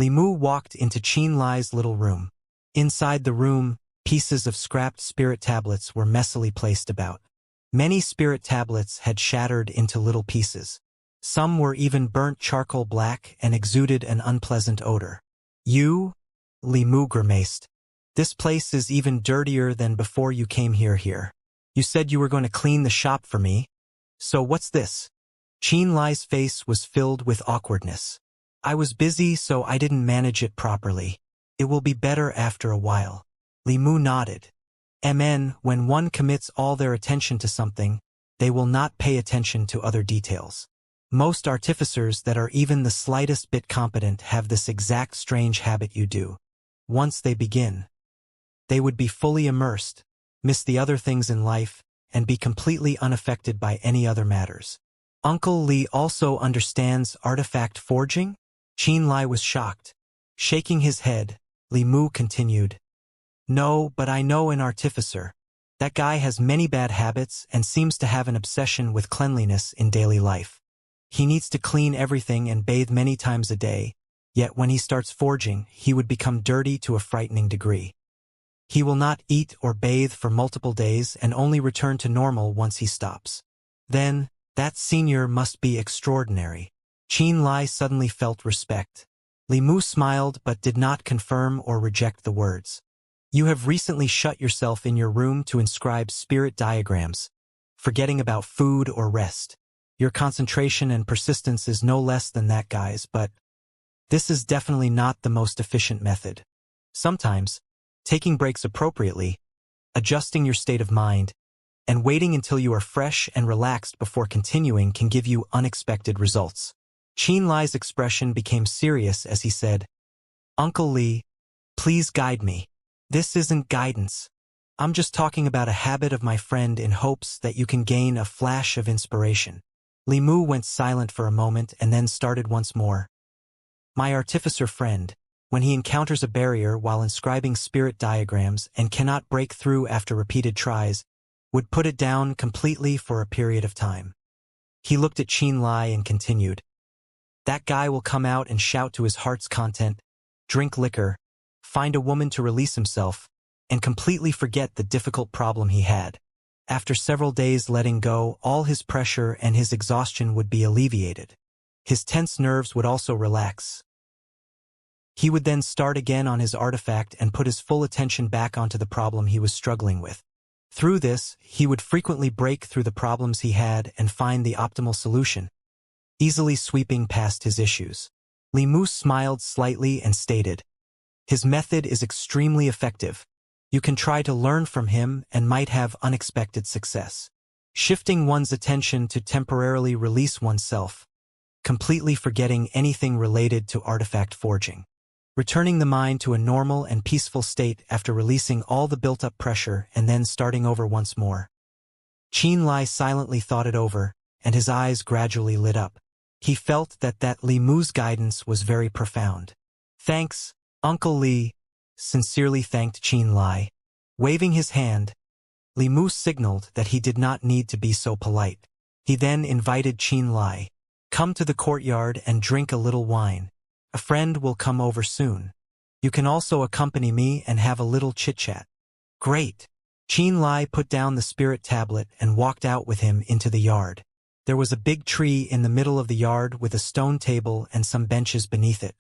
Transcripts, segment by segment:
Li Mu walked into Qin Lai's little room. Inside the room, pieces of scrapped spirit tablets were messily placed about. Many spirit tablets had shattered into little pieces. Some were even burnt charcoal black and exuded an unpleasant odor. You? Li Mu grimaced. This place is even dirtier than before you came here. You said you were going to clean the shop for me. So what's this? Qin Lai's face was filled with awkwardness. I was busy, so I didn't manage it properly. It will be better after a while. Li Mu nodded. When one commits all their attention to something, they will not pay attention to other details. Most artificers that are even the slightest bit competent have this exact strange habit you do. Once they begin, they would be fully immersed, miss the other things in life, and be completely unaffected by any other matters. Uncle Li also understands artifact forging? Qin Lai was shocked. Shaking his head, Li Mu continued. No, but I know an artificer. That guy has many bad habits and seems to have an obsession with cleanliness in daily life. He needs to clean everything and bathe many times a day, yet when he starts forging, he would become dirty to a frightening degree. He will not eat or bathe for multiple days and only return to normal once he stops. Then, that senior must be extraordinary. Qin Lai suddenly felt respect. Li Mu smiled but did not confirm or reject the words. You have recently shut yourself in your room to inscribe spirit diagrams, forgetting about food or rest. Your concentration and persistence is no less than that guy's, but this is definitely not the most efficient method. Sometimes, taking breaks appropriately, adjusting your state of mind, and waiting until you are fresh and relaxed before continuing can give you unexpected results. Qin Lai's expression became serious as he said, Uncle Li, please guide me. This isn't guidance. I'm just talking about a habit of my friend in hopes that you can gain a flash of inspiration. Li Mu went silent for a moment and then started once more. My artificer friend, when he encounters a barrier while inscribing spirit diagrams and cannot break through after repeated tries, would put it down completely for a period of time. He looked at Qin Lai and continued. That guy will come out and shout to his heart's content, drink liquor, find a woman to release himself, and completely forget the difficult problem he had. After several days letting go, all his pressure and his exhaustion would be alleviated. His tense nerves would also relax. He would then start again on his artifact and put his full attention back onto the problem he was struggling with. Through this, he would frequently break through the problems he had and find the optimal solution, easily sweeping past his issues. Li Mu smiled slightly and stated, His method is extremely effective. You can try to learn from him and might have unexpected success. Shifting one's attention to temporarily release oneself, completely forgetting anything related to artifact forging. Returning the mind to a normal and peaceful state after releasing all the built-up pressure and then starting over once more. Qin Lai silently thought it over, and his eyes gradually lit up. He felt that Li Mu's guidance was very profound. Thanks, Uncle Li, sincerely thanked Qin Lai. Waving his hand, Li Mu signaled that he did not need to be so polite. He then invited Qin Lai. Come to the courtyard and drink a little wine. A friend will come over soon. You can also accompany me and have a little chit-chat. Great. Qin Lai put down the spirit tablet and walked out with him into the yard. There was a big tree in the middle of the yard with a stone table and some benches beneath it.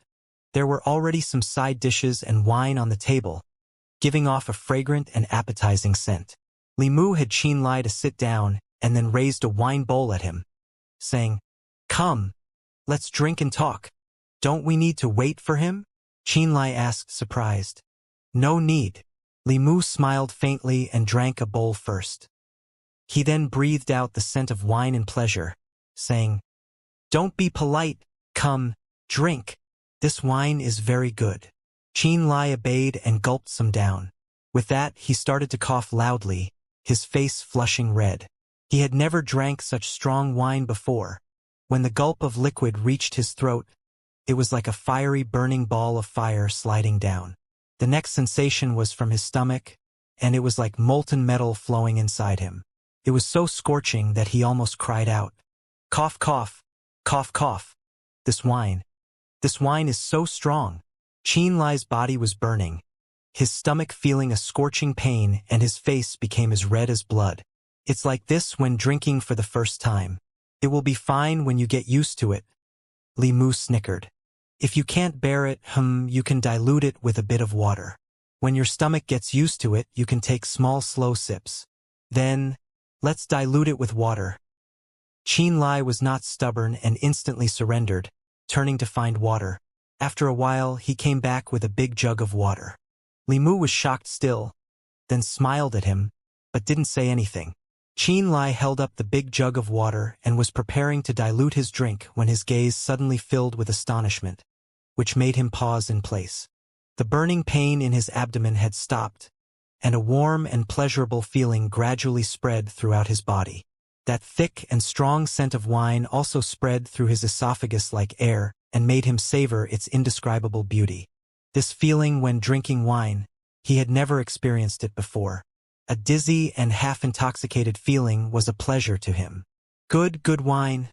There were already some side dishes and wine on the table, giving off a fragrant and appetizing scent. Li Mu had Qin Lai to sit down and then raised a wine bowl at him, saying, Come, let's drink and talk. Don't we need to wait for him? Qin Lai asked, surprised. No need. Li Mu smiled faintly and drank a bowl first. He then breathed out the scent of wine in pleasure, saying, Don't be polite, come, drink. This wine is very good. Qin Lai obeyed and gulped some down. With that, he started to cough loudly, his face flushing red. He had never drank such strong wine before. When the gulp of liquid reached his throat, it was like a fiery burning ball of fire sliding down. The next sensation was from his stomach, and it was like molten metal flowing inside him. It was so scorching that he almost cried out. Cough, cough, cough, cough. This wine is so strong. Qianlai's body was burning, his stomach feeling a scorching pain, and his face became as red as blood. It's like this when drinking for the first time. It will be fine when you get used to it. Li Mu snickered. If you can't bear it, you can dilute it with a bit of water. When your stomach gets used to it, you can take small, slow sips. Then, let's dilute it with water. Qianlai was not stubborn and instantly surrendered, turning to find water. After a while, he came back with a big jug of water. Li Mu was shocked still, then smiled at him, but didn't say anything. Qianlai held up the big jug of water and was preparing to dilute his drink when his gaze suddenly filled with astonishment, which made him pause in place. The burning pain in his abdomen had stopped, and a warm and pleasurable feeling gradually spread throughout his body. That thick and strong scent of wine also spread through his esophagus like air and made him savor its indescribable beauty. This feeling when drinking wine, he had never experienced it before. A dizzy and half-intoxicated feeling was a pleasure to him. Good wine.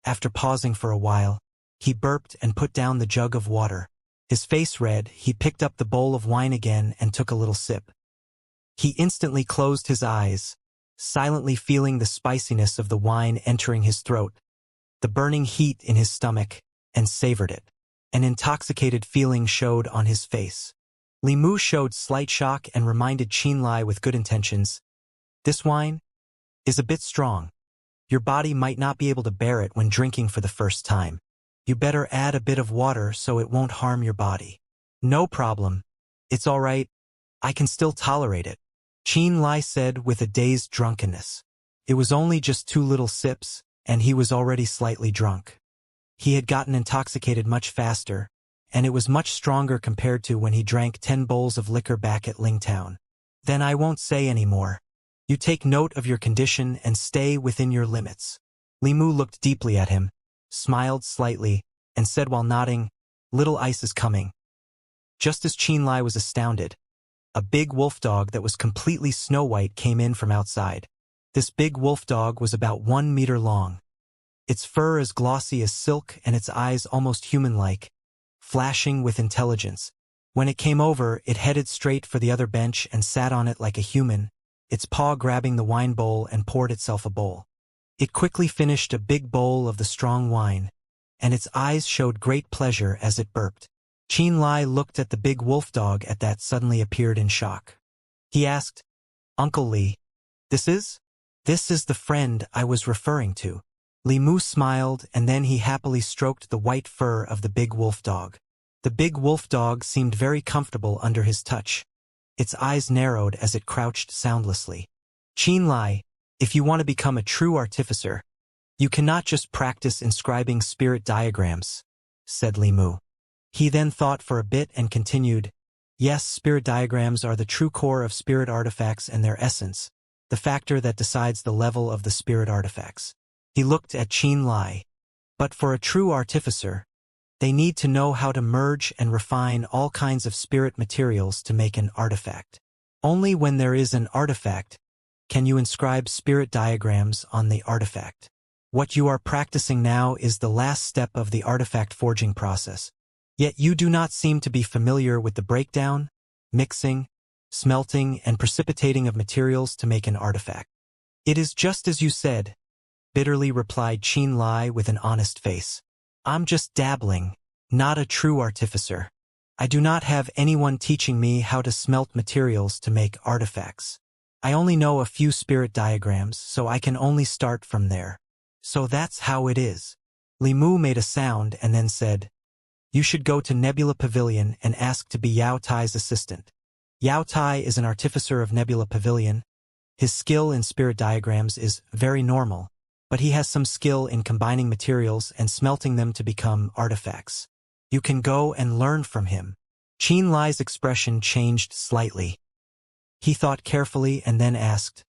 After pausing for a while, he burped and put down the jug of water. His face red, he picked up the bowl of wine again and took a little sip. He instantly closed his eyes, silently feeling the spiciness of the wine entering his throat, the burning heat in his stomach, and savored it. An intoxicated feeling showed on his face. Li Mu showed slight shock and reminded Qianlai with good intentions, "This wine is a bit strong. Your body might not be able to bear it when drinking for the first time. You better add a bit of water so it won't harm your body." "No problem. It's all right. I can still tolerate it," Qianlai said with a dazed drunkenness. It was only just 2 little sips, and he was already slightly drunk. He had gotten intoxicated much faster, and it was much stronger compared to when he drank 10 bowls of liquor back at Lingtown. "Then I won't say any more. You take note of your condition and stay within your limits." Li Mu looked deeply at him, smiled slightly, and said while nodding, "Little ice is coming." Just as Qianlai was astounded, a big wolf dog that was completely snow-white came in from outside. This big wolf dog was about 1 meter long. Its fur as glossy as silk and its eyes almost human-like, flashing with intelligence. When it came over, it headed straight for the other bench and sat on it like a human, its paw grabbing the wine bowl and poured itself a bowl. It quickly finished a big bowl of the strong wine, and its eyes showed great pleasure as it burped. Qianlai looked at the big wolf dog at that suddenly appeared in shock. He asked, "Uncle Li, this is?" "This is the friend I was referring to." Li Mu smiled, and then he happily stroked the white fur of the big wolf dog. The big wolf dog seemed very comfortable under his touch. Its eyes narrowed as it crouched soundlessly. "Qianlai, if you want to become a true artificer, you cannot just practice inscribing spirit diagrams," said Li Mu. He then thought for a bit and continued, "Yes, spirit diagrams are the true core of spirit artifacts and their essence, the factor that decides the level of the spirit artifacts." He looked at Qianlai. "But for a true artificer, they need to know how to merge and refine all kinds of spirit materials to make an artifact. Only when there is an artifact can you inscribe spirit diagrams on the artifact. What you are practicing now is the last step of the artifact forging process. Yet you do not seem to be familiar with the breakdown, mixing, smelting, and precipitating of materials to make an artifact." "It is just as you said," bitterly replied Qianlai with an honest face. "I'm just dabbling, not a true artificer. I do not have anyone teaching me how to smelt materials to make artifacts. I only know a few spirit diagrams, so I can only start from there." "So that's how it is." Li Mu made a sound and then said, "You should go to Nebula Pavilion and ask to be Yao Tai's assistant. Yao Tai is an artificer of Nebula Pavilion. His skill in spirit diagrams is very normal, but he has some skill in combining materials and smelting them to become artifacts. You can go and learn from him." Qianlai's expression changed slightly. He thought carefully and then asked,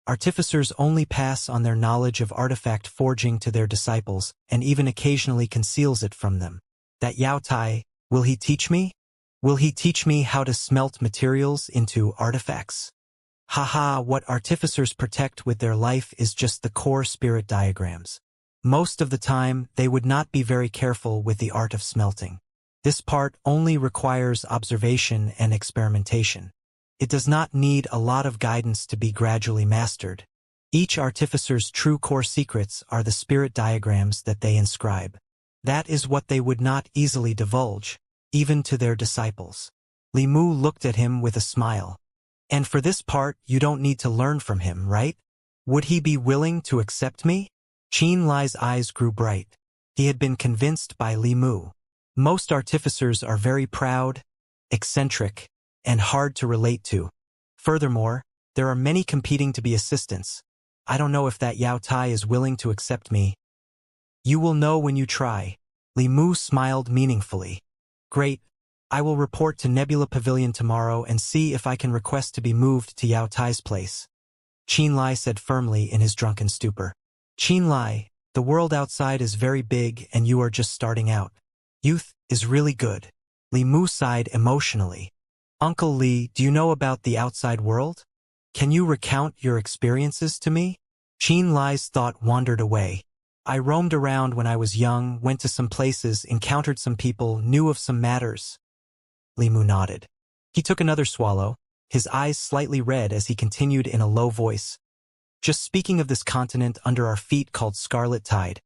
"Artificers only pass on their knowledge of artifact forging to their disciples and even occasionally conceals it from them. That Yao Tai, will he teach me? Will he teach me how to smelt materials into artifacts?" Haha, what artificers protect with their life is just the core spirit diagrams. Most of the time, they would not be very careful with the art of smelting. This part only requires observation and experimentation. It does not need a lot of guidance to be gradually mastered. Each artificer's true core secrets are the spirit diagrams that they inscribe. That is what they would not easily divulge, even to their disciples. Li Mu looked at him with a smile. And for this part, you don't need to learn from him, right? Would he be willing to accept me? Qin Lai's eyes grew bright. He had been convinced by Li Mu. Most artificers are very proud, eccentric, and hard to relate to. Furthermore, there are many competing to be assistants. I don't know if that Yao Tai is willing to accept me. You will know when you try. Li Mu smiled meaningfully. Great. I will report to Nebula Pavilion tomorrow and see if I can request to be moved to Yao Tai's place. Qin Lai said firmly in his drunken stupor. Qin Lai, the world outside is very big and you are just starting out. Youth is really good. Li Mu sighed emotionally. Uncle Li, do you know about the outside world? Can you recount your experiences to me? Qin Lai's thought wandered away. I roamed around when I was young, went to some places, encountered some people, knew of some matters. Li Mu nodded. He took another swallow, his eyes slightly red as he continued in a low voice. Just speaking of this continent under our feet called Scarlet Tide.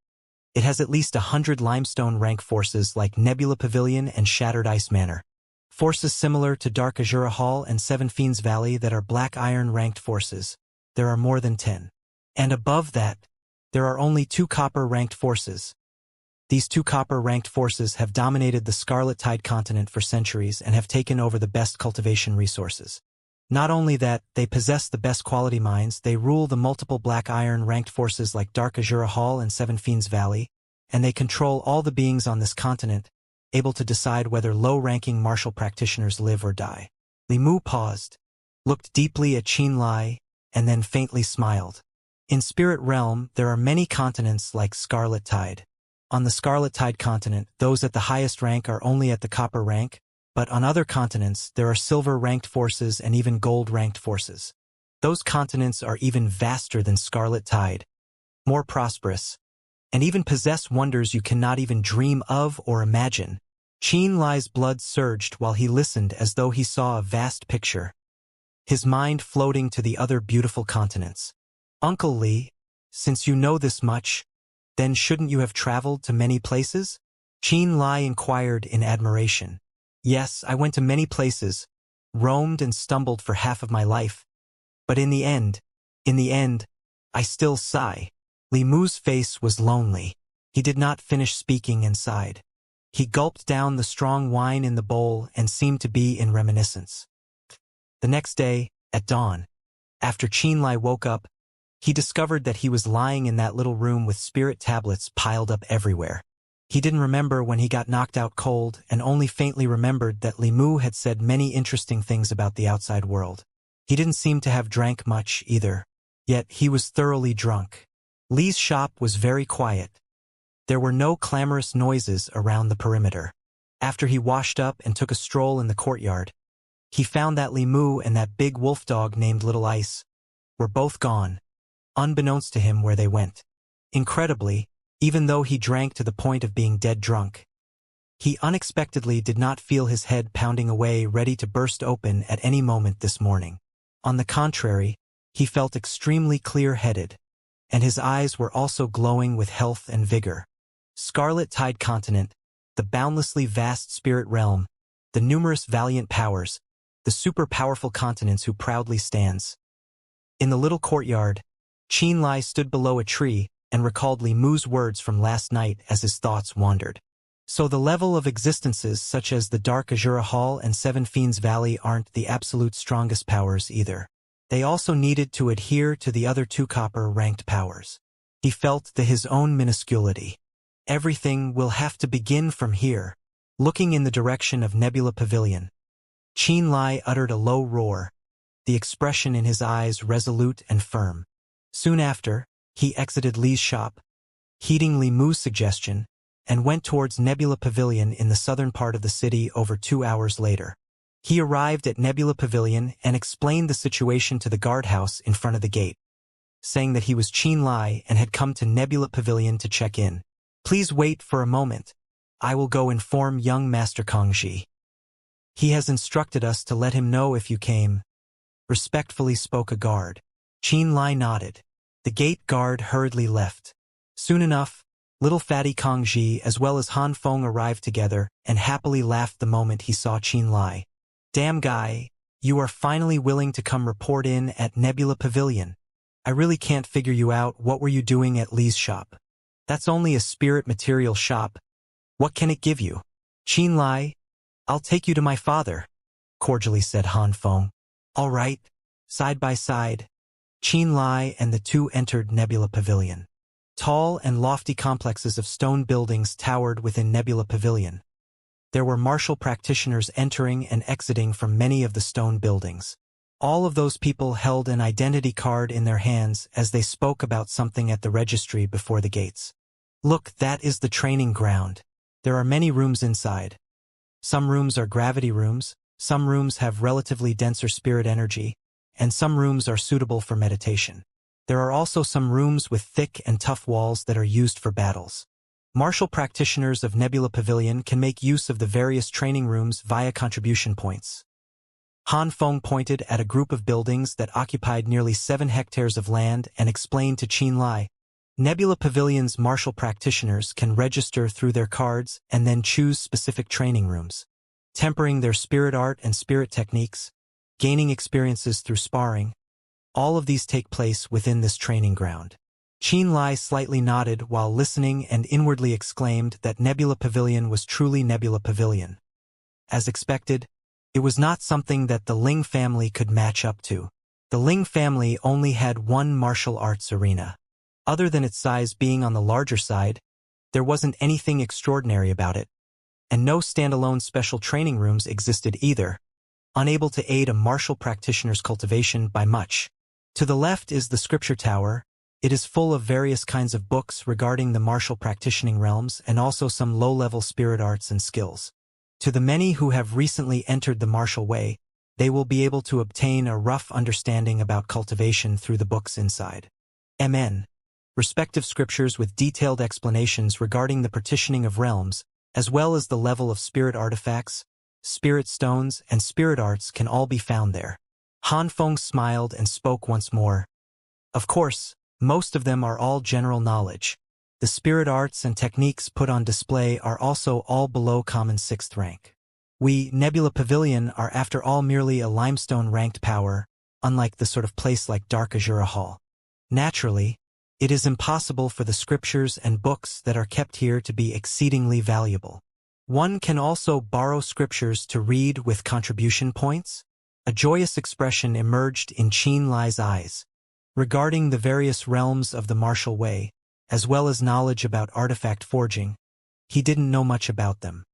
It has at least 100 limestone rank forces like Nebula Pavilion and Shattered Ice Manor. Forces similar to Dark Azura Hall and Seven Fiends Valley that are Black Iron ranked forces. There are more than 10. And above that, there are only 2 copper ranked forces. These 2 copper ranked forces have dominated the Scarlet Tide continent for centuries and have taken over the best cultivation resources. Not only that, they possess the best quality mines, they rule the multiple Black Iron ranked forces like Dark Azura Hall and Seven Fiends Valley, and they control all the beings on this continent, able to decide whether low-ranking martial practitioners live or die. Li Mu paused, looked deeply at Qin Lai, and then faintly smiled. In Spirit Realm, there are many continents like Scarlet Tide. On the Scarlet Tide continent, those at the highest rank are only at the copper rank, but on other continents, there are silver-ranked forces and even gold-ranked forces. Those continents are even vaster than Scarlet Tide, more prosperous, and even possess wonders you cannot even dream of or imagine. Qin Lai's blood surged while he listened as though he saw a vast picture, his mind floating to the other beautiful continents. Uncle Li, since you know this much, then shouldn't you have traveled to many places? Qin Lai inquired in admiration. Yes, I went to many places, roamed and stumbled for half of my life. But in the end, I still sigh. Li Mu's face was lonely. He did not finish speaking and sighed. He gulped down the strong wine in the bowl and seemed to be in reminiscence. The next day, at dawn, after Qin Lai woke up, he discovered that he was lying in that little room with spirit tablets piled up everywhere. He didn't remember when he got knocked out cold and only faintly remembered that Li Mu had said many interesting things about the outside world. He didn't seem to have drank much either, yet he was thoroughly drunk. Li's shop was very quiet. There were no clamorous noises around the perimeter. After he washed up and took a stroll in the courtyard, he found that Li Mu and that big wolf dog named Little Ice were both gone, unbeknownst to him where they went. Incredibly, even though he drank to the point of being dead drunk, he unexpectedly did not feel his head pounding away ready to burst open at any moment this morning. On the contrary, he felt extremely clear-headed, and his eyes were also glowing with health and vigor. Scarlet Tide Continent, the boundlessly vast spirit realm, the numerous valiant powers, the super-powerful continents who proudly stands. In the little courtyard, Qin Lai stood below a tree and recalled Li Mu's words from last night as his thoughts wandered. So the level of existences such as the Dark Azura Hall and Seven Fiends Valley aren't the absolute strongest powers either. They also needed to adhere to the other 2 copper-ranked powers. He felt his own minusculity. Everything will have to begin from here. Looking in the direction of Nebula Pavilion, Qin Lai uttered a low roar, the expression in his eyes resolute and firm. Soon after, he exited Li's shop, heeding Li Mu's suggestion, and went towards Nebula Pavilion in the southern part of the city over 2 hours later. He arrived at Nebula Pavilion and explained the situation to the guardhouse in front of the gate, saying that he was Qin Lai and had come to Nebula Pavilion to check in. Please wait for a moment. I will go inform young Master Kongji. He has instructed us to let him know if you came, respectfully spoke a guard. Qin Lai nodded. The gate guard hurriedly left. Soon enough, little fatty Kongji as well as Han Feng arrived together and happily laughed the moment he saw Qin Lai. Damn guy, you are finally willing to come report in at Nebula Pavilion. I really can't figure you out. What were you doing at Li's shop? That's only a spirit material shop. What can it give you? Qin Lai, I'll take you to my father, cordially said Han Feng. All right. Side by side, Qin Lai and the two entered Nebula Pavilion. Tall and lofty complexes of stone buildings towered within Nebula Pavilion. There were martial practitioners entering and exiting from many of the stone buildings. All of those people held an identity card in their hands as they spoke about something at the registry before the gates. Look, that is the training ground. There are many rooms inside. Some rooms are gravity rooms, some rooms have relatively denser spirit energy, and some rooms are suitable for meditation. There are also some rooms with thick and tough walls that are used for battles. Martial practitioners of Nebula Pavilion can make use of the various training rooms via contribution points. Han Feng pointed at a group of buildings that occupied nearly 7 hectares of land and explained to Qin Lai, Nebula Pavilion's martial practitioners can register through their cards and then choose specific training rooms, tempering their spirit art and spirit techniques, gaining experiences through sparring. All of these take place within this training ground. Qin Lai slightly nodded while listening and inwardly exclaimed that Nebula Pavilion was truly Nebula Pavilion. As expected, it was not something that the Ling family could match up to. The Ling family only had one martial arts arena. Other than its size being on the larger side, there wasn't anything extraordinary about it, and no standalone special training rooms existed either, unable to aid a martial practitioner's cultivation by much. To the left is the scripture tower. It is full of various kinds of books regarding the martial practicing realms and also some low-level spirit arts and skills. To the many who have recently entered the martial way, they will be able to obtain a rough understanding about cultivation through the books inside. MN. Respective scriptures with detailed explanations regarding the partitioning of realms, as well as the level of spirit artifacts, spirit stones, and spirit arts can all be found there. Han Feng smiled and spoke once more. Of course, most of them are all general knowledge. The spirit arts and techniques put on display are also all below common 6th rank. We, Nebula Pavilion, are after all merely a limestone-ranked power, unlike the sort of place like Dark Azura Hall. Naturally, it is impossible for the scriptures and books that are kept here to be exceedingly valuable. One can also borrow scriptures to read with contribution points. A joyous expression emerged in Qin Lai's eyes. Regarding the various realms of the martial way, as well as knowledge about artifact forging, he didn't know much about them.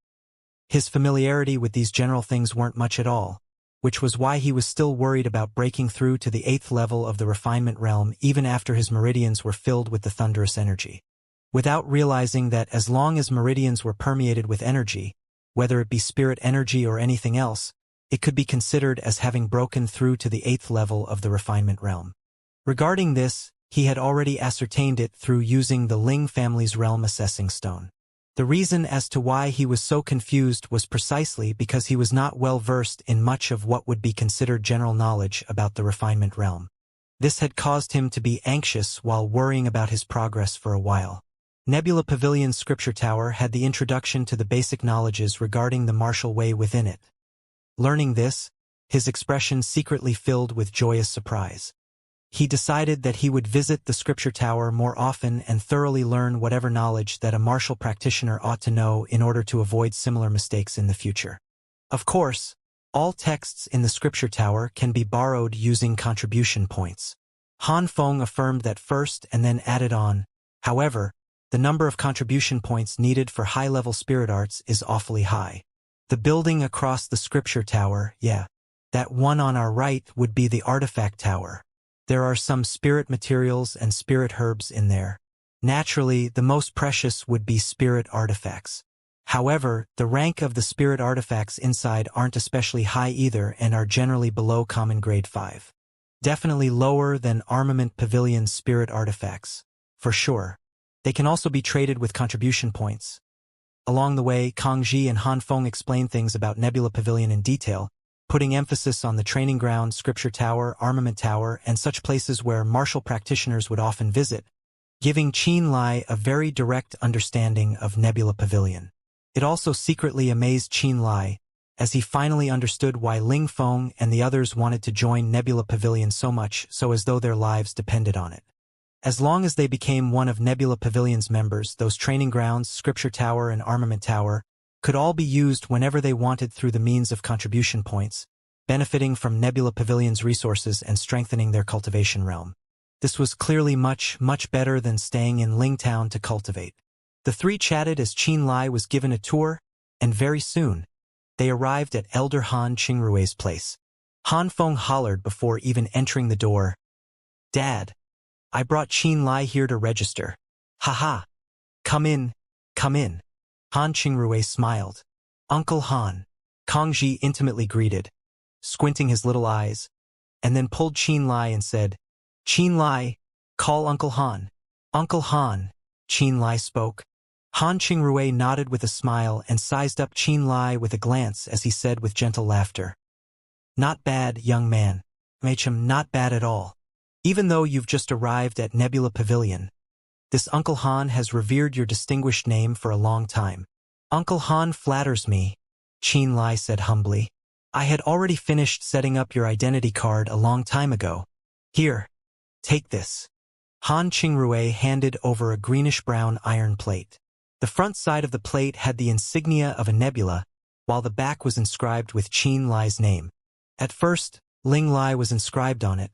His familiarity with these general things weren't much at all, which was why he was still worried about breaking through to the 8th level of the refinement realm even after his meridians were filled with the thunderous energy. Without realizing that as long as meridians were permeated with energy, whether it be spirit energy or anything else, it could be considered as having broken through to the 8th level of the refinement realm. Regarding this, he had already ascertained it through using the Ling family's realm assessing stone. The reason as to why he was so confused was precisely because he was not well versed in much of what would be considered general knowledge about the refinement realm. This had caused him to be anxious while worrying about his progress for a while. Nebula Pavilion's scripture tower had the introduction to the basic knowledges regarding the martial way within it. Learning this, his expression secretly filled with joyous surprise. He decided that he would visit the scripture tower more often and thoroughly learn whatever knowledge that a martial practitioner ought to know in order to avoid similar mistakes in the future. Of course, all texts in the scripture tower can be borrowed using contribution points. Han Feng affirmed that first and then added on. However, the number of contribution points needed for high-level spirit arts is awfully high. The building across the scripture tower, that one on our right would be the artifact tower. There are some spirit materials and spirit herbs in there. Naturally, the most precious would be spirit artifacts. However, the rank of the spirit artifacts inside aren't especially high either and are generally below common grade 5. Definitely lower than Armament Pavilion's spirit artifacts. For sure. They can also be traded with contribution points. Along the way, Kangji and Han Feng explained things about Nebula Pavilion in detail, putting emphasis on the training ground, scripture tower, armament tower, and such places where martial practitioners would often visit, giving Qin Lai a very direct understanding of Nebula Pavilion. It also secretly amazed Qin Lai, as he finally understood why Ling Feng and the others wanted to join Nebula Pavilion so much, so as though their lives depended on it. As long as they became one of Nebula Pavilion's members, those training grounds, scripture tower, and armament tower could all be used whenever they wanted through the means of contribution points, benefiting from Nebula Pavilion's resources and strengthening their cultivation realm. This was clearly much, much better than staying in Lingtown to cultivate. The three chatted as Qin Lai was given a tour, and very soon, they arrived at Elder Han Qingrui's place. Han Feng hollered before even entering the door, "Dad, I brought Qin Lai here to register." "Haha. Come in, come in." Han Qingrui smiled. "Uncle Han." Kangji intimately greeted, squinting his little eyes, and then pulled Qin Lai and said, "Qin Lai, call Uncle Han." "Uncle Han," Qin Lai spoke. Han Qingrui nodded with a smile and sized up Qin Lai with a glance as he said with gentle laughter, "Not bad, young man. Machem, not bad at all. Even though you've just arrived at Nebula Pavilion, this Uncle Han has revered your distinguished name for a long time." "Uncle Han flatters me," Qin Lai said humbly. "I had already finished setting up your identity card a long time ago. Here, take this." Han Qingrui handed over a greenish-brown iron plate. The front side of the plate had the insignia of a nebula, while the back was inscribed with Qin Lai's name. At first, Ling Lai was inscribed on it,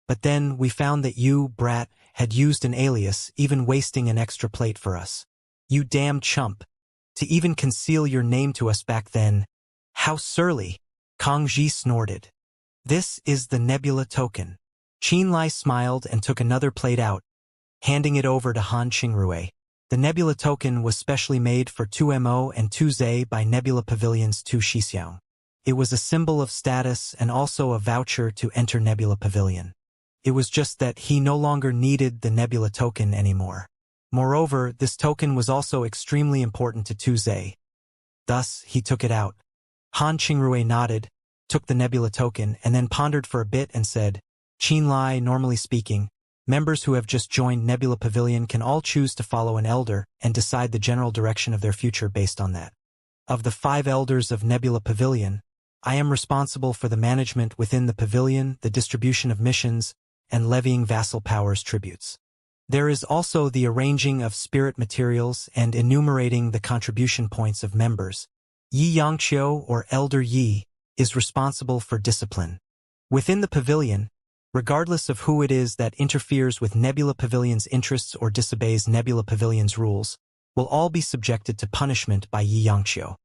but then we found that you, brat, had used an alias, even wasting an extra plate for us. You damn chump. To even conceal your name to us back then. How surly. Kangji snorted. "This is the Nebula token." Qin Lai smiled and took another plate out, handing it over to Han Qingrui. The Nebula token was specially made for 2MO and 2Z by Nebula Pavilion's 2 Xixiang. It was a symbol of status and also a voucher to enter Nebula Pavilion. It was just that he no longer needed the Nebula token anymore. Moreover, this token was also extremely important to 2Z. Thus, he took it out. Han Qingrui nodded, took the Nebula token, and then pondered for a bit and said, "Qin Lai, normally speaking, members who have just joined Nebula Pavilion can all choose to follow an elder and decide the general direction of their future based on that. Of the 5 elders of Nebula Pavilion, I am responsible for the management within the pavilion, the distribution of missions, and levying vassal powers tributes. There is also the arranging of spirit materials and enumerating the contribution points of members. Xianxia, or Elder Yi, is responsible for discipline. Within the pavilion, regardless of who it is that interferes with Nebula Pavilion's interests or disobeys Nebula Pavilion's rules, will all be subjected to punishment by Xianxia.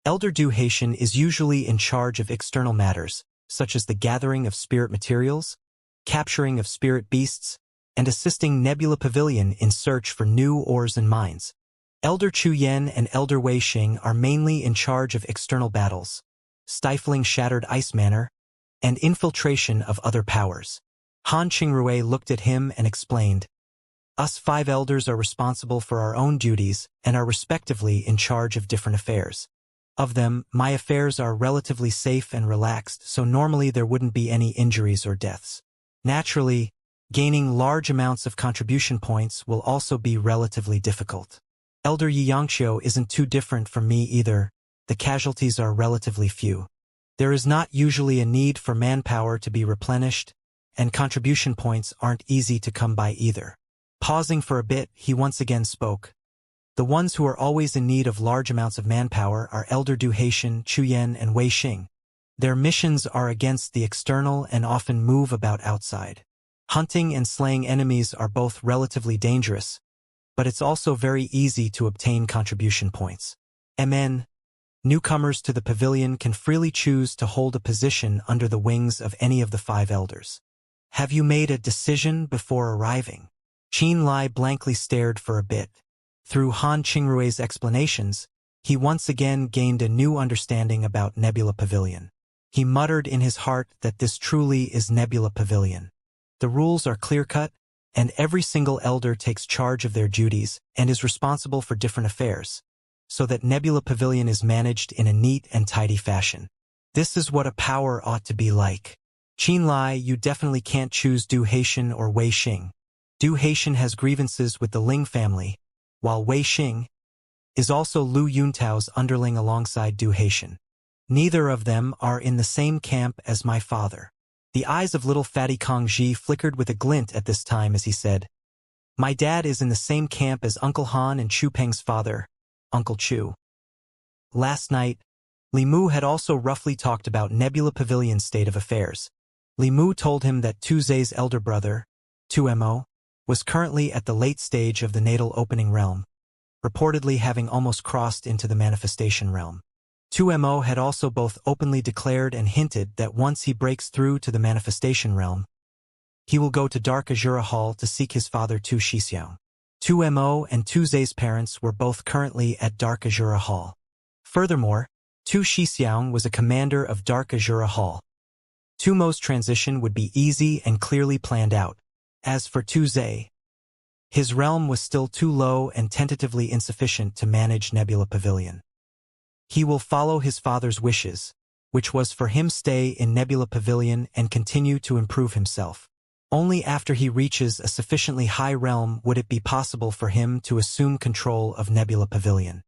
Elder Du Haitian is usually in charge of external matters, such as the gathering of spirit materials, capturing of spirit beasts, and assisting Nebula Pavilion in search for new ores and mines. Elder Chu Yen and Elder Wei Xing are mainly in charge of external battles, stifling shattered ice manor, and infiltration of other powers. Han Qingrui looked at him and explained, "Us 5 elders are responsible for our own duties and are respectively in charge of different affairs. Of them, my affairs are relatively safe and relaxed, so normally there wouldn't be any injuries or deaths. Naturally, gaining large amounts of contribution points will also be relatively difficult. Elder Xianxia isn't too different from me either. The casualties are relatively few. There is not usually a need for manpower to be replenished, and contribution points aren't easy to come by either." Pausing for a bit, he once again spoke. "The ones who are always in need of large amounts of manpower are Elder Du Haitian, Chu Yen, and Wei Xing. Their missions are against the external and often move about outside. Hunting and slaying enemies are both relatively dangerous, but it's also very easy to obtain contribution points. MN. Newcomers to the pavilion can freely choose to hold a position under the wings of any of the 5 elders. Have you made a decision before arriving?" Qin Lai blankly stared for a bit. Through Han Qingrui's explanations, he once again gained a new understanding about Nebula Pavilion. He muttered in his heart that this truly is Nebula Pavilion. The rules are clear-cut, and every single elder takes charge of their duties and is responsible for different affairs. so that Nebula Pavilion is managed in a neat and tidy fashion. This is what a power ought to be like. Qinlai, you definitely can't choose Du Haitian or Wei Xing. Du Haitian has grievances with the Ling family, while Wei Xing is also Lu Yuntao's underling alongside Du Haitian. Neither of them are in the same camp as my father. The eyes of little fatty Kong Ji flickered with a glint at this time as he said, "My dad is in the same camp as Uncle Han and Chu Peng's father, Uncle Chu." Last night, Li Mu had also roughly talked about Nebula Pavilion's state of affairs. Li Mu told him that Tu Zhe's elder brother, Tu Mo, was currently at the late stage of the natal opening realm, reportedly having almost crossed into the manifestation realm. Tu Mo had also both openly declared and hinted that once he breaks through to the manifestation realm, he will go to Dark Azura Hall to seek his father Tu Shixiang. Tu Mo and Tu Zhe's parents were both currently at Dark Azura Hall. Furthermore, Tu Shixiang was a commander of Dark Azura Hall. Tu Mo's transition would be easy and clearly planned out. As for Tu Zhe, his realm was still too low and tentatively insufficient to manage Nebula Pavilion. He will follow his father's wishes, which was for him stay in Nebula Pavilion and continue to improve himself. Only after he reaches a sufficiently high realm would it be possible for him to assume control of Nebula Pavilion.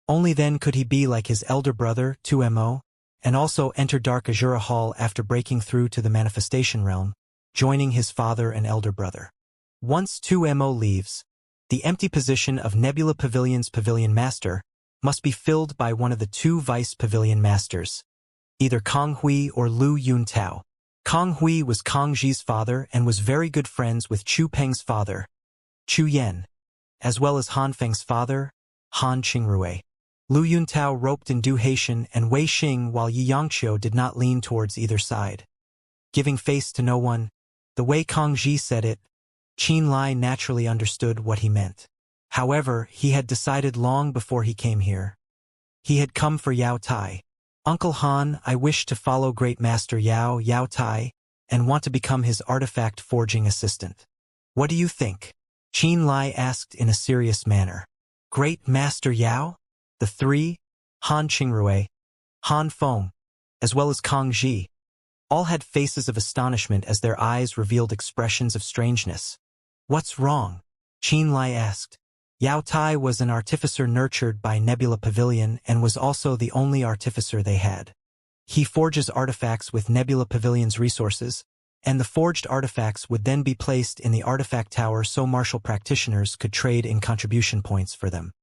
Only then could he be like his elder brother, Tu Mo, and also enter Dark Azura Hall after breaking through to the manifestation realm, joining his father and elder brother. Once Tu Mo leaves, the empty position of Nebula Pavilion's Pavilion Master must be filled by one of the two Vice Pavilion Masters, either Kong Hui or Lu Yuntao. Kong Hui was Kong Ji's father and was very good friends with Chu Peng's father, Chu Yan, as well as Han Feng's father, Han Qingrui. Lu Yuntao roped in Du Haitian and Wei Xing while Xianxia did not lean towards either side. Giving face to no one, the way Kong Ji said it, Qinlai naturally understood what he meant. However, he had decided long before he came here. He had come for Yao Tai. "Uncle Han, I wish to follow Great Master Yao Tai, and want to become his artifact forging assistant. What do you think?" Qinlai asked in a serious manner. "Great Master Yao?" The three, Han Qingrui, Han Feng, as well as Kong Ji, all had faces of astonishment as their eyes revealed expressions of strangeness. "What's wrong?" Qinlai asked. Yao Tai was an artificer nurtured by Nebula Pavilion and was also the only artificer they had. He forges artifacts with Nebula Pavilion's resources, and the forged artifacts would then be placed in the artifact tower so martial practitioners could trade in contribution points for them.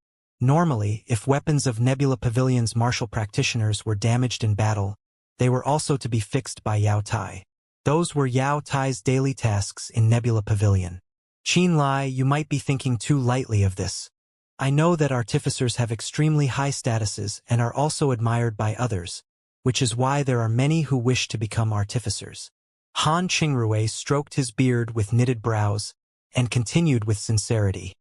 Normally, if weapons of Nebula Pavilion's martial practitioners were damaged in battle, they were also to be fixed by Yao Tai. Those were Yao Tai's daily tasks in Nebula Pavilion. "Qinlai, you might be thinking too lightly of this. I know that artificers have extremely high statuses and are also admired by others, which is why there are many who wish to become artificers." Han Qingrui stroked his beard with knitted brows and continued with sincerity.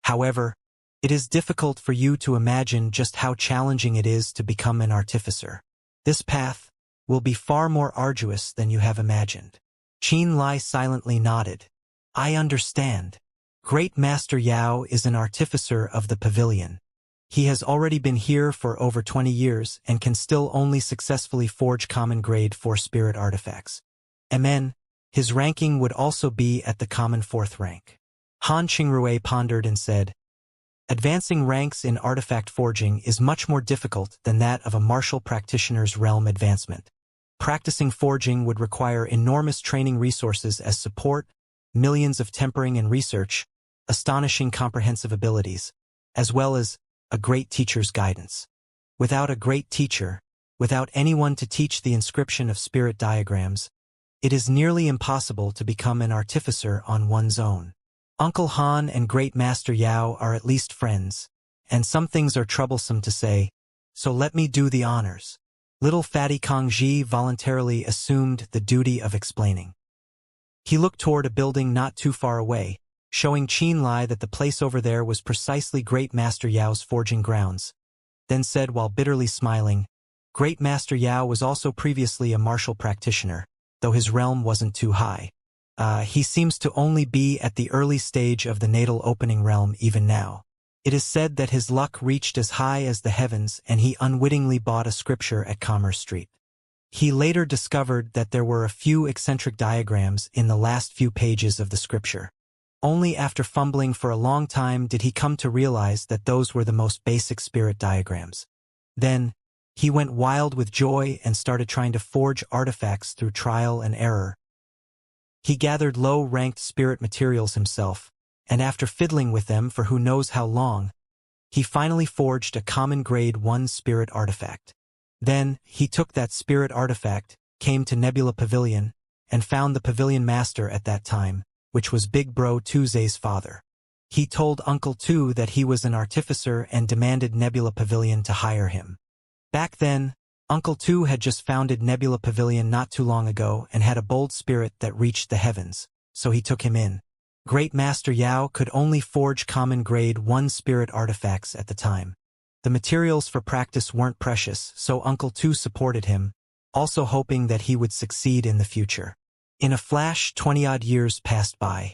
"However, it is difficult for you to imagine just how challenging it is to become an artificer. This path will be far more arduous than you have imagined." Qinlai silently nodded. "I understand. Great Master Yao is an artificer of the pavilion. He has already been here for over 20 years and can still only successfully forge common grade 4 spirit artifacts. Amen. His ranking would also be at the common 4th rank." Han Qingrui pondered and said, "Advancing ranks in artifact forging is much more difficult than that of a martial practitioner's realm advancement. Practicing forging would require enormous training resources as support, millions of tempering and research, astonishing comprehensive abilities, as well as a great teacher's guidance. Without a great teacher, without anyone to teach the inscription of spirit diagrams, it is nearly impossible to become an artificer on one's own. Uncle Han and Great Master Yao are at least friends, and some things are troublesome to say, so let me do the honors." Little fatty Kong Ji voluntarily assumed the duty of explaining. He looked toward a building not too far away, showing Qinlai that the place over there was precisely Great Master Yao's forging grounds, then said while bitterly smiling, "Great Master Yao was also previously a martial practitioner, though his realm wasn't too high. He seems to only be at the early stage of the natal opening realm even now. It is said that his luck reached as high as the heavens and he unwittingly bought a scripture at Commerce Street. He later discovered that there were a few eccentric diagrams in the last few pages of the scripture. Only after fumbling for a long time did he come to realize that those were the most basic spirit diagrams. Then, he went wild with joy and started trying to forge artifacts through trial and error. He gathered low-ranked spirit materials himself, and after fiddling with them for who knows how long, he finally forged a common grade 1 spirit artifact. Then, he took that spirit artifact, came to Nebula Pavilion, and found the pavilion master at that time, which was Big Bro Tuesday's father. He told Uncle Tu that he was an artificer and demanded Nebula Pavilion to hire him. Back then, Uncle Tu had just founded Nebula Pavilion not too long ago and had a bold spirit that reached the heavens, so he took him in. Great Master Yao could only forge common grade 1 spirit artifacts at the time. The materials for practice weren't precious, so Uncle Tu supported him, also hoping that he would succeed in the future. In a flash, 20-odd years passed by.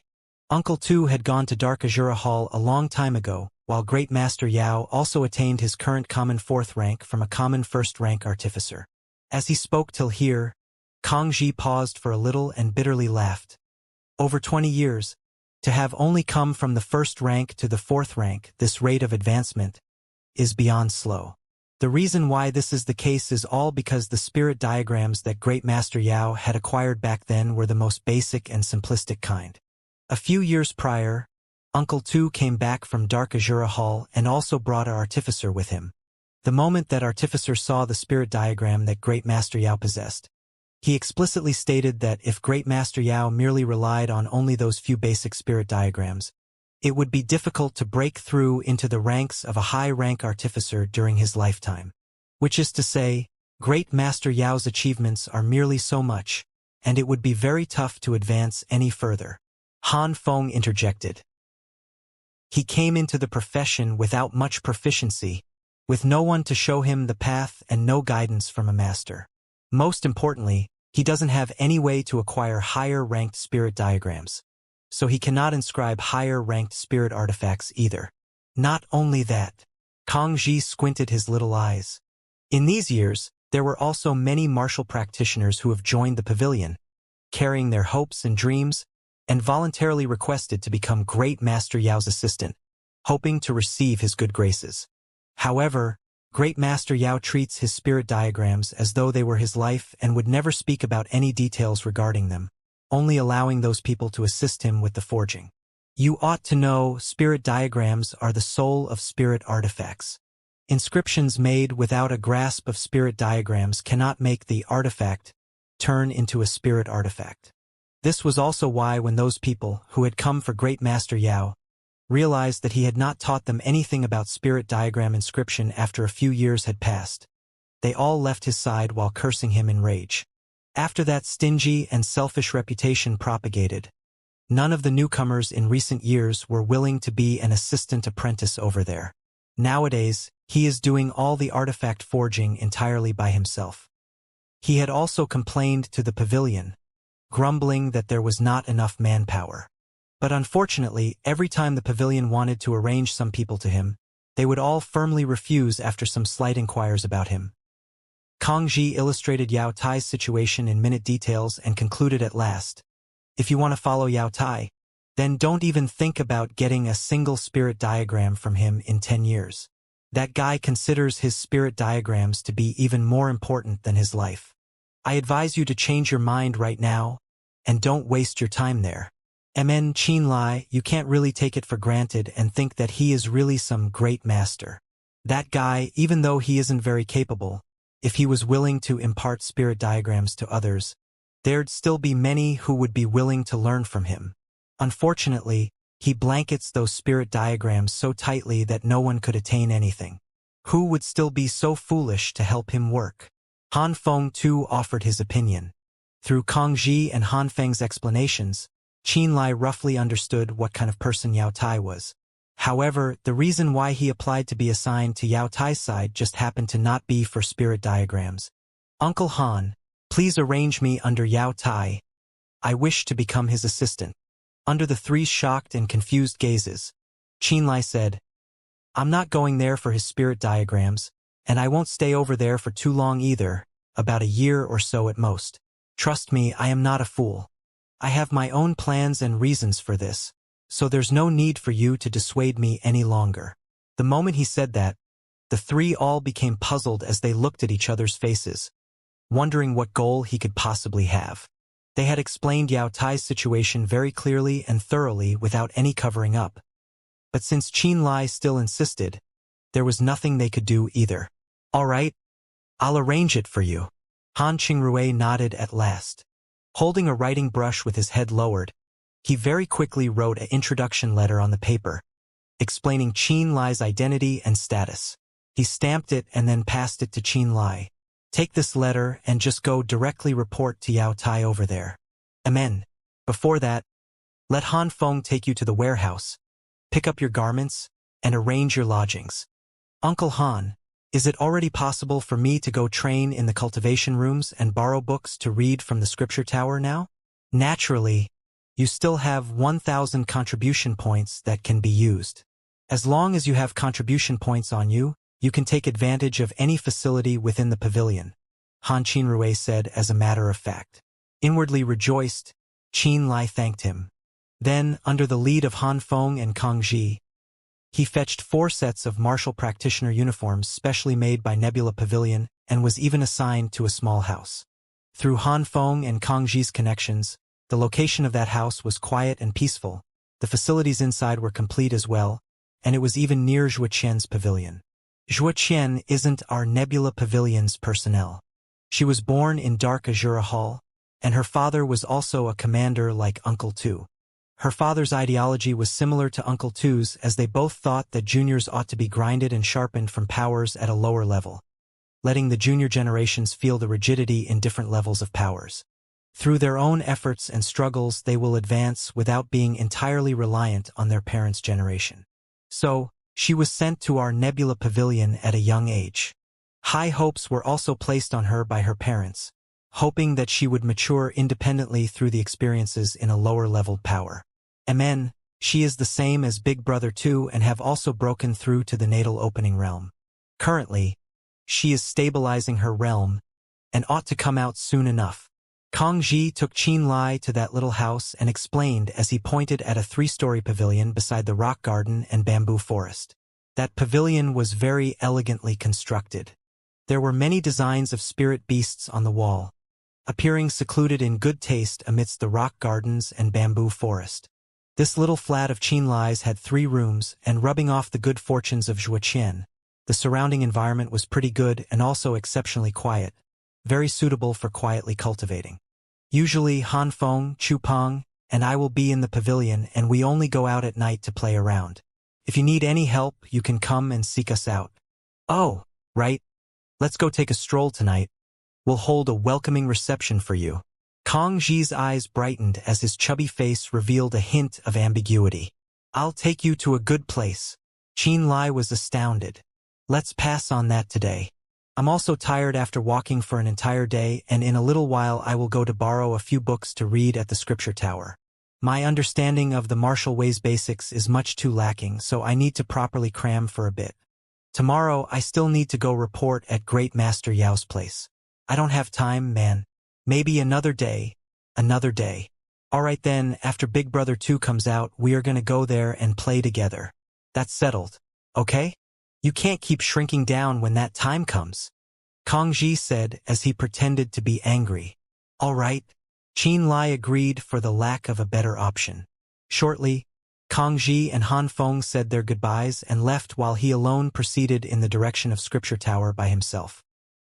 Uncle Tu had gone to Dark Azura Hall a long time ago, while Great Master Yao also attained his current common 4th rank from a common 1st rank artificer. As he spoke till here, Kang Ji paused for a little and bitterly laughed. Over 20 years, to have only come from the 1st rank to the 4th rank, this rate of advancement is beyond slow. The reason why this is the case is all because the spirit diagrams that Great Master Yao had acquired back then were the most basic and simplistic kind. A few years prior, Uncle Tu came back from Dark Azura Hall and also brought an artificer with him. The moment that artificer saw the spirit diagram that Great Master Yao possessed, he explicitly stated that if Great Master Yao merely relied on only those few basic spirit diagrams, it would be difficult to break through into the ranks of a high-rank artificer during his lifetime. Which is to say, Great Master Yao's achievements are merely so much, and it would be very tough to advance any further. Han Feng interjected. He came into the profession without much proficiency, with no one to show him the path and no guidance from a master. Most importantly, he doesn't have any way to acquire higher-ranked spirit diagrams, so he cannot inscribe higher-ranked spirit artifacts either. Not only that, Kang Ji squinted his little eyes. In these years, there were also many martial practitioners who have joined the pavilion, carrying their hopes and dreams, and voluntarily requested to become Great Master Yao's assistant, hoping to receive his good graces. However, Great Master Yao treats his spirit diagrams as though they were his life and would never speak about any details regarding them, only allowing those people to assist him with the forging. You ought to know spirit diagrams are the soul of spirit artifacts. Inscriptions made without a grasp of spirit diagrams cannot make the artifact turn into a spirit artifact. This was also why when those people, who had come for Great Master Yao, realized that he had not taught them anything about spirit diagram inscription after a few years had passed, they all left his side while cursing him in rage. After that stingy and selfish reputation propagated, none of the newcomers in recent years were willing to be an assistant apprentice over there. Nowadays, he is doing all the artifact forging entirely by himself. He had also complained to the pavilion, grumbling that there was not enough manpower. But unfortunately, every time the pavilion wanted to arrange some people to him, they would all firmly refuse after some slight inquiries about him. Kang Ji illustrated Yao Tai's situation in minute details and concluded at last, if you want to follow Yao Tai, then don't even think about getting a single spirit diagram from him in 10 years. That guy considers his spirit diagrams to be even more important than his life. I advise you to change your mind right now, and don't waste your time there. Mn Chin Lai, you can't really take it for granted and think that he is really some great master. That guy, even though he isn't very capable, if he was willing to impart spirit diagrams to others, there'd still be many who would be willing to learn from him. Unfortunately, he blankets those spirit diagrams so tightly that no one could attain anything. Who would still be so foolish to help him work? Han Feng too offered his opinion. Through Kang Ji and Han Feng's explanations, Qin Lai roughly understood what kind of person Yao Tai was. However, the reason why he applied to be assigned to Yao Tai's side just happened to not be for spirit diagrams. Uncle Han, please arrange me under Yao Tai. I wish to become his assistant. Under the three shocked and confused gazes, Qin Lai said, I'm not going there for his spirit diagrams, and I won't stay over there for too long either, about a year or so at most. Trust me, I am not a fool. I have my own plans and reasons for this, so there's no need for you to dissuade me any longer. The moment he said that, the three all became puzzled as they looked at each other's faces, wondering what goal he could possibly have. They had explained Yao Tai's situation very clearly and thoroughly without any covering up. But since Qin Lai still insisted, there was nothing they could do either. All right, I'll arrange it for you. Han Qingrui nodded at last. Holding a writing brush with his head lowered, he very quickly wrote an introduction letter on the paper, explaining Qin Lai's identity and status. He stamped it and then passed it to Qin Lai. Take this letter and just go directly report to Yao Tai over there. Amen. Before that, let Han Feng take you to the warehouse, pick up your garments, and arrange your lodgings. Uncle Han, is it already possible for me to go train in the cultivation rooms and borrow books to read from the scripture tower now? Naturally, you still have 1,000 contribution points that can be used. As long as you have contribution points on you, you can take advantage of any facility within the pavilion, Han Qingrui said as a matter of fact. Inwardly rejoiced, Qin Lai thanked him. Then, under the lead of Han Feng and Kang Ji, he fetched 4 sets of martial practitioner uniforms specially made by Nebula Pavilion and was even assigned to a small house. Through Han Feng and Kang Ji's connections, the location of that house was quiet and peaceful, the facilities inside were complete as well, and it was even near Zhuoqian's pavilion. Zhuoqian isn't our Nebula Pavilion's personnel. She was born in Dark Azura Hall, and her father was also a commander like Uncle Tu. Her father's ideology was similar to Uncle Tu's as they both thought that juniors ought to be grinded and sharpened from powers at a lower level, letting the junior generations feel the rigidity in different levels of powers. Through their own efforts and struggles they will advance without being entirely reliant on their parents' generation. So, she was sent to our Nebula Pavilion at a young age. High hopes were also placed on her by her parents, hoping that she would mature independently through the experiences in a lower-leveled power. Amen, she is the same as Big Brother 2 and have also broken through to the natal opening realm. Currently, she is stabilizing her realm and ought to come out soon enough. Kang Ji took Qin Lai to that little house and explained as he pointed at a 3-story pavilion beside the rock garden and bamboo forest. That pavilion was very elegantly constructed. There were many designs of spirit beasts on the wall, appearing secluded in good taste amidst the rock gardens and bamboo forest. This little flat of Qin Lai's had 3 rooms, and rubbing off the good fortunes of Zhuoqian, the surrounding environment was pretty good and also exceptionally quiet, very suitable for quietly cultivating. Usually Han Feng, Chu Peng, and I will be in the pavilion and we only go out at night to play around. If you need any help, you can come and seek us out. Oh, right. Let's go take a stroll tonight. We'll hold a welcoming reception for you. Kang Ji's eyes brightened as his chubby face revealed a hint of ambiguity. I'll take you to a good place. Qin Lai was astounded. Let's pass on that today. I'm also tired after walking for an entire day, and in a little while I will go to borrow a few books to read at the scripture tower. My understanding of the martial ways basics is much too lacking, so I need to properly cram for a bit. Tomorrow I still need to go report at Great Master Yao's place. I don't have time, man. Maybe another day. Another day. Alright then, after Big Brother 2 comes out, we are gonna go there and play together. That's settled. Okay? You can't keep shrinking down when that time comes. Kang Ji said as he pretended to be angry. All right. Qin Lai agreed for the lack of a better option. Shortly, Kang Ji and Han Feng said their goodbyes and left while he alone proceeded in the direction of Scripture Tower by himself.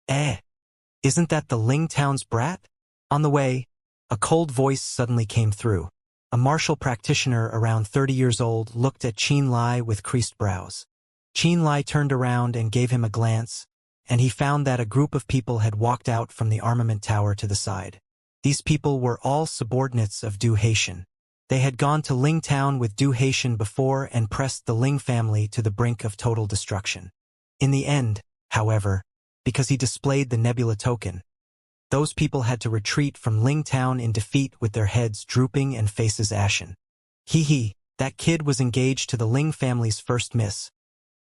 Isn't that the Ling Town's brat? On the way, a cold voice suddenly came through. A martial practitioner around 30 years old looked at Qin Lai with creased brows. Qin Lai turned around and gave him a glance, and he found that a group of people had walked out from the armament tower to the side. These people were all subordinates of Du Haitian. They had gone to Ling Town with Du Haitian before and pressed the Ling family to the brink of total destruction. In the end, however, because he displayed the Nebula token, those people had to retreat from Ling Town in defeat with their heads drooping and faces ashen. That kid was engaged to the Ling family's first miss.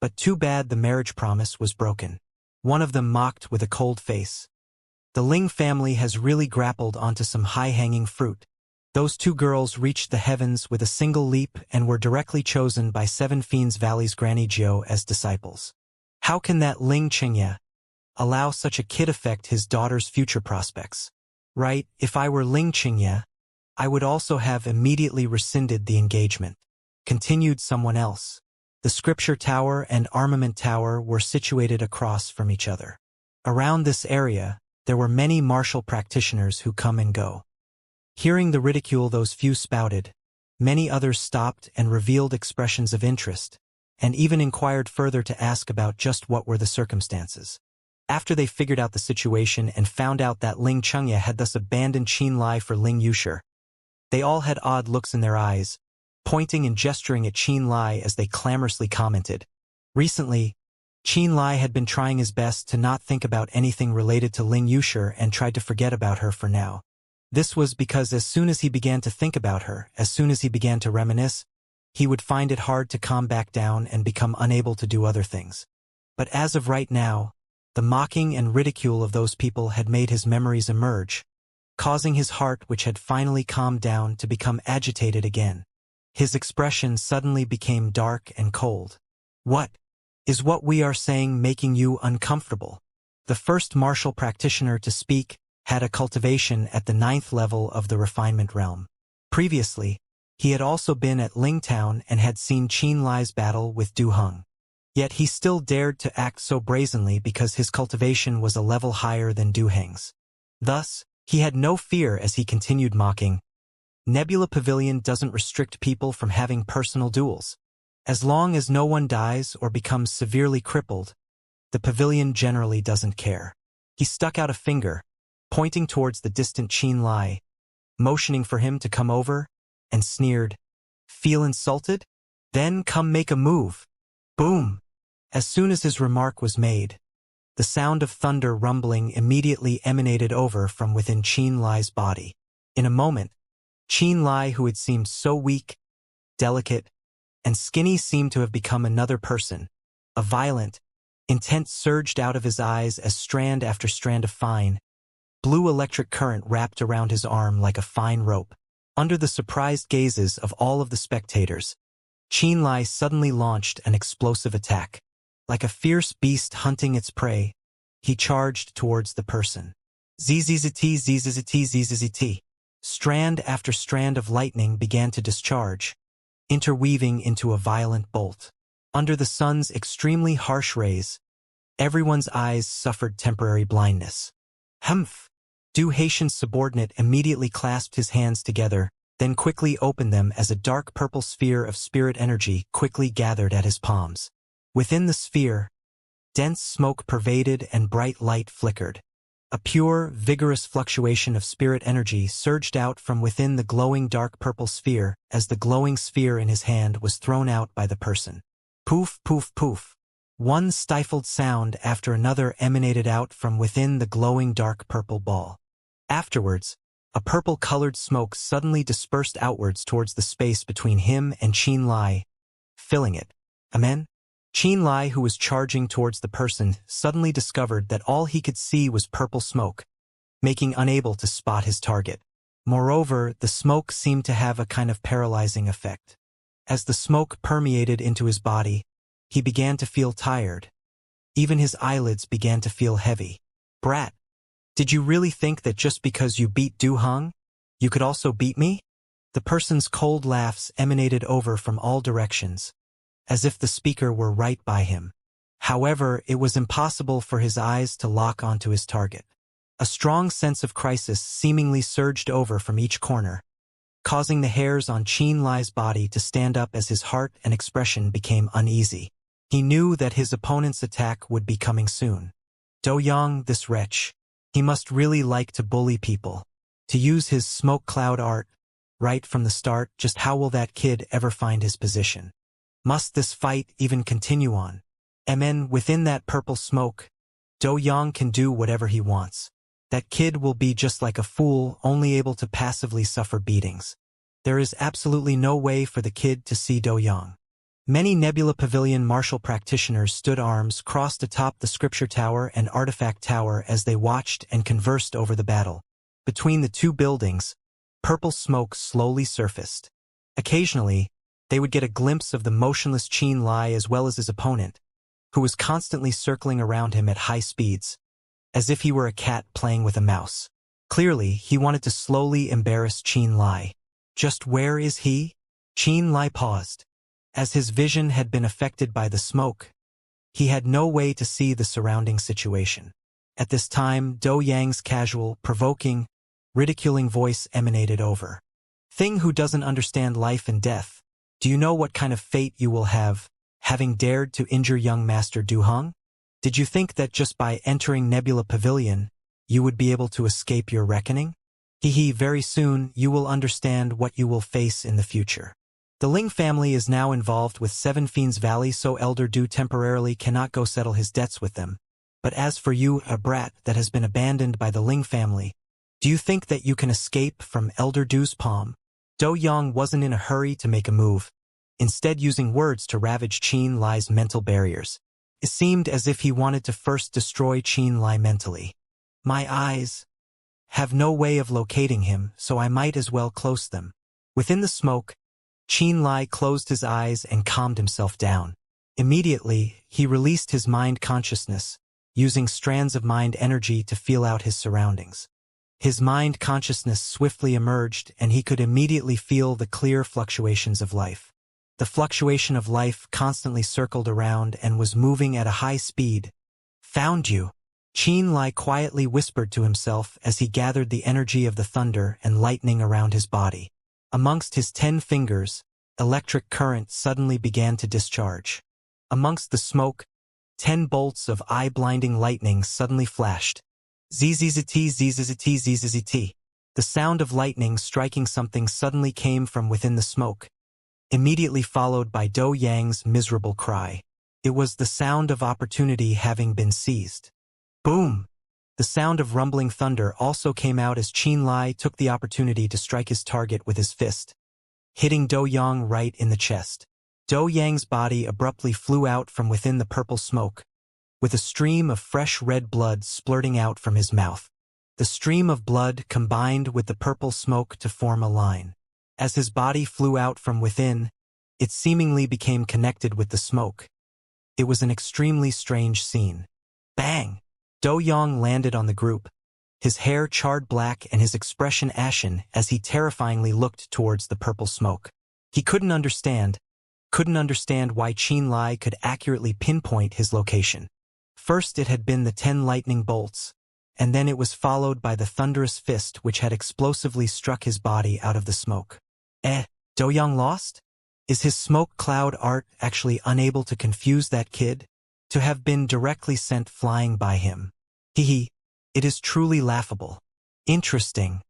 But too bad the marriage promise was broken. One of them mocked with a cold face. The Ling family has really grappled onto some high-hanging fruit. Those two girls reached the heavens with a single leap and were directly chosen by Seven Fiends Valley's Granny Jiao as disciples. How can that Ling Xianxia allow such a kid affect his daughter's future prospects? Right, if I were Ling Xianxia, I would also have immediately rescinded the engagement. Continued someone else. The Scripture Tower and Armament Tower were situated across from each other. Around this area, there were many martial practitioners who come and go. Hearing the ridicule those few spouted, many others stopped and revealed expressions of interest, and even inquired further to ask about just what were the circumstances. After they figured out the situation and found out that Ling Xianxia had thus abandoned Qin Lai for Ling Yushi, they all had odd looks in their eyes, pointing and gesturing at Qin Lai as they clamorously commented. Recently, Qin Lai had been trying his best to not think about anything related to Ling Yushi and tried to forget about her for now. This was because as soon as he began to think about her, as soon as he began to reminisce, he would find it hard to calm back down and become unable to do other things. But as of right now, the mocking and ridicule of those people had made his memories emerge, causing his heart, which had finally calmed down, to become agitated again. His expression suddenly became dark and cold. What is what we are saying making you uncomfortable? The first martial practitioner to speak had a cultivation at the 9th level of the refinement realm. Previously, he had also been at Lingtown and had seen Qin Lai's battle with Du Heng. Yet he still dared to act so brazenly because his cultivation was a level higher than Du Heng's. Thus, he had no fear as he continued mocking. Nebula Pavilion doesn't restrict people from having personal duels. As long as no one dies or becomes severely crippled, the pavilion generally doesn't care. He stuck out a finger, pointing towards the distant Qin Lai, motioning for him to come over, and sneered, "Feel insulted? Then come make a move." Boom! As soon as his remark was made, the sound of thunder rumbling immediately emanated over from within Qin Lai's body. In a moment, Qin Lai, who had seemed so weak, delicate, and skinny, seemed to have become another person. A violent, intent surged out of his eyes as strand after strand of fine, blue electric current wrapped around his arm like a fine rope. Under the surprised gazes of all of the spectators, Qin Lai suddenly launched an explosive attack. Like a fierce beast hunting its prey, he charged towards the person. Zzzt, zzzt, zzzt. Strand after strand of lightning began to discharge, interweaving into a violent bolt. Under the sun's extremely harsh rays, everyone's eyes suffered temporary blindness. Humph! Du Haitian's subordinate immediately clasped his hands together, then quickly opened them as a dark purple sphere of spirit energy quickly gathered at his palms. Within the sphere, dense smoke pervaded and bright light flickered. A pure, vigorous fluctuation of spirit energy surged out from within the glowing dark purple sphere as the glowing sphere in his hand was thrown out by the person. Poof, poof, poof. One stifled sound after another emanated out from within the glowing dark purple ball. Afterwards, a purple-colored smoke suddenly dispersed outwards towards the space between him and Qin Lai, filling it. Amen? Qin Lai, who was charging towards the person, suddenly discovered that all he could see was purple smoke, making unable to spot his target. Moreover, the smoke seemed to have a kind of paralyzing effect. As the smoke permeated into his body, he began to feel tired. Even his eyelids began to feel heavy. Brat, did you really think that just because you beat Du Heng, you could also beat me? The person's cold laughs emanated over from all directions, as if the speaker were right by him. However, it was impossible for his eyes to lock onto his target. A strong sense of crisis seemingly surged over from each corner, causing the hairs on Qin Lai's body to stand up as his heart and expression became uneasy. He knew that his opponent's attack would be coming soon. Do Yang, this wretch, he must really like to bully people. To use his smoke cloud art, right from the start, just how will that kid ever find his position? Must this fight even continue on? Within that purple smoke, Do Yang can do whatever he wants. That kid will be just like a fool, only able to passively suffer beatings. There is absolutely no way for the kid to see Do Yang. Many Nebula Pavilion martial practitioners stood arms crossed atop the Scripture Tower and Artifact Tower as they watched and conversed over the battle. Between the two buildings, purple smoke slowly surfaced. Occasionally, they would get a glimpse of the motionless Qianlai as well as his opponent, who was constantly circling around him at high speeds, as if he were a cat playing with a mouse. Clearly, he wanted to slowly embarrass Qianlai. Just where is he? Qianlai paused. As his vision had been affected by the smoke, he had no way to see the surrounding situation. At this time, Do Yang's casual, provoking, ridiculing voice emanated over. Thing who doesn't understand life and death, do you know what kind of fate you will have, having dared to injure young Master Du Hong? Did you think that just by entering Nebula Pavilion, you would be able to escape your reckoning? Very soon you will understand what you will face in the future. The Ling family is now involved with Seven Fiends Valley, so Elder Du temporarily cannot go settle his debts with them. But as for you, a brat that has been abandoned by the Ling family, do you think that you can escape from Elder Du's palm? Do Yang wasn't in a hurry to make a move, instead using words to ravage Qianlai's mental barriers. It seemed as if he wanted to first destroy Qianlai mentally. My eyes have no way of locating him, so I might as well close them. Within the smoke, Qianlai closed his eyes and calmed himself down. Immediately, he released his mind consciousness, using strands of mind energy to feel out his surroundings. His mind consciousness swiftly emerged, and he could immediately feel the clear fluctuations of life. The fluctuation of life constantly circled around and was moving at a high speed. Found you. Qianlai quietly whispered to himself as he gathered the energy of the thunder and lightning around his body. Amongst his 10 fingers, electric current suddenly began to discharge. Amongst the smoke, 10 bolts of eye-blinding lightning suddenly flashed. Zzzt, zzzt, zzzt. The sound of lightning striking something suddenly came from within the smoke, immediately followed by Do Yang's miserable cry. It was the sound of opportunity having been seized. Boom! The sound of rumbling thunder also came out as Qianlai took the opportunity to strike his target with his fist, hitting Do Yang right in the chest. Do Yang's body abruptly flew out from within the purple smoke, with a stream of fresh red blood splurting out from his mouth. The stream of blood combined with the purple smoke to form a line. As his body flew out from within, it seemingly became connected with the smoke. It was an extremely strange scene. Bang! Do Yang landed on the group, his hair charred black and his expression ashen as he terrifyingly looked towards the purple smoke. He couldn't understand why Qianlai could accurately pinpoint his location. First it had been the 10 lightning bolts, and then it was followed by the thunderous fist which had explosively struck his body out of the smoke. Do Yang lost? Is his smoke cloud art actually unable to confuse that kid? To have been directly sent flying by him. It is truly laughable. Interesting.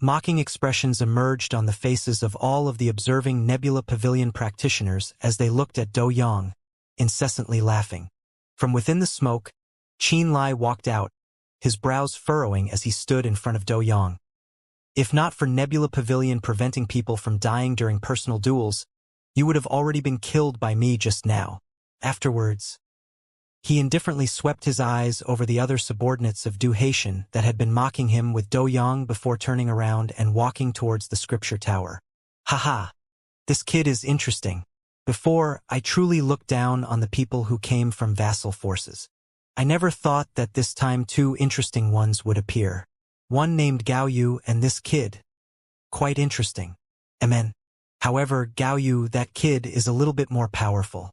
Mocking expressions emerged on the faces of all of the observing Nebula Pavilion practitioners as they looked at Do Yang, incessantly laughing. From within the smoke, Qianlai walked out, his brows furrowing as he stood in front of Do Yang. If not for Nebula Pavilion preventing people from dying during personal duels, you would have already been killed by me just now. Afterwards, he indifferently swept his eyes over the other subordinates of Du Haitian that had been mocking him with Do Yang before turning around and walking towards the Scripture Tower. Haha, this kid is interesting. Before, I truly looked down on the people who came from vassal forces. I never thought that this time 2 interesting ones would appear. One named Gao Yu and this kid. Quite interesting. Amen. However, Gao Yu, that kid, is a little bit more powerful.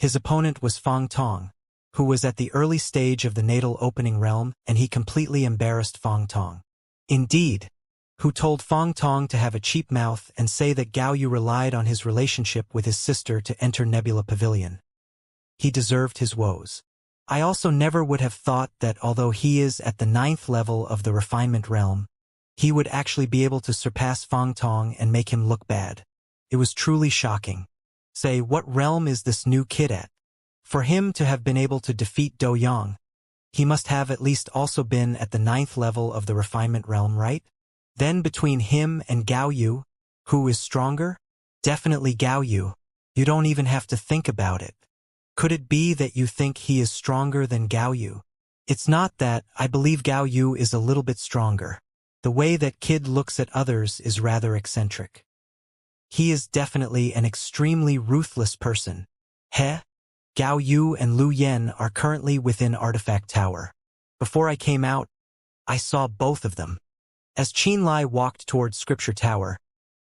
His opponent was Fang Tong, who was at the early stage of the natal opening realm, and he completely embarrassed Fang Tong. Indeed, who told Fang Tong to have a cheap mouth and say that Gao Yu relied on his relationship with his sister to enter Nebula Pavilion. He deserved his woes. I also never would have thought that although he is at the 9th level of the refinement realm, he would actually be able to surpass Fang Tong and make him look bad. It was truly shocking. Say, what realm is this new kid at? For him to have been able to defeat Do Yang, he must have at least also been at the 9th level of the refinement realm, right? Then between him and Gao Yu, who is stronger? Definitely Gao Yu. You don't even have to think about it. Could it be that you think he is stronger than Gao Yu? It's not that. I believe Gao Yu is a little bit stronger. The way that kid looks at others is rather eccentric. He is definitely an extremely ruthless person. Heh? Gao Yu and Lu Yen are currently within Artifact Tower. Before I came out, I saw both of them. As Qin Lai walked towards Scripture Tower,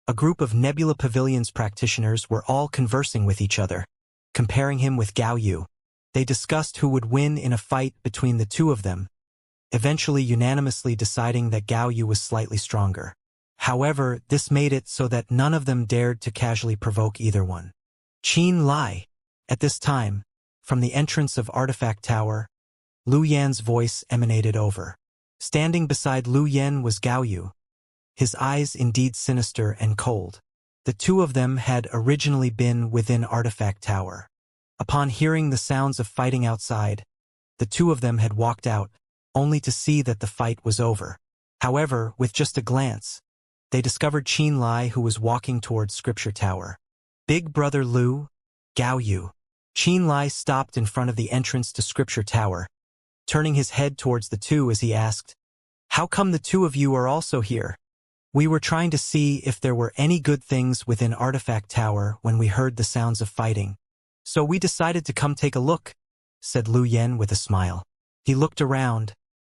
a group of Nebula Pavilion's practitioners were all conversing with each other, comparing him with Gao Yu. They discussed who would win in a fight between the two of them, eventually unanimously deciding that Gao Yu was slightly stronger. However, this made it so that none of them dared to casually provoke either one. Qin Lai. At this time, from the entrance of Artifact Tower, Lu Yan's voice emanated over. Standing beside Lu Yan was Gao Yu, his eyes indeed sinister and cold. The two of them had originally been within Artifact Tower. Upon hearing the sounds of fighting outside, the two of them had walked out, only to see that the fight was over. However, with just a glance, they discovered Qin Lai, who was walking towards Scripture Tower. Big brother Lu, Gao Yu. Qin Lai stopped in front of the entrance to Scripture Tower, turning his head towards the two as he asked, "How come the two of you are also here?" "We were trying to see if there were any good things within Artifact Tower when we heard the sounds of fighting. So we decided to come take a look," said Lu Yen with a smile. He looked around,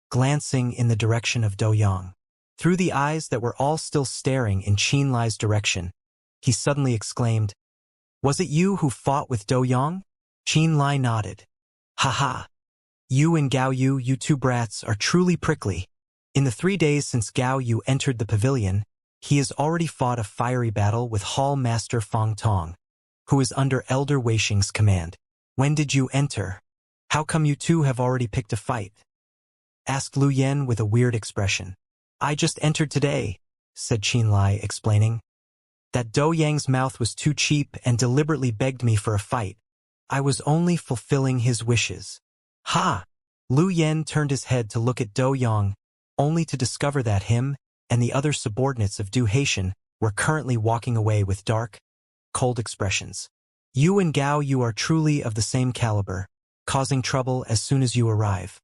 glancing in the direction of Do Yang. Through the eyes that were all still staring in Qin Lai's direction, he suddenly exclaimed, "Was it you who fought with Do Yang?" Qin Lai nodded. "Haha. You and Gao Yu, you two brats, are truly prickly. In the 3 days since Gao Yu entered the pavilion, he has already fought a fiery battle with Hall Master Fang Tong, who is under Elder Weixing's command. When did you enter? How come you two have already picked a fight?" asked Lu Yen with a weird expression. "I just entered today," said Qin Lai, explaining. "That Do Yang's mouth was too cheap and deliberately begged me for a fight. I was only fulfilling his wishes." "Ha!" Lu Yen turned his head to look at Do Yang, only to discover that him and the other subordinates of Du Haitian were currently walking away with dark, cold expressions. "You and Gao Yu are truly of the same caliber, causing trouble as soon as you arrive.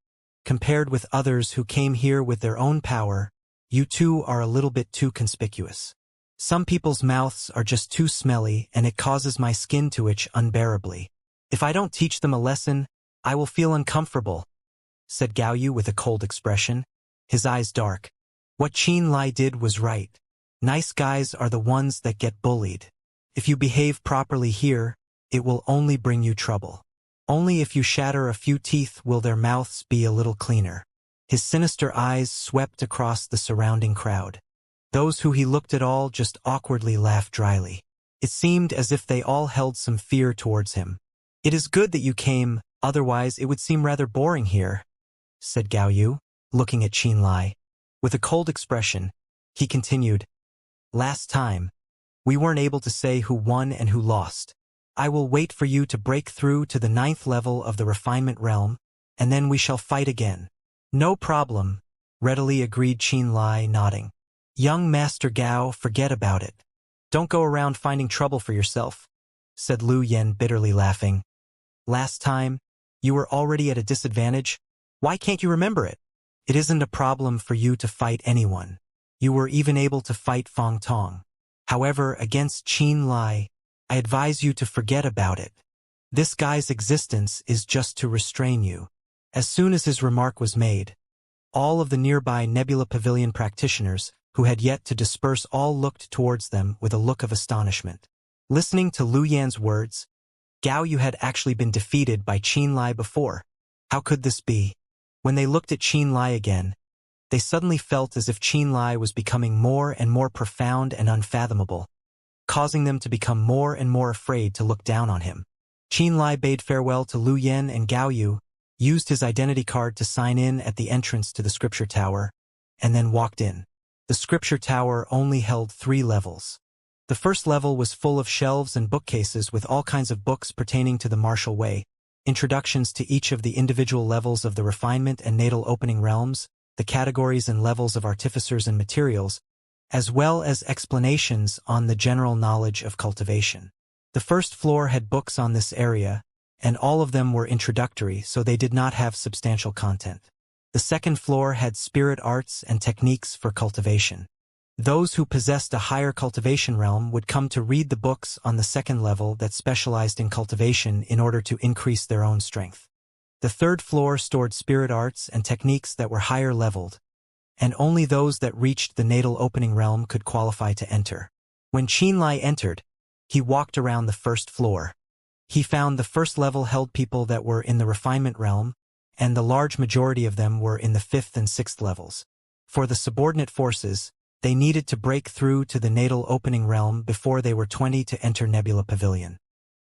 Compared with others who came here with their own power, you two are a little bit too conspicuous. Some people's mouths are just too smelly and it causes my skin to itch unbearably. If I don't teach them a lesson, I will feel uncomfortable," said Gao Yu with a cold expression, his eyes dark. What Qin Lai did was right. Nice guys are the ones that get bullied. If you behave properly here, it will only bring you trouble. Only if you shatter a few teeth will their mouths be a little cleaner. His sinister eyes swept across the surrounding crowd. Those who he looked at all just awkwardly laughed dryly. It seemed as if they all held some fear towards him. "It is good that you came, otherwise it would seem rather boring here," said Gao Yu, looking at Qin Lai. With a cold expression, he continued, "Last time, we weren't able to say who won and who lost. I will wait for you to break through to the 9th level of the refinement realm, and then we shall fight again." "No problem," readily agreed Qin Lai, nodding. "Young Master Gao, forget about it. Don't go around finding trouble for yourself," said Lu Yen bitterly laughing. "Last time, you were already at a disadvantage. Why can't you remember it? It isn't a problem for you to fight anyone. You were even able to fight Fang Tong. However, against Qin Lai, I advise you to forget about it. This guy's existence is just to restrain you." As soon as his remark was made, all of the nearby Nebula Pavilion practitioners who had yet to disperse all looked towards them with a look of astonishment. Listening to Lu Yan's words, Gao Yu had actually been defeated by Qin Lai before. How could this be? When they looked at Qin Lai again, they suddenly felt as if Qin Lai was becoming more and more profound and unfathomable, causing them to become more and more afraid to look down on him. Qin Lai bade farewell to Lu Yen and Gao Yu, used his identity card to sign in at the entrance to the Scripture Tower, and then walked in. The Scripture Tower only held 3 levels. The first level was full of shelves and bookcases with all kinds of books pertaining to the martial way, introductions to each of the individual levels of the refinement and natal opening realms, the categories and levels of artificers and materials, as well as explanations on the general knowledge of cultivation. The first floor had books on this area, and all of them were introductory, so they did not have substantial content. The second floor had spirit arts and techniques for cultivation. Those who possessed a higher cultivation realm would come to read the books on the second level that specialized in cultivation in order to increase their own strength. The third floor stored spirit arts and techniques that were higher leveled, and only those that reached the natal opening realm could qualify to enter. When Qianlai entered, he walked around the first floor. He found the first level held people that were in the refinement realm, and the large majority of them were in the 5th and 6th levels. For the subordinate forces, they needed to break through to the natal opening realm before they were 20 to enter Nebula Pavilion.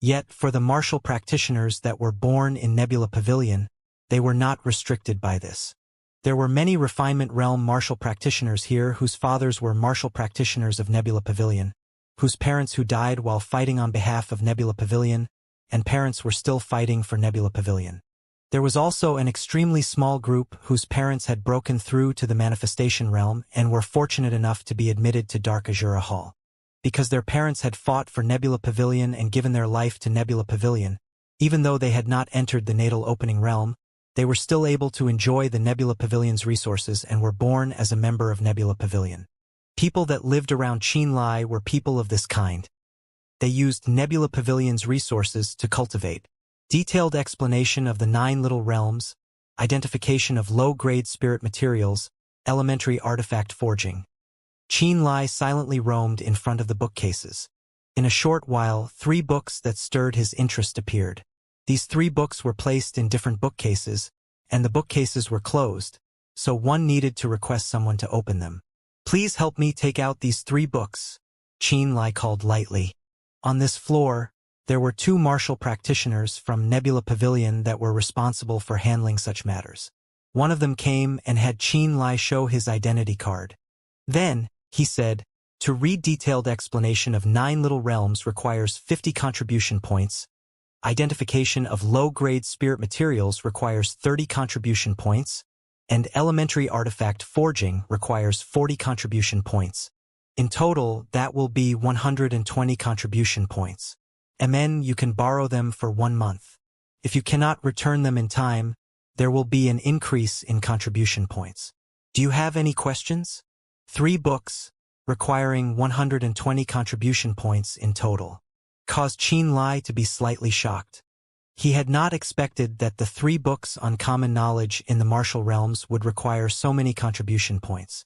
Yet, for the martial practitioners that were born in Nebula Pavilion, they were not restricted by this. There were many refinement realm martial practitioners here whose fathers were martial practitioners of Nebula Pavilion, whose parents who died while fighting on behalf of Nebula Pavilion, and parents were still fighting for Nebula Pavilion. There was also an extremely small group whose parents had broken through to the manifestation realm and were fortunate enough to be admitted to Dark Azura Hall. Because their parents had fought for Nebula Pavilion and given their life to Nebula Pavilion, even though they had not entered the natal opening realm, they were still able to enjoy the Nebula Pavilion's resources and were born as a member of Nebula Pavilion. People that lived around Qianlai were people of this kind. They used Nebula Pavilion's resources to cultivate. Detailed explanation of the 9 little realms, identification of low-grade spirit materials, elementary artifact forging. Qianlai silently roamed in front of the bookcases. In a short while, 3 books that stirred his interest appeared. These 3 books were placed in different bookcases, and the bookcases were closed, so one needed to request someone to open them. "Please help me take out these 3 books," Qianlai called lightly. On this floor, there were 2 martial practitioners from Nebula Pavilion that were responsible for handling such matters. One of them came and had Qianlai show his identity card. Then, he said, "To read detailed explanation of 9 little realms requires 50 contribution points. Identification of low-grade spirit materials requires 30 contribution points, and elementary artifact forging requires 40 contribution points. In total, that will be 120 contribution points. And then you can borrow them for 1 month. If you cannot return them in time, there will be an increase in contribution points. Do you have any questions?" 3 books, requiring 120 contribution points in total, caused Qianlai to be slightly shocked. He had not expected that the 3 books on common knowledge in the martial realms would require so many contribution points.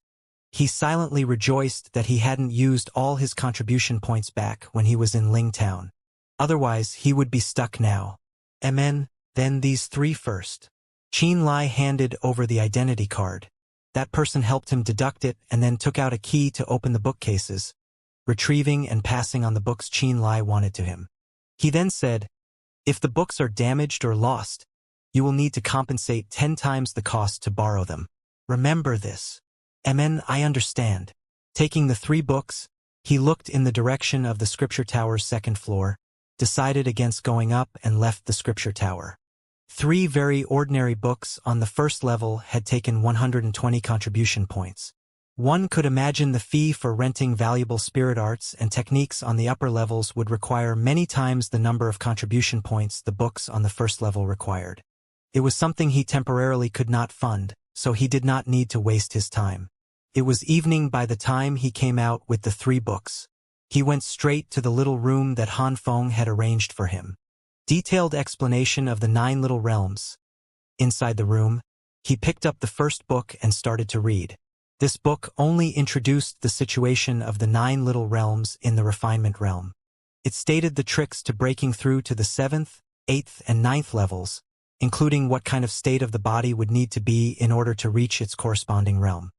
He silently rejoiced that he hadn't used all his contribution points back when he was in Ling Town. Otherwise, he would be stuck now. "Amen, then these 3 first." Qianlai handed over the identity card. That person helped him deduct it and then took out a key to open the bookcases, retrieving and passing on the books Qianlai wanted to him. He then said, "If the books are damaged or lost, you will need to compensate 10 times the cost to borrow them. Remember this." "Amen, I understand." Taking the 3 books, he looked in the direction of the Scripture Tower's 2nd floor, decided against going up and left the Scripture Tower. 3 very ordinary books on the 1st level had taken 120 contribution points. One could imagine the fee for renting valuable spirit arts and techniques on the upper levels would require many times the number of contribution points the books on the 1st level required. It was something he temporarily could not fund, so he did not need to waste his time. It was evening by the time he came out with the 3 books. He went straight to the little room that Han Feng had arranged for him. Detailed explanation of the 9 little realms. Inside the room, he picked up the first book and started to read. This book only introduced the situation of the 9 little realms in the refinement realm. It stated the tricks to breaking through to the 7th, 8th, and 9th levels, including what kind of state of the body would need to be in order to reach its corresponding realm.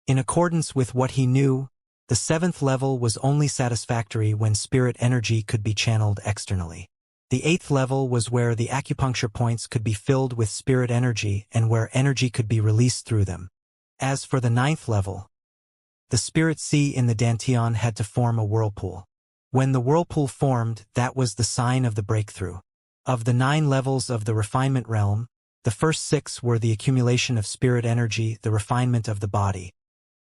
In accordance with what he knew, the 7th level was only satisfactory when spirit energy could be channeled externally. The 8th level was where the acupuncture points could be filled with spirit energy and where energy could be released through them. As for the 9th level, the spirit sea in the Dantian had to form a whirlpool. When the whirlpool formed, that was the sign of the breakthrough. Of the 9 levels of the refinement realm, the first 6 were the accumulation of spirit energy, the refinement of the body.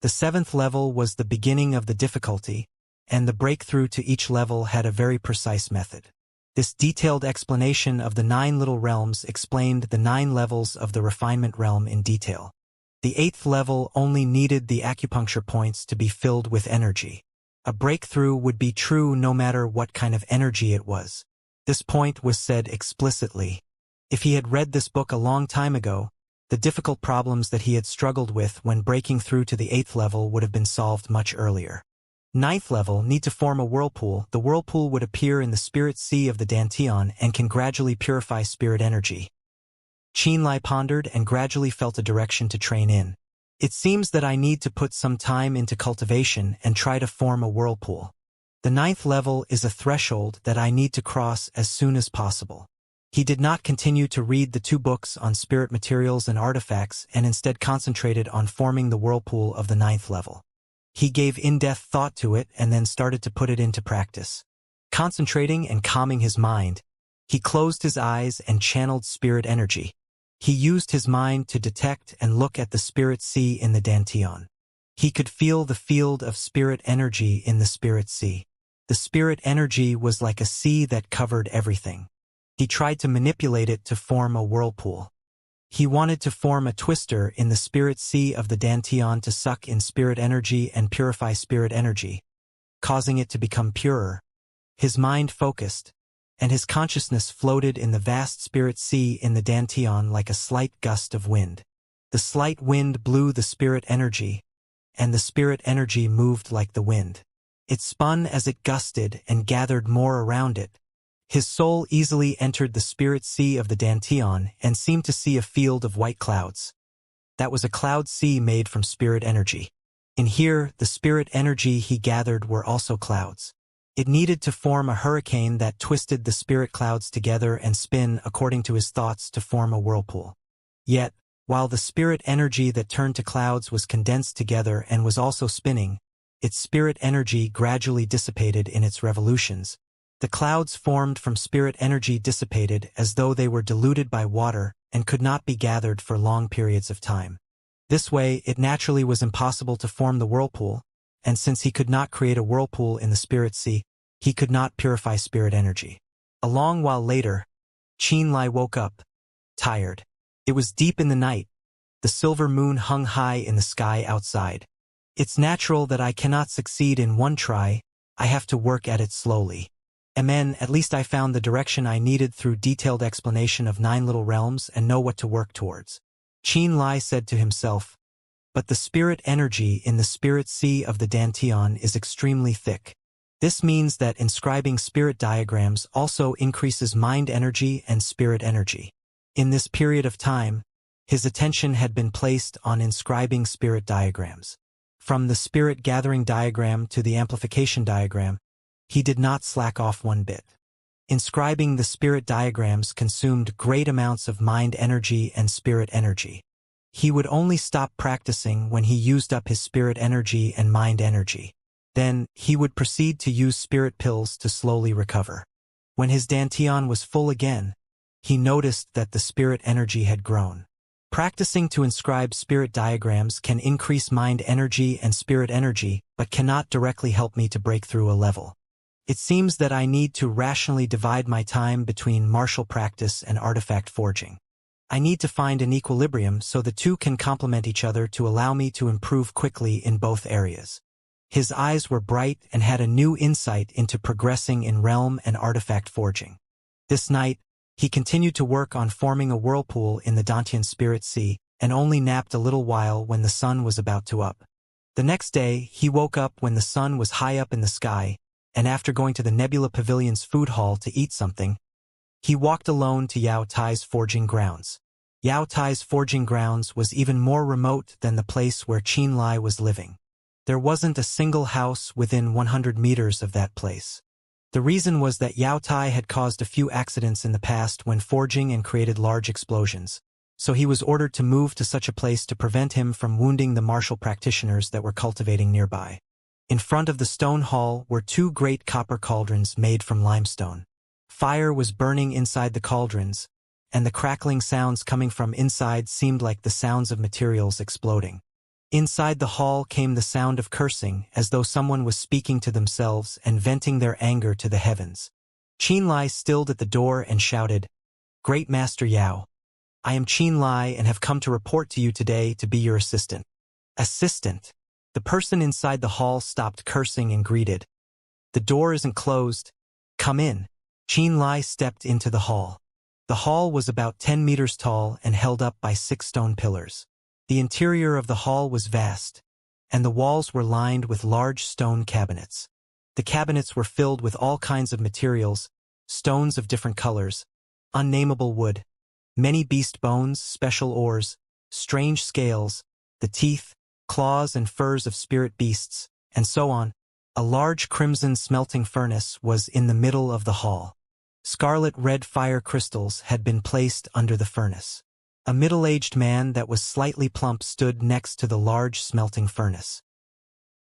The 7th level was the beginning of the difficulty, and the breakthrough to each level had a very precise method. This detailed explanation of the 9 little realms explained the 9 levels of the refinement realm in detail. The 8th level only needed the acupuncture points to be filled with energy. A breakthrough would be true no matter what kind of energy it was. This point was said explicitly. If he had read this book a long time ago, the difficult problems that he had struggled with when breaking through to the 8th level would have been solved much earlier. 9th level, need to form a whirlpool. The whirlpool would appear in the spirit sea of the Dantian and can gradually purify spirit energy. Qianlai pondered and gradually felt a direction to train in. It seems that I need to put some time into cultivation and try to form a whirlpool. The 9th level is a threshold that I need to cross as soon as possible. He did not continue to read the 2 books on spirit materials and artifacts and instead concentrated on forming the whirlpool of the 9th level. He gave in-depth thought to it and then started to put it into practice. Concentrating and calming his mind, he closed his eyes and channeled spirit energy. He used his mind to detect and look at the spirit sea in the Dantian. He could feel the field of spirit energy in the spirit sea. The spirit energy was like a sea that covered everything. He tried to manipulate it to form a whirlpool. He wanted to form a twister in the spirit sea of the Dantian to suck in spirit energy and purify spirit energy, causing it to become purer. His mind focused, and his consciousness floated in the vast spirit sea in the Dantian like a slight gust of wind. The slight wind blew the spirit energy, and the spirit energy moved like the wind. It spun as it gusted and gathered more around it. His soul easily entered the spirit sea of the Dantian and seemed to see a field of white clouds. That was a cloud sea made from spirit energy. In here, the spirit energy he gathered were also clouds. It needed to form a hurricane that twisted the spirit clouds together and spin according to his thoughts to form a whirlpool. Yet, while the spirit energy that turned to clouds was condensed together and was also spinning, its spirit energy gradually dissipated in its revolutions. The clouds formed from spirit energy dissipated as though they were diluted by water and could not be gathered for long periods of time. This way, it naturally was impossible to form the whirlpool, and since he could not create a whirlpool in the spirit sea, he could not purify spirit energy. A long while later, Qianlai woke up, tired. It was deep in the night. The silver moon hung high in the sky outside. It's natural that I cannot succeed in one try. I have to work at it slowly. Amen, at least I found the direction I needed through detailed explanation of 9 little realms and know what to work towards. Qianlai said to himself, but the spirit energy in the spirit sea of the Dantian is extremely thick. This means that inscribing spirit diagrams also increases mind energy and spirit energy. In this period of time, his attention had been placed on inscribing spirit diagrams. From the spirit gathering diagram to the amplification diagram, he did not slack off one bit. Inscribing the spirit diagrams consumed great amounts of mind energy and spirit energy. He would only stop practicing when he used up his spirit energy and mind energy. Then, he would proceed to use spirit pills to slowly recover. When his Dantian was full again, he noticed that the spirit energy had grown. Practicing to inscribe spirit diagrams can increase mind energy and spirit energy, but cannot directly help me to break through a level. It seems that I need to rationally divide my time between martial practice and artifact forging. I need to find an equilibrium so the two can complement each other to allow me to improve quickly in both areas. His eyes were bright and had a new insight into progressing in realm and artifact forging. This night, he continued to work on forming a whirlpool in the Dantian Spirit Sea, and only napped a little while when the sun was about to up. The next day, he woke up when the sun was high up in the sky, and after going to the Nebula Pavilion's food hall to eat something, he walked alone to Yao Tai's forging grounds. Yao Tai's forging grounds was even more remote than the place where Qianlai was living. There wasn't a single house within 100 meters of that place. The reason was that Yao Tai had caused a few accidents in the past when forging and created large explosions, so he was ordered to move to such a place to prevent him from wounding the martial practitioners that were cultivating nearby. In front of the stone hall were 2 great copper cauldrons made from limestone. Fire was burning inside the cauldrons, and the crackling sounds coming from inside seemed like the sounds of materials exploding. Inside the hall came the sound of cursing, as though someone was speaking to themselves and venting their anger to the heavens. Qin Lai stilled at the door and shouted, "Great Master Yao, I am Qin Lai and have come to report to you today to be your assistant." Assistant? The person inside the hall stopped cursing and greeted. "The door isn't closed. Come in." Qin Lai stepped into the hall. The hall was about 10 meters tall and held up by 6 stone pillars. The interior of the hall was vast, and the walls were lined with large stone cabinets. The cabinets were filled with all kinds of materials, stones of different colors, unnameable wood, many beast bones, special ores, strange scales, the teeth, claws and furs of spirit beasts, and so on. A large crimson smelting furnace was in the middle of the hall. Scarlet-red fire crystals had been placed under the furnace. A middle-aged man that was slightly plump stood next to the large smelting furnace.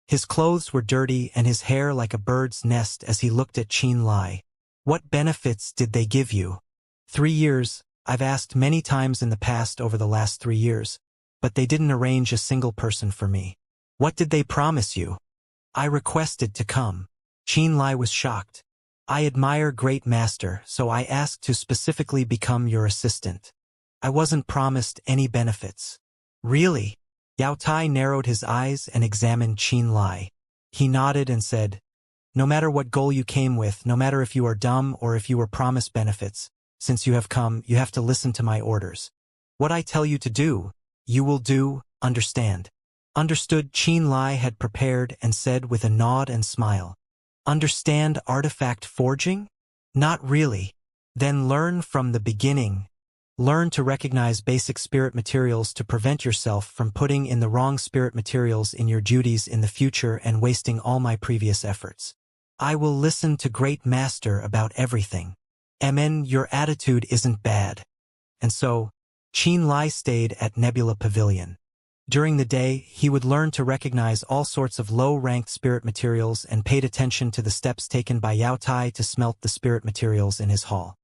His clothes were dirty and his hair like a bird's nest as he looked at Qin Lai. "What benefits did they give you?" 3 years, I've asked many times in the past over the last 3 years, but they didn't arrange a single person for me. "What did they promise you?" "I requested to come." Qin Lai was shocked. "I admire Great Master, so I asked to specifically become your assistant. I wasn't promised any benefits." "Really?" Yao Tai narrowed his eyes and examined Qin Lai. He nodded and said, "No matter what goal you came with, no matter if you are dumb or if you were promised benefits, since you have come, you have to listen to my orders. What I tell you to do, you will do, understand?" "Understood," Qin Lai had prepared and said with a nod and smile. "Understand artifact forging?" "Not really." "Then learn from the beginning. Learn to recognize basic spirit materials to prevent yourself from putting in the wrong spirit materials in your duties in the future and wasting all my previous efforts." "I will listen to Great Master about everything." "Amen, your attitude isn't bad." And so, Qin Lai stayed at Nebula Pavilion. During the day, he would learn to recognize all sorts of low-ranked spirit materials and paid attention to the steps taken by Yao Tai to smelt the spirit materials in his hall.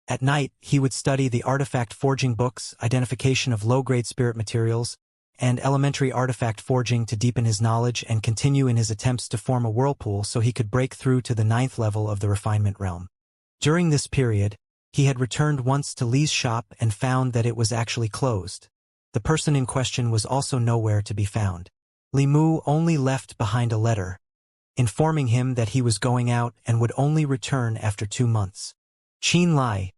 At night, he would study the artifact forging books, identification of low-grade spirit materials, and elementary artifact forging to deepen his knowledge and continue in his attempts to form a whirlpool so he could break through to the 9th level of the refinement realm. During this period, he had returned once to Li's shop and found that it was actually closed. The person in question was also nowhere to be found. Li Mu only left behind a letter, informing him that he was going out and would only return after 2 months. "Qin Lai,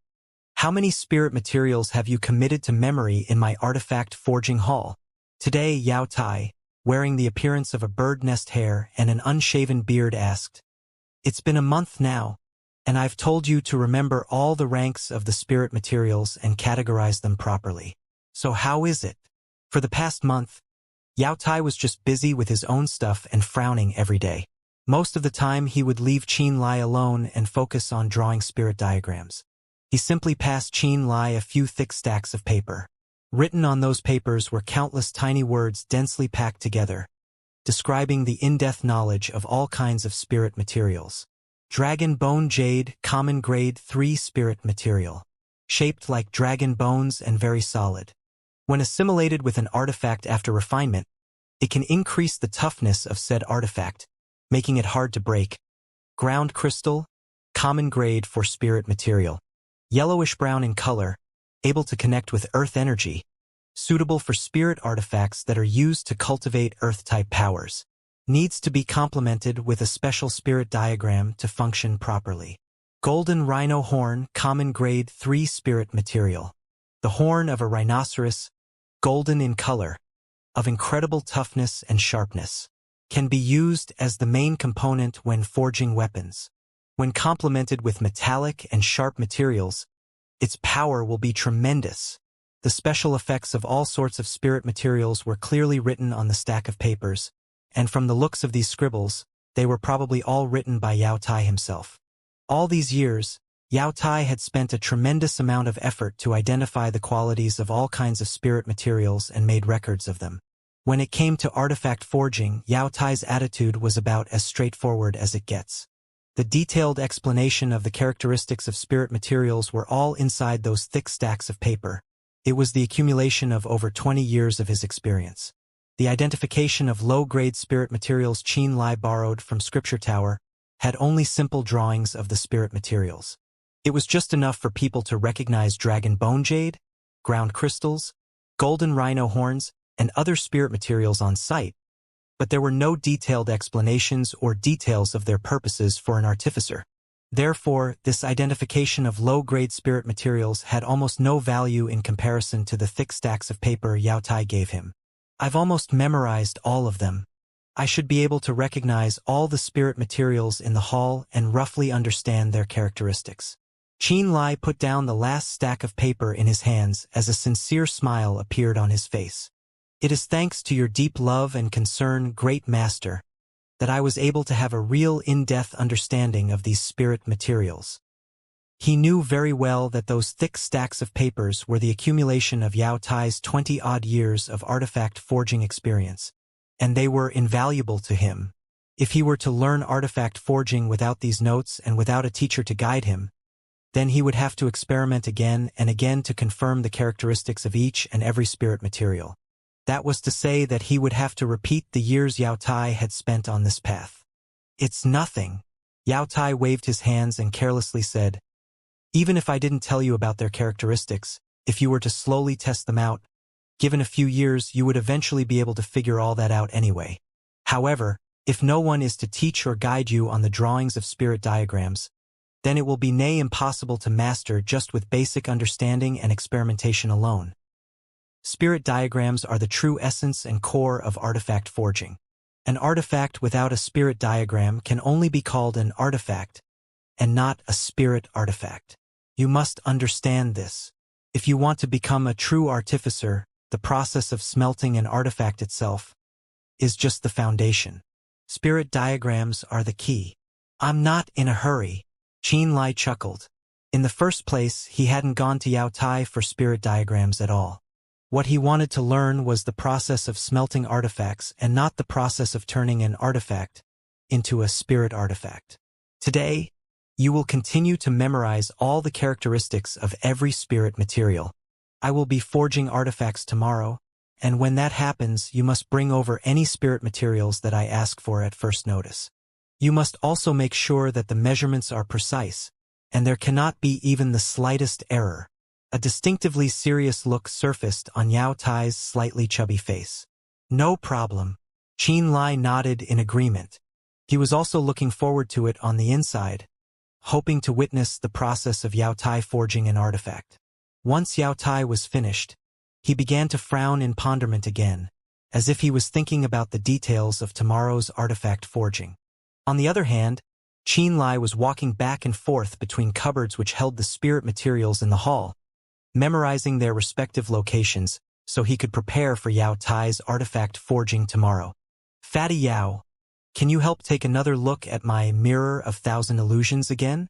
how many spirit materials have you committed to memory in my artifact forging hall?" Today, Yao Tai, wearing the appearance of a bird nest hair and an unshaven beard, asked. "It's been a month now, and I've told you to remember all the ranks of the spirit materials and categorize them properly. So how is it?" For the past month, Yao Tai was just busy with his own stuff and frowning every day. Most of the time he would leave Qin Lai alone and focus on drawing spirit diagrams. He simply passed Qin Lai a few thick stacks of paper. Written on those papers were countless tiny words densely packed together, describing the in-depth knowledge of all kinds of spirit materials. Dragon Bone Jade, common grade 3 spirit material. Shaped like dragon bones and very solid. When assimilated with an artifact after refinement, it can increase the toughness of said artifact, making it hard to break. Ground crystal, common grade for spirit material. Yellowish-brown in color, able to connect with earth energy, suitable for spirit artifacts that are used to cultivate earth-type powers. Needs to be complemented with a special spirit diagram to function properly. Golden rhino horn, common grade 3 spirit material. The horn of a rhinoceros, golden in color, of incredible toughness and sharpness. Can be used as the main component when forging weapons. When complemented with metallic and sharp materials, its power will be tremendous. The special effects of all sorts of spirit materials were clearly written on the stack of papers, and from the looks of these scribbles, they were probably all written by Yao Tai himself. All these years, Yao Tai had spent a tremendous amount of effort to identify the qualities of all kinds of spirit materials and made records of them. When it came to artifact forging, Yao Tai's attitude was about as straightforward as it gets. The detailed explanation of the characteristics of spirit materials were all inside those thick stacks of paper. It was the accumulation of over 20 years of his experience. The identification of low-grade spirit materials Qin Lai borrowed from Scripture Tower, had only simple drawings of the spirit materials. It was just enough for people to recognize dragon bone jade, ground crystals, golden rhino horns, and other spirit materials on sight, but there were no detailed explanations or details of their purposes for an artificer. Therefore, this identification of low-grade spirit materials had almost no value in comparison to the thick stacks of paper Yao Tai gave him. I've almost memorized all of them. I should be able to recognize all the spirit materials in the hall and roughly understand their characteristics. Qin Lai put down the last stack of paper in his hands as a sincere smile appeared on his face. It is thanks to your deep love and concern, great master, that I was able to have a real in-depth understanding of these spirit materials. He knew very well that those thick stacks of papers were the accumulation of Yao Tai's 20-odd years of artifact forging experience, and they were invaluable to him. If he were to learn artifact forging without these notes and without a teacher to guide him, then he would have to experiment again and again to confirm the characteristics of each and every spirit material. That was to say that he would have to repeat the years Yao Tai had spent on this path. It's nothing. Yao Tai waved his hands and carelessly said, even if I didn't tell you about their characteristics, if you were to slowly test them out, given a few years you would eventually be able to figure all that out anyway. However, if no one is to teach or guide you on the drawings of spirit diagrams, then it will be nigh impossible to master just with basic understanding and experimentation alone. Spirit diagrams are the true essence and core of artifact forging. An artifact without a spirit diagram can only be called an artifact, and not a spirit artifact. You must understand this. If you want to become a true artificer, the process of smelting an artifact itself is just the foundation. Spirit diagrams are the key. I'm not in a hurry. Qin Lai chuckled. In the first place, he hadn't gone to Yao Tai for spirit diagrams at all. What he wanted to learn was the process of smelting artifacts and not the process of turning an artifact into a spirit artifact. Today, you will continue to memorize all the characteristics of every spirit material. I will be forging artifacts tomorrow, and when that happens, you must bring over any spirit materials that I ask for at first notice. You must also make sure that the measurements are precise, and there cannot be even the slightest error. A distinctively serious look surfaced on Yao Tai's slightly chubby face. No problem. Qin Lai nodded in agreement. He was also looking forward to it on the inside, hoping to witness the process of Yao Tai forging an artifact. Once Yao Tai was finished, he began to frown in ponderment again, as if he was thinking about the details of tomorrow's artifact forging. On the other hand, Qin Lai was walking back and forth between cupboards which held the spirit materials in the hall, memorizing their respective locations so he could prepare for Yao Tai's artifact forging tomorrow. Fatty Yao, can you help take another look at my mirror of thousand illusions again?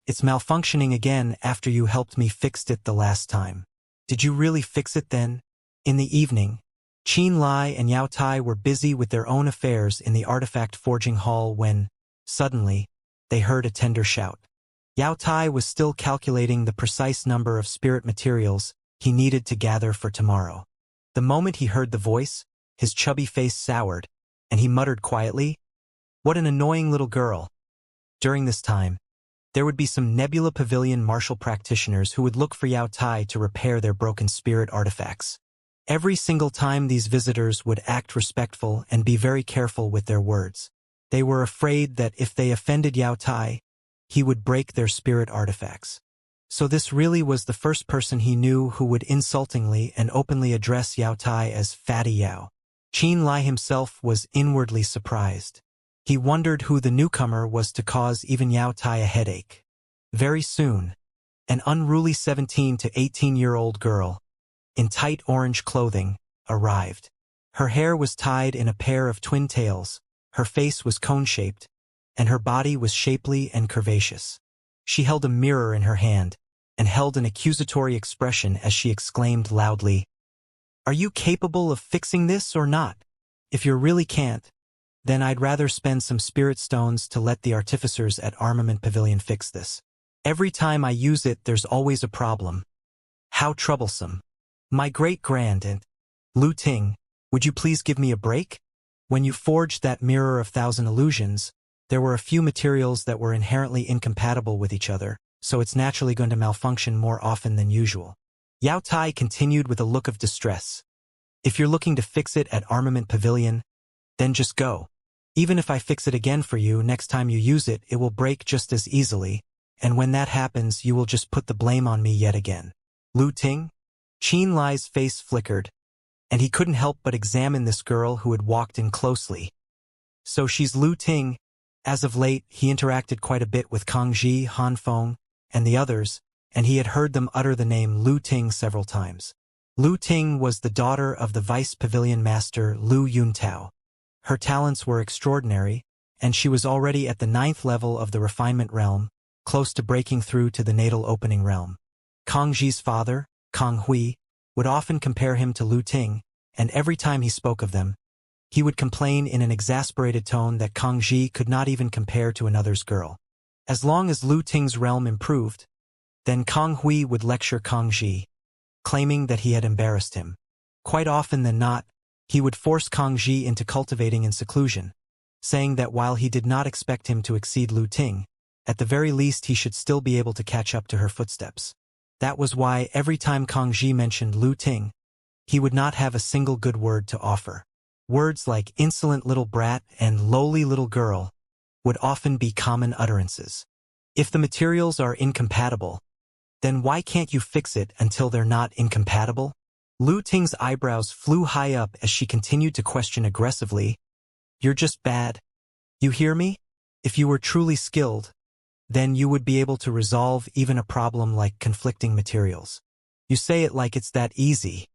It's malfunctioning again after you helped me fix it the last time. Did you really fix it then? In the evening, Qin Lai and Yao Tai were busy with their own affairs in the artifact forging hall when, suddenly, they heard a tender shout. Yao Tai was still calculating the precise number of spirit materials he needed to gather for tomorrow. The moment he heard the voice, his chubby face soured, and he muttered quietly, "What an annoying little girl." During this time, there would be some Nebula Pavilion martial practitioners who would look for Yao Tai to repair their broken spirit artifacts. Every single time these visitors would act respectful and be very careful with their words. They were afraid that if they offended Yao Tai, he would break their spirit artifacts. So this really was the first person he knew who would insultingly and openly address Yao Tai as Fatty Yao. Qin Lai himself was inwardly surprised. He wondered who the newcomer was to cause even Yao Tai a headache. Very soon, an unruly 17 to 18-year-old girl, in tight orange clothing, arrived. Her hair was tied in a pair of twin tails, her face was cone-shaped, and her body was shapely and curvaceous. She held a mirror in her hand, and held an accusatory expression as she exclaimed loudly, "Are you capable of fixing this or not? If you really can't, then I'd rather spend some spirit stones to let the artificers at Armament Pavilion fix this. Every time I use it there's always a problem. How troublesome. My great-grand aunt, Lu Ting, would you please give me a break? When you forged that mirror of thousand illusions, There were a few materials that were inherently incompatible with each other, so it's naturally going to malfunction more often than usual. Yao Tai continued with a look of distress. If you're looking to fix it at Armament Pavilion, then just go. Even if I fix it again for you, next time you use it, it will break just as easily, and when that happens, you will just put the blame on me yet again. Lu Ting? Qin Lai's face flickered, and he couldn't help but examine this girl who had walked in closely. So she's Lu Ting. As of late, he interacted quite a bit with Kang Ji, Han Feng, and the others, and he had heard them utter the name Lu Ting several times. Lu Ting was the daughter of the Vice Pavilion Master Lu Yuntao. Her talents were extraordinary, and she was already at the 9th level of the refinement realm, close to breaking through to the natal opening realm. Kang Ji's father, Kang Hui, would often compare him to Lu Ting, and every time he spoke of them, he would complain in an exasperated tone that Kang Ji could not even compare to another's girl. As long as Lu Ting's realm improved, then Kang Hui would lecture Kang Ji, claiming that he had embarrassed him. Quite often than not, he would force Kang Ji into cultivating in seclusion, saying that while he did not expect him to exceed Lu Ting, at the very least he should still be able to catch up to her footsteps. That was why every time Kang Ji mentioned Lu Ting, he would not have a single good word to offer. Words like insolent little brat and lowly little girl would often be common utterances. If the materials are incompatible, then why can't you fix it until they're not incompatible? Lu Ting's eyebrows flew high up as she continued to question aggressively. You're just bad. You hear me? If you were truly skilled, then you would be able to resolve even a problem like conflicting materials. You say it like it's that easy.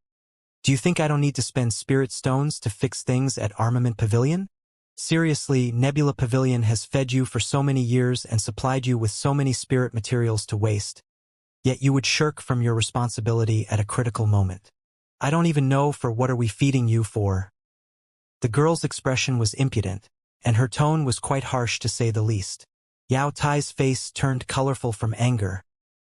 Do you think I don't need to spend spirit stones to fix things at Armament Pavilion? Seriously, Nebula Pavilion has fed you for so many years and supplied you with so many spirit materials to waste, yet you would shirk from your responsibility at a critical moment. I don't even know for what are we feeding you for. The girl's expression was impudent, and her tone was quite harsh to say the least. Yao Tai's face turned colorful from anger,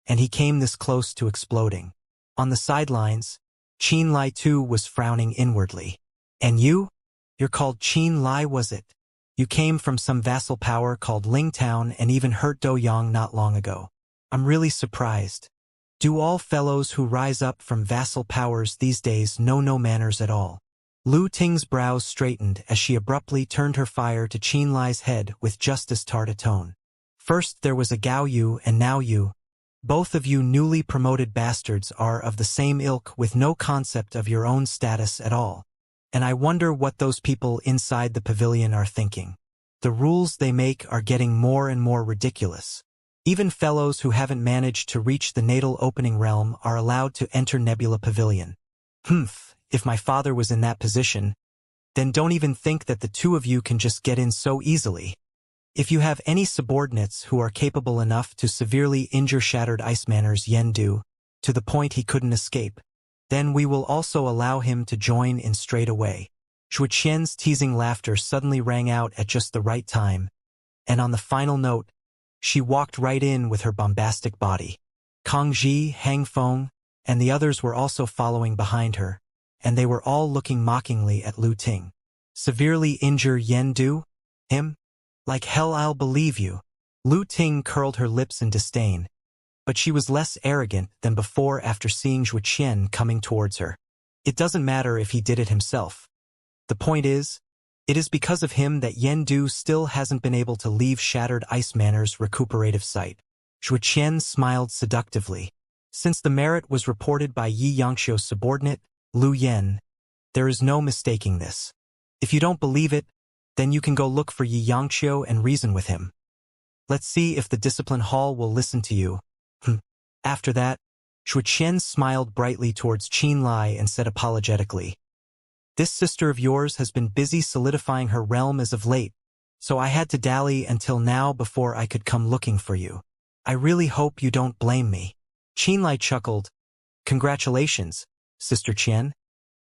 and he came this close to exploding. On the sidelines, Qin Lai too was frowning inwardly. And you? You're called Qin Lai, was it? You came from some vassal power called Lingtown and even hurt Do Yang not long ago. I'm really surprised. Do all fellows who rise up from vassal powers these days know no manners at all? Lu Ting's brows straightened as she abruptly turned her fire to Qin Lai's head with just as tart a tone. First there was a Gao Yu and now you. Both of you newly promoted bastards are of the same ilk with no concept of your own status at all. And I wonder what those people inside the pavilion are thinking. The rules they make are getting more and more ridiculous. Even fellows who haven't managed to reach the natal opening realm are allowed to enter Nebula Pavilion. If my father was in that position, then don't even think that the two of you can just get in so easily. If you have any subordinates who are capable enough to severely injure Shattered Ice Manor's Yendu, to the point he couldn't escape, then we will also allow him to join in straight away. Shuqian's teasing laughter suddenly rang out at just the right time, and on the final note, she walked right in with her bombastic body. Kang Ji, Hang Feng, and the others were also following behind her, and they were all looking mockingly at Lu Ting. Severely injure Yendu? Him? Like hell I'll believe you. Lu Ting curled her lips in disdain, but she was less arrogant than before after seeing Zhuqian coming towards her. It doesn't matter if he did it himself. The point is, it is because of him that Yendu still hasn't been able to leave Shattered Ice Manor's recuperative site. Zhuqian smiled seductively. Since the merit was reported by Yi Yangxiu's subordinate, Lu Yen, there is no mistaking this. If you don't believe it, then you can go look for Yi Yangxiu and reason with him. Let's see if the discipline hall will listen to you. After that, Zhuqian smiled brightly towards Qin Lai and said apologetically, "This sister of yours has been busy solidifying her realm as of late, so I had to dally until now before I could come looking for you. I really hope you don't blame me." Qin Lai chuckled. "Congratulations, Sister Qian,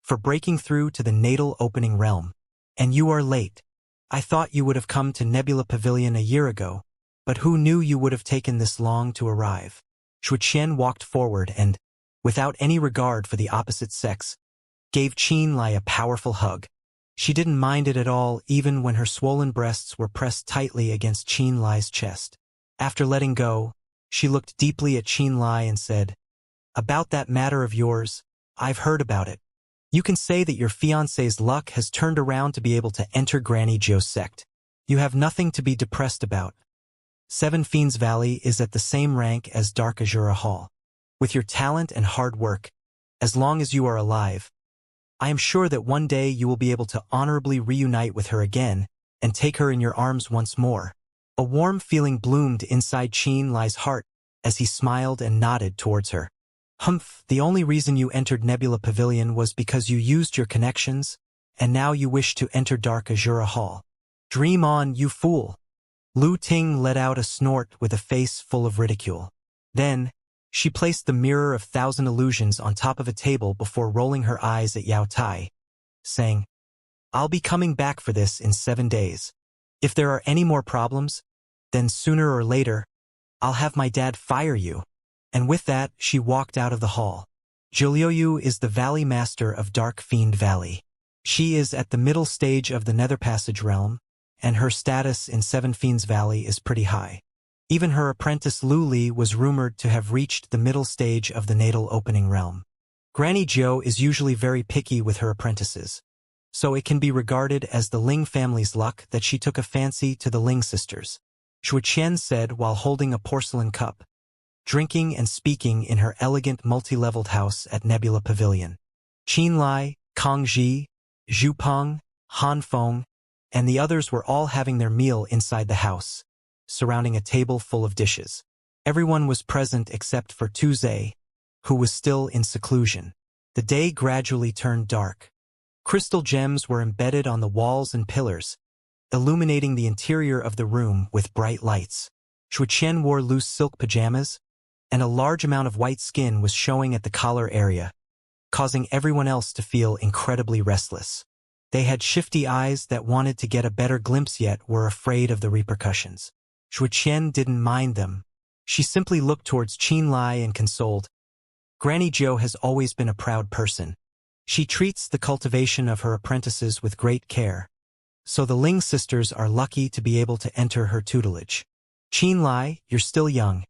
for breaking through to the natal opening realm. And you are late. I thought you would have come to Nebula Pavilion a year ago, but who knew you would have taken this long to arrive?" Zhuqian walked forward and, without any regard for the opposite sex, gave Qin Lai a powerful hug. She didn't mind it at all, even when her swollen breasts were pressed tightly against Qin Lai's chest. After letting go, she looked deeply at Qin Lai and said, "About that matter of yours, I've heard about it. You can say that your fiancé's luck has turned around to be able to enter Granny Joe's sect. You have nothing to be depressed about. Seven Fiends Valley is at the same rank as Dark Azura Hall. With your talent and hard work, as long as you are alive, I am sure that one day you will be able to honorably reunite with her again and take her in your arms once more." A warm feeling bloomed inside Qin Lai's heart as he smiled and nodded towards her. "Humph, the only reason you entered Nebula Pavilion was because you used your connections, and now you wish to enter Dark Azura Hall. Dream on, you fool." Lu Ting let out a snort with a face full of ridicule. Then, she placed the Mirror of Thousand Illusions on top of a table before rolling her eyes at Yao Tai, saying, "I'll be coming back for this in 7 days. If there are any more problems, then sooner or later, I'll have my dad fire you." And with that, she walked out of the hall. Zhilioyu is the Valley Master of Dark Fiend Valley. She is at the middle stage of the Nether Passage realm, and her status in Seven Fiends Valley is pretty high. Even her apprentice Lu Li was rumored to have reached the middle stage of the Natal Opening realm. Granny Zhou is usually very picky with her apprentices, so it can be regarded as the Ling family's luck that she took a fancy to the Ling sisters, Xue Qian said while holding a porcelain cup, drinking and speaking in her elegant multi-leveled house at Nebula Pavilion. Qin Lai, Kang Ji, Zhu Peng, Han Feng, and the others were all having their meal inside the house, surrounding a table full of dishes. Everyone was present except for Tu Zhe, who was still in seclusion. The day gradually turned dark. Crystal gems were embedded on the walls and pillars, illuminating the interior of the room with bright lights. Xue Qian wore loose silk pajamas, and a large amount of white skin was showing at the collar area, causing everyone else to feel incredibly restless. They had shifty eyes that wanted to get a better glimpse yet were afraid of the repercussions. Xue Qian didn't mind them. She simply looked towards Qin Lai and consoled, "Granny Zhou has always been a proud person. She treats the cultivation of her apprentices with great care, so the Ling sisters are lucky to be able to enter her tutelage. Qin Lai, you're still young,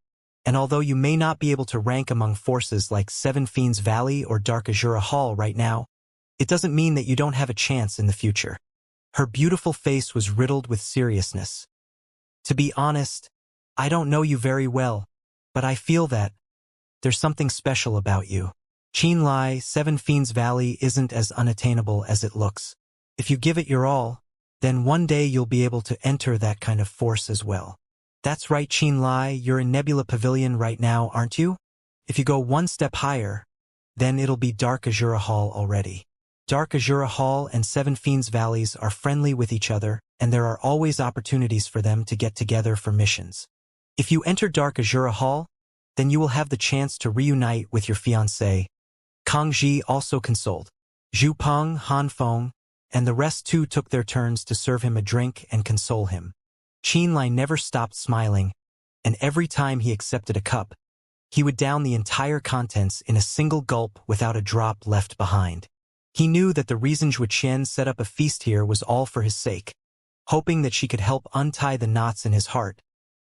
and although you may not be able to rank among forces like Seven Fiends Valley or Dark Azura Hall right now, it doesn't mean that you don't have a chance in the future." Her beautiful face was riddled with seriousness. "To be honest, I don't know you very well, but I feel that there's something special about you. Qin Lai, Seven Fiends Valley isn't as unattainable as it looks. If you give it your all, then one day you'll be able to enter that kind of force as well." "That's right, Qin Lai, you're in Nebula Pavilion right now, aren't you? If you go one step higher, then it'll be Dark Azura Hall already. Dark Azura Hall and Seven Fiends Valleys are friendly with each other, and there are always opportunities for them to get together for missions. If you enter Dark Azura Hall, then you will have the chance to reunite with your fiancé." Kang Ji also consoled. Zhu Peng, Han Feng, and the rest too took their turns to serve him a drink and console him. Qin Lai never stopped smiling, and every time he accepted a cup, he would down the entire contents in a single gulp without a drop left behind. He knew that the reason Xue Qian set up a feast here was all for his sake, hoping that she could help untie the knots in his heart,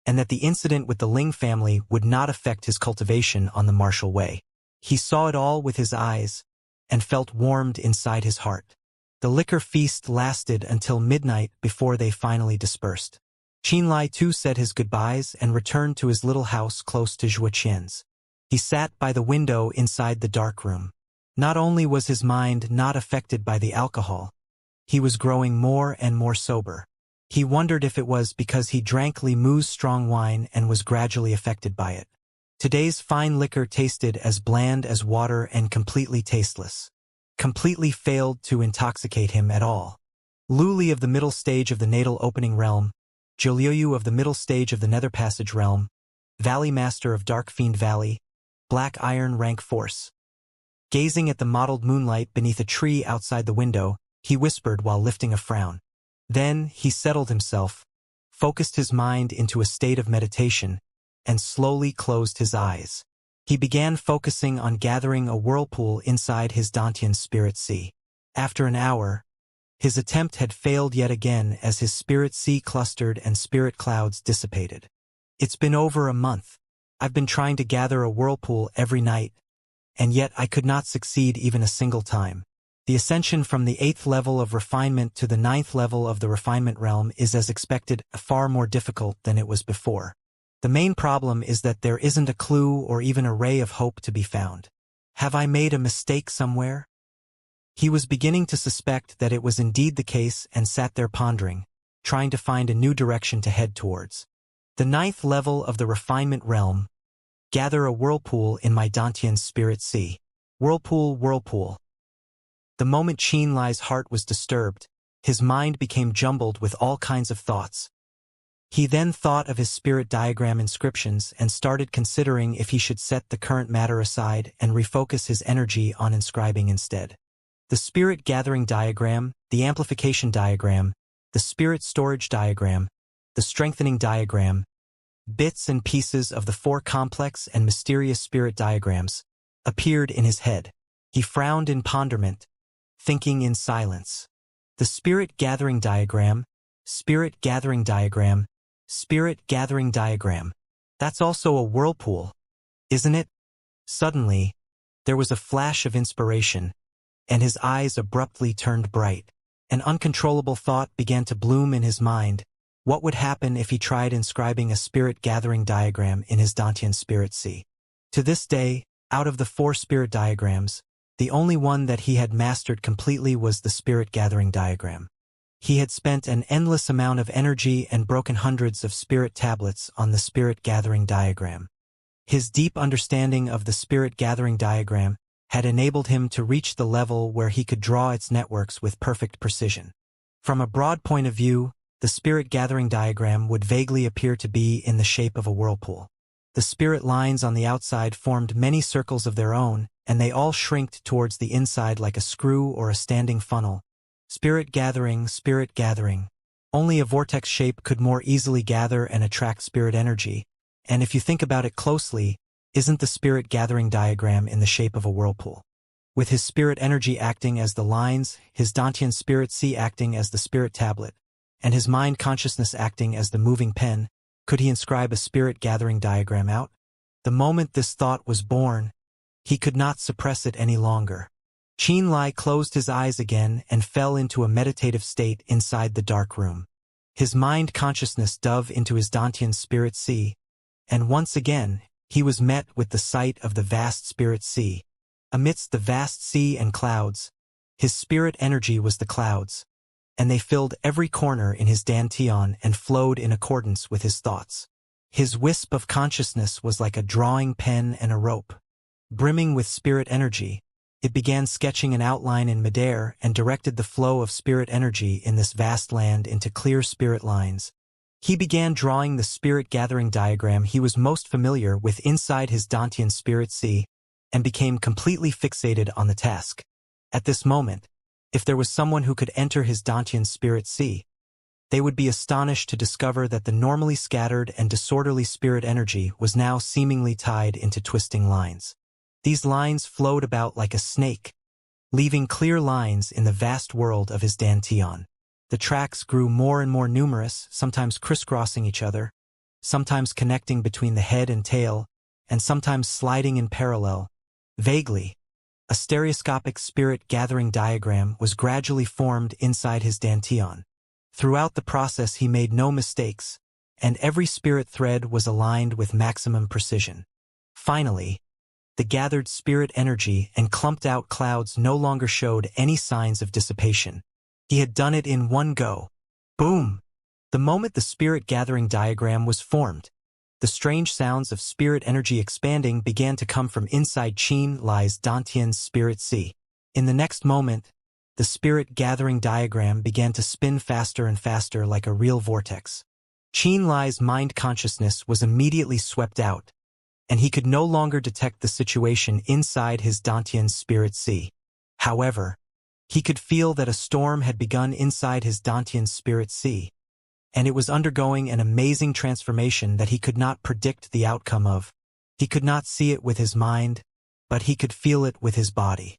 and that the incident with the Ling family would not affect his cultivation on the martial way. He saw it all with his eyes, and felt warmed inside his heart. The liquor feast lasted until midnight before they finally dispersed. Qin Lai too said his goodbyes and returned to his little house close to Xue Qian's. He sat by the window inside the dark room. Not only was his mind not affected by the alcohol, he was growing more and more sober. He wondered if it was because he drank Li Mu's strong wine and was gradually affected by it. Today's fine liquor tasted as bland as water and completely tasteless. Completely failed to intoxicate him at all. Lu Li of the middle stage of the Natal Opening realm, Zhilioyu of the middle stage of the Nether Passage realm, Valley Master of Dark Fiend Valley, Black Iron rank force. Gazing at the mottled moonlight beneath a tree outside the window, he whispered while lifting a frown. Then he settled himself, focused his mind into a state of meditation, and slowly closed his eyes. He began focusing on gathering a whirlpool inside his Dantian spirit sea. After an hour, His attempt had failed yet again as his spirit sea clustered and spirit clouds dissipated. It's been over a month. I've been trying to gather a whirlpool every night, and yet I could not succeed even a single time. The ascension from the 8th level of refinement to the 9th level of the refinement realm is, as expected, far more difficult than it was before. The main problem is that there isn't a clue or even a ray of hope to be found. Have I made a mistake somewhere? He was beginning to suspect that it was indeed the case and sat there pondering, trying to find a new direction to head towards. The 9th level of the refinement realm. Gather a whirlpool in my Dantian's spirit sea. Whirlpool, whirlpool. The moment Xianxia's heart was disturbed, his mind became jumbled with all kinds of thoughts. He then thought of his spirit diagram inscriptions and started considering if he should set the current matter aside and refocus his energy on inscribing instead. The spirit gathering diagram, the amplification diagram, the spirit storage diagram, the strengthening diagram, bits and pieces of the 4 complex and mysterious spirit diagrams, appeared in his head. He frowned in ponderment, thinking in silence. The spirit gathering diagram, spirit gathering diagram, spirit gathering diagram. That's also a whirlpool, isn't it? Suddenly, there was a flash of inspiration, and his eyes abruptly turned bright. An uncontrollable thought began to bloom in his mind. What would happen if he tried inscribing a spirit gathering diagram in his Dantian spirit sea? To this day, out of the 4 spirit diagrams, the only one that he had mastered completely was the spirit gathering diagram. He had spent an endless amount of energy and broken hundreds of spirit tablets on the spirit gathering diagram. His deep understanding of the spirit gathering diagram had enabled him to reach the level where he could draw its networks with perfect precision. From a broad point of view, the spirit gathering diagram would vaguely appear to be in the shape of a whirlpool. The spirit lines on the outside formed many circles of their own, and they all shrinked towards the inside like a screw or a standing funnel. Spirit gathering, spirit gathering. Only a vortex shape could more easily gather and attract spirit energy, and if you think about it closely, isn't the spirit gathering diagram in the shape of a whirlpool? With his spirit energy acting as the lines, his Dantian spirit sea acting as the spirit tablet, and his mind consciousness acting as the moving pen, could he inscribe a spirit gathering diagram out? The moment this thought was born, he could not suppress it any longer. Xianxia closed his eyes again and fell into a meditative state inside the dark room. His mind consciousness dove into his Dantian spirit sea, and once again, he was met with the sight of the vast spirit sea. Amidst the vast sea and clouds, his spirit energy was the clouds, and they filled every corner in his Dantian and flowed in accordance with his thoughts. His wisp of consciousness was like a drawing pen and a rope. Brimming with spirit energy, it began sketching an outline in midair and directed the flow of spirit energy in this vast land into clear spirit lines. He began drawing the spirit gathering diagram he was most familiar with inside his Dantian spirit sea, and became completely fixated on the task. At this moment, if there was someone who could enter his Dantian spirit sea, they would be astonished to discover that the normally scattered and disorderly spirit energy was now seemingly tied into twisting lines. These lines flowed about like a snake, leaving clear lines in the vast world of his Dantian. The tracks grew more and more numerous, sometimes crisscrossing each other, sometimes connecting between the head and tail, and sometimes sliding in parallel. Vaguely, a stereoscopic spirit gathering diagram was gradually formed inside his Dantian. Throughout the process he made no mistakes, and every spirit thread was aligned with maximum precision. Finally, the gathered spirit energy and clumped-out clouds no longer showed any signs of dissipation. He had done it in one go. Boom! The moment the spirit gathering diagram was formed, the strange sounds of spirit energy expanding began to come from inside Xianxia's Dantian's spirit sea. In the next moment, the spirit gathering diagram began to spin faster and faster like a real vortex. Xianxia's mind consciousness was immediately swept out, and he could no longer detect the situation inside his Dantian's spirit sea. However, he could feel that a storm had begun inside his Dantian's spirit sea, and it was undergoing an amazing transformation that he could not predict the outcome of. He could not see it with his mind, but he could feel it with his body.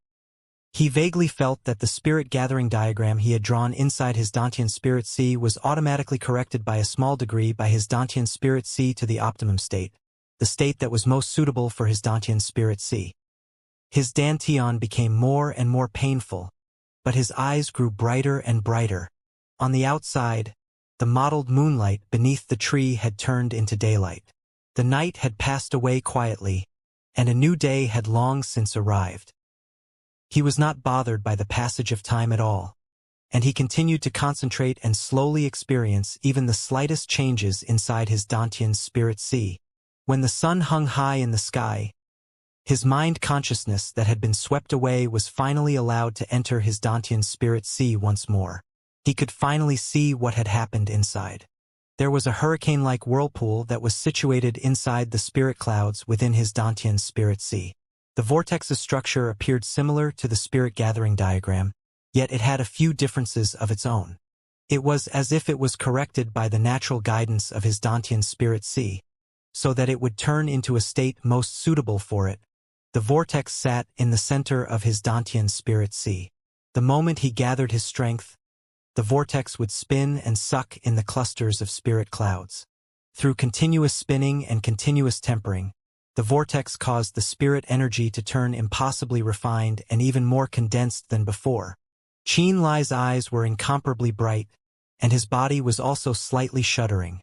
He vaguely felt that the spirit gathering diagram he had drawn inside his Dantian Spirit Sea was automatically corrected by a small degree by his Dantian Spirit Sea to the optimum state, the state that was most suitable for his Dantian Spirit Sea. His Dantian became more and more painful, but his eyes grew brighter and brighter. On the outside, the mottled moonlight beneath the tree had turned into daylight. The night had passed away quietly, and a new day had long since arrived. He was not bothered by the passage of time at all, and he continued to concentrate and slowly experience even the slightest changes inside his Dantian Spirit Sea. When the sun hung high in the sky, his mind consciousness that had been swept away was finally allowed to enter his Dantian Spirit Sea once more. He could finally see what had happened inside. There was a hurricane-like whirlpool that was situated inside the spirit clouds within his Dantian Spirit Sea. The vortex's structure appeared similar to the spirit gathering diagram, yet it had a few differences of its own. It was as if it was corrected by the natural guidance of his Dantian Spirit Sea, so that it would turn into a state most suitable for it. The vortex sat in the center of his Dantian Spirit Sea. The moment he gathered his strength, the vortex would spin and suck in the clusters of spirit clouds. Through continuous spinning and continuous tempering, the vortex caused the spirit energy to turn impossibly refined and even more condensed than before. Qianlai's eyes were incomparably bright, and his body was also slightly shuddering.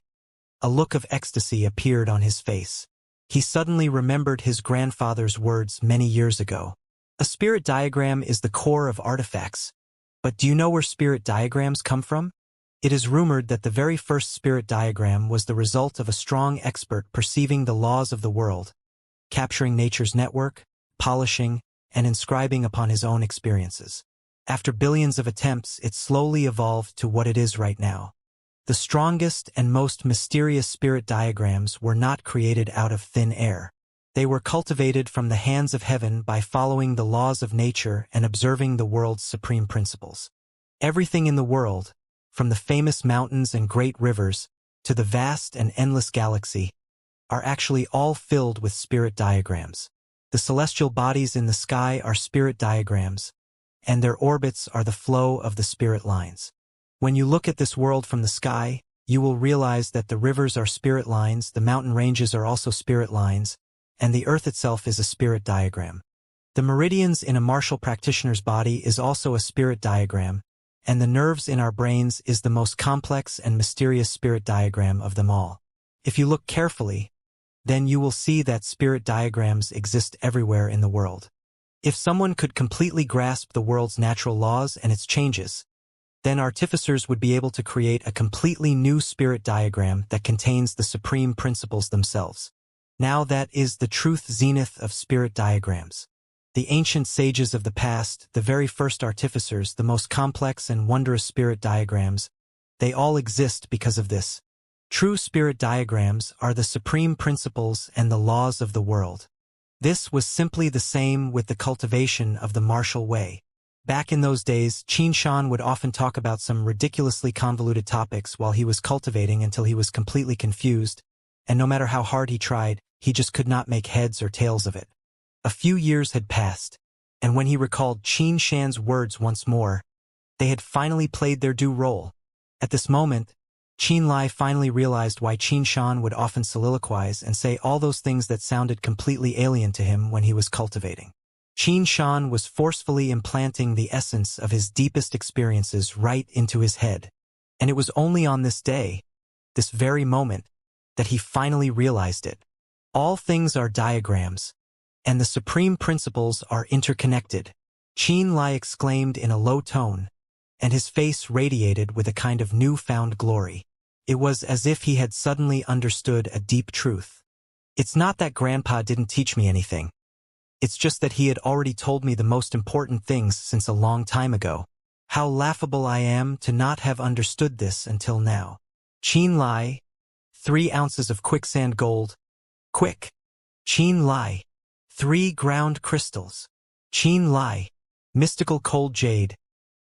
A look of ecstasy appeared on his face. He suddenly remembered his grandfather's words many years ago. A spirit diagram is the core of artifacts. But do you know where spirit diagrams come from? It is rumored that the very first spirit diagram was the result of a strong expert perceiving the laws of the world, capturing nature's network, polishing, and inscribing upon his own experiences. After billions of attempts, it slowly evolved to what it is right now. The strongest and most mysterious spirit diagrams were not created out of thin air. They were cultivated from the hands of heaven by following the laws of nature and observing the world's supreme principles. Everything in the world, from the famous mountains and great rivers to the vast and endless galaxy, are actually all filled with spirit diagrams. The celestial bodies in the sky are spirit diagrams, and their orbits are the flow of the spirit lines. When you look at this world from the sky, you will realize that the rivers are spirit lines, the mountain ranges are also spirit lines, and the earth itself is a spirit diagram. The meridians in a martial practitioner's body is also a spirit diagram, and the nerves in our brains is the most complex and mysterious spirit diagram of them all. If you look carefully, then you will see that spirit diagrams exist everywhere in the world. If someone could completely grasp the world's natural laws and its changes, then artificers would be able to create a completely new spirit diagram that contains the supreme principles themselves. Now that is the truth zenith of spirit diagrams. The ancient sages of the past, the very first artificers, the most complex and wondrous spirit diagrams, they all exist because of this. True spirit diagrams are the supreme principles and the laws of the world. This was simply the same with the cultivation of the martial way. Back in those days, Xianxia would often talk about some ridiculously convoluted topics while he was cultivating until he was completely confused, and no matter how hard he tried, he just could not make heads or tails of it. A few years had passed, and when he recalled Xianxia's words once more, they had finally played their due role. At this moment, Qianlai finally realized why Xianxia would often soliloquize and say all those things that sounded completely alien to him when he was cultivating. Xianxia was forcefully implanting the essence of his deepest experiences right into his head. And it was only on this day, this very moment, that he finally realized it. All things are diagrams, and the supreme principles are interconnected, Qianlai exclaimed in a low tone, and his face radiated with a kind of newfound glory. It was as if he had suddenly understood a deep truth. It's not that Grandpa didn't teach me anything. It's just that he had already told me the most important things since a long time ago. How laughable I am to not have understood this until now. Qianlai, 3 ounces of quicksand gold. Quick. Qianlai, 3 ground crystals. Qianlai, mystical cold jade.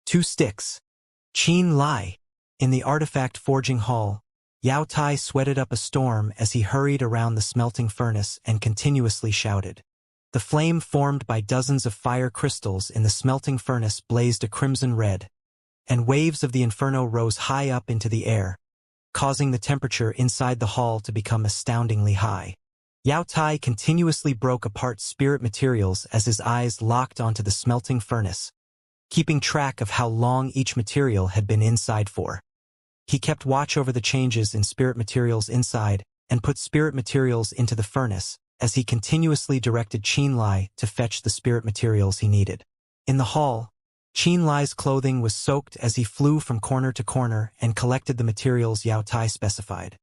2 sticks. Qianlai. In the artifact forging hall, Yao Tai sweated up a storm as he hurried around the smelting furnace and continuously shouted. The flame formed by dozens of fire crystals in the smelting furnace blazed a crimson red, and waves of the inferno rose high up into the air, causing the temperature inside the hall to become astoundingly high. Yao Tai continuously broke apart spirit materials as his eyes locked onto the smelting furnace, keeping track of how long each material had been inside for. He kept watch over the changes in spirit materials inside and put spirit materials into the furnace as he continuously directed Qin Lai to fetch the spirit materials he needed. In the hall, Qin Lai's clothing was soaked as he flew from corner to corner and collected the materials Yao Tai specified.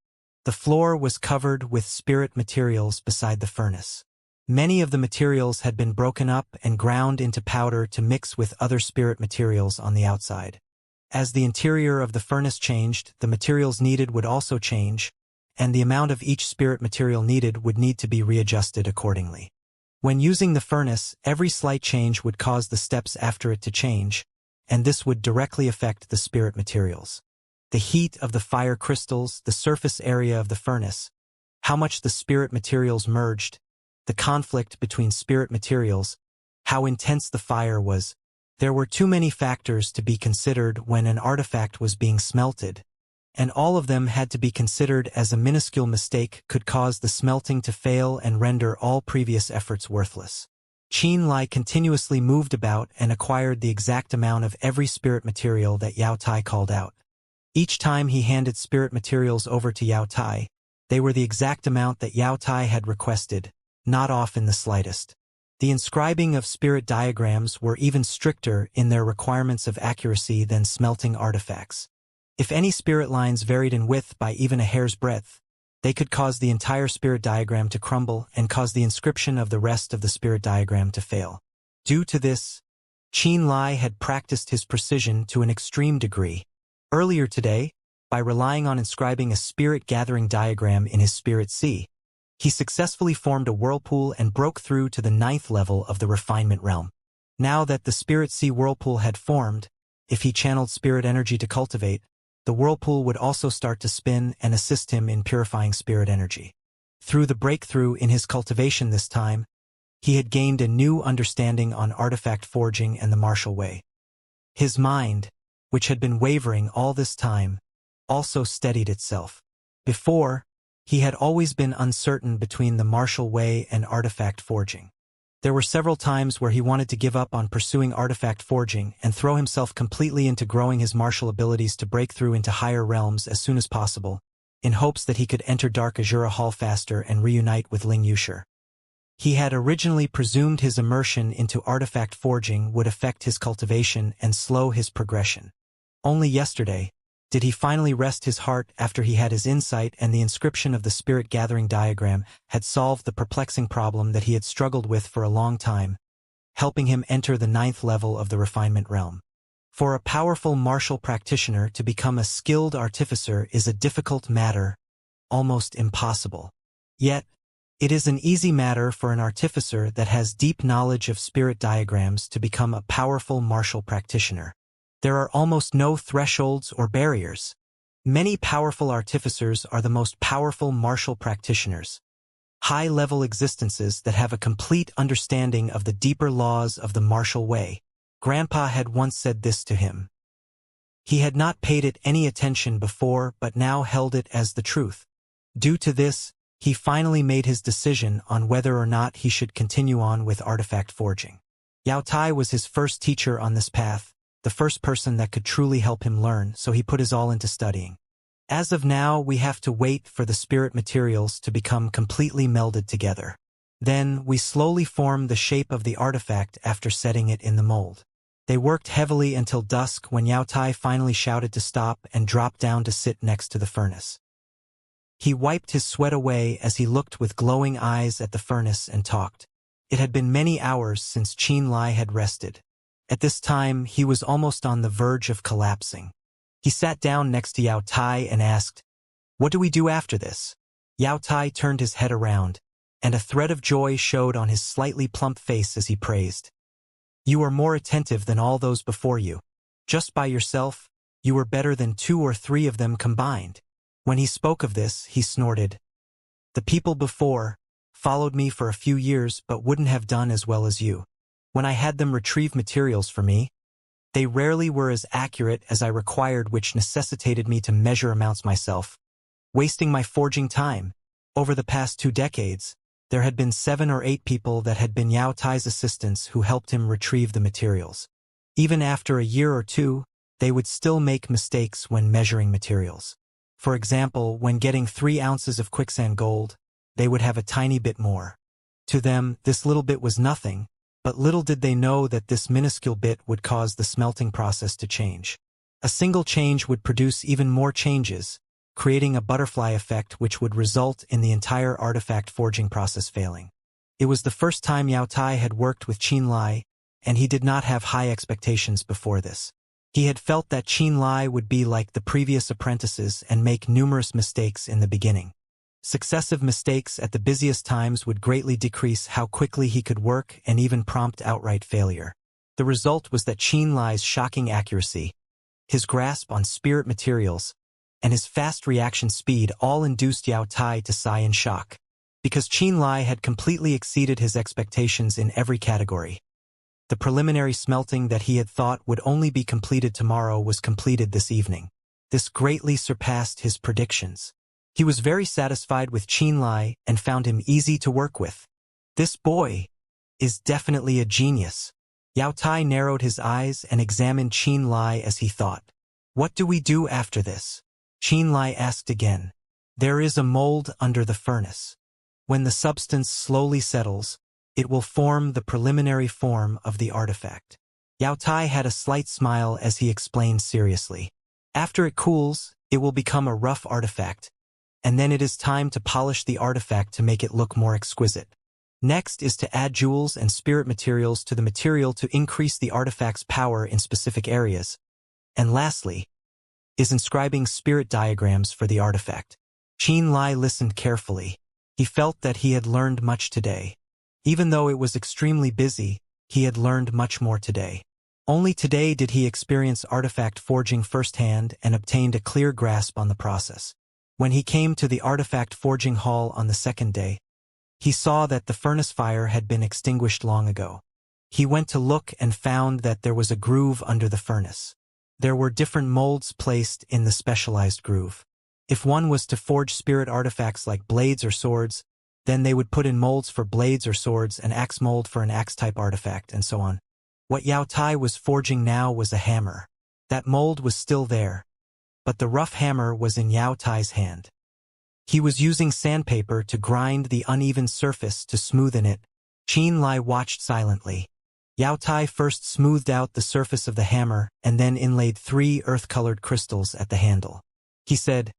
The floor was covered with spirit materials beside the furnace. Many of the materials had been broken up and ground into powder to mix with other spirit materials on the outside. As the interior of the furnace changed, the materials needed would also change, and the amount of each spirit material needed would need to be readjusted accordingly. When using the furnace, every slight change would cause the steps after it to change, and this would directly affect the spirit materials. The heat of the fire crystals, the surface area of the furnace, how much the spirit materials merged, the conflict between spirit materials, how intense the fire was. There were too many factors to be considered when an artifact was being smelted, and all of them had to be considered as a minuscule mistake could cause the smelting to fail and render all previous efforts worthless. Qin Lai continuously moved about and acquired the exact amount of every spirit material that Yao Tai called out. Each time he handed spirit materials over to Yao Tai, they were the exact amount that Yao Tai had requested, not off in the slightest. The inscribing of spirit diagrams were even stricter in their requirements of accuracy than smelting artifacts. If any spirit lines varied in width by even a hair's breadth, they could cause the entire spirit diagram to crumble and cause the inscription of the rest of the spirit diagram to fail. Due to this, Qin Lai had practiced his precision to an extreme degree. Earlier today, by relying on inscribing a spirit gathering diagram in his spirit sea, he successfully formed a whirlpool and broke through to the 9th level of the refinement realm. Now that the spirit sea whirlpool had formed, if he channeled spirit energy to cultivate, the whirlpool would also start to spin and assist him in purifying spirit energy. Through the breakthrough in his cultivation this time, he had gained a new understanding on artifact forging and the martial way. His mind, which had been wavering all this time, also steadied itself. Before, he had always been uncertain between the martial way and artifact forging. There were several times where he wanted to give up on pursuing artifact forging and throw himself completely into growing his martial abilities to break through into higher realms as soon as possible, in hopes that he could enter Dark Azura Hall faster and reunite with Ling Yushi. He had originally presumed his immersion into artifact forging would affect his cultivation and slow his progression. Only yesterday did he finally rest his heart after he had his insight and the inscription of the spirit gathering diagram had solved the perplexing problem that he had struggled with for a long time, helping him enter the 9th level of the refinement realm. For a powerful martial practitioner to become a skilled artificer is a difficult matter, almost impossible. Yet, it is an easy matter for an artificer that has deep knowledge of spirit diagrams to become a powerful martial practitioner. There are almost no thresholds or barriers. Many powerful artificers are the most powerful martial practitioners, high-level existences that have a complete understanding of the deeper laws of the martial way. Grandpa had once said this to him. He had not paid it any attention before but now held it as the truth. Due to this, he finally made his decision on whether or not he should continue on with artifact forging. Yao Tai was his first teacher on this path, the first person that could truly help him learn, so he put his all into studying. As of now, we have to wait for the spirit materials to become completely melded together. Then, we slowly form the shape of the artifact after setting it in the mold. They worked heavily until dusk when Yao Tai finally shouted to stop and dropped down to sit next to the furnace. He wiped his sweat away as he looked with glowing eyes at the furnace and talked. It had been many hours since Qin Lai had rested. At this time, he was almost on the verge of collapsing. He sat down next to Yao Tai and asked, "What do we do after this?" Yao Tai turned his head around, and a thread of joy showed on his slightly plump face as he praised. "You are more attentive than all those before you. Just by yourself, you were better than 2 or 3 of them combined." When he spoke of this, he snorted. The people before, followed me for a few years but wouldn't have done as well as you. When I had them retrieve materials for me, they rarely were as accurate as I required, which necessitated me to measure amounts myself, wasting my forging time. Over the past 2 decades, there had been 7 or 8 people that had been Yao Tai's assistants who helped him retrieve the materials. Even after a year or 2, they would still make mistakes when measuring materials. For example, when getting 3 ounces of quicksand gold, they would have a tiny bit more. To them, this little bit was nothing, but little did they know that this minuscule bit would cause the smelting process to change. A single change would produce even more changes, creating a butterfly effect which would result in the entire artifact forging process failing. It was the first time Yao Tai had worked with Qin Lai, and he did not have high expectations before this. He had felt that Qin Lai would be like the previous apprentices and make numerous mistakes in the beginning. Successive mistakes at the busiest times would greatly decrease how quickly he could work and even prompt outright failure. The result was that Qin Lai's shocking accuracy, his grasp on spirit materials, and his fast reaction speed all induced Yao Tai to sigh in shock, because Qin Lai had completely exceeded his expectations in every category. The preliminary smelting that he had thought would only be completed tomorrow was completed this evening. This greatly surpassed his predictions. He was very satisfied with Qin Lai and found him easy to work with. This boy is definitely a genius. Yao Tai narrowed his eyes and examined Qin Lai as he thought. What do we do after this? Qin Lai asked again. There is a mold under the furnace. When the substance slowly settles, it will form the preliminary form of the artifact. Yao Tai had a slight smile as he explained seriously. After it cools, it will become a rough artifact, and then it is time to polish the artifact to make it look more exquisite. Next is to add jewels and spirit materials to the material to increase the artifact's power in specific areas. And lastly, is inscribing spirit diagrams for the artifact. Qin Lai listened carefully. He felt that he had learned much today. Even though it was extremely busy, he had learned much more today. Only today did he experience artifact forging firsthand and obtained a clear grasp on the process. When he came to the artifact forging hall on the second day, he saw that the furnace fire had been extinguished long ago. He went to look and found that there was a groove under the furnace. There were different molds placed in the specialized groove. If one was to forge spirit artifacts like blades or swords, then they would put in molds for blades or swords, an axe mold for an axe-type artifact, and so on. What Yao Tai was forging now was a hammer. That mold was still there, but the rough hammer was in Yao Tai's hand. He was using sandpaper to grind the uneven surface to smoothen it. Qin Lai watched silently. Yao Tai first smoothed out the surface of the hammer and then inlaid 3 earth-colored crystals at the handle. He said,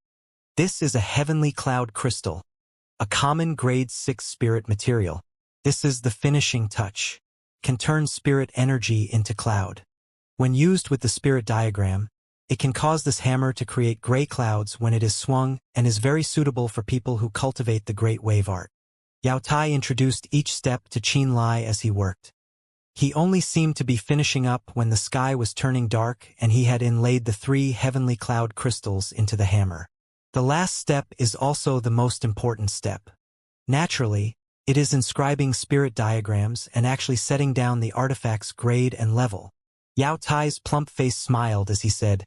"This is a heavenly cloud crystal, a common grade 6 spirit material. This is the finishing touch. Can turn spirit energy into cloud. When used with the spirit diagram, it can cause this hammer to create gray clouds when it is swung and is very suitable for people who cultivate the great wave art." Yao Tai introduced each step to Qin Lai as he worked. He only seemed to be finishing up when the sky was turning dark and he had inlaid the 3 heavenly cloud crystals into the hammer. The last step is also the most important step. Naturally, it is inscribing spirit diagrams and actually setting down the artifact's grade and level. Yao Tai's plump face smiled as he said,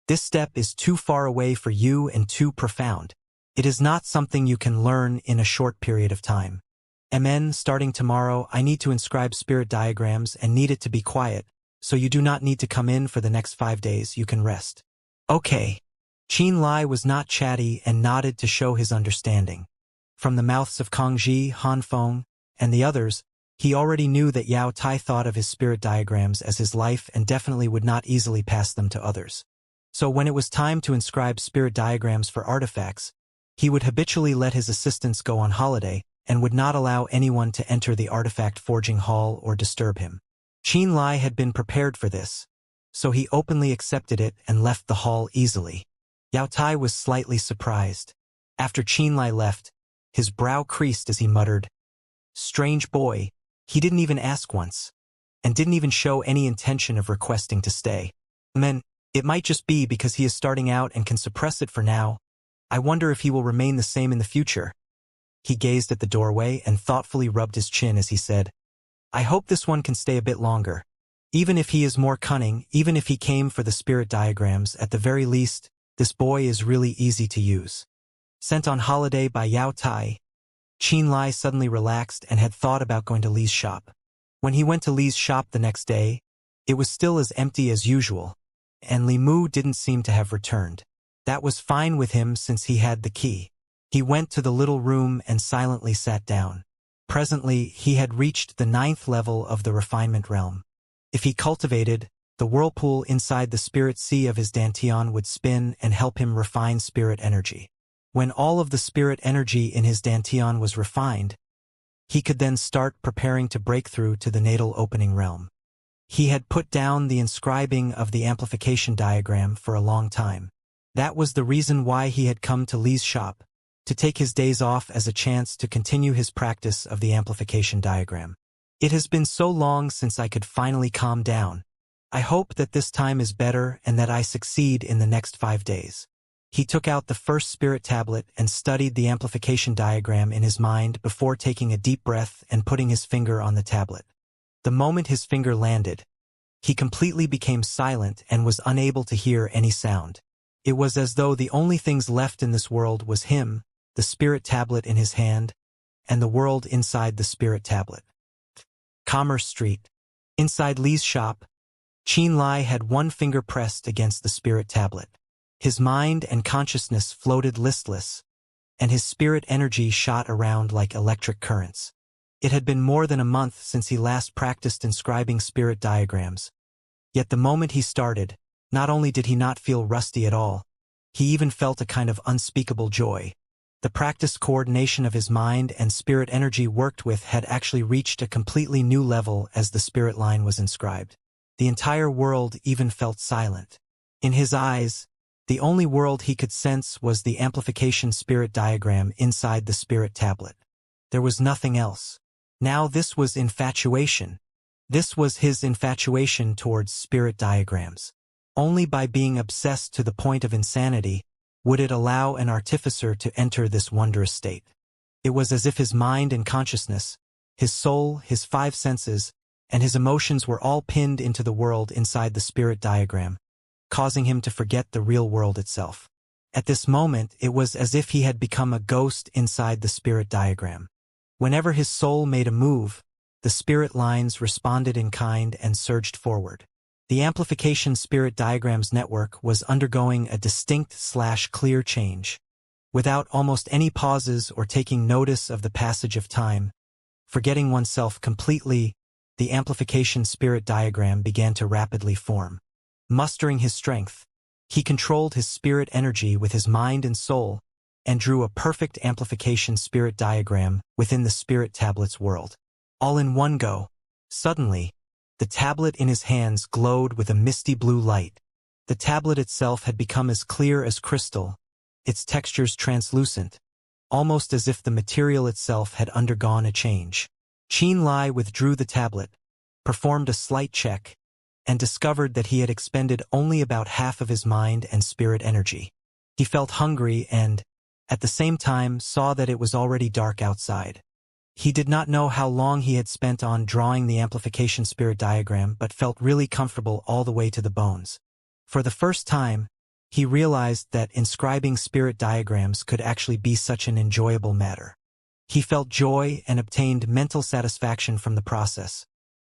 "This step is too far away for you and too profound. It is not something you can learn in a short period of time. Starting tomorrow, I need to inscribe spirit diagrams and need it to be quiet, so you do not need to come in for the next 5 days. You can rest." Okay. Qin Lai was not chatty and nodded to show his understanding. From the mouths of Kongji, Han Feng, and the others, he already knew that Yao Tai thought of his spirit diagrams as his life and definitely would not easily pass them to others. So when it was time to inscribe spirit diagrams for artifacts, he would habitually let his assistants go on holiday and would not allow anyone to enter the artifact forging hall or disturb him. Qin Lai had been prepared for this, so he openly accepted it and left the hall easily. Yao Tai was slightly surprised. After Qin Lai left, his brow creased as he muttered, "Strange boy, he didn't even ask once, and didn't even show any intention of requesting to stay. It might just be because he is starting out and can suppress it for now. I wonder if he will remain the same in the future." He gazed at the doorway and thoughtfully rubbed his chin as he said, "I hope this one can stay a bit longer. Even if he is more cunning, even if he came for the spirit diagrams, at the very least, this boy is really easy to use." Sent on holiday by Yao Tai, Qin Lai suddenly relaxed and had thought about going to Li's shop. When he went to Li's shop the next day, it was still as empty as usual, and Li Mu didn't seem to have returned. That was fine with him since he had the key. He went to the little room and silently sat down. Presently, he had reached the 9th level of the refinement realm. If he cultivated, the whirlpool inside the spirit sea of his dantian would spin and help him refine spirit energy. When all of the spirit energy in his dantian was refined, he could then start preparing to break through to the natal opening realm. He had put down the inscribing of the amplification diagram for a long time. That was the reason why he had come to Li's shop, to take his days off as a chance to continue his practice of the amplification diagram. "It has been so long since I could finally calm down. I hope that this time is better and that I succeed in the next 5 days." He took out the first spirit tablet and studied the amplification diagram in his mind before taking a deep breath and putting his finger on the tablet. The moment his finger landed, he completely became silent and was unable to hear any sound. It was as though the only things left in this world was him, the spirit tablet in his hand, and the world inside the spirit tablet. Commerce Street. Inside Li's shop, Qin Lai had one finger pressed against the spirit tablet. His mind and consciousness floated listless, and his spirit energy shot around like electric currents. It had been more than a month since he last practiced inscribing spirit diagrams. Yet the moment he started, not only did he not feel rusty at all, he even felt a kind of unspeakable joy. The practiced coordination of his mind and spirit energy worked with had actually reached a completely new level as the spirit line was inscribed. The entire world even felt silent. In his eyes, the only world he could sense was the amplification spirit diagram inside the spirit tablet. There was nothing else. Now this was infatuation. This was his infatuation towards spirit diagrams. Only by being obsessed to the point of insanity would it allow an artificer to enter this wondrous state. It was as if his mind and consciousness, his soul, his 5 senses, and his emotions were all pinned into the world inside the spirit diagram, causing him to forget the real world itself. At this moment, it was as if he had become a ghost inside the spirit diagram. Whenever his soul made a move, the spirit lines responded in kind and surged forward. The amplification spirit diagrams network was undergoing a distinct/clear change. Without almost any pauses or taking notice of the passage of time, forgetting oneself completely, the amplification spirit diagram began to rapidly form. Mustering his strength, he controlled his spirit energy with his mind and soul, and drew a perfect amplification spirit diagram within the spirit tablet's world. All in one go. Suddenly, the tablet in his hands glowed with a misty blue light. The tablet itself had become as clear as crystal, its textures translucent, almost as if the material itself had undergone a change. Qin Lai withdrew the tablet, performed a slight check, and discovered that he had expended only about half of his mind and spirit energy. He felt hungry and, at the same time, saw that it was already dark outside. He did not know how long he had spent on drawing the amplification spirit diagram, but felt really comfortable all the way to the bones. For the first time, he realized that inscribing spirit diagrams could actually be such an enjoyable matter. He felt joy and obtained mental satisfaction from the process,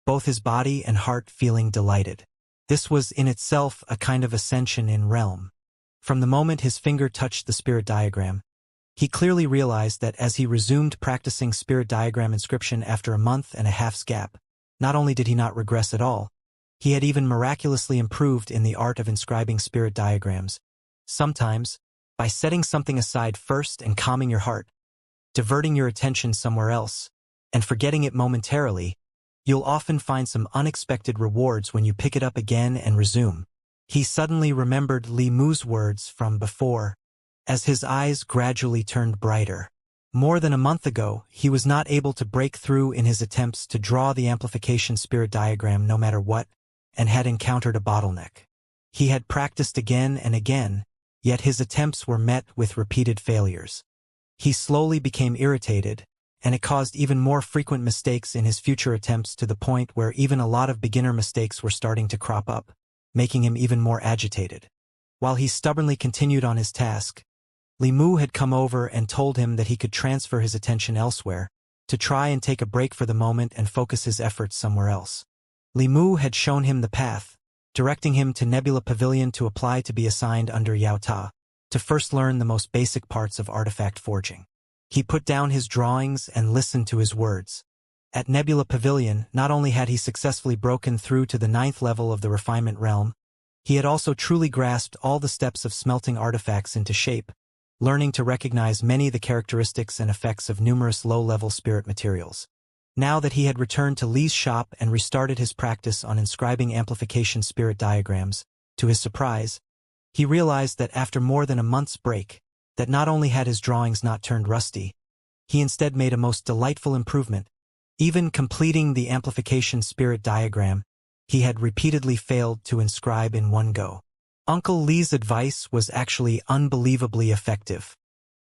both his body and heart feeling delighted. This was in itself a kind of ascension in realm. From the moment his finger touched the spirit diagram, he clearly realized that as he resumed practicing spirit diagram inscription after a month and a half's gap, not only did he not regress at all, he had even miraculously improved in the art of inscribing spirit diagrams. Sometimes, by setting something aside first and calming your heart, diverting your attention somewhere else, and forgetting it momentarily, you'll often find some unexpected rewards when you pick it up again and resume. He suddenly remembered Li Mu's words from before, as his eyes gradually turned brighter. More than a month ago, he was not able to break through in his attempts to draw the amplification spirit diagram no matter what, and had encountered a bottleneck. He had practiced again and again, yet his attempts were met with repeated failures. He slowly became irritated, and it caused even more frequent mistakes in his future attempts to the point where even a lot of beginner mistakes were starting to crop up, making him even more agitated. While he stubbornly continued on his task, Li Mu had come over and told him that he could transfer his attention elsewhere, to try and take a break for the moment and focus his efforts somewhere else. Li Mu had shown him the path, directing him to Nebula Pavilion to apply to be assigned under Yao Ta, to first learn the most basic parts of artifact forging. He put down his drawings and listened to his words. At Nebula Pavilion, not only had he successfully broken through to the 9th level of the refinement realm, he had also truly grasped all the steps of smelting artifacts into shape, learning to recognize many of the characteristics and effects of numerous low-level spirit materials. Now that he had returned to Li's shop and restarted his practice on inscribing amplification spirit diagrams, to his surprise, he realized that after more than a month's break, that not only had his drawings not turned rusty, he instead made a most delightful improvement. Even completing the amplification spirit diagram, he had repeatedly failed to inscribe in one go. Uncle Li's advice was actually unbelievably effective.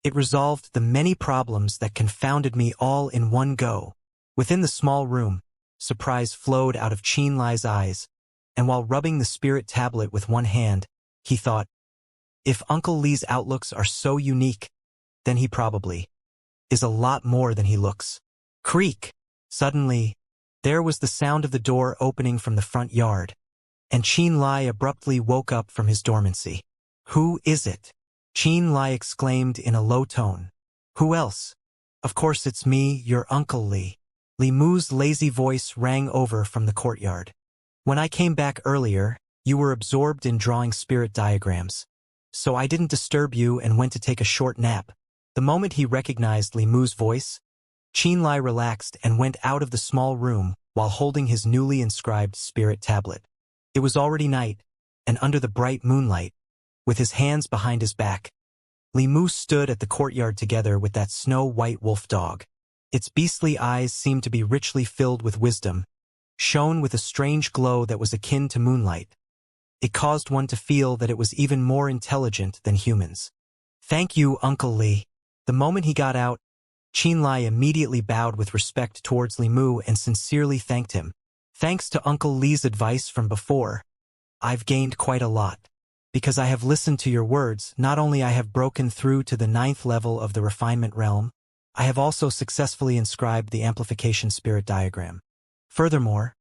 It resolved the many problems that confounded me all in one go. Within the small room, surprise flowed out of Qianlai's eyes, and while rubbing the spirit tablet with one hand, he thought, if Uncle Li's outlooks are so unique, then he probably is a lot more than he looks. Creak! Suddenly, there was the sound of the door opening from the front yard, and Qianlai abruptly woke up from his dormancy. Who is it? Qianlai exclaimed in a low tone. Who else? Of course it's me, your Uncle Li. Li Mu's lazy voice rang over from the courtyard. When I came back earlier, you were absorbed in drawing spirit diagrams. So I didn't disturb you and went to take a short nap. The moment he recognized Li Mu's voice, Qianlai relaxed and went out of the small room while holding his newly inscribed spirit tablet. It was already night, and under the bright moonlight, with his hands behind his back, Li Mu stood at the courtyard together with that snow-white wolf dog. Its beastly eyes seemed to be richly filled with wisdom, shone with a strange glow that was akin to moonlight. It caused one to feel that it was even more intelligent than humans. Thank you, Uncle Li. The moment he got out, Qianlai immediately bowed with respect towards Li Mu and sincerely thanked him. Thanks to Uncle Li's advice from before, I've gained quite a lot. Because I have listened to your words, not only I have broken through to the 9th level of the refinement realm, I have also successfully inscribed the amplification spirit diagram. Furthermore,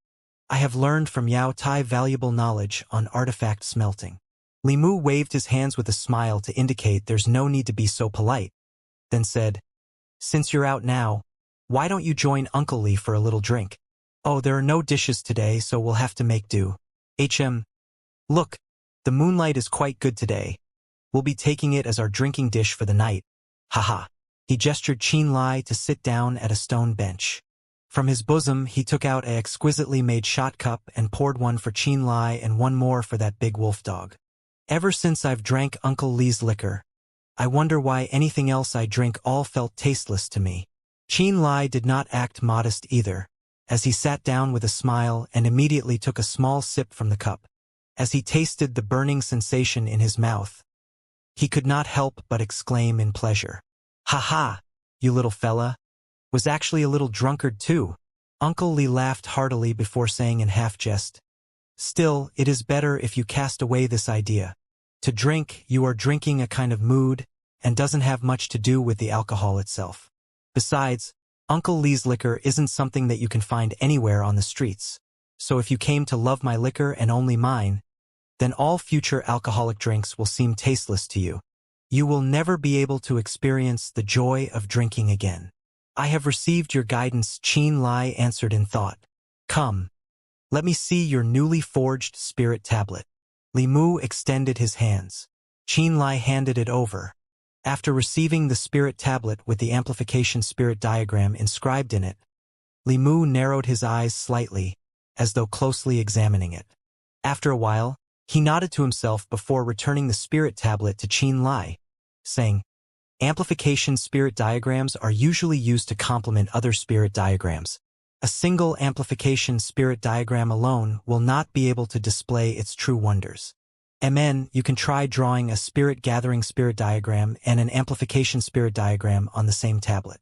I have learned from Yao Tai valuable knowledge on artifact smelting. Li Mu waved his hands with a smile to indicate there's no need to be so polite, then said, since you're out now, why don't you join Uncle Li for a little drink? Oh, there are no dishes today, so we'll have to make do. Look, the moonlight is quite good today. We'll be taking it as our drinking dish for the night. Haha. He gestured Qianlai to sit down at a stone bench. From his bosom, he took out an exquisitely made shot cup and poured one for Qianlai and one more for that big wolf dog. Ever since I've drank Uncle Li's liquor, I wonder why anything else I drink all felt tasteless to me. Qianlai did not act modest either, as he sat down with a smile and immediately took a small sip from the cup. As he tasted the burning sensation in his mouth, he could not help but exclaim in pleasure. Ha ha, you little fella. Was actually a little drunkard too. Uncle Li laughed heartily before saying in half-jest, still, it is better if you cast away this idea. To drink, you are drinking a kind of mood, and doesn't have much to do with the alcohol itself. Besides, Uncle Li's liquor isn't something that you can find anywhere on the streets. So if you came to love my liquor and only mine, then all future alcoholic drinks will seem tasteless to you. You will never be able to experience the joy of drinking again. I have received your guidance, Qianlai answered in thought. Come, let me see your newly forged spirit tablet. Li Mu extended his hands. Qianlai handed it over. After receiving the spirit tablet with the amplification spirit diagram inscribed in it, Li Mu narrowed his eyes slightly, as though closely examining it. After a while, he nodded to himself before returning the spirit tablet to Qianlai, saying, amplification spirit diagrams are usually used to complement other spirit diagrams. A single amplification spirit diagram alone will not be able to display its true wonders. MN, you can try drawing a spirit gathering spirit diagram and an amplification spirit diagram on the same tablet.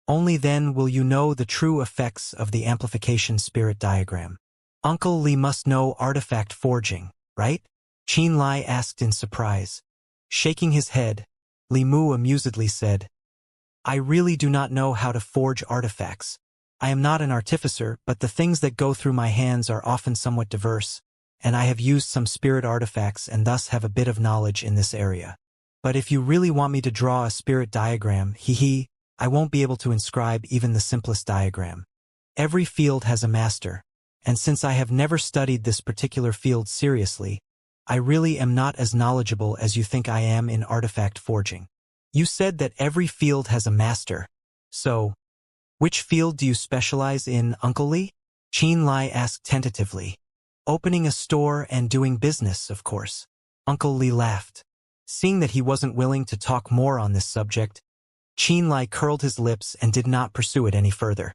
Only then will you know the true effects of the amplification spirit diagram. Uncle Li must know artifact forging, right? Qin Lai asked in surprise. Shaking his head, Li Mu amusedly said, I really do not know how to forge artifacts. I am not an artificer, but the things that go through my hands are often somewhat diverse, and I have used some spirit artifacts and thus have a bit of knowledge in this area. But if you really want me to draw a spirit diagram, I won't be able to inscribe even the simplest diagram. Every field has a master, and since I have never studied this particular field seriously, I really am not as knowledgeable as you think I am in artifact forging. You said that every field has a master, so which field do you specialize in, Uncle Li? Qin Lai asked tentatively. Opening a store and doing business, of course. Uncle Li laughed. Seeing that he wasn't willing to talk more on this subject, Qin Lai curled his lips and did not pursue it any further.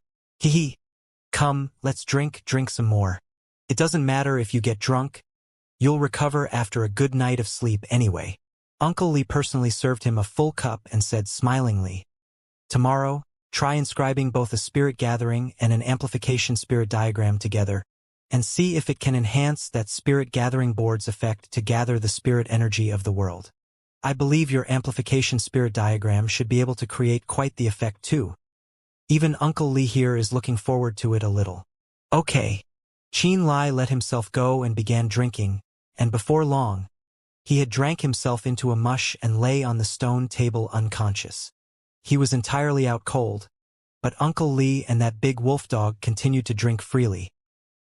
Come, let's drink some more. It doesn't matter if you get drunk. You'll recover after a good night of sleep anyway. Uncle Li personally served him a full cup and said smilingly, Tomorrow, try inscribing both a spirit gathering and an amplification spirit diagram together, and see if it can enhance that spirit gathering board's effect to gather the spirit energy of the world. I believe your amplification spirit diagram should be able to create quite the effect too. Even Uncle Li here is looking forward to it a little. Okay. Qin Lai let himself go and began drinking, and before long, he had drank himself into a mush and lay on the stone table unconscious. He was entirely out cold, but Uncle Li and that big wolf dog continued to drink freely,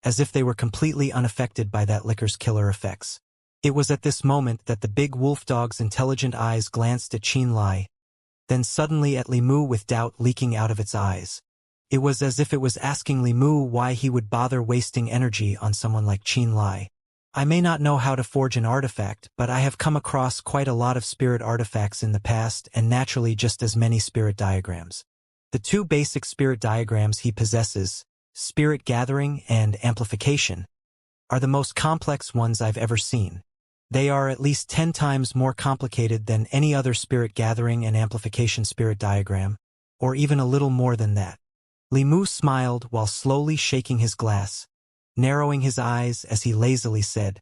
as if they were completely unaffected by that liquor's killer effects. It was at this moment that the big wolf dog's intelligent eyes glanced at Qin Lai, then suddenly at Li Mu with doubt leaking out of its eyes. It was as if it was asking Li Mu why he would bother wasting energy on someone like Qin Lai. I may not know how to forge an artifact, but I have come across quite a lot of spirit artifacts in the past and naturally just as many spirit diagrams. The two basic spirit diagrams he possesses, spirit gathering and amplification, are the most complex ones I've ever seen. They are at least 10 times more complicated than any other spirit gathering and amplification spirit diagram, or even a little more than that. Li Mu smiled while slowly shaking his glass, narrowing his eyes as he lazily said,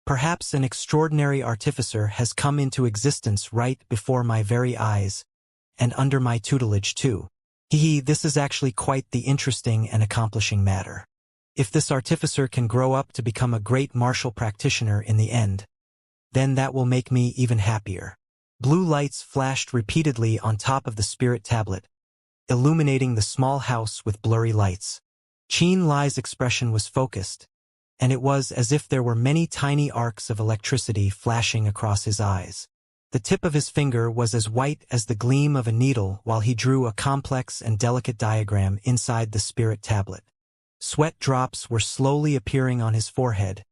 Perhaps an extraordinary artificer has come into existence right before my very eyes, and under my tutelage too. This is actually quite the interesting and accomplishing matter. If this artificer can grow up to become a great martial practitioner in the end, then that will make me even happier. Blue lights flashed repeatedly on top of the spirit tablet, illuminating the small house with blurry lights. Qin Lai's expression was focused, and it was as if there were many tiny arcs of electricity flashing across his eyes. The tip of his finger was as white as the gleam of a needle while he drew a complex and delicate diagram inside the spirit tablet. Sweat drops were slowly appearing on his forehead,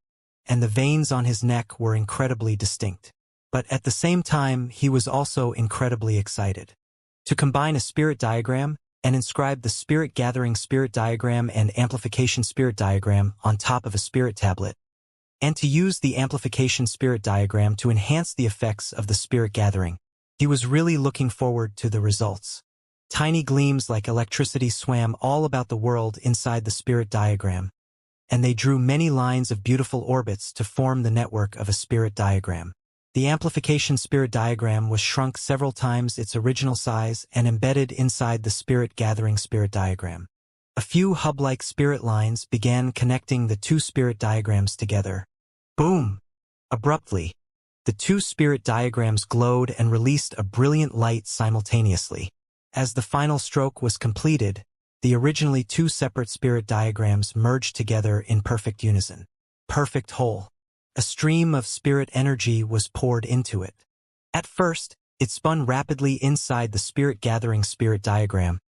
and the veins on his neck were incredibly distinct. But at the same time, he was also incredibly excited. To combine a spirit diagram and inscribe the spirit gathering spirit diagram and amplification spirit diagram on top of a spirit tablet, and to use the amplification spirit diagram to enhance the effects of the spirit gathering. He was really looking forward to the results. Tiny gleams like electricity swam all about the world inside the spirit diagram, and they drew many lines of beautiful orbits to form the network of a spirit diagram. The amplification spirit diagram was shrunk several times its original size and embedded inside the spirit gathering spirit diagram. A few hub-like spirit lines began connecting the two spirit diagrams together. Boom! Abruptly, the two spirit diagrams glowed and released a brilliant light simultaneously. As the final stroke was completed, the originally two separate spirit diagrams merged together in perfect unison. Perfect whole. A stream of spirit energy was poured into it. At first, it spun rapidly inside the spirit gathering spirit diagram.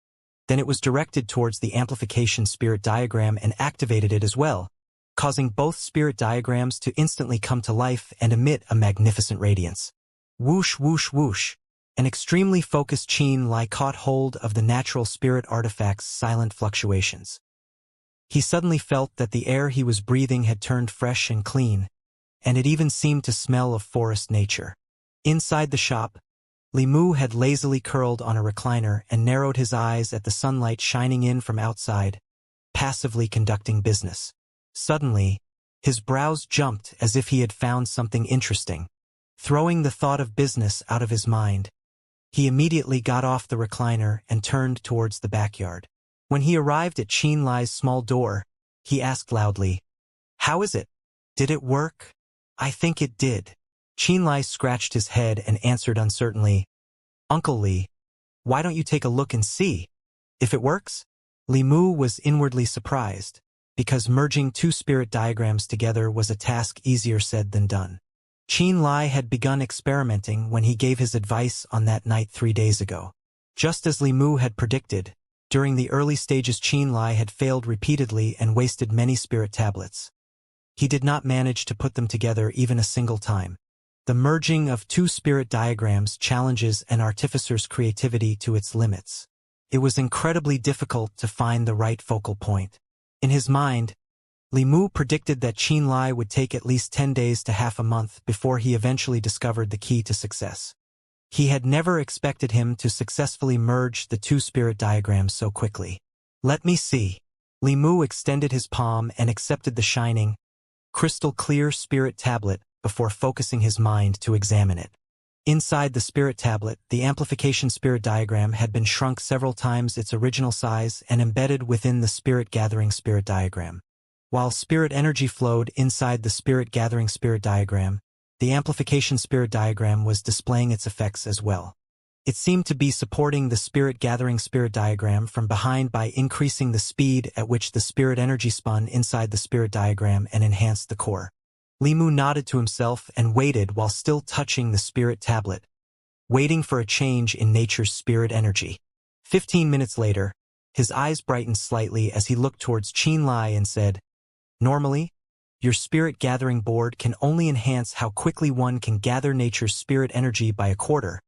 Then it was directed towards the amplification spirit diagram and activated it as well, causing both spirit diagrams to instantly come to life and emit a magnificent radiance. Whoosh, whoosh, whoosh. An extremely focused Qin Lai caught hold of the natural spirit artifact's silent fluctuations. He suddenly felt that the air he was breathing had turned fresh and clean, and it even seemed to smell of forest nature. Inside the shop, Li Mu had lazily curled on a recliner and narrowed his eyes at the sunlight shining in from outside, passively conducting business. Suddenly, his brows jumped as if he had found something interesting. Throwing the thought of business out of his mind, he immediately got off the recliner and turned towards the backyard. When he arrived at Xianxia's small door, he asked loudly, "How is it? Did it work?" "I think it did." Xianxia scratched his head and answered uncertainly, "Uncle Li, why don't you take a look and see if it works?" Li Mu was inwardly surprised, because merging two spirit diagrams together was a task easier said than done. Xianxia had begun experimenting when he gave his advice on that night 3 days ago. Just as Li Mu had predicted, during the early stages Xianxia had failed repeatedly and wasted many spirit tablets. He did not manage to put them together even a single time. The merging of two spirit diagrams challenges an artificer's creativity to its limits. It was incredibly difficult to find the right focal point. In his mind, Li Mu predicted that Xianxia would take at least 10 days to half a month before he eventually discovered the key to success. He had never expected him to successfully merge the two spirit diagrams so quickly. "Let me see." Li Mu extended his palm and accepted the shining, crystal-clear spirit tablet before focusing his mind to examine it. Inside the spirit tablet, the amplification spirit diagram had been shrunk several times its original size and embedded within the spirit gathering spirit diagram. While spirit energy flowed inside the spirit gathering spirit diagram, the amplification spirit diagram was displaying its effects as well. It seemed to be supporting the spirit gathering spirit diagram from behind by increasing the speed at which the spirit energy spun inside the spirit diagram and enhanced the core. Li Mu nodded to himself and waited while still touching the spirit tablet, waiting for a change in nature's spirit energy. 15 minutes later, his eyes brightened slightly as he looked towards Xianxia and said, "Normally, your spirit gathering board can only enhance how quickly one can gather nature's spirit energy by a quarter.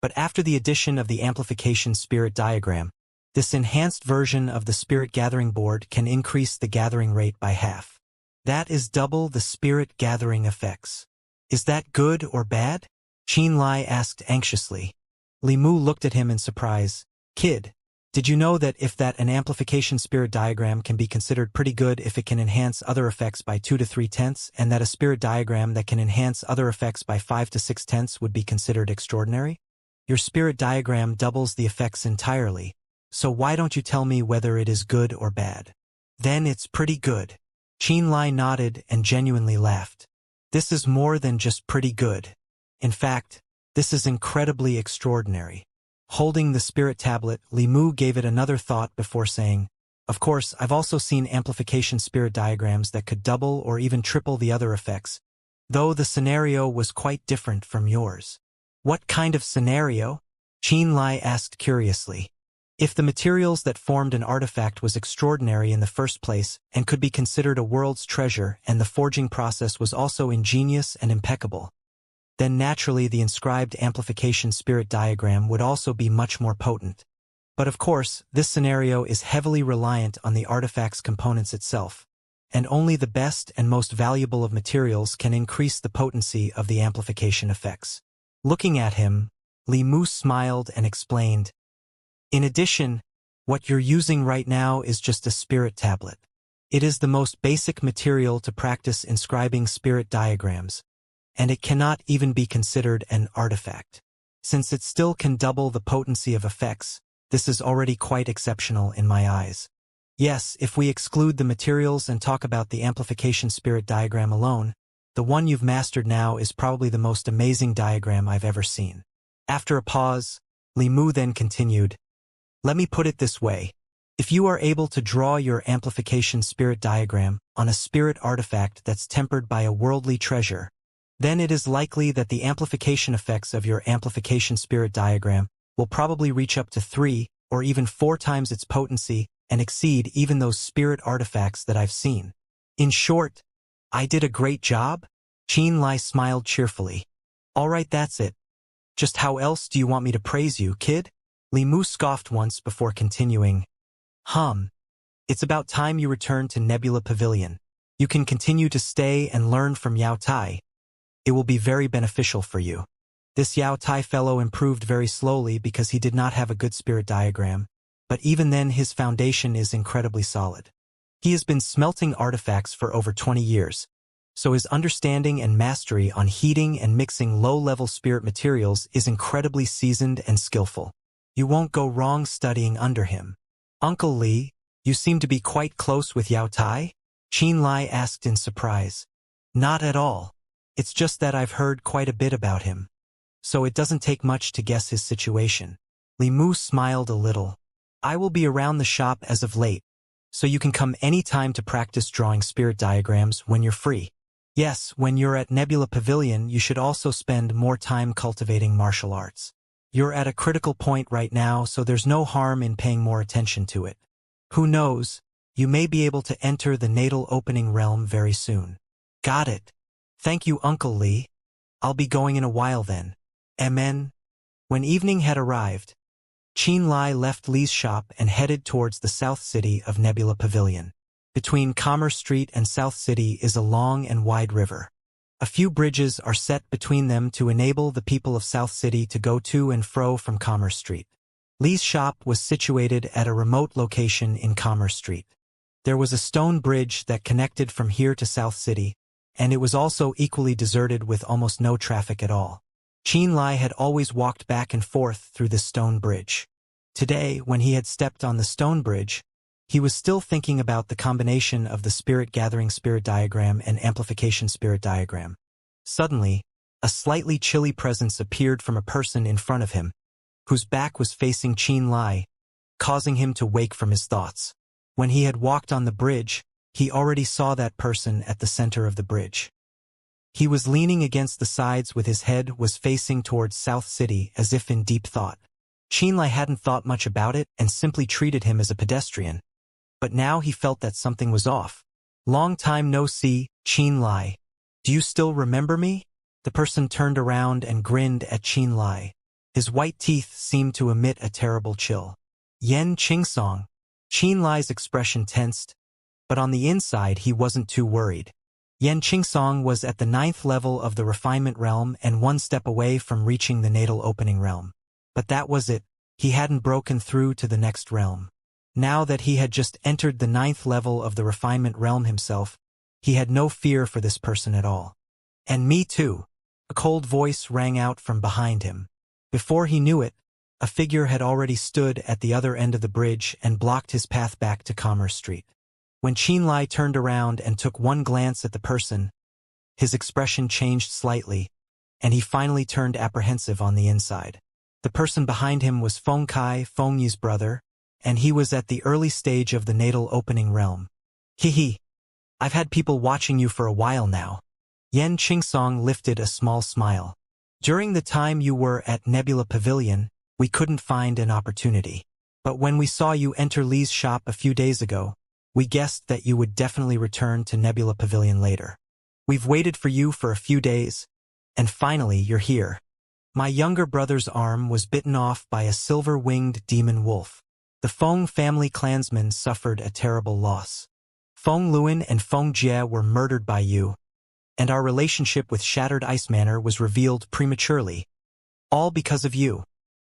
But after the addition of the amplification spirit diagram, this enhanced version of the spirit gathering board can increase the gathering rate by half. That is double the spirit gathering effects. Is that good or bad?" Xianxia asked anxiously. Li Mu looked at him in surprise. "Kid, did you know that an amplification spirit diagram can be considered pretty good if it can enhance other effects by 2 to 3/10, and that a spirit diagram that can enhance other effects by 5 to 6/10 would be considered extraordinary? Your spirit diagram doubles the effects entirely, so why don't you tell me whether it is good or bad?" "Then it's pretty good." Xianxia nodded and genuinely laughed. "This is more than just pretty good. In fact, this is incredibly extraordinary." Holding the spirit tablet, Li Mu gave it another thought before saying, "Of course, I've also seen amplification spirit diagrams that could double or even triple the other effects, though the scenario was quite different from yours." "What kind of scenario?" Xianxia asked curiously. If the materials that formed an artifact was extraordinary in the first place and could be considered a world's treasure, and the forging process was also ingenious and impeccable, then naturally the inscribed amplification spirit diagram would also be much more potent. But of course, this scenario is heavily reliant on the artifact's components itself, and only the best and most valuable of materials can increase the potency of the amplification effects. Looking at him, Li Mu smiled and explained, "In addition, what you're using right now is just a spirit tablet. It is the most basic material to practice inscribing spirit diagrams, and it cannot even be considered an artifact. Since it still can double the potency of effects, this is already quite exceptional in my eyes. Yes, if we exclude the materials and talk about the amplification spirit diagram alone, the one you've mastered now is probably the most amazing diagram I've ever seen." After a pause, Li Mu then continued, "Let me put it this way. If you are able to draw your amplification spirit diagram on a spirit artifact that's tempered by a worldly treasure, then it is likely that the amplification effects of your amplification spirit diagram will probably reach up to 3 or even 4 times its potency and exceed even those spirit artifacts that I've seen. In short, I did a great job?" Xianxia smiled cheerfully. "All right, that's it. Just how else do you want me to praise you, kid?" Li Mu scoffed once before continuing, It's about time you returned to Nebula Pavilion. You can continue to stay and learn from Yao Tai. It will be very beneficial for you. This Yao Tai fellow improved very slowly because he did not have a good spirit diagram, but even then his foundation is incredibly solid. He has been smelting artifacts for over 20 years, so his understanding and mastery on heating and mixing low-level spirit materials is incredibly seasoned and skillful. You won't go wrong studying under him. Uncle Li, you seem to be quite close with Yao Tai? Qin Lai asked in surprise. Not at all. It's just that I've heard quite a bit about him. So it doesn't take much to guess his situation. Li Mu smiled a little. I will be around the shop as of late, so you can come any time to practice drawing spirit diagrams when you're free. Yes, when you're at Nebula Pavilion, you should also spend more time cultivating martial arts. You're at a critical point right now, so there's no harm in paying more attention to it. Who knows, you may be able to enter the natal opening realm very soon. Got it. Thank you, Uncle Li. I'll be going in a while then. Amen. When evening had arrived, Qin Lai left Li's shop and headed towards the south city of Nebula Pavilion. Between Commerce Street and South City is a long and wide river. A few bridges are set between them to enable the people of South City to go to and fro from Commerce Street. Li's shop was situated at a remote location in Commerce Street. There was a stone bridge that connected from here to South City, and it was also equally deserted with almost no traffic at all. Qin Lai had always walked back and forth through this stone bridge. Today, when he had stepped on the stone bridge, he was still thinking about the combination of the spirit-gathering spirit diagram and amplification spirit diagram. Suddenly, a slightly chilly presence appeared from a person in front of him, whose back was facing Qin Lai, causing him to wake from his thoughts. When he had walked on the bridge, he already saw that person at the center of the bridge. He was leaning against the sides with his head was facing towards South City as if in deep thought. Qin Lai hadn't thought much about it and simply treated him as a pedestrian. But now he felt that something was off. Long time no see, Qin Lai. Do you still remember me? The person turned around and grinned at Qin Lai. His white teeth seemed to emit a terrible chill. Yan Qingsong. Qin Lai's expression tensed, but on the inside he wasn't too worried. Yan Qingsong was at the 9th level of the refinement realm and one step away from reaching the natal opening realm. But that was it. He hadn't broken through to the next realm. Now that he had just entered the 9th level of the refinement realm himself, he had no fear for this person at all. And me too. A cold voice rang out from behind him. Before he knew it, a figure had already stood at the other end of the bridge and blocked his path back to Commerce Street. When Qin Lai turned around and took one glance at the person, his expression changed slightly, and he finally turned apprehensive on the inside. The person behind him was Feng Kai, Feng Yi's brother, and he was at the early stage of the natal opening realm. Hee. I've had people watching you for a while now. Yan Qingsong lifted a small smile. During the time you were at Nebula Pavilion, we couldn't find an opportunity. But when we saw you enter Li's shop a few days ago, we guessed that you would definitely return to Nebula Pavilion later. We've waited for you for a few days, and finally you're here. My younger brother's arm was bitten off by a silver-winged demon wolf. The Feng family clansmen suffered a terrible loss. Feng Luan and Feng Jie were murdered by you, and our relationship with Shattered Ice Manor was revealed prematurely. All because of you.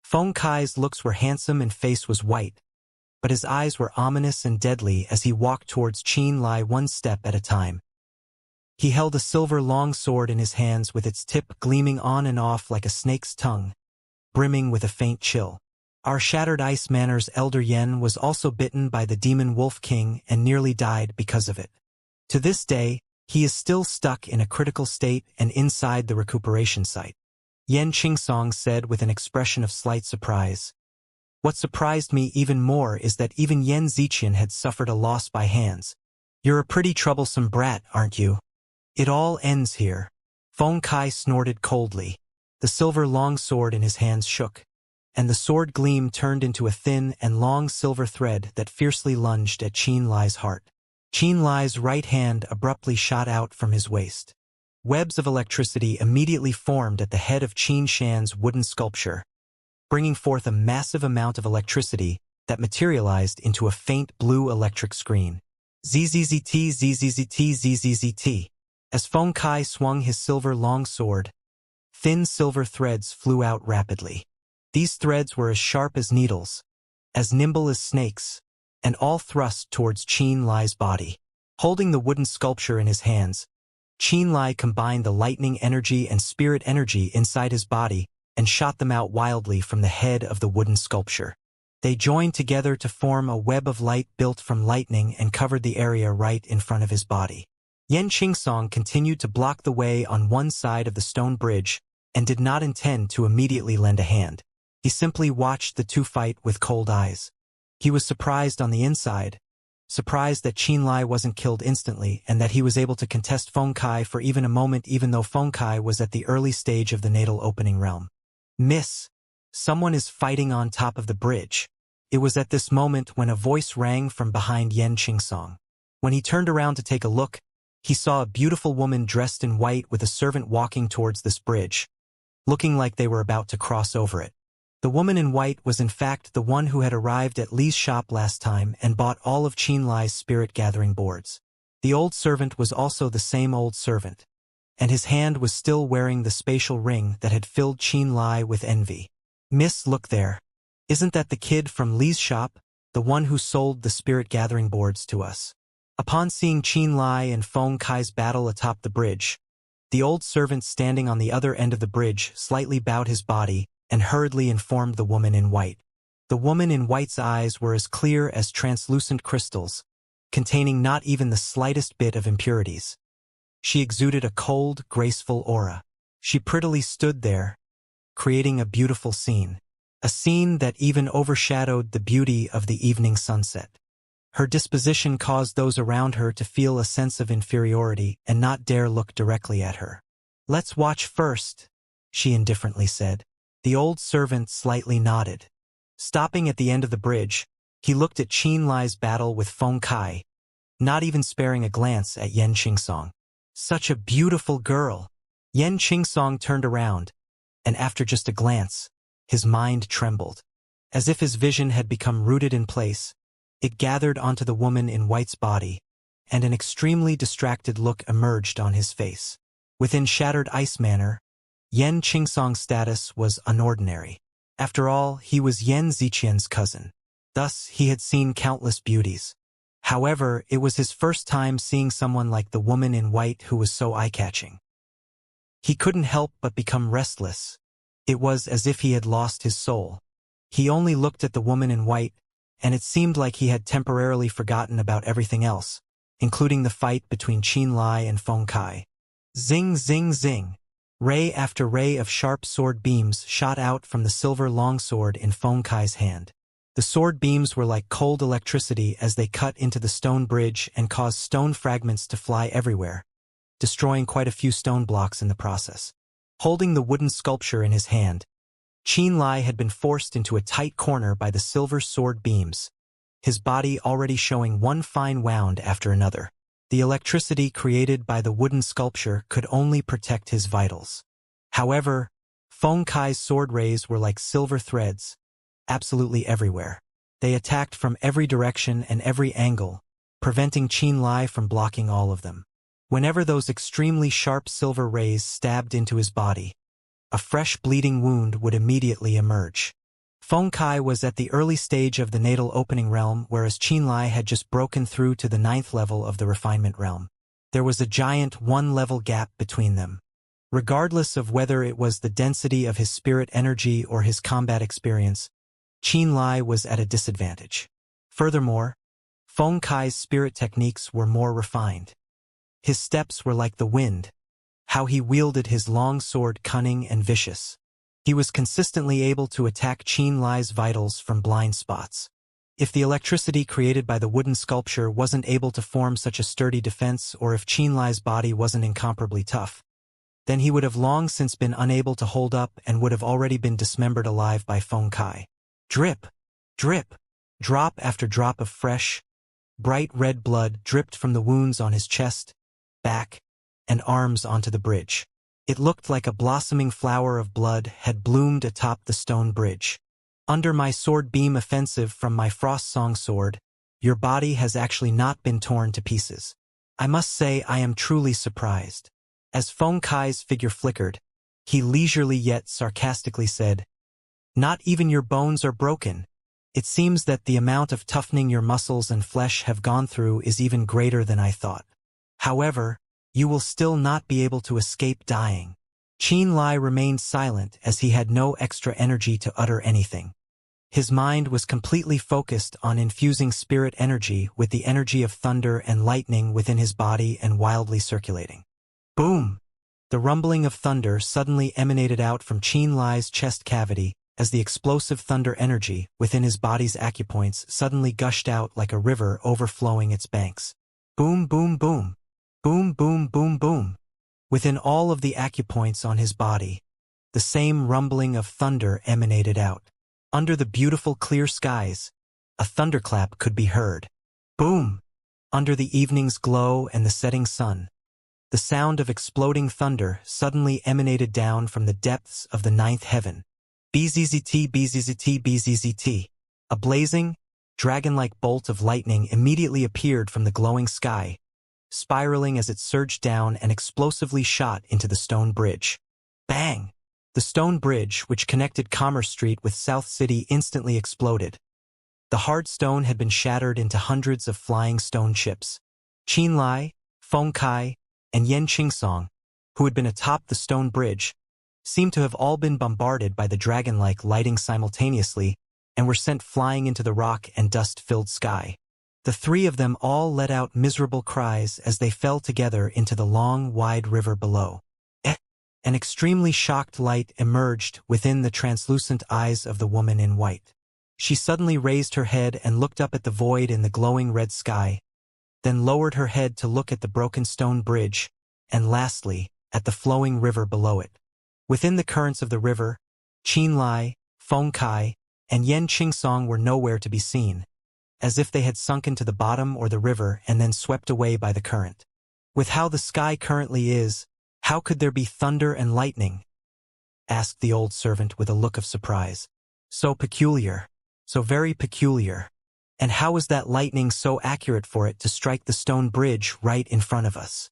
Feng Kai's looks were handsome and face was white, but his eyes were ominous and deadly as he walked towards Qin Lai one step at a time. He held a silver long sword in his hands with its tip gleaming on and off like a snake's tongue, brimming with a faint chill. Our Shattered Ice Manor's elder Yen was also bitten by the demon Wolf King and nearly died because of it. To this day, he is still stuck in a critical state and inside the recuperation site. Yan Qingsong said with an expression of slight surprise. What surprised me even more is that even Yan Ziqian had suffered a loss by hands. You're a pretty troublesome brat, aren't you? It all ends here. Feng Kai snorted coldly. The silver long sword in his hands shook, and the sword gleam turned into a thin and long silver thread that fiercely lunged at Qin Lai's heart. Qin Lai's right hand abruptly shot out from his waist. Webs of electricity immediately formed at the head of Qin Shan's wooden sculpture, bringing forth a massive amount of electricity that materialized into a faint blue electric screen. ZZZT ZZZT ZZZT. As Feng Kai swung his silver long sword, thin silver threads flew out rapidly. These threads were as sharp as needles, as nimble as snakes, and all thrust towards Qin Lai's body. Holding the wooden sculpture in his hands, Qin Lai combined the lightning energy and spirit energy inside his body and shot them out wildly from the head of the wooden sculpture. They joined together to form a web of light built from lightning and covered the area right in front of his body. Yan Qingsong continued to block the way on one side of the stone bridge and did not intend to immediately lend a hand. He simply watched the two fight with cold eyes. He was surprised on the inside, surprised that Qin Lai wasn't killed instantly and that he was able to contest Feng Kai for even a moment even though Feng Kai was at the early stage of the natal opening realm. Miss, someone is fighting on top of the bridge. It was at this moment when a voice rang from behind Yan Qingsong. When he turned around to take a look, he saw a beautiful woman dressed in white with a servant walking towards this bridge, looking like they were about to cross over it. The woman in white was in fact the one who had arrived at Li's shop last time and bought all of Qin Lai's spirit-gathering boards. The old servant was also the same old servant, and his hand was still wearing the spatial ring that had filled Qin Lai with envy. Miss, look there. Isn't that the kid from Li's shop, the one who sold the spirit-gathering boards to us? Upon seeing Qin Lai and Feng Kai's battle atop the bridge, the old servant standing on the other end of the bridge slightly bowed his body and hurriedly informed the woman in white. The woman in white's eyes were as clear as translucent crystals, containing not even the slightest bit of impurities. She exuded a cold, graceful aura. She prettily stood there, creating a beautiful scene. A scene that even overshadowed the beauty of the evening sunset. Her disposition caused those around her to feel a sense of inferiority and not dare look directly at her. Let's watch first, she indifferently said. The old servant slightly nodded. Stopping at the end of the bridge, he looked at Qin Lai's battle with Feng Kai, not even sparing a glance at Yan Qingsong. Such a beautiful girl. Yan Qingsong turned around, and after just a glance, his mind trembled. As if his vision had become rooted in place, it gathered onto the woman in white's body, and an extremely distracted look emerged on his face. Within shattered ice manner, Yan Qingsong's status was unordinary. After all, he was Yan Ziqian's cousin. Thus, he had seen countless beauties. However, it was his first time seeing someone like the woman in white who was so eye-catching. He couldn't help but become restless. It was as if he had lost his soul. He only looked at the woman in white, and it seemed like he had temporarily forgotten about everything else, including the fight between Qin Lai and Feng Kai. Zing, zing, zing. Ray after ray of sharp sword beams shot out from the silver longsword in Feng Kai's hand. The sword beams were like cold electricity as they cut into the stone bridge and caused stone fragments to fly everywhere, destroying quite a few stone blocks in the process. Holding the wooden sculpture in his hand, Qin Lai had been forced into a tight corner by the silver sword beams, his body already showing one fine wound after another. The electricity created by the wooden sculpture could only protect his vitals. However, Feng Kai's sword rays were like silver threads, absolutely everywhere. They attacked from every direction and every angle, preventing Qin Lai from blocking all of them. Whenever those extremely sharp silver rays stabbed into his body, a fresh bleeding wound would immediately emerge. Feng Kai was at the early stage of the natal opening realm, whereas Qin Lai had just broken through to the 9th level of the refinement realm. There was a giant one-level gap between them. Regardless of whether it was the density of his spirit energy or his combat experience, Qin Lai was at a disadvantage. Furthermore, Feng Kai's spirit techniques were more refined. His steps were like the wind, how he wielded his long sword cunning and vicious. He was consistently able to attack Qin Lai's vitals from blind spots. If the electricity created by the wooden sculpture wasn't able to form such a sturdy defense, or if Qin Lai's body wasn't incomparably tough, then he would have long since been unable to hold up and would have already been dismembered alive by Feng Kai. Drip, drip, drop after drop of fresh, bright red blood dripped from the wounds on his chest, back, and arms onto the bridge. It looked like a blossoming flower of blood had bloomed atop the stone bridge. Under my sword beam offensive from my frost song sword, your body has actually not been torn to pieces. I must say I am truly surprised. As Feng Kai's figure flickered, he leisurely yet sarcastically said, "Not even your bones are broken. It seems that the amount of toughening your muscles and flesh have gone through is even greater than I thought. However, you will still not be able to escape dying." Qin Lai remained silent as he had no extra energy to utter anything. His mind was completely focused on infusing spirit energy with the energy of thunder and lightning within his body and wildly circulating. Boom! The rumbling of thunder suddenly emanated out from Qin Lai's chest cavity as the explosive thunder energy within his body's acupoints suddenly gushed out like a river overflowing its banks. Boom, boom, boom. Boom, boom, boom, boom. Within all of the acupoints on his body, the same rumbling of thunder emanated out. Under the beautiful clear skies, a thunderclap could be heard. Boom! Under the evening's glow and the setting sun, the sound of exploding thunder suddenly emanated down from the depths of the ninth heaven. Bzzzt, bzzzt, bzzzt. A blazing, dragon-like bolt of lightning immediately appeared from the glowing sky, spiraling as it surged down and explosively shot into the stone bridge. Bang! The stone bridge, which connected Commerce Street with South City, instantly exploded. The hard stone had been shattered into hundreds of flying stone chips. Qin Lai, Feng Kai, and Yen Qingsong, who had been atop the stone bridge, seemed to have all been bombarded by the dragon-like lighting simultaneously and were sent flying into the rock and dust-filled sky. The three of them all let out miserable cries as they fell together into the long, wide river below. An extremely shocked light emerged within the translucent eyes of the woman in white. She suddenly raised her head and looked up at the void in the glowing red sky, then lowered her head to look at the broken stone bridge, and lastly, at the flowing river below it. Within the currents of the river, Qin Lai, Feng Kai, and Yen Qingsong were nowhere to be seen, as if they had sunk into the bottom or the river and then swept away by the current. With how the sky currently is, how could there be thunder and lightning? Asked the old servant with a look of surprise. So peculiar, so very peculiar. And how was that lightning so accurate for it to strike the stone bridge right in front of us?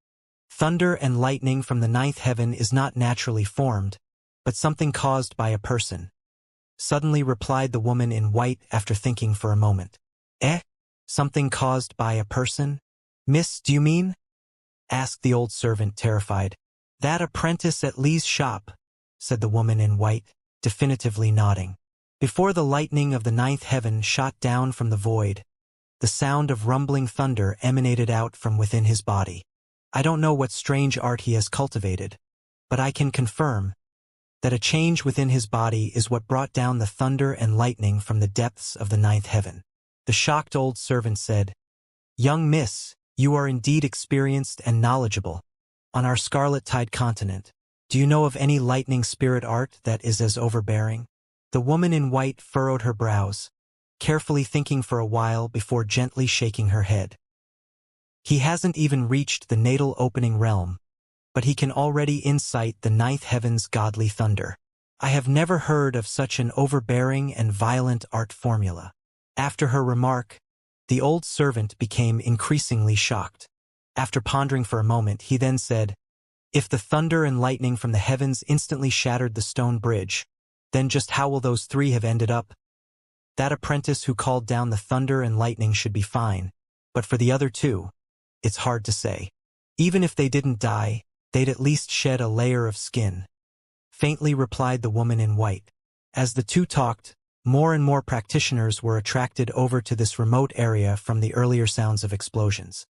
Thunder and lightning from the ninth heaven is not naturally formed, but something caused by a person. Suddenly replied the woman in white after thinking for a moment. Something caused by a person? Miss, do you mean? Asked the old servant, terrified. That apprentice at Li's shop, said the woman in white, definitively nodding. Before the lightning of the ninth heaven shot down from the void, the sound of rumbling thunder emanated out from within his body. I don't know what strange art he has cultivated, but I can confirm that a change within his body is what brought down the thunder and lightning from the depths of the ninth heaven. The shocked old servant said, Young miss, you are indeed experienced and knowledgeable. On our scarlet-tide continent, do you know of any lightning spirit art that is as overbearing? The woman in white furrowed her brows, carefully thinking for a while before gently shaking her head. He hasn't even reached the natal opening realm, but he can already incite the ninth heaven's godly thunder. I have never heard of such an overbearing and violent art formula. After her remark, the old servant became increasingly shocked. After pondering for a moment, he then said, If the thunder and lightning from the heavens instantly shattered the stone bridge, then just how will those three have ended up? That apprentice who called down the thunder and lightning should be fine, but for the other two, it's hard to say. Even if they didn't die, they'd at least shed a layer of skin. Faintly replied the woman in white. As the two talked, more and more practitioners were attracted over to this remote area from the earlier sounds of explosions.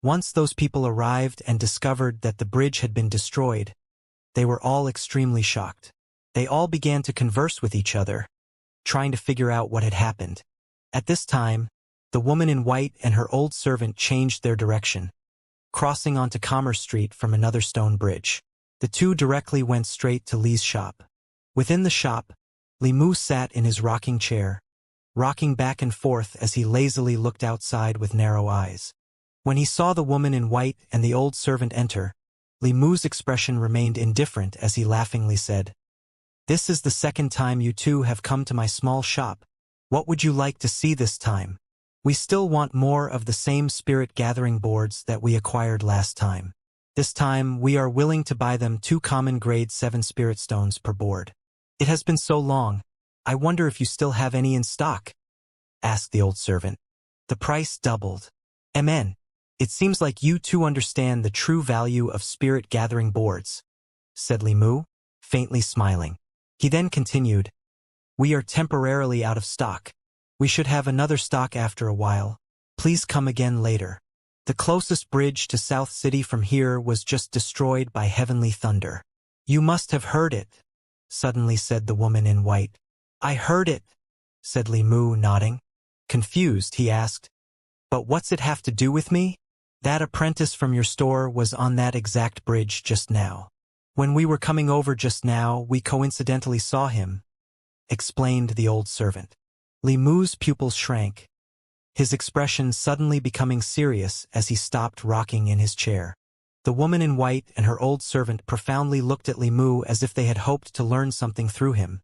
Once those people arrived and discovered that the bridge had been destroyed, they were all extremely shocked. They all began to converse with each other, trying to figure out what had happened. At this time, the woman in white and her old servant changed their direction, crossing onto Commerce Street from another stone bridge. The two directly went straight to Li's shop. Within the shop, Li Mu sat in his rocking chair, rocking back and forth as he lazily looked outside with narrow eyes. When he saw the woman in white and the old servant enter, Li Mu's expression remained indifferent as he laughingly said, This is the second time you two have come to my small shop. What would you like to see this time? We still want more of the same spirit gathering boards that we acquired last time. This time, we are willing to buy them 2 common grade 7 spirit stones per board. It has been so long. I wonder if you still have any in stock? Asked the old servant. The price doubled. Amen. It seems like you two understand the true value of spirit gathering boards, said Li Mu, faintly smiling. He then continued, we are temporarily out of stock. We should have another stock after a while. Please come again later. The closest bridge to South City from here was just destroyed by heavenly thunder. You must have heard it, suddenly said the woman in white. I heard it, said Li Mu, nodding. Confused, he asked, but what's it have to do with me? That apprentice from your store was on that exact bridge just now. When we were coming over just now, we coincidentally saw him, explained the old servant. Li Mu's pupils shrank, his expression suddenly becoming serious as he stopped rocking in his chair. The woman in white and her old servant profoundly looked at Li Mu as if they had hoped to learn something through him.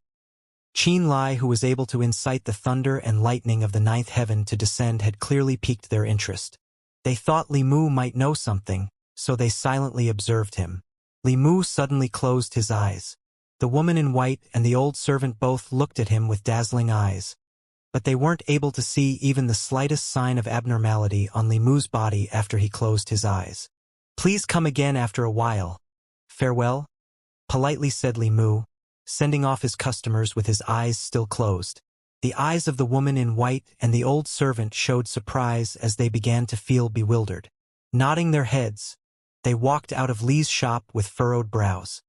Qin Lai, who was able to incite the thunder and lightning of the 9th heaven to descend, had clearly piqued their interest. They thought Li Mu might know something, so they silently observed him. Li Mu suddenly closed his eyes. The woman in white and the old servant both looked at him with dazzling eyes, but they weren't able to see even the slightest sign of abnormality on Li Mu's body after he closed his eyes. Please come again after a while. Farewell, politely said Li Mu, sending off his customers with his eyes still closed. The eyes of the woman in white and the old servant showed surprise as they began to feel bewildered. Nodding their heads, they walked out of Li's shop with furrowed brows.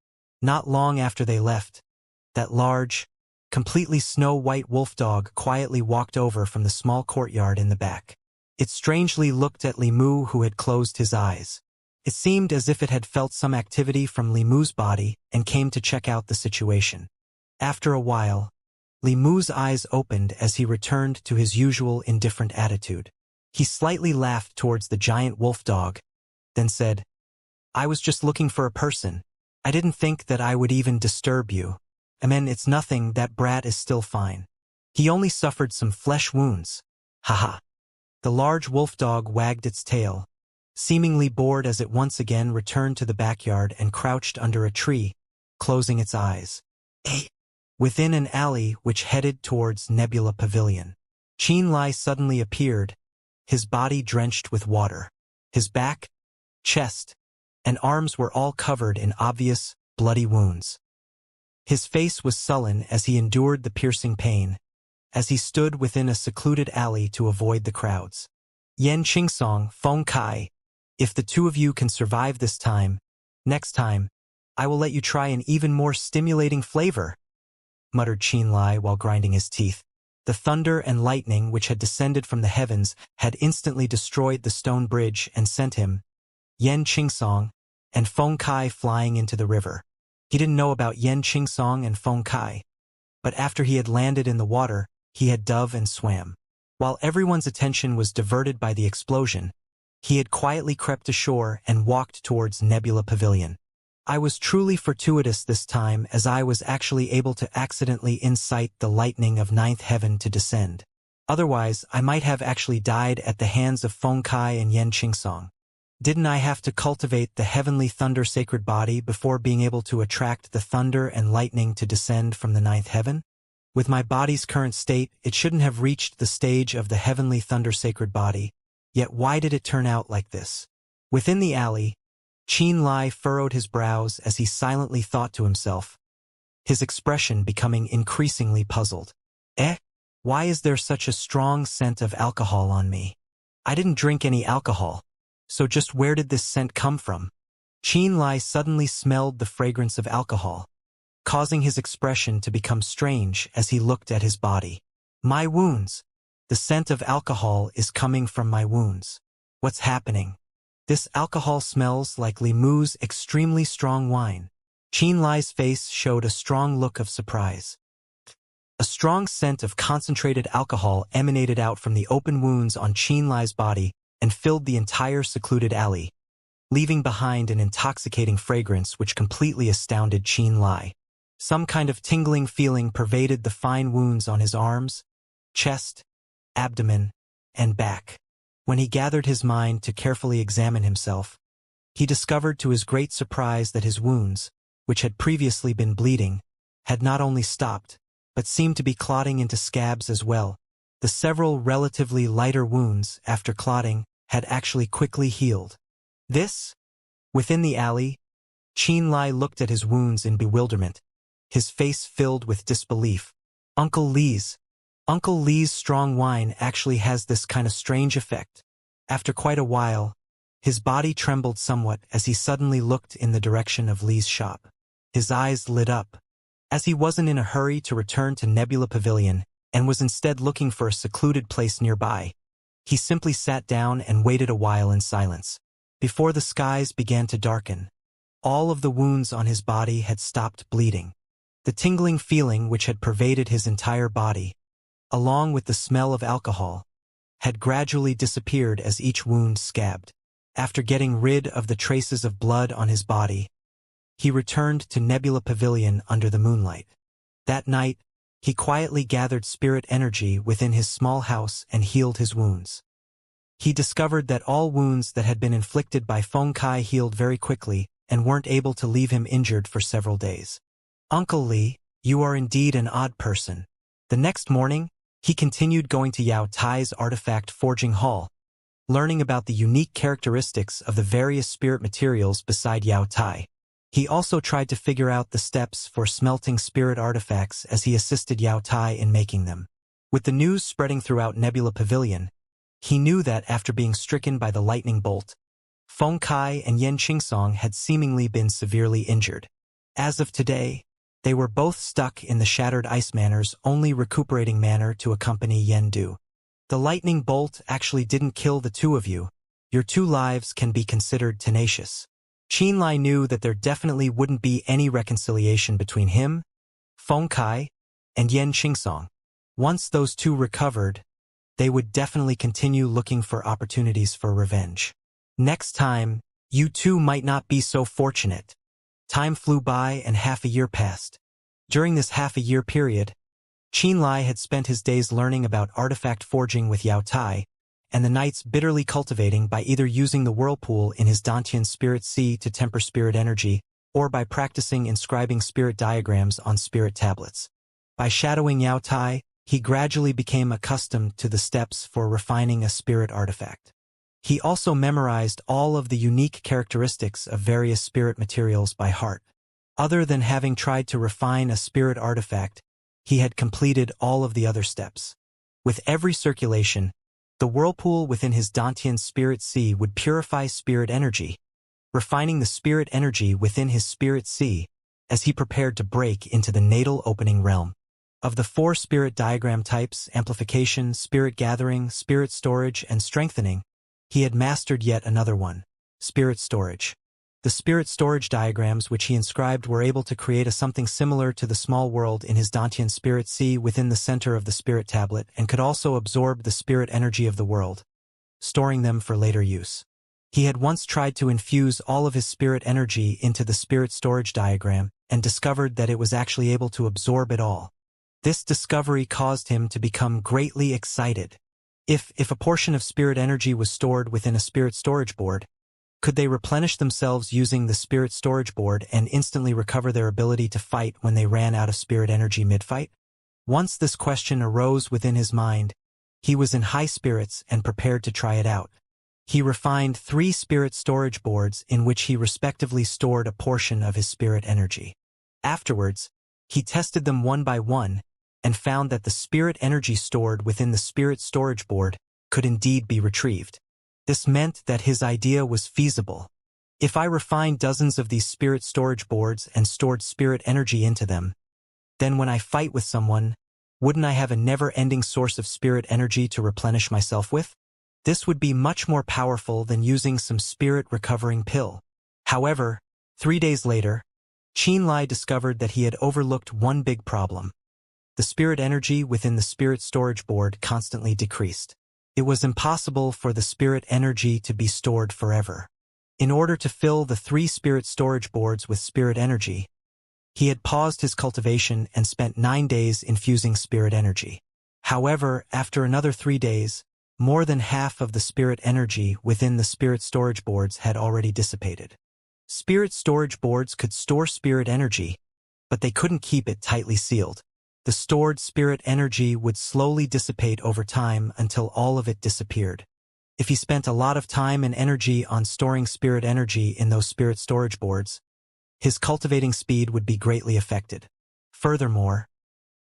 Not long after they left, that large, completely snow-white wolf dog quietly walked over from the small courtyard in the back. It strangely looked at Li Mu, who had closed his eyes. It seemed as if it had felt some activity from Li Mu's body and came to check out the situation. After a while, Li Mu's eyes opened as he returned to his usual indifferent attitude. He slightly laughed towards the giant wolf dog, then said, I was just looking for a person. I didn't think that I would even disturb you. It's nothing, that brat is still fine. He only suffered some flesh wounds. Haha. The large wolf dog wagged its tail, seemingly bored as it once again returned to the backyard and crouched under a tree, closing its eyes. Within an alley which headed towards Nebula Pavilion, Qin Lai suddenly appeared, his body drenched with water. His back, chest, and arms were all covered in obvious, bloody wounds. His face was sullen as he endured the piercing pain, as he stood within a secluded alley to avoid the crowds. Yan Qingsong, Feng Kai, if the two of you can survive this time, next time, I will let you try an even more stimulating flavor, muttered Qin Lai while grinding his teeth. The thunder and lightning which had descended from the heavens had instantly destroyed the stone bridge and sent him, Yan Qingsong, and Feng Kai flying into the river. He didn't know about Yan Qingsong and Feng Kai, but after he had landed in the water, he had dove and swam. While everyone's attention was diverted by the explosion, he had quietly crept ashore and walked towards Nebula Pavilion. I was truly fortuitous this time, as I was actually able to accidentally incite the lightning of 9th heaven to descend. Otherwise, I might have actually died at the hands of Feng Kai and Yan Qingsong. Didn't I have to cultivate the heavenly thunder sacred body before being able to attract the thunder and lightning to descend from the 9th heaven? With my body's current state, it shouldn't have reached the stage of the heavenly thunder sacred body, yet why did it turn out like this? Within the alley, Qin Lai furrowed his brows as he silently thought to himself, his expression becoming increasingly puzzled. Why is there such a strong scent of alcohol on me? I didn't drink any alcohol, so just where did this scent come from? Qin Lai suddenly smelled the fragrance of alcohol, causing his expression to become strange as he looked at his body. My wounds. The scent of alcohol is coming from my wounds. What's happening? This alcohol smells like Li Mu's extremely strong wine. Qin Lai's face showed a strong look of surprise. A strong scent of concentrated alcohol emanated out from the open wounds on Qin Lai's body and filled the entire secluded alley, leaving behind an intoxicating fragrance which completely astounded Qin Lai. Some kind of tingling feeling pervaded the fine wounds on his arms, chest, abdomen, and back. When he gathered his mind to carefully examine himself, he discovered to his great surprise that his wounds, which had previously been bleeding, had not only stopped, but seemed to be clotting into scabs as well. The several relatively lighter wounds, after clotting, had actually quickly healed. Within the alley, Qianlai looked at his wounds in bewilderment, his face filled with disbelief. Uncle Li's strong wine actually has this kind of strange effect. After quite a while, his body trembled somewhat as he suddenly looked in the direction of Li's shop. His eyes lit up. As he wasn't in a hurry to return to Nebula Pavilion and was instead looking for a secluded place nearby, he simply sat down and waited a while in silence. Before the skies began to darken, all of the wounds on his body had stopped bleeding. The tingling feeling which had pervaded his entire body, along with the smell of alcohol, had gradually disappeared as each wound scabbed. After getting rid of the traces of blood on his body, he returned to Nebula Pavilion under the moonlight. That night, he quietly gathered spirit energy within his small house and healed his wounds. He discovered that all wounds that had been inflicted by Feng Kai healed very quickly and weren't able to leave him injured for several days. Uncle Li, you are indeed an odd person. The next morning, he continued going to Yao Tai's artifact forging hall, learning about the unique characteristics of the various spirit materials beside Yao Tai. He also tried to figure out the steps for smelting spirit artifacts as he assisted Yao Tai in making them. With the news spreading throughout Nebula Pavilion, he knew that after being stricken by the lightning bolt, Feng Kai and Yan Qingsong had seemingly been severely injured. As of today, they were both stuck in the Shattered Ice Manor's only recuperating manor to accompany Yen Du. The lightning bolt actually didn't kill the two of you. Your 2 lives can be considered tenacious. Qianlai knew that there definitely wouldn't be any reconciliation between him, Feng Kai, and Yan Qingsong. Once those 2 recovered, they would definitely continue looking for opportunities for revenge. Next time, you 2 might not be so fortunate. Time flew by and half a year passed. During this half-a-year period, Qianlai had spent his days learning about artifact forging with Yao Tai, and the nights bitterly cultivating by either using the whirlpool in his Dantian Spirit Sea to temper spirit energy, or by practicing inscribing spirit diagrams on spirit tablets. By shadowing Yao Tai, he gradually became accustomed to the steps for refining a spirit artifact. He also memorized all of the unique characteristics of various spirit materials by heart. Other than having tried to refine a spirit artifact, he had completed all of the other steps. With every circulation, the whirlpool within his Dantian Spirit Sea would purify spirit energy, refining the spirit energy within his Spirit Sea as he prepared to break into the natal opening realm. Of the 4 spirit diagram types, amplification, spirit gathering, spirit storage, and strengthening, he had mastered yet another one, spirit storage. The spirit storage diagrams which he inscribed were able to create something similar to the small world in his Dantian Spirit Sea within the center of the spirit tablet and could also absorb the spirit energy of the world, storing them for later use. He had once tried to infuse all of his spirit energy into the spirit storage diagram and discovered that it was actually able to absorb it all. This discovery caused him to become greatly excited. If a portion of spirit energy was stored within a spirit storage board, could they replenish themselves using the spirit storage board and instantly recover their ability to fight when they ran out of spirit energy mid-fight? Once this question arose within his mind, he was in high spirits and prepared to try it out. He refined 3 spirit storage boards in which he respectively stored a portion of his spirit energy. Afterwards, he tested them one by one and found that the spirit energy stored within the spirit storage board could indeed be retrieved. This meant that his idea was feasible. If I refined dozens of these spirit storage boards and stored spirit energy into them, then when I fight with someone, wouldn't I have a never-ending source of spirit energy to replenish myself with? This would be much more powerful than using some spirit recovering pill. However, 3 days later, Qianlai discovered that he had overlooked one big problem. The spirit energy within the spirit storage board constantly decreased. It was impossible for the spirit energy to be stored forever. In order to fill the 3 spirit storage boards with spirit energy, he had paused his cultivation and spent 9 days infusing spirit energy. However, after another 3 days, More than half of the spirit energy within the spirit storage boards had already dissipated. Spirit storage boards could store spirit energy, but they couldn't keep it tightly sealed. The stored spirit energy would slowly dissipate over time until all of it disappeared. If he spent a lot of time and energy on storing spirit energy in those spirit storage boards, his cultivating speed would be greatly affected. Furthermore,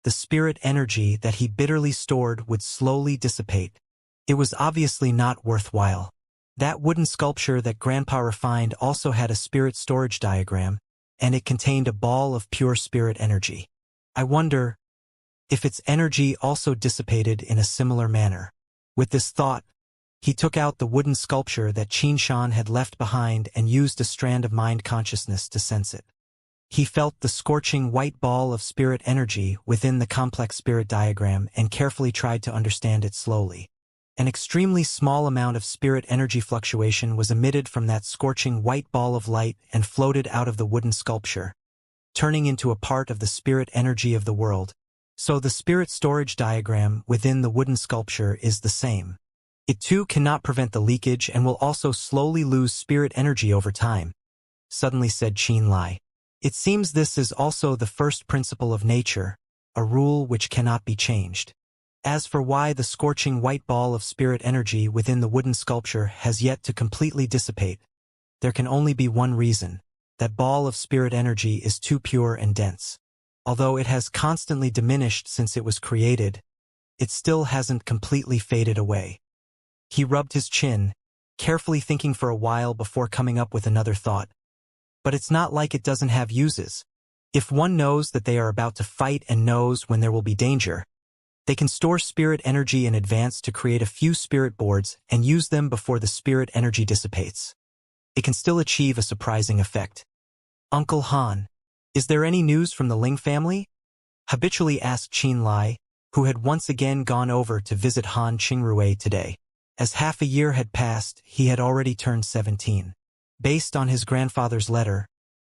the spirit energy that he bitterly stored would slowly dissipate. It was obviously not worthwhile. That wooden sculpture that Grandpa refined also had a spirit storage diagram, and it contained a ball of pure spirit energy. I wonder if its energy also dissipated in a similar manner. With this thought, he took out the wooden sculpture that Xianxia had left behind and used a strand of mind consciousness to sense it. He felt the scorching white ball of spirit energy within the complex spirit diagram and carefully tried to understand it slowly. An extremely small amount of spirit energy fluctuation was emitted from that scorching white ball of light and floated out of the wooden sculpture, turning into a part of the spirit energy of the world. So the spirit storage diagram within the wooden sculpture is the same. It too cannot prevent the leakage and will also slowly lose spirit energy over time, suddenly said Xianxia. It seems this is also the first principle of nature, a rule which cannot be changed. As for why the scorching white ball of spirit energy within the wooden sculpture has yet to completely dissipate, there can only be one reason. That ball of spirit energy is too pure and dense. Although it has constantly diminished since it was created, it still hasn't completely faded away. He rubbed his chin, carefully thinking for a while before coming up with another thought. But it's not like it doesn't have uses. If one knows that they are about to fight and knows when there will be danger, they can store spirit energy in advance to create a few spirit boards and use them before the spirit energy dissipates. It can still achieve a surprising effect. Uncle Han, is there any news from the Ling family? Habitually asked Xianxia, who had once again gone over to visit Han Qingrui today. As half a year had passed, he had already turned 17. Based on his grandfather's letter,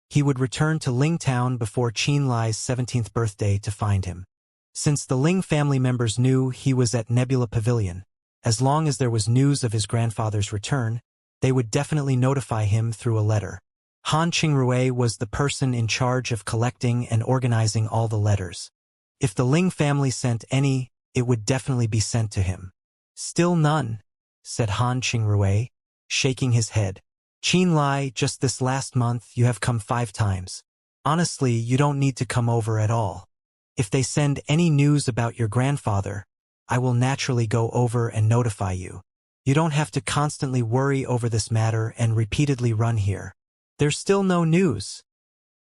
he would return to Ling Town before Xianxia's 17th birthday to find him. Since the Ling family members knew he was at Nebula Pavilion, as long as there was news of his grandfather's return, they would definitely notify him through a letter. Han Qingrui was the person in charge of collecting and organizing all the letters. If the Ling family sent any, it would definitely be sent to him. Still none, said Han Qingrui, shaking his head. Xianxia, just this last month you have come 5 times. Honestly, you don't need to come over at all. If they send any news about your grandfather, I will naturally go over and notify you. You don't have to constantly worry over this matter and repeatedly run here. There's still no news.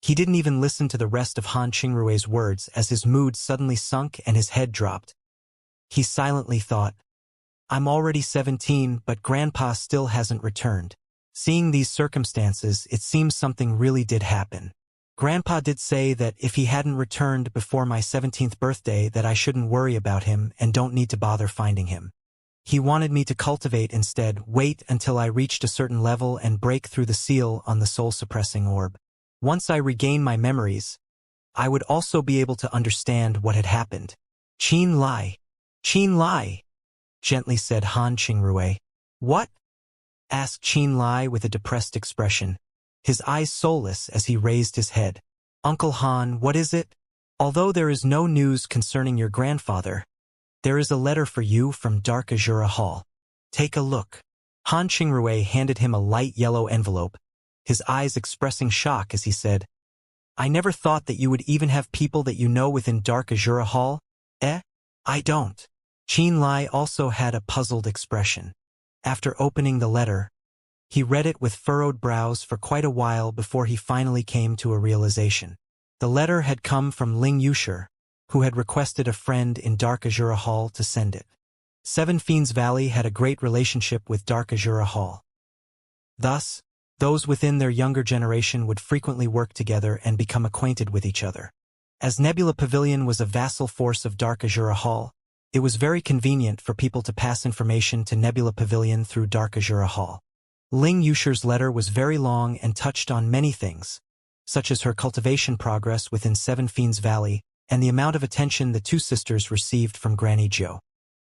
He didn't even listen to the rest of Han Qingrui's words as his mood suddenly sunk and his head dropped. He silently thought, I'm already 17, but Grandpa still hasn't returned. Seeing these circumstances, it seems something really did happen. Grandpa did say that if he hadn't returned before my 17th birthday that I shouldn't worry about him and don't need to bother finding him. He wanted me to cultivate instead, wait until I reached a certain level and break through the seal on the soul-suppressing orb. Once I regain my memories, I would also be able to understand what had happened. Xianxia, gently said Han Qingrui. What? Asked Xianxia with a depressed expression, his eyes soulless as he raised his head. Uncle Han, what is it? Although there is no news concerning your grandfather, there is a letter for you from Dark Azura Hall. Take a look. Han Qingrui handed him a light yellow envelope, his eyes expressing shock as he said, I never thought that you would even have people that you know within Dark Azura Hall. I don't. Xianxia also had a puzzled expression. After opening the letter, he read it with furrowed brows for quite a while before he finally came to a realization. The letter had come from Ling Yushi, who had requested a friend in Dark Azura Hall to send it. Seven Fiends Valley had a great relationship with Dark Azura Hall. Thus, those within their younger generation would frequently work together and become acquainted with each other. As Nebula Pavilion was a vassal force of Dark Azura Hall, it was very convenient for people to pass information to Nebula Pavilion through Dark Azura Hall. Ling Yushi's letter was very long and touched on many things, such as her cultivation progress within Seven Fiends Valley and the amount of attention the two sisters received from Granny Jo.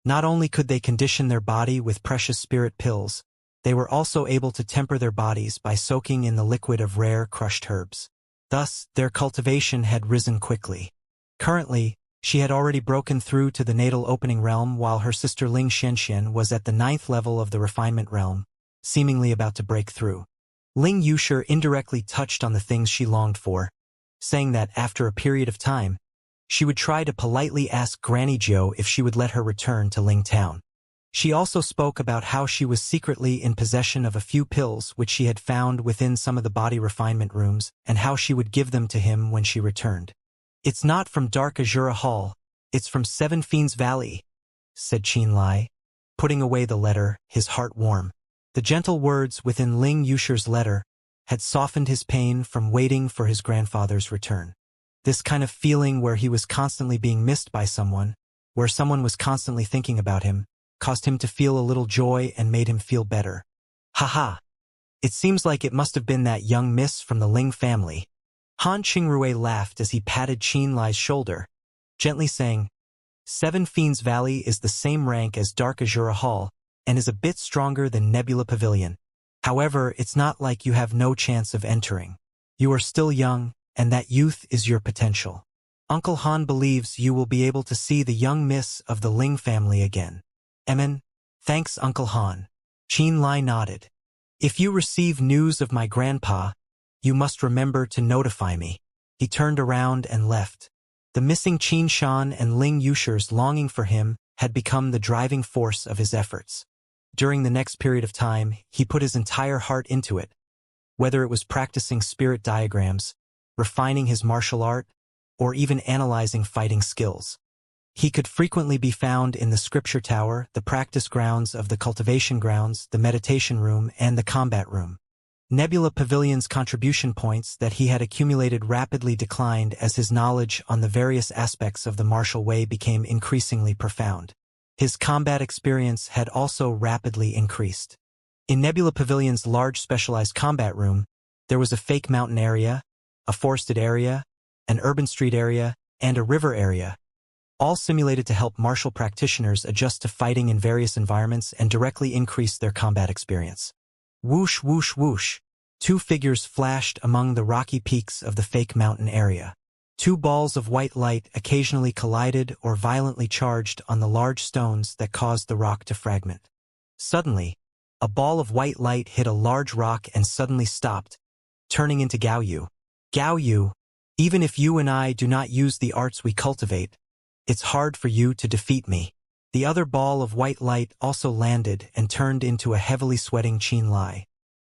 Not only could they condition their body with precious spirit pills, they were also able to temper their bodies by soaking in the liquid of rare crushed herbs. Thus, their cultivation had risen quickly. Currently, she had already broken through to the natal opening realm while her sister Ling Xianxia was at the 9th level of the refinement realm, seemingly about to break through. Ling Wuxia indirectly touched on the things she longed for, saying that after a period of time, she would try to politely ask Granny Jiu if she would let her return to Ling Town. She also spoke about how she was secretly in possession of a few pills which she had found within some of the body refinement rooms and how she would give them to him when she returned. "It's not from Dark Azura Hall, it's from Seven Fiends Valley," said Qin Lai, putting away the letter, his heart warm. The gentle words within Ling Wuxia's letter had softened his pain from waiting for his grandfather's return. This kind of feeling where he was constantly being missed by someone, where someone was constantly thinking about him, caused him to feel a little joy and made him feel better. "Haha! It seems like it must have been that young miss from the Ling family." Han Qingrui laughed as he patted Qin Lai's shoulder, gently saying, "Seven Fiends Valley is the same rank as Dark Azura Hall and is a bit stronger than Nebula Pavilion. However, it's not like you have no chance of entering. You are still young, and that youth is your potential. Uncle Han believes you will be able to see the young miss of the Ling family again." "Emin, thanks Uncle Han." Qin Lai nodded. "If you receive news of my grandpa, you must remember to notify me." He turned around and left. The missing Qin Shan and Ling Wuxia's longing for him had become the driving force of his efforts. During the next period of time, he put his entire heart into it, whether it was practicing spirit diagrams, refining his martial art, or even analyzing fighting skills. He could frequently be found in the scripture tower, the practice grounds of the cultivation grounds, the meditation room, and the combat room. Nebula Pavilion's contribution points that he had accumulated rapidly declined as his knowledge on the various aspects of the martial way became increasingly profound. His combat experience had also rapidly increased. In Nebula Pavilion's large specialized combat room, there was a fake mountain area, a forested area, an urban street area, and a river area, all simulated to help martial practitioners adjust to fighting in various environments and directly increase their combat experience. Whoosh, whoosh, whoosh. Two figures flashed among the rocky peaks of the fake mountain area. Two balls of white light occasionally collided or violently charged on the large stones that caused the rock to fragment. Suddenly, a ball of white light hit a large rock and suddenly stopped, turning into Gao Yu. "Gao Yu, even if you and I do not use the arts we cultivate, it's hard for you to defeat me." The other ball of white light also landed and turned into a heavily sweating Qin Lai.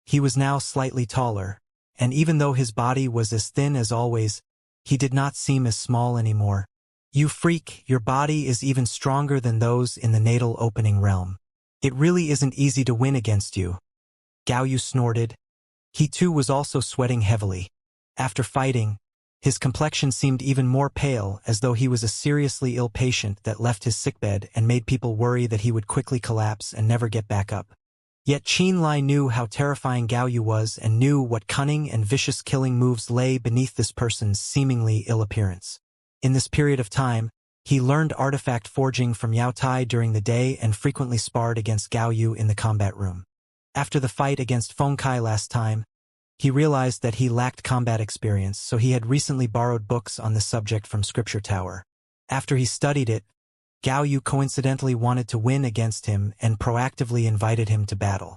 He was now slightly taller, and even though his body was as thin as always, he did not seem as small anymore. "You freak, your body is even stronger than those in the natal opening realm. It really isn't easy to win against you." Gao Yu snorted. He too was also sweating heavily. After fighting, his complexion seemed even more pale, as though he was a seriously ill patient that left his sickbed and made people worry that he would quickly collapse and never get back up. Yet Qin Lai knew how terrifying Gao Yu was and knew what cunning and vicious killing moves lay beneath this person's seemingly ill appearance. In this period of time, he learned artifact forging from Yao Tai during the day and frequently sparred against Gao Yu in the combat room. After the fight against Feng Kai last time, he realized that he lacked combat experience, so he had recently borrowed books on the subject from Scripture Tower. After he studied it, Gao Yu coincidentally wanted to win against him and proactively invited him to battle.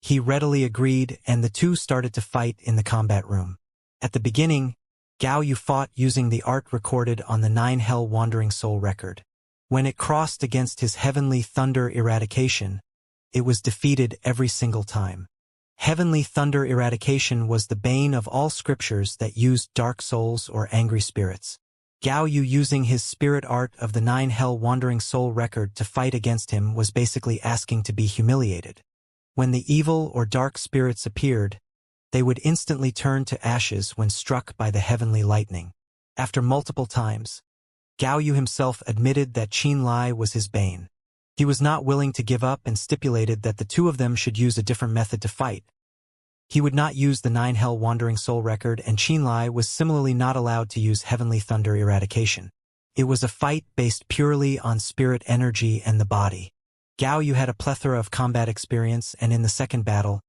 He readily agreed, and the two started to fight in the combat room. At the beginning, Gao Yu fought using the art recorded on the 9 Hell Wandering Soul record. When it crossed against his Heavenly Thunder Eradication, it was defeated every single time. Heavenly Thunder Eradication was the bane of all scriptures that used dark souls or angry spirits. Gao Yu using his spirit art of the 9 Hell Wandering Soul record to fight against him was basically asking to be humiliated. When the evil or dark spirits appeared, they would instantly turn to ashes when struck by the heavenly lightning. After multiple times, Gao Yu himself admitted that Qin Lai was his bane. He was not willing to give up and stipulated that the two of them should use a different method to fight. He would not use the 9 Hell Wandering Soul record, and Qin Lai was similarly not allowed to use Heavenly Thunder Eradication. It was a fight based purely on spirit energy and the body. Gao Yu had a plethora of combat experience, and in the second battle,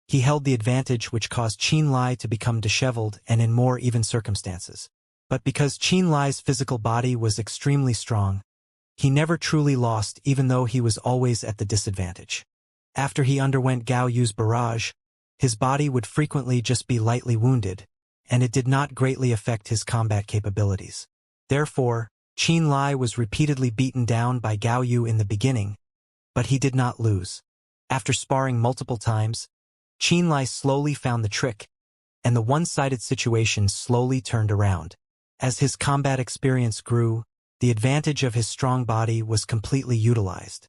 he held the advantage, which caused Qin Lai to become disheveled and in more even circumstances. But because Qin Lai's physical body was extremely strong, he never truly lost, even though he was always at the disadvantage. After he underwent Gao Yu's barrage, his body would frequently just be lightly wounded, and it did not greatly affect his combat capabilities. Therefore, Qin Lai was repeatedly beaten down by Gao Yu in the beginning, but he did not lose. After sparring multiple times, Qin Lai slowly found the trick, and the one-sided situation slowly turned around. As his combat experience grew, the advantage of his strong body was completely utilized.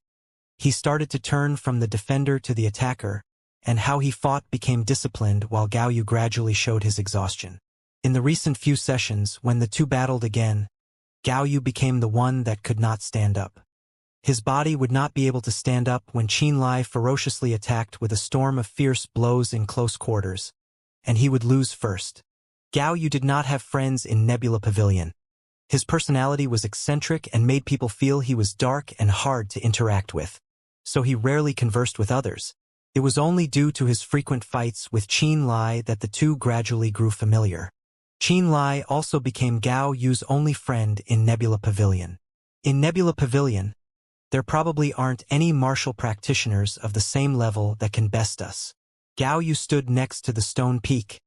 He started to turn from the defender to the attacker, and how he fought became disciplined while Gao Yu gradually showed his exhaustion. In the recent few sessions, when the two battled again, Gao Yu became the one that could not stand up. His body would not be able to stand up when Qin Lai ferociously attacked with a storm of fierce blows in close quarters, and he would lose first. Gao Yu did not have friends in Nebula Pavilion. His personality was eccentric and made people feel he was dark and hard to interact with, so he rarely conversed with others. It was only due to his frequent fights with Qin Lai that the two gradually grew familiar. Qin Lai also became Gao Yu's only friend in Nebula Pavilion. In Nebula Pavilion, there probably aren't any martial practitioners of the same level that can best us. Gao Yu stood next to the stone peak,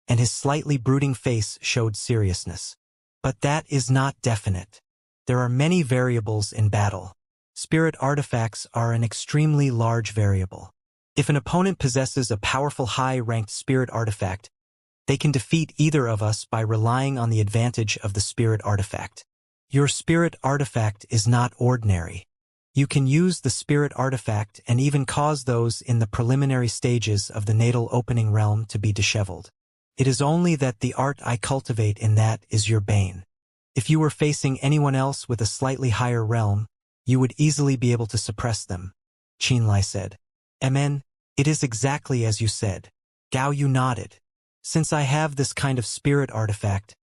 and his slightly brooding face showed seriousness. But that is not definite. There are many variables in battle. Spirit artifacts are an extremely large variable. If an opponent possesses a powerful high-ranked spirit artifact, they can defeat either of us by relying on the advantage of the spirit artifact. Your spirit artifact is not ordinary. You can use the spirit artifact and even cause those in the preliminary stages of the natal opening realm to be disheveled. It is only that the art I cultivate in that is your bane. If you were facing anyone else with a slightly higher realm, you would easily be able to suppress them, Qin Lai said. Amen, it is exactly as you said. Gao Yu nodded. Since I have this kind of spirit artifact,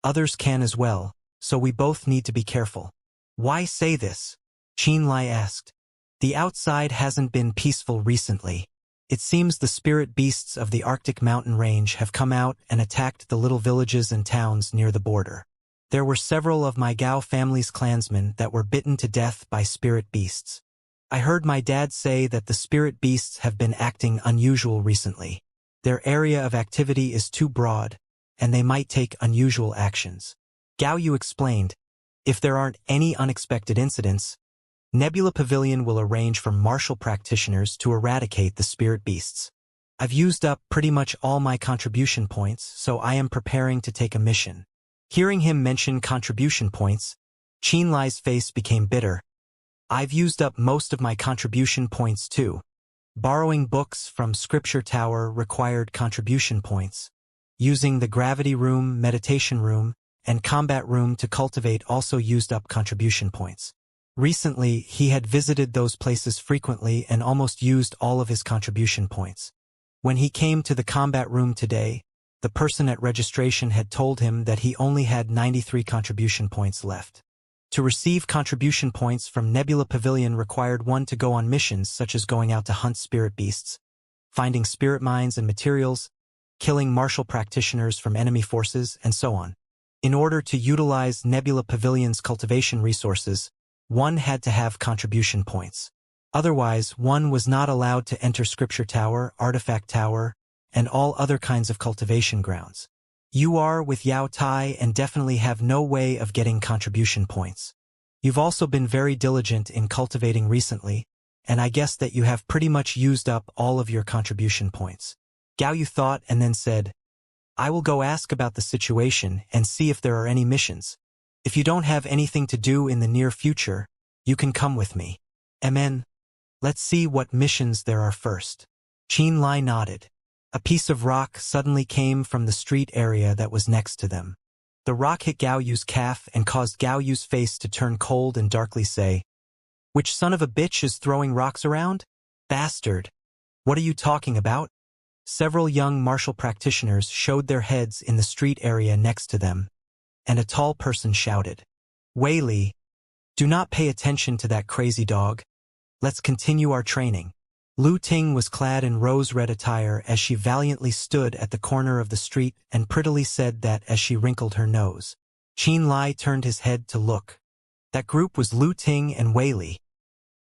others can as well, so we both need to be careful. Why say this? Qin Lai asked. The outside hasn't been peaceful recently. It seems the spirit beasts of the Arctic mountain range have come out and attacked the little villages and towns near the border. There were several of my Gao family's clansmen that were bitten to death by spirit beasts. I heard my dad say that the spirit beasts have been acting unusual recently. Their area of activity is too broad, and they might take unusual actions. Gao Yu explained, if there aren't any unexpected incidents, Nebula Pavilion will arrange for martial practitioners to eradicate the spirit beasts. I've used up pretty much all my contribution points, so I am preparing to take a mission. Hearing him mention contribution points, Qin Lai's face became bitter. I've used up most of my contribution points too. Borrowing books from Scripture Tower required contribution points. Using the Gravity Room, Meditation Room, and Combat Room to cultivate also used up contribution points. Recently, he had visited those places frequently and almost used all of his contribution points. When he came to the combat room today, the person at registration had told him that he only had 93 contribution points left. To receive contribution points from Nebula Pavilion required one to go on missions such as going out to hunt spirit beasts, finding spirit mines and materials, killing martial practitioners from enemy forces, and so on. In order to utilize Nebula Pavilion's cultivation resources, one had to have contribution points. Otherwise, one was not allowed to enter Scripture Tower, Artifact Tower, and all other kinds of cultivation grounds. You are with Yao Tai and definitely have no way of getting contribution points. You've also been very diligent in cultivating recently, and I guess that you have pretty much used up all of your contribution points. Gao Yu thought and then said, I will go ask about the situation and see if there are any missions. If you don't have anything to do in the near future, you can come with me. Amen. Let's see what missions there are first. Qin Lai nodded. A piece of rock suddenly came from the street area that was next to them. The rock hit Gao Yu's calf and caused Gao Yu's face to turn cold and darkly say, Which son of a bitch is throwing rocks around? Bastard. What are you talking about? Several young martial practitioners showed their heads in the street area next to them, and a tall person shouted, Wei Li, do not pay attention to that crazy dog. Let's continue our training. Lu Ting was clad in rose-red attire as she valiantly stood at the corner of the street and prettily said that as she wrinkled her nose. Qin Lai turned his head to look. That group was Lu Ting and Wei Li.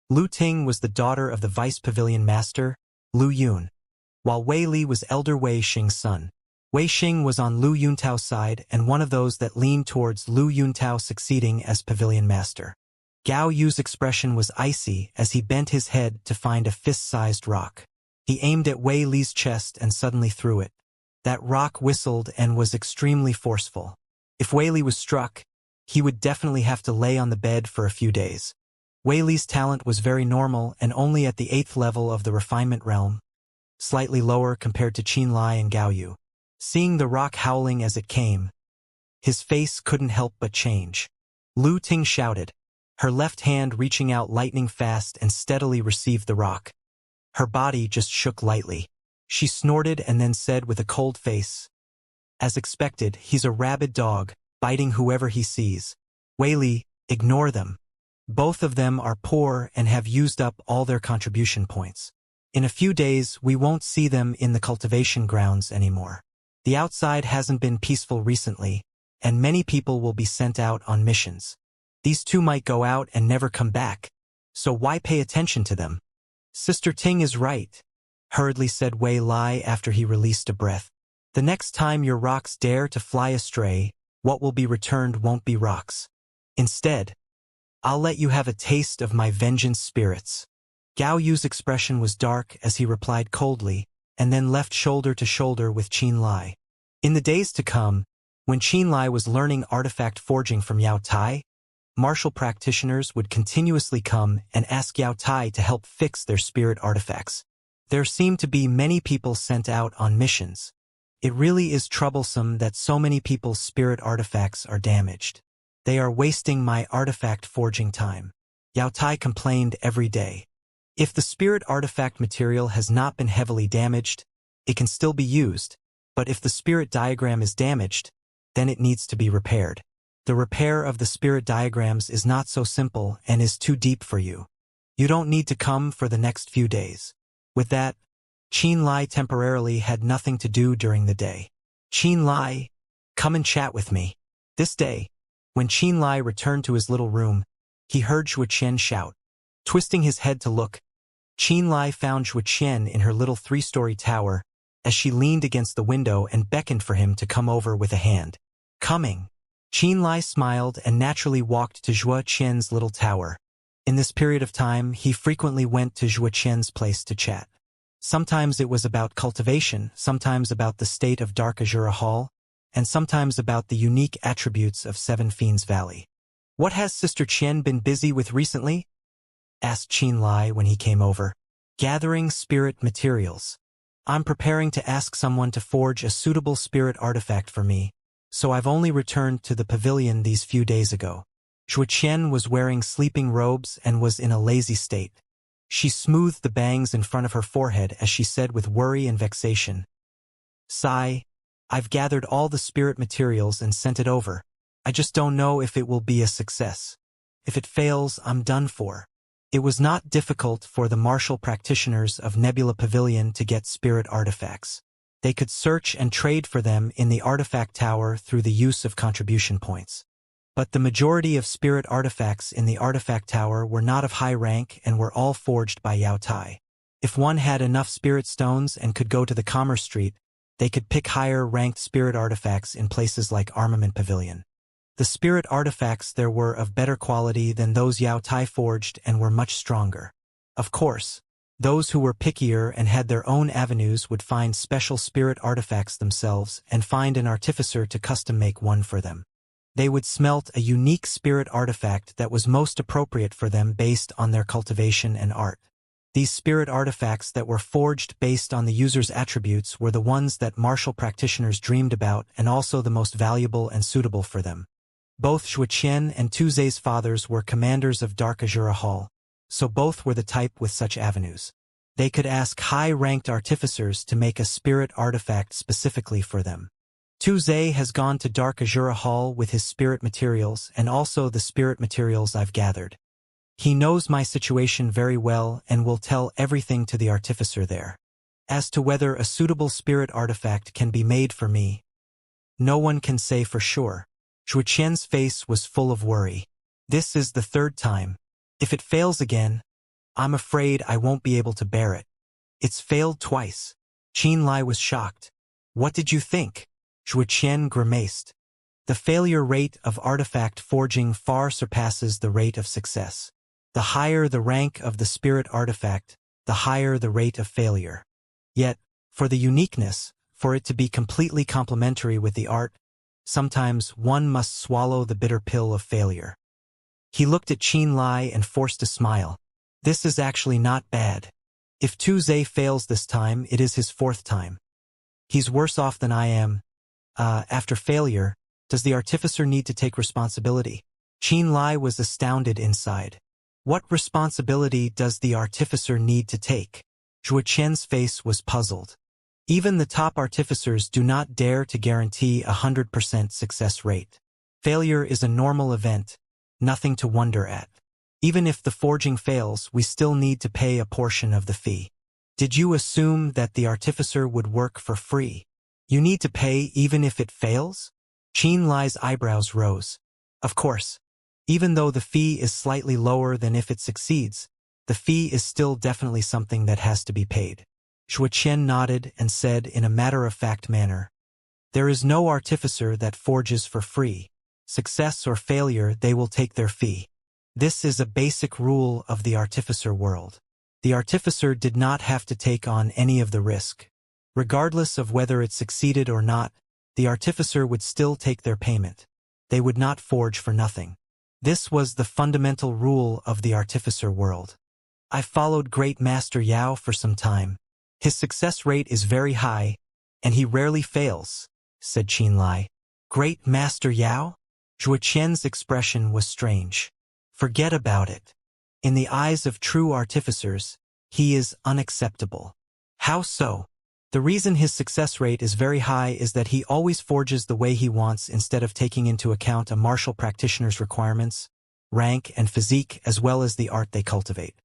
Lu Ting was the daughter of the vice pavilion master, Lu Yun, while Wei Li was elder Wei Xing's son. Wei Xing was on Lu Yuntao's side and one of those that leaned towards Lu Yuntao succeeding as pavilion master. Gao Yu's expression was icy as he bent his head to find a fist-sized rock. He aimed at Wei Li's chest and suddenly threw it. That rock whistled and was extremely forceful. If Wei Li was struck, he would definitely have to lay on the bed for a few days. Wei Li's talent was very normal and only at the 8th level of the refinement realm, slightly lower compared to Qin Lai and Gao Yu. Seeing the rock howling as it came, his face couldn't help but change. Lu Ting shouted, her left hand reaching out lightning fast and steadily received the rock. Her body just shook lightly. She snorted and then said with a cold face, as expected, he's a rabid dog, biting whoever he sees. Wei Li, ignore them. Both of them are poor and have used up all their contribution points. In a few days, we won't see them in the cultivation grounds anymore. The outside hasn't been peaceful recently, and many people will be sent out on missions. These two might go out and never come back, so why pay attention to them? Sister Ting is right, hurriedly said Wei Li after he released a breath. The next time your rocks dare to fly astray, what will be returned won't be rocks. Instead, I'll let you have a taste of my vengeance spirits. Gao Yu's expression was dark as he replied coldly, and then left shoulder to shoulder with Qin Lai. In the days to come, when Qin Lai was learning artifact forging from Yao Tai, martial practitioners would continuously come and ask Yao Tai to help fix their spirit artifacts. There seemed to be many people sent out on missions. It really is troublesome that so many people's spirit artifacts are damaged. They are wasting my artifact forging time. Yao Tai complained every day. If the spirit artifact material has not been heavily damaged, it can still be used, but if the spirit diagram is damaged, then it needs to be repaired. The repair of the spirit diagrams is not so simple and is too deep for you. You don't need to come for the next few days. With that, Qin Lai temporarily had nothing to do during the day. Qin Lai, come and chat with me. This day, when Qin Lai returned to his little room, he heard Zhuqian shout. Twisting his head to look, Qin Lai found Zhuqian in her little 3-story tower as she leaned against the window and beckoned for him to come over with a hand. Coming. Qin Lai smiled and naturally walked to Zhuqian's little tower. In this period of time, he frequently went to Zhuqian's place to chat. Sometimes it was about cultivation, sometimes about the state of Dark Azura Hall, and sometimes about the unique attributes of Seven Fiends Valley. What has Sister Qian been busy with recently? Asked Qin Lai when he came over. Gathering spirit materials. I'm preparing to ask someone to forge a suitable spirit artifact for me, so I've only returned to the pavilion these few days ago. Zhuqian was wearing sleeping robes and was in a lazy state. She smoothed the bangs in front of her forehead as she said with worry and vexation, Sai, I've gathered all the spirit materials and sent it over. I just don't know if it will be a success. If it fails, I'm done for. It was not difficult for the martial practitioners of Nebula Pavilion to get spirit artifacts. They could search and trade for them in the artifact tower through the use of contribution points. But the majority of spirit artifacts in the artifact tower were not of high rank and were all forged by Yao Tai. If one had enough spirit stones and could go to the Commerce Street, they could pick higher-ranked spirit artifacts in places like Armament Pavilion. The spirit artifacts there were of better quality than those Yao Tai forged and were much stronger. Of course, those who were pickier and had their own avenues would find special spirit artifacts themselves and find an artificer to custom-make one for them. They would smelt a unique spirit artifact that was most appropriate for them based on their cultivation and art. These spirit artifacts that were forged based on the user's attributes were the ones that martial practitioners dreamed about and also the most valuable and suitable for them. Both Zhuqian and Tuzei's fathers were commanders of Dark Azura Hall, so both were the type with such avenues. They could ask high-ranked artificers to make a spirit artifact specifically for them. Zhe has gone to Dark Azura Hall with his spirit materials and also the spirit materials I've gathered. He knows my situation very well and will tell everything to the artificer there. As to whether a suitable spirit artifact can be made for me, no one can say for sure. Zhuqian's face was full of worry. This is the third time. If it fails again, I'm afraid I won't be able to bear it. It's failed twice. Qinlai was shocked. What did you think? Zhuqian grimaced. The failure rate of artifact forging far surpasses the rate of success. The higher the rank of the spirit artifact, the higher the rate of failure. Yet, for the uniqueness, for it to be completely complementary with the art, sometimes one must swallow the bitter pill of failure. He looked at Qinlai and forced a smile. This is actually not bad. If Zhe fails this time, it is his fourth time. He's worse off than I am. After failure, does the artificer need to take responsibility? Qinlai was astounded inside. What responsibility does the artificer need to take? Zhuqian's face was puzzled. Even the top artificers do not dare to guarantee 100% success rate. Failure is a normal event, nothing to wonder at. Even if the forging fails, we still need to pay a portion of the fee. Did you assume that the artificer would work for free? You need to pay even if it fails? Qinlai's eyebrows rose. Of course. Even though the fee is slightly lower than if it succeeds, the fee is still definitely something that has to be paid. Zhuqian nodded and said in a matter-of-fact manner, there is no artificer that forges for free. Success or failure, they will take their fee. This is a basic rule of the artificer world. The artificer did not have to take on any of the risk. Regardless of whether it succeeded or not, the artificer would still take their payment. They would not forge for nothing. This was the fundamental rule of the artificer world. I followed Great Master Yao for some time. His success rate is very high, and he rarely fails, said Qinlai. Great Master Yao? Zhuqian's expression was strange. Forget about it. In the eyes of true artificers, he is unacceptable. How so? The reason his success rate is very high is that he always forges the way he wants instead of taking into account a martial practitioner's requirements, rank, and physique as well as the art they cultivate.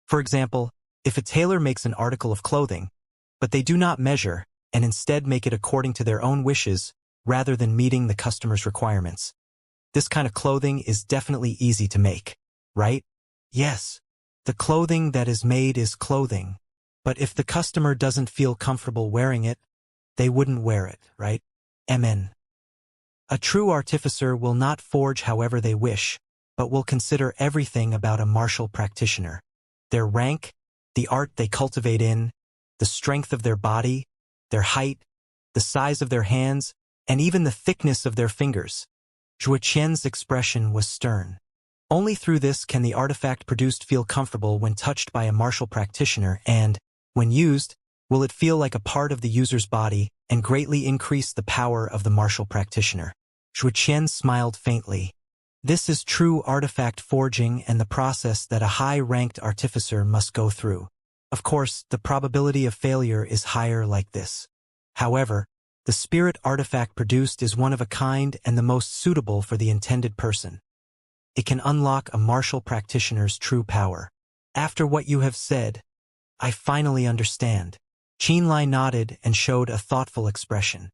For example, if a tailor makes an article of clothing, but they do not measure, and instead make it according to their own wishes, rather than meeting the customer's requirements. This kind of clothing is definitely easy to make, right? Yes. The clothing that is made is clothing. But if the customer doesn't feel comfortable wearing it, they wouldn't wear it, right? Amen. A true artificer will not forge however they wish, but will consider everything about a martial practitioner. Their rank, the art they cultivate in, the strength of their body, their height, the size of their hands, and even the thickness of their fingers. Zhuqian's expression was stern. Only through this can the artifact produced feel comfortable when touched by a martial practitioner and, when used, will it feel like a part of the user's body and greatly increase the power of the martial practitioner. Zhuqian smiled faintly. This is true artifact forging and the process that a high-ranked artificer must go through. Of course, the probability of failure is higher like this. However, the spirit artifact produced is one of a kind and the most suitable for the intended person. It can unlock a martial practitioner's true power. After what you have said, I finally understand. Qinlai nodded and showed a thoughtful expression.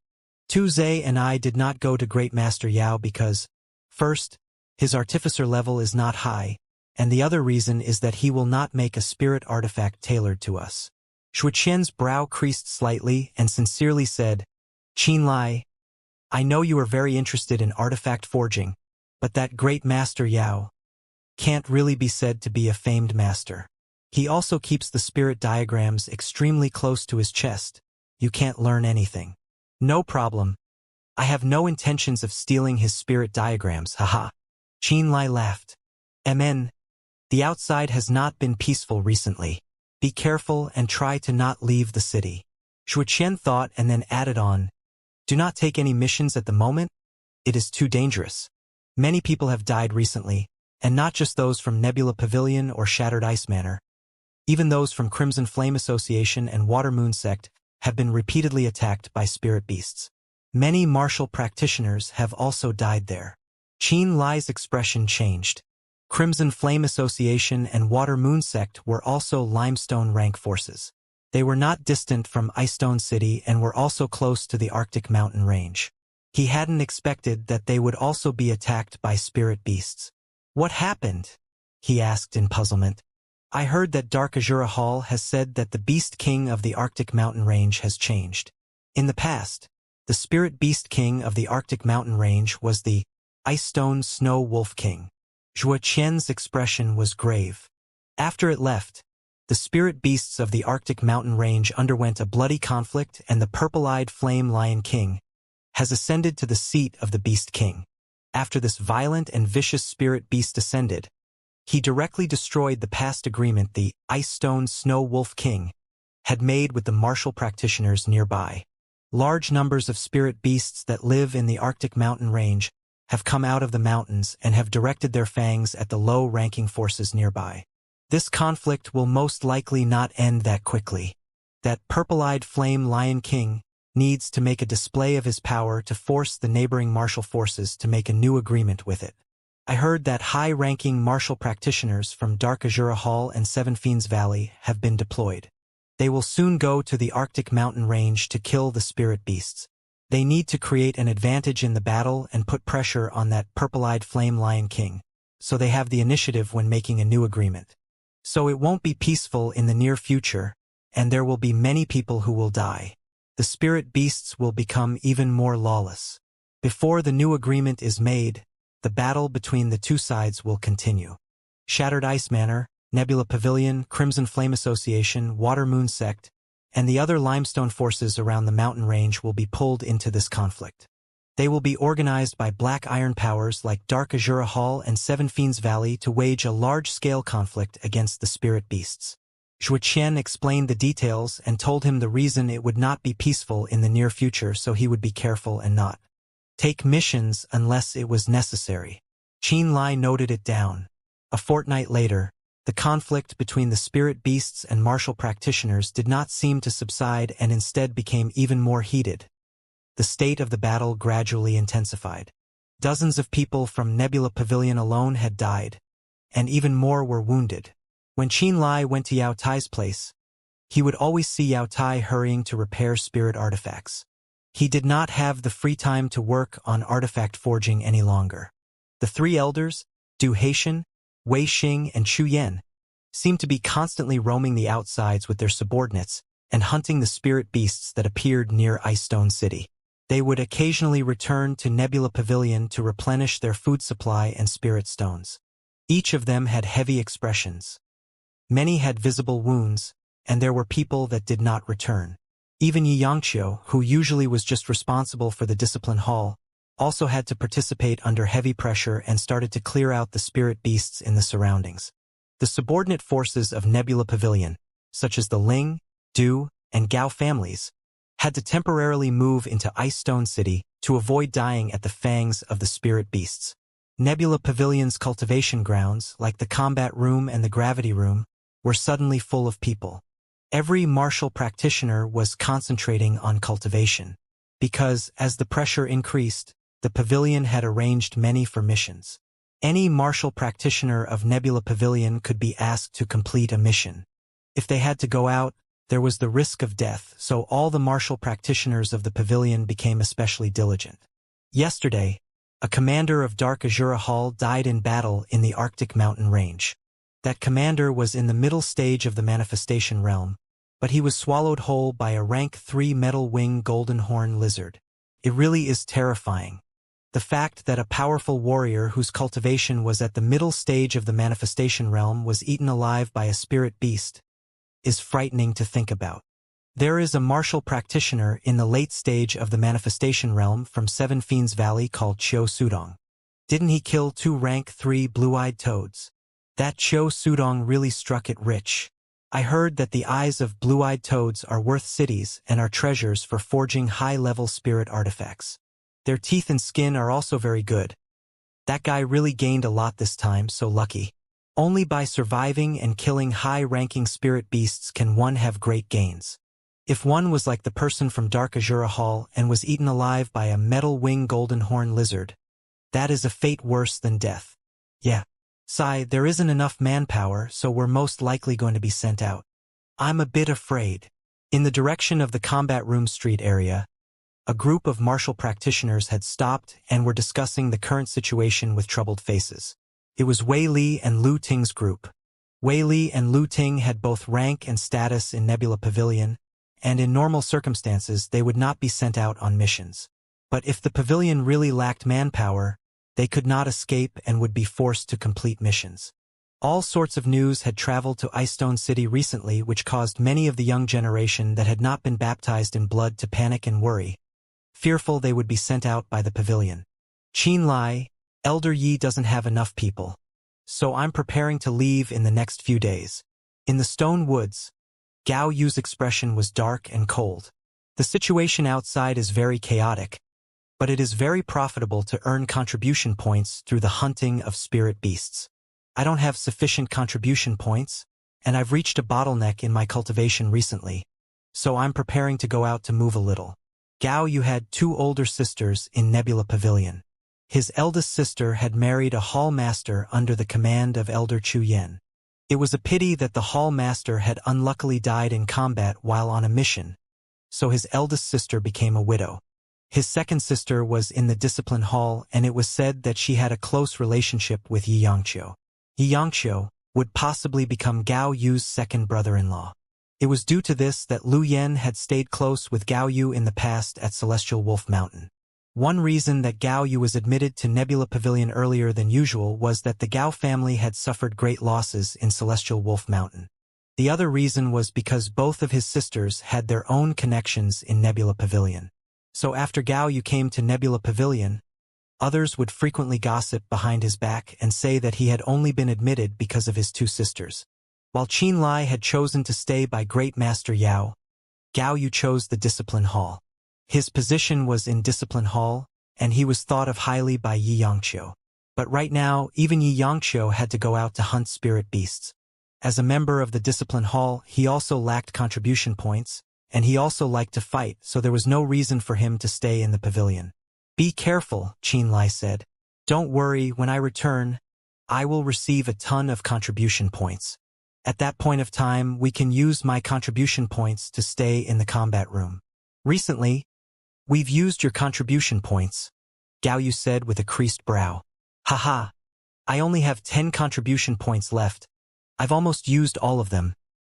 Zhe and I did not go to Great Master Yao because, first, his artificer level is not high, and the other reason is that he will not make a spirit artifact tailored to us. Zhuqian's brow creased slightly and sincerely said, Qinlai, I know you are very interested in artifact forging, but that Great Master Yao can't really be said to be a famed master. He also keeps the spirit diagrams extremely close to his chest. You can't learn anything. No problem. I have no intentions of stealing his spirit diagrams, haha. Qinlai laughed. Amen. The outside has not been peaceful recently. Be careful and try to not leave the city. Zhuqian thought and then added on, do not take any missions at the moment. It is too dangerous. Many people have died recently, and not just those from Nebula Pavilion or Shattered Ice Manor. Even those from Crimson Flame Association and Water Moon Sect have been repeatedly attacked by spirit beasts. Many martial practitioners have also died there. Qin Lai's expression changed. Crimson Flame Association and Water Moon Sect were also limestone rank forces. They were not distant from Icestone City and were also close to the Arctic mountain range. He hadn't expected that they would also be attacked by spirit beasts. What happened? He asked in puzzlement. I heard that Dark Azura Hall has said that the Beast King of the Arctic mountain range has changed. In the past, the Spirit Beast King of the Arctic mountain range was the Icestone Snow Wolf King. Zhuo Qian's expression was grave. After it left, the spirit beasts of the Arctic mountain range underwent a bloody conflict, and the purple-eyed Flame Lion King has ascended to the seat of the Beast King. After this violent and vicious spirit beast ascended, he directly destroyed the past agreement the Icestone Snow Wolf King had made with the martial practitioners nearby. Large numbers of spirit beasts that live in the Arctic mountain range have come out of the mountains and have directed their fangs at the low-ranking forces nearby. This conflict will most likely not end that quickly. That purple-eyed Flame Lion King needs to make a display of his power to force the neighboring martial forces to make a new agreement with it. I heard that high-ranking martial practitioners from Dark Azura Hall and Seven Fiends Valley have been deployed. They will soon go to the Arctic mountain range to kill the spirit beasts. They need to create an advantage in the battle and put pressure on that purple-eyed Flame Lion King, so they have the initiative when making a new agreement. So it won't be peaceful in the near future, and there will be many people who will die. The spirit beasts will become even more lawless. Before the new agreement is made, the battle between the two sides will continue. Shattered Ice Manor, Nebula Pavilion, Crimson Flame Association, Water Moon Sect, and the other limestone forces around the mountain range will be pulled into this conflict. They will be organized by black iron powers like Dark Azura Hall and Seven Fiends Valley to wage a large-scale conflict against the spirit beasts. Zhuo Qian explained the details and told him the reason it would not be peaceful in the near future, so he would be careful and not take missions unless it was necessary. Qin Lai noted it down. A fortnight later, the conflict between the spirit beasts and martial practitioners did not seem to subside and instead became even more heated. The state of the battle gradually intensified. Dozens of people from Nebula Pavilion alone had died, and even more were wounded. When Qin Lai went to Yao Tai's place, he would always see Yao Tai hurrying to repair spirit artifacts. He did not have the free time to work on artifact forging any longer. The three elders, Du Haitian, Wei Xing, and Chu Yan, seemed to be constantly roaming the outsides with their subordinates and hunting the spirit beasts that appeared near Icestone City. They would occasionally return to Nebula Pavilion to replenish their food supply and spirit stones. Each of them had heavy expressions. Many had visible wounds, and there were people that did not return. Even Xianxia, who usually was just responsible for the discipline hall, also had to participate under heavy pressure and started to clear out the spirit beasts in the surroundings. The subordinate forces of Nebula Pavilion, such as the Ling, Du, and Gao families, had to temporarily move into Icestone City to avoid dying at the fangs of the spirit beasts. Nebula Pavilion's cultivation grounds, like the combat room and the gravity room, were suddenly full of people. Every martial practitioner was concentrating on cultivation, because, as the pressure increased, the pavilion had arranged many for missions. Any martial practitioner of Nebula Pavilion could be asked to complete a mission. If they had to go out, there was the risk of death, so all the martial practitioners of the pavilion became especially diligent. Yesterday, a commander of Dark Azura Hall died in battle in the Arctic mountain range. That commander was in the middle stage of the manifestation realm, but he was swallowed whole by a rank 3 metal wing golden horn lizard. It really is terrifying. The fact that a powerful warrior whose cultivation was at the middle stage of the manifestation realm was eaten alive by a spirit beast is frightening to think about. There is a martial practitioner in the late stage of the manifestation realm from Seven Fiends Valley called Qiu Sudong. Didn't he kill 2 rank 3 blue-eyed toads? That Qiu Sudong really struck it rich. I heard that the eyes of blue-eyed toads are worth cities and are treasures for forging high-level spirit artifacts. Their teeth and skin are also very good. That guy really gained a lot this time, so lucky. Only by surviving and killing high-ranking spirit beasts can one have great gains. If one was like the person from Dark Azura Hall and was eaten alive by a metal-wing golden horn lizard, that is a fate worse than death. Yeah. Sai, there isn't enough manpower, so we're most likely going to be sent out. I'm a bit afraid. In the direction of the combat room street area, a group of martial practitioners had stopped and were discussing the current situation with troubled faces. It was Wei Li and Lu Ting's group. Wei Li and Lu Ting had both rank and status in Nebula Pavilion, and in normal circumstances they would not be sent out on missions. But if the pavilion really lacked manpower, they could not escape and would be forced to complete missions. All sorts of news had traveled to Icestone City recently, which caused many of the young generation that had not been baptized in blood to panic and worry, fearful they would be sent out by the pavilion. Qin Lai, Elder Yi doesn't have enough people, so I'm preparing to leave in the next few days. In the stone woods, Gao Yu's expression was dark and cold. The situation outside is very chaotic, but it is very profitable to earn contribution points through the hunting of spirit beasts. I don't have sufficient contribution points, and I've reached a bottleneck in my cultivation recently, so I'm preparing to go out to move a little. Gao Yu had 2 older sisters in Nebula Pavilion. His eldest sister had married a hall master under the command of Elder Chu Yen. It was a pity that the hall master had unluckily died in combat while on a mission, so his eldest sister became a widow. His second sister was in the discipline hall, and it was said that she had a close relationship with Xianxia. Xianxia would possibly become Gao Yu's second brother-in-law. It was due to this that Lu Yen had stayed close with Gao Yu in the past at Celestial Wolf Mountain. One reason that Gao Yu was admitted to Nebula Pavilion earlier than usual was that the Gao family had suffered great losses in Celestial Wolf Mountain. The other reason was because both of his sisters had their own connections in Nebula Pavilion. So after Gao Yu came to Nebula Pavilion, others would frequently gossip behind his back and say that he had only been admitted because of his 2 sisters. While Qin Lai had chosen to stay by Great Master Yao, Gao Yu chose the Discipline Hall. His position was in Discipline Hall, and he was thought of highly by Xianxia. But right now, even Xianxia had to go out to hunt spirit beasts. As a member of the Discipline Hall, he also lacked contribution points, and he also liked to fight, so there was no reason for him to stay in the pavilion. Be careful, Qin Lai said. Don't worry, when I return, I will receive a ton of contribution points. At that point of time, we can use my contribution points to stay in the combat room. Recently, we've used your contribution points, Gao Yu said with a creased brow. Haha, I only have 10 contribution points left. I've almost used all of them,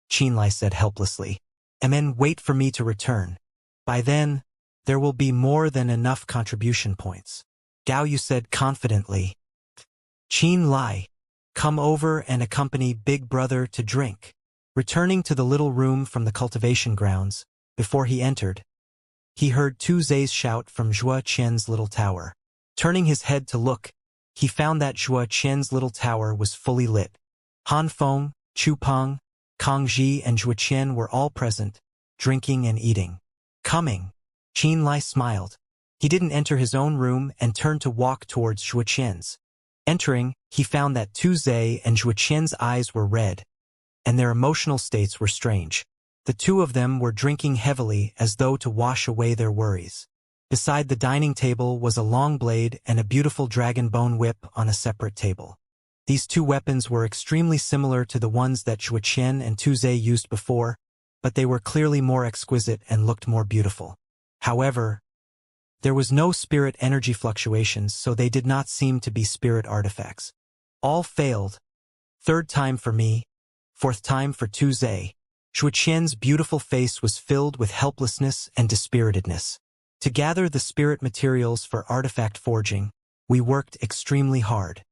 Qin Lai said helplessly. And then wait for me to return. By then, there will be more than enough contribution points, Gao Yu said confidently. Qin Lai, come over and accompany Big Brother to drink. Returning to the little room from the cultivation grounds, before he entered, he heard Tu Zhe's shout from Zhua Qian's little tower. Turning his head to look, he found that Zhua Qian's little tower was fully lit. Han Feng, Chu Peng, Kang Ji and Zhua Qian were all present, drinking and eating. Coming, Qin Lai smiled. He didn't enter his own room and turned to walk towards Zhua Qian's. Entering, he found that Tu Zhe and Zhua Qian's eyes were red, and their emotional states were strange. The 2 of them were drinking heavily as though to wash away their worries. Beside the dining table was a long blade and a beautiful dragon bone whip on a separate table. These 2 weapons were extremely similar to the ones that Zhua Qian and Tu Zhe used before, but they were clearly more exquisite and looked more beautiful. However, there was no spirit energy fluctuations, so they did not seem to be spirit artifacts. All failed. 3rd time for me, 4th time for Tu Zhe. Zhua Qian's beautiful face was filled with helplessness and dispiritedness. To gather the spirit materials for artifact forging, we worked extremely hard.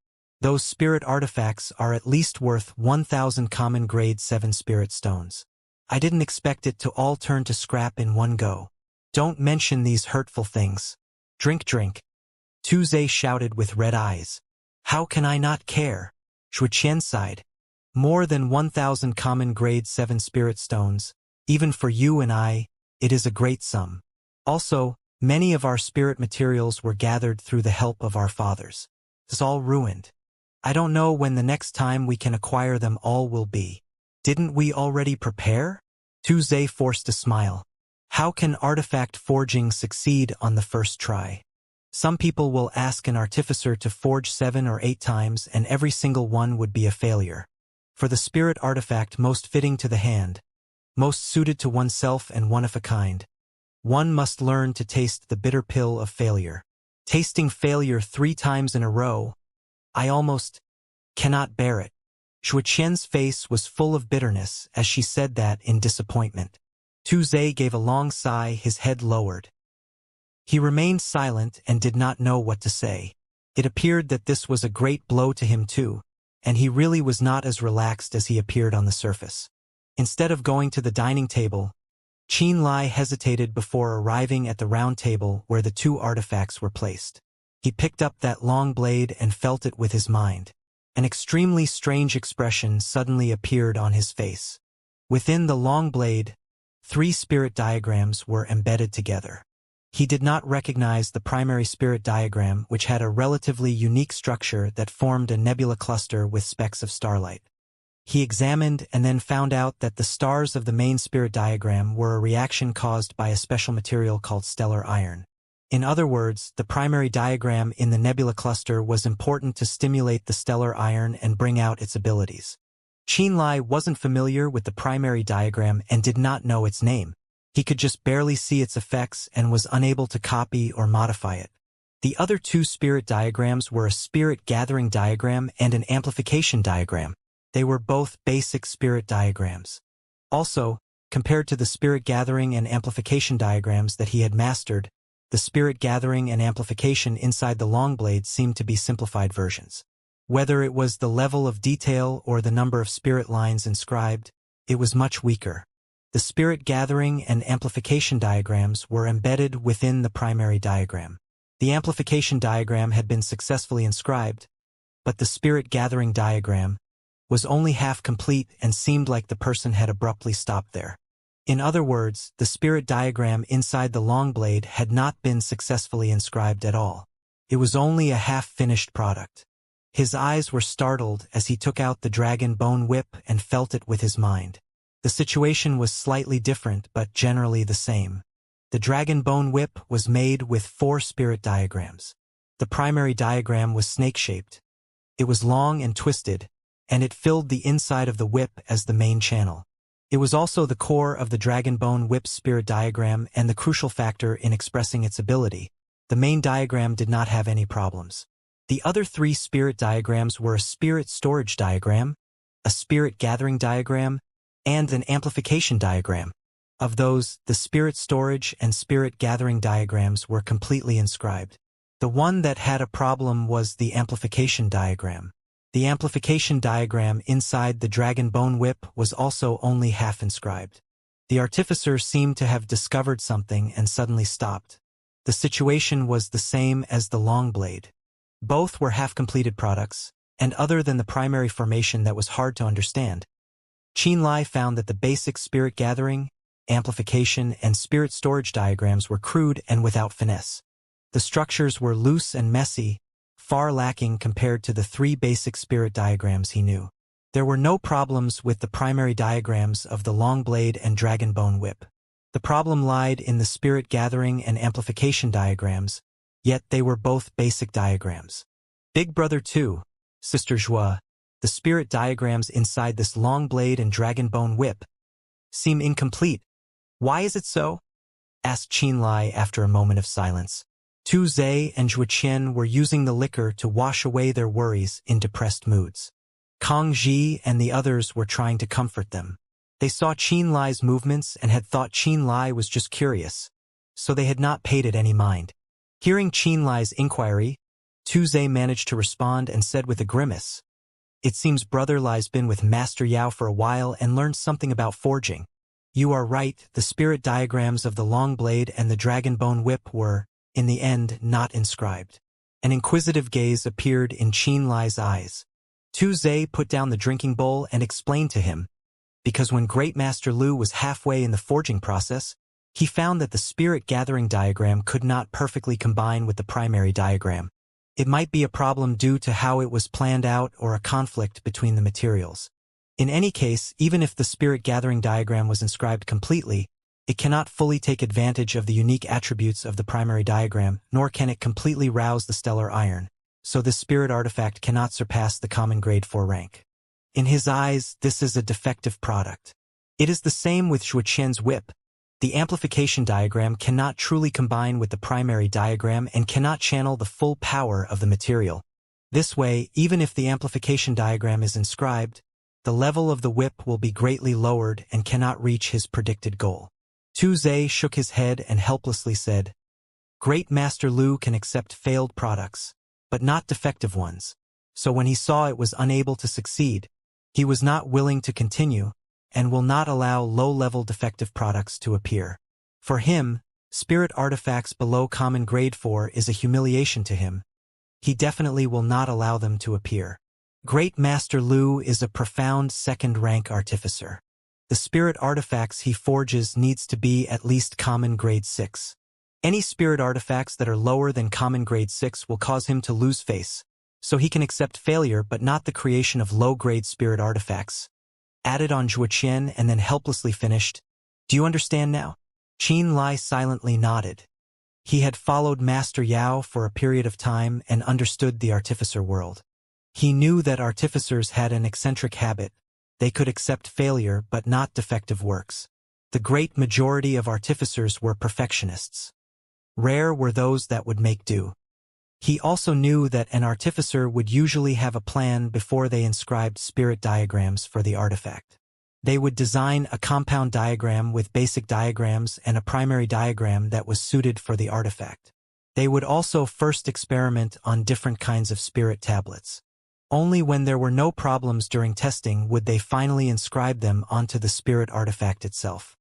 Those spirit artifacts are at least worth 1,000 common grade 7 spirit stones. I didn't expect it to all turn to scrap in one go. Don't mention these hurtful things. Drink, drink. Tu Zhe shouted with red eyes. How can I not care? Zhua Qian sighed. More than 1,000 common grade 7 spirit stones, even for you and I, it is a great sum. Also, many of our spirit materials were gathered through the help of our fathers. It's all ruined. I don't know when the next time we can acquire them all will be. Didn't we already prepare? Tu Zhe forced a smile. How can artifact forging succeed on the first try? Some people will ask an artificer to forge 7 or 8 times and every single one would be a failure. For the spirit artifact most fitting to the hand, most suited to oneself and one of a kind, one must learn to taste the bitter pill of failure. Tasting failure 3 times in a row, I almost cannot bear it. Zhuqian's face was full of bitterness as she said that in disappointment. Tu Zhe gave a long sigh, his head lowered. He remained silent and did not know what to say. It appeared that this was a great blow to him too, and he really was not as relaxed as he appeared on the surface. Instead of going to the dining table, Qin Lai hesitated before arriving at the round table where the 2 artifacts were placed. He picked up that long blade and felt it with his mind. An extremely strange expression suddenly appeared on his face. Within the long blade, 3 spirit diagrams were embedded together. He did not recognize the primary spirit diagram, which had a relatively unique structure that formed a nebula cluster with specks of starlight. He examined and then found out that the stars of the main spirit diagram were a reaction caused by a special material called stellar iron. In other words, the primary diagram in the nebula cluster was important to stimulate the stellar iron and bring out its abilities. Qin Lai wasn't familiar with the primary diagram and did not know its name. He could just barely see its effects and was unable to copy or modify it. The other 2 spirit diagrams were a spirit gathering diagram and an amplification diagram. They were both basic spirit diagrams. Also, compared to the spirit gathering and amplification diagrams that he had mastered, the spirit gathering and amplification inside the long blade seemed to be simplified versions. Whether it was the level of detail or the number of spirit lines inscribed, it was much weaker. The spirit gathering and amplification diagrams were embedded within the primary diagram. The amplification diagram had been successfully inscribed, but the spirit gathering diagram was only half complete and seemed like the person had abruptly stopped there. In other words, the spirit diagram inside the long blade had not been successfully inscribed at all. It was only a half-finished product. His eyes were startled as he took out the dragon bone whip and felt it with his mind. The situation was slightly different but generally the same. The dragon bone whip was made with 4 spirit diagrams. The primary diagram was snake-shaped. It was long and twisted, and it filled the inside of the whip as the main channel. It was also the core of the dragon bone whip's spirit diagram and the crucial factor in expressing its ability. The main diagram did not have any problems. The other 3 spirit diagrams were a spirit storage diagram, a spirit gathering diagram, and an amplification diagram. Of those, the spirit storage and spirit gathering diagrams were completely inscribed. The one that had a problem was the amplification diagram. The amplification diagram inside the dragon bone whip was also only half inscribed. The artificer seemed to have discovered something and suddenly stopped. The situation was the same as the long blade. Both were half-completed products, and other than the primary formation that was hard to understand, Qin Lai found that the basic spirit gathering, amplification, and spirit storage diagrams were crude and without finesse. The structures were loose and messy, far lacking compared to the 3 basic spirit diagrams he knew. There were no problems with the primary diagrams of the long blade and dragon bone whip. The problem lied in the spirit gathering and amplification diagrams, yet they were both basic diagrams. Big Brother 2, Sister Zhua, the spirit diagrams inside this long blade and dragon bone whip seem incomplete. Why is it so? Asked Qin Lai after a moment of silence. Tu Zhe and Zhuqian were using the liquor to wash away their worries in depressed moods. Kang Ji and the others were trying to comfort them. They saw Qin Lai's movements and had thought Qin Lai was just curious, so they had not paid it any mind. Hearing Qin Lai's inquiry, Tu Zhe managed to respond and said with a grimace, "It seems Brother Lai's been with Master Yao for a while and learned something about forging. You are right, the spirit diagrams of the long blade and the dragon bone whip were, in the end, not inscribed." An inquisitive gaze appeared in Qin Lai's eyes. Tu Zhe put down the drinking bowl and explained to him, because when Great Master Lu was halfway in the forging process, he found that the spirit gathering diagram could not perfectly combine with the primary diagram. It might be a problem due to how it was planned out or a conflict between the materials. In any case, even if the spirit gathering diagram was inscribed completely, It cannot fully take advantage of the unique attributes of the primary diagram, nor can it completely rouse the stellar iron, so this spirit artifact cannot surpass the common grade 4 rank. In his eyes, this is a defective product. It is the same with Xueqian's whip. The amplification diagram cannot truly combine with the primary diagram and cannot channel the full power of the material. This way, even if the amplification diagram is inscribed, the level of the whip will be greatly lowered and cannot reach his predicted goal. Tu Zhe shook his head and helplessly said, "Great Master Lu can accept failed products, but not defective ones. So when he saw it was unable to succeed, he was not willing to continue, and will not allow low-level defective products to appear. For him, spirit artifacts below common grade 4 is a humiliation to him. He definitely will not allow them to appear. Great Master Lu is a profound second-rank artificer. The spirit artifacts he forges needs to be at least common grade 6. Any spirit artifacts that are lower than common grade 6 will cause him to lose face, so he can accept failure but not the creation of low-grade spirit artifacts." Added on Xueqian and then helplessly finished, "Do you understand now?" Qin Lai silently nodded. He had followed Master Yao for a period of time and understood the artificer world. He knew that artificers had an eccentric habit. They could accept failure but not defective works. The great majority of artificers were perfectionists. Rare were those that would make do. He also knew that an artificer would usually have a plan before they inscribed spirit diagrams for the artifact. They would design a compound diagram with basic diagrams and a primary diagram that was suited for the artifact. They would also first experiment on different kinds of spirit tablets. Only when there were no problems during testing would they finally inscribe them onto the spirit artifact itself.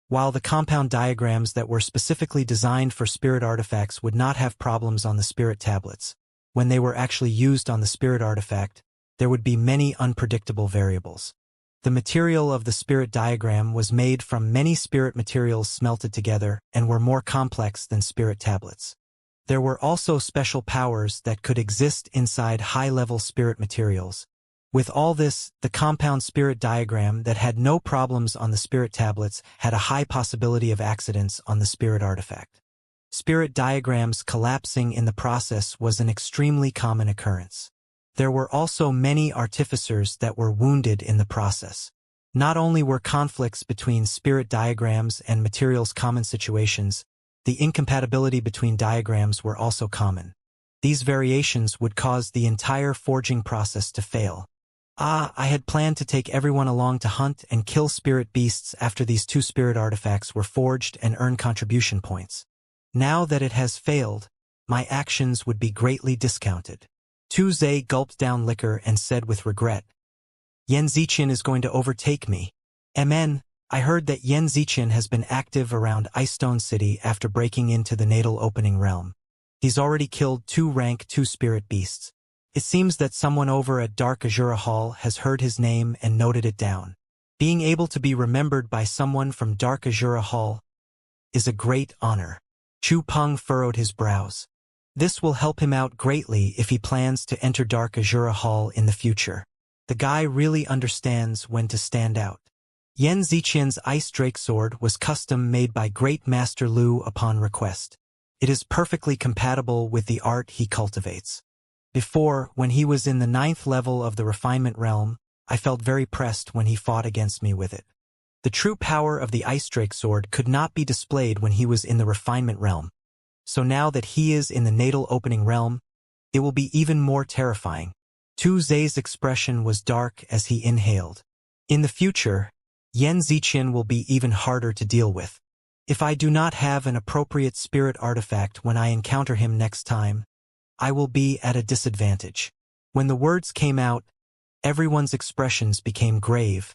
While the compound diagrams that were specifically designed for spirit artifacts would not have problems on the spirit tablets, when they were actually used on the spirit artifact, there would be many unpredictable variables. The material of the spirit diagram was made from many spirit materials smelted together and were more complex than spirit tablets. There were also special powers that could exist inside high-level spirit materials. With all this, the compound spirit diagram that had no problems on the spirit tablets had a high possibility of accidents on the spirit artifact. Spirit diagrams collapsing in the process was an extremely common occurrence. There were also many artificers that were wounded in the process. Not only were conflicts between spirit diagrams and materials common situations, the incompatibility between diagrams were also common. These variations would cause the entire forging process to fail. I had planned to take everyone along to hunt and kill spirit beasts after these two spirit artifacts were forged and earn contribution points. Now that it has failed, my actions would be greatly discounted. Tu Zhe gulped down liquor and said with regret, "Yan Ziqian is going to overtake me. MN, I heard that Yan Ziqian has been active around Icestone City after breaking into the natal opening realm. He's already killed 2 rank 2 spirit beasts. It seems that someone over at Dark Azura Hall has heard his name and noted it down. Being able to be remembered by someone from Dark Azura Hall is a great honor." Chu Peng furrowed his brows. This will help him out greatly if he plans to enter Dark Azura Hall in the future. The guy really understands when to stand out. Yan Ziqian's Ice Drake Sword was custom made by Great Master Lu upon request. It is perfectly compatible with the art he cultivates. Before, when he was in the 9th level of the refinement realm, I felt very pressed when he fought against me with it. The true power of the Ice Drake Sword could not be displayed when he was in the refinement realm. So now that he is in the natal opening realm, it will be even more terrifying. Tu Zhe's expression was dark as he inhaled. In the future, Yan Ziqian will be even harder to deal with. If I do not have an appropriate spirit artifact when I encounter him next time, I will be at a disadvantage. When the words came out, everyone's expressions became grave,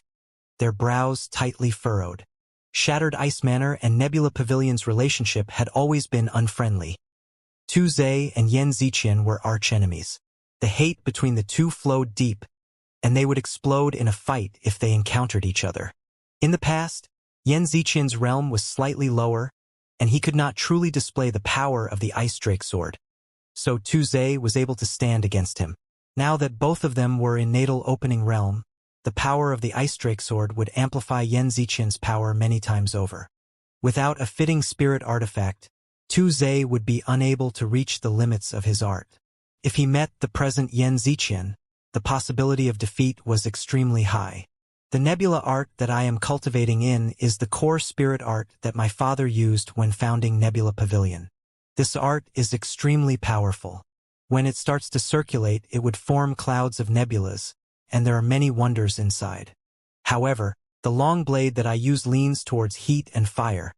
their brows tightly furrowed. Shattered Ice Manor and Nebula Pavilion's relationship had always been unfriendly. Tu Zhe and Yan Ziqian were archenemies. The hate between the two flowed deep, and they would explode in a fight if they encountered each other. In the past, Yan Ziqian's realm was slightly lower, and he could not truly display the power of the Ice Drake Sword. So Tu Zhe was able to stand against him. Now that both of them were in natal opening realm, the power of the Ice Drake Sword would amplify Yan Ziqian's power many times over. Without a fitting spirit artifact, Tu Zhe would be unable to reach the limits of his art. If he met the present Yan Ziqian, the possibility of defeat was extremely high. The nebula art that I am cultivating in is the core spirit art that my father used when founding Nebula Pavilion. This art is extremely powerful. When it starts to circulate, it would form clouds of nebulas, and there are many wonders inside. However, the long blade that I use leans towards heat and fire,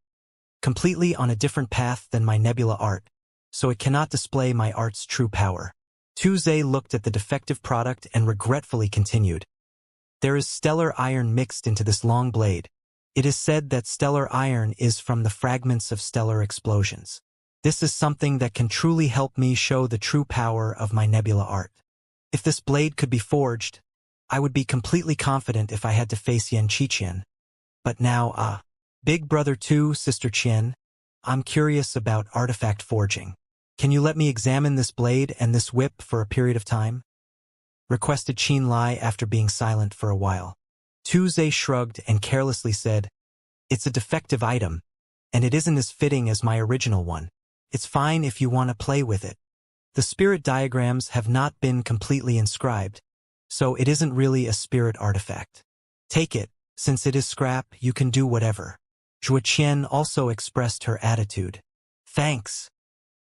completely on a different path than my nebula art, so it cannot display my art's true power. Tu Zhe looked at the defective product and regretfully continued. There is stellar iron mixed into this long blade. It is said that stellar iron is from the fragments of stellar explosions. This is something that can truly help me show the true power of my nebula art. If this blade could be forged, I would be completely confident if I had to face Yan Qiqian. But now, Big Brother 2, Sister Qian, I'm curious about artifact forging. Can you let me examine this blade and this whip for a period of time? Requested Qin Lai after being silent for a while. Tu Zhe shrugged and carelessly said, "It's a defective item, and it isn't as fitting as my original one. It's fine if you want to play with it. The spirit diagrams have not been completely inscribed, so it isn't really a spirit artifact. Take it, since it is scrap, you can do whatever." Zhuo Qian also expressed her attitude. "Thanks."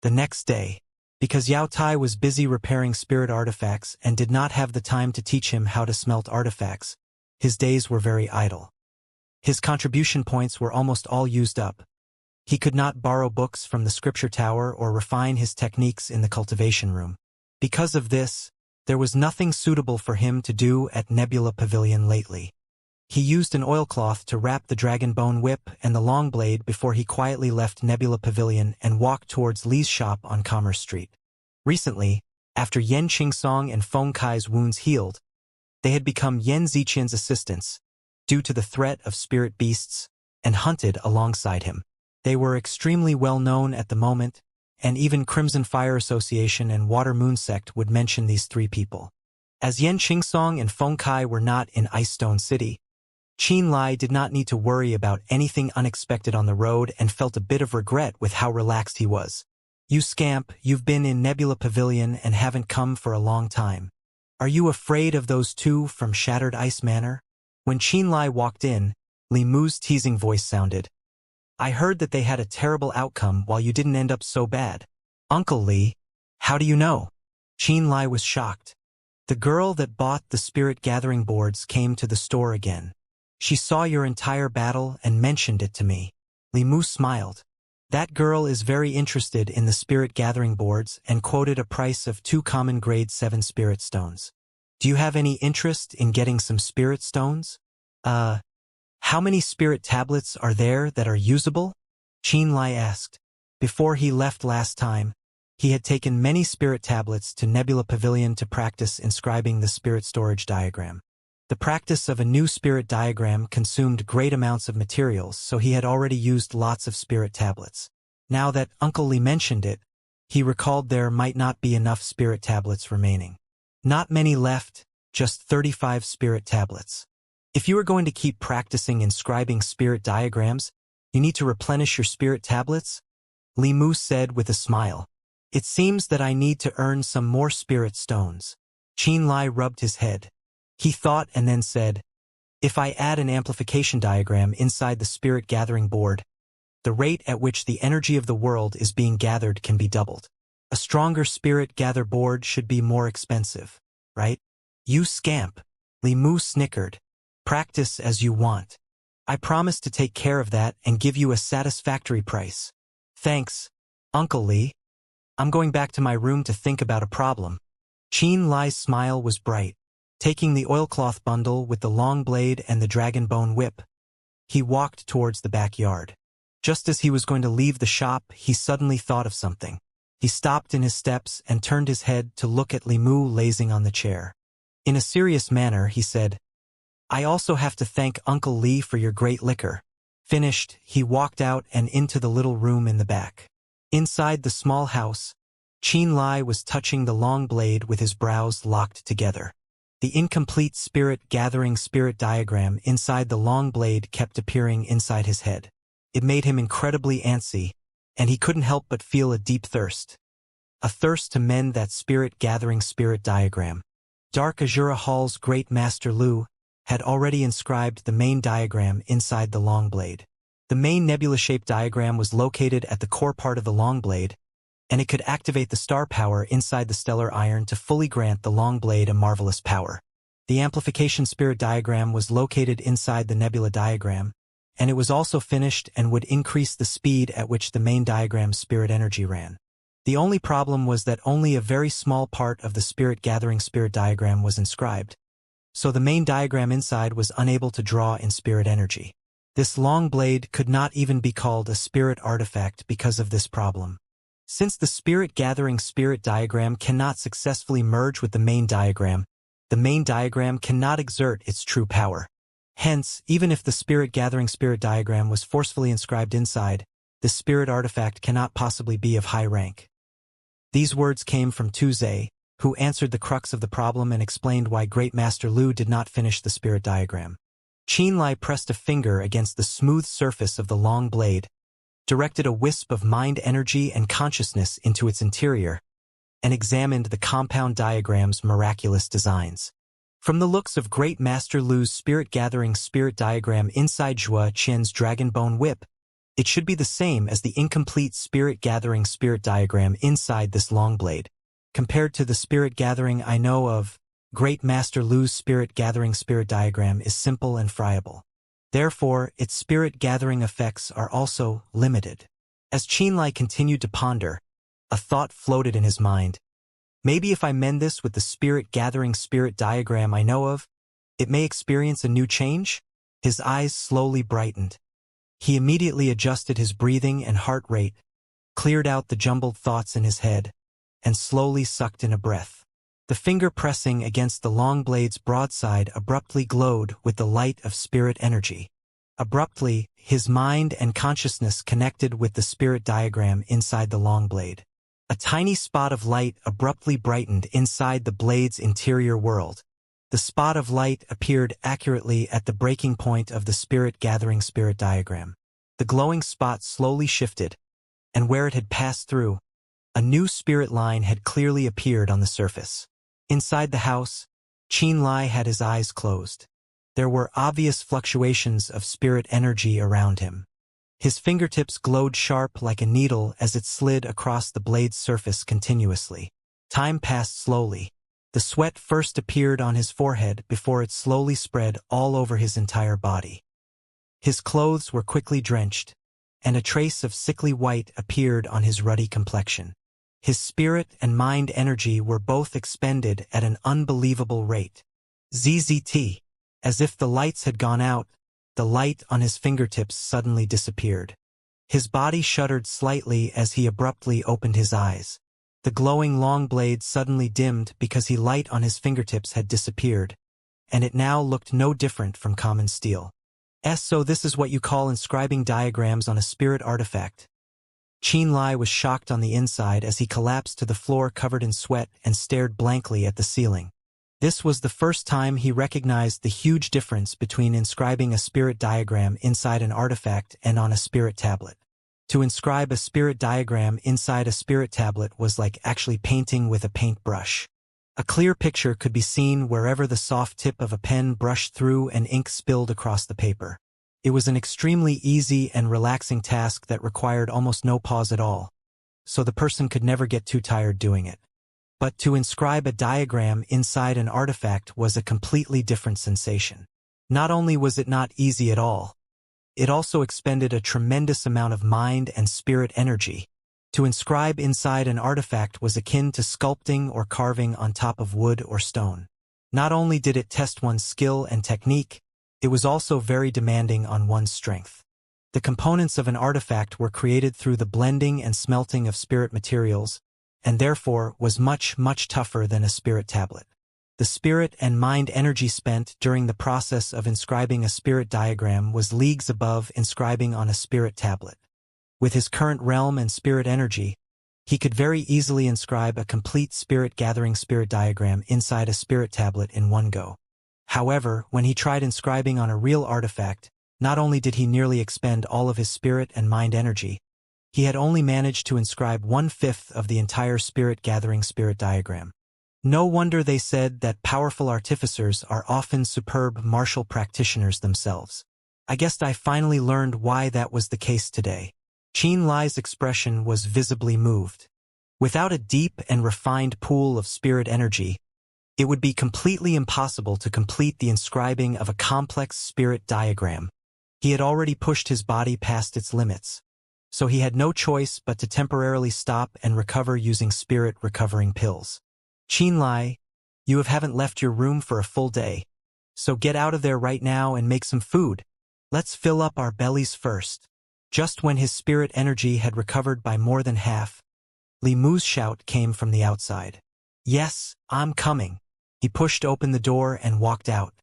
The next day, because Yao Tai was busy repairing spirit artifacts and did not have the time to teach him how to smelt artifacts, his days were very idle. His contribution points were almost all used up. He could not borrow books from the scripture tower or refine his techniques in the cultivation room. Because of this, there was nothing suitable for him to do at Nebula Pavilion lately. He used an oilcloth to wrap the dragon bone whip and the long blade before he quietly left Nebula Pavilion and walked towards Li's shop on Commerce Street. Recently, after Yen Qingsong and Feng Kai's wounds healed, they had become Yan Ziqian's assistants, due to the threat of spirit beasts, and hunted alongside him. They were extremely well known at the moment, and even Crimson Fire Association and Water Moon Sect would mention these three people. As Yen Qingsong and Feng Kai were not in Ice Stone City, Qin Lai did not need to worry about anything unexpected on the road and felt a bit of regret with how relaxed he was. "You scamp, you've been in Nebula Pavilion and haven't come for a long time. Are you afraid of those two from Shattered Ice Manor?" When Qin Lai walked in, Li Mu's teasing voice sounded. "I heard that they had a terrible outcome while you didn't end up so bad." "Uncle Li, how do you know?" Qin Lai was shocked. "The girl that bought the spirit gathering boards came to the store again. She saw your entire battle and mentioned it to me." Li Mu smiled. "That girl is very interested in the spirit gathering boards and quoted a price of 2 common grade 7 spirit stones. Do you have any interest in getting some spirit stones?" How many spirit tablets are there that are usable?" Qin Lai asked. Before he left last time, he had taken many spirit tablets to Nebula Pavilion to practice inscribing the spirit storage diagram. The practice of a new spirit diagram consumed great amounts of materials, so he had already used lots of spirit tablets. Now that Uncle Li mentioned it, he recalled there might not be enough spirit tablets remaining. Not many left, just 35 spirit tablets. If you are going to keep practicing inscribing spirit diagrams, you need to replenish your spirit tablets, Li Mu said with a smile. "It seems that I need to earn some more spirit stones." Qin Lai rubbed his head. He thought and then said, "If I add an amplification diagram inside the spirit gathering board, the rate at which the energy of the world is being gathered can be doubled. A stronger spirit gather board should be more expensive, right?" "You scamp," Li Mu snickered. "Practice as you want. I promise to take care of that and give you a satisfactory price." "Thanks, Uncle Li. I'm going back to my room to think about a problem." Qin Lai's smile was bright. Taking the oilcloth bundle with the long blade and the dragon bone whip, he walked towards the backyard. Just as he was going to leave the shop, he suddenly thought of something. He stopped in his steps and turned his head to look at Li Mu lazing on the chair. In a serious manner, he said, "I also have to thank Uncle Li for your great liquor." Finished, he walked out and into the little room in the back. Inside the small house, Qin Lai was touching the long blade with his brows locked together. The incomplete spirit gathering spirit diagram inside the long blade kept appearing inside his head. It made him incredibly antsy, and he couldn't help but feel a deep thirst. A thirst to mend that spirit-gathering spirit diagram. Dark Azura Hall's Great Master Lu had already inscribed the main diagram inside the long blade. The main nebula-shaped diagram was located at the core part of the long blade, and it could activate the star power inside the stellar iron to fully grant the long blade a marvelous power. The amplification spirit diagram was located inside the nebula diagram, and it was also finished and would increase the speed at which the main diagram's spirit energy ran. The only problem was that only a very small part of the spirit-gathering spirit diagram was inscribed, so the main diagram inside was unable to draw in spirit energy. This long blade could not even be called a spirit artifact because of this problem. Since the spirit-gathering spirit diagram cannot successfully merge with the main diagram cannot exert its true power. Hence, even if the spirit-gathering spirit diagram was forcefully inscribed inside, the spirit artifact cannot possibly be of high rank. These words came from Tuze, who answered the crux of the problem and explained why Great Master Lu did not finish the spirit diagram. Qianlai pressed a finger against the smooth surface of the long blade, directed a wisp of mind energy and consciousness into its interior, and examined the compound diagram's miraculous designs. From the looks of Great Master Lu's spirit-gathering spirit diagram inside Zhua Qian's dragon-bone whip, it should be the same as the incomplete spirit-gathering spirit diagram inside this long blade. Compared to the spirit-gathering I know of, Great Master Lu's spirit-gathering spirit diagram is simple and friable. Therefore, its spirit-gathering effects are also limited. As Qianlai continued to ponder, a thought floated in his mind. Maybe if I mend this with the spirit-gathering spirit diagram I know of, it may experience a new change? His eyes slowly brightened. He immediately adjusted his breathing and heart rate, cleared out the jumbled thoughts in his head, and slowly sucked in a breath. The finger pressing against the long blade's broadside abruptly glowed with the light of spirit energy. Abruptly, his mind and consciousness connected with the spirit diagram inside the long blade. A tiny spot of light abruptly brightened inside the blade's interior world. The spot of light appeared accurately at the breaking point of the spirit-gathering spirit diagram. The glowing spot slowly shifted, and where it had passed through, a new spirit line had clearly appeared on the surface. Inside the house, Qianlai had his eyes closed. There were obvious fluctuations of spirit energy around him. His fingertips glowed sharp like a needle as it slid across the blade's surface continuously. Time passed slowly. The sweat first appeared on his forehead before it slowly spread all over his entire body. His clothes were quickly drenched, and a trace of sickly white appeared on his ruddy complexion. His spirit and mind energy were both expended at an unbelievable rate. ZZT. As if the lights had gone out, the light on his fingertips suddenly disappeared. His body shuddered slightly as he abruptly opened his eyes. The glowing long blade suddenly dimmed because the light on his fingertips had disappeared, and it now looked no different from common steel. So this is what you call inscribing diagrams on a spirit artifact. Qianlai was shocked on the inside as he collapsed to the floor covered in sweat and stared blankly at the ceiling. This was the first time he recognized the huge difference between inscribing a spirit diagram inside an artifact and on a spirit tablet. To inscribe a spirit diagram inside a spirit tablet was like actually painting with a paintbrush. A clear picture could be seen wherever the soft tip of a pen brushed through and ink spilled across the paper. It was an extremely easy and relaxing task that required almost no pause at all, so the person could never get too tired doing it. But to inscribe a diagram inside an artifact was a completely different sensation. Not only was it not easy at all, it also expended a tremendous amount of mind and spirit energy. To inscribe inside an artifact was akin to sculpting or carving on top of wood or stone. Not only did it test one's skill and technique, it was also very demanding on one's strength. The components of an artifact were created through the blending and smelting of spirit materials, and therefore was much, much tougher than a spirit tablet. The spirit and mind energy spent during the process of inscribing a spirit diagram was leagues above inscribing on a spirit tablet. With his current realm and spirit energy, he could very easily inscribe a complete spirit-gathering spirit diagram inside a spirit tablet in one go. However, when he tried inscribing on a real artifact, Not only did he nearly expend all of his spirit and mind energy, he had only managed to inscribe 1/5 of the entire spirit-gathering spirit diagram. No wonder they said that powerful artificers are often superb martial practitioners themselves. I guess I finally learned why that was the case today. Qianlai's expression was visibly moved. Without a deep and refined pool of spirit energy, it would be completely impossible to complete the inscribing of a complex spirit diagram. He had already pushed his body past its limits, so he had no choice but to temporarily stop and recover using spirit-recovering pills. Qianlai, you haven't left your room for a full day, so get out of there right now and make some food. Let's fill up our bellies first. Just when his spirit energy had recovered by more than half, Li Mu's shout came from the outside. Yes, I'm coming. He pushed open the door and walked out.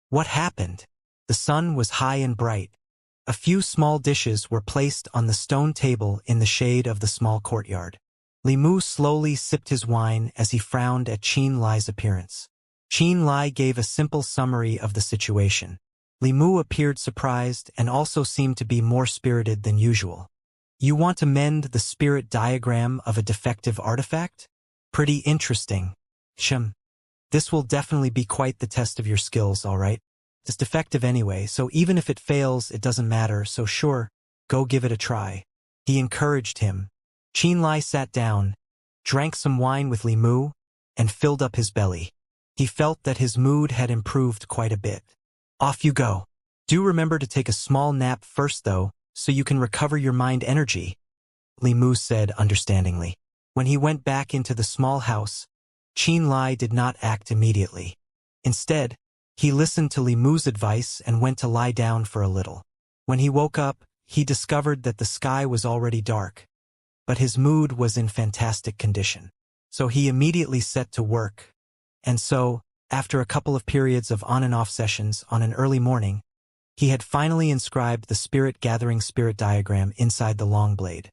What happened? The sun was high and bright. A few small dishes were placed on the stone table in the shade of the small courtyard. Li Mu slowly sipped his wine as he frowned at Qianlai's appearance. Qianlai gave a simple summary of the situation. Li Mu appeared surprised and also seemed to be more spirited than usual. You want to mend the spirit diagram of a defective artifact? Pretty interesting. This will definitely be quite the test of your skills, all right? It's defective anyway, so even if it fails, it doesn't matter, so sure, go give it a try. He encouraged him. Qianlai sat down, drank some wine with Li Mu, and filled up his belly. He felt that his mood had improved quite a bit. Off you go. Do remember to take a small nap first though, so you can recover your mind energy, Li Mu said understandingly. When he went back into the small house, Qianlai did not act immediately. Instead, he listened to Li Mu's advice and went to lie down for a little. When he woke up, he discovered that the sky was already dark, but his mood was in fantastic condition. So he immediately set to work. And so, after a couple of periods of on and off sessions on an early morning, he had finally inscribed the spirit-gathering spirit diagram inside the long blade.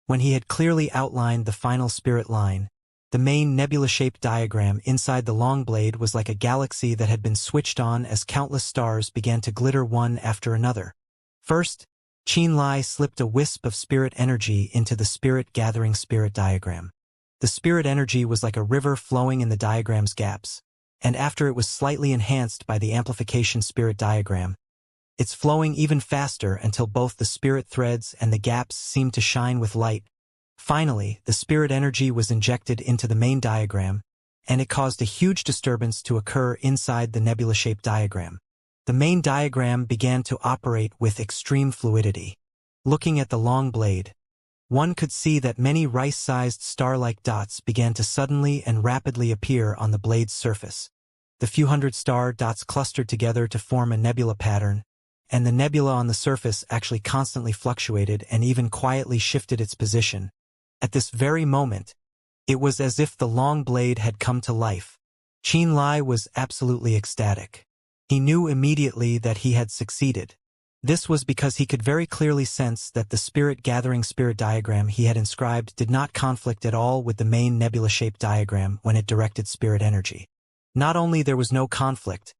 When he had clearly outlined the final spirit line, the main nebula-shaped diagram inside the long blade was like a galaxy that had been switched on as countless stars began to glitter one after another. First, Qianlai slipped a wisp of spirit energy into the spirit-gathering spirit diagram. The spirit energy was like a river flowing in the diagram's gaps, and after it was slightly enhanced by the amplification spirit diagram, it's flowing even faster until both the spirit threads and the gaps seemed to shine with light. Finally, the spirit energy was injected into the main diagram, and it caused a huge disturbance to occur inside the nebula-shaped diagram. The main diagram began to operate with extreme fluidity. Looking at the long blade, one could see that many rice-sized star-like dots began to suddenly and rapidly appear on the blade's surface. The few hundred star dots clustered together to form a nebula pattern, and the nebula on the surface actually constantly fluctuated and even quietly shifted its position. At this very moment, it was as if the long blade had come to life. Qianlai was absolutely ecstatic. He knew immediately that he had succeeded. This was because he could very clearly sense that the spirit-gathering spirit diagram he had inscribed did not conflict at all with the main nebula-shaped diagram when it directed spirit energy. Not only there was no conflict,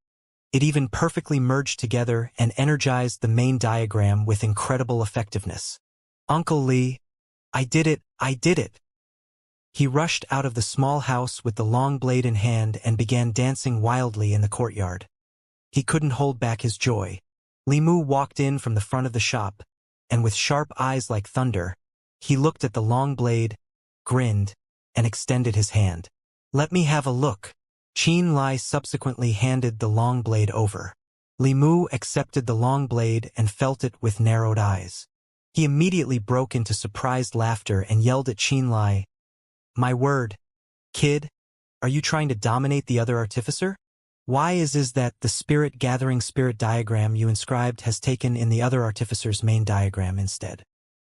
it even perfectly merged together and energized the main diagram with incredible effectiveness. Uncle Li, I did it, I did it! He rushed out of the small house with the long blade in hand and began dancing wildly in the courtyard. He couldn't hold back his joy. Li Mu walked in from the front of the shop, and with sharp eyes like thunder, he looked at the long blade, grinned, and extended his hand. Let me have a look. Qianlai subsequently handed the long blade over. Li Mu accepted the long blade and felt it with narrowed eyes. He immediately broke into surprised laughter and yelled at Qianlai, My word, kid, are you trying to dominate the other artificer? Why is that the spirit-gathering spirit diagram you inscribed has taken in the other artificer's main diagram instead?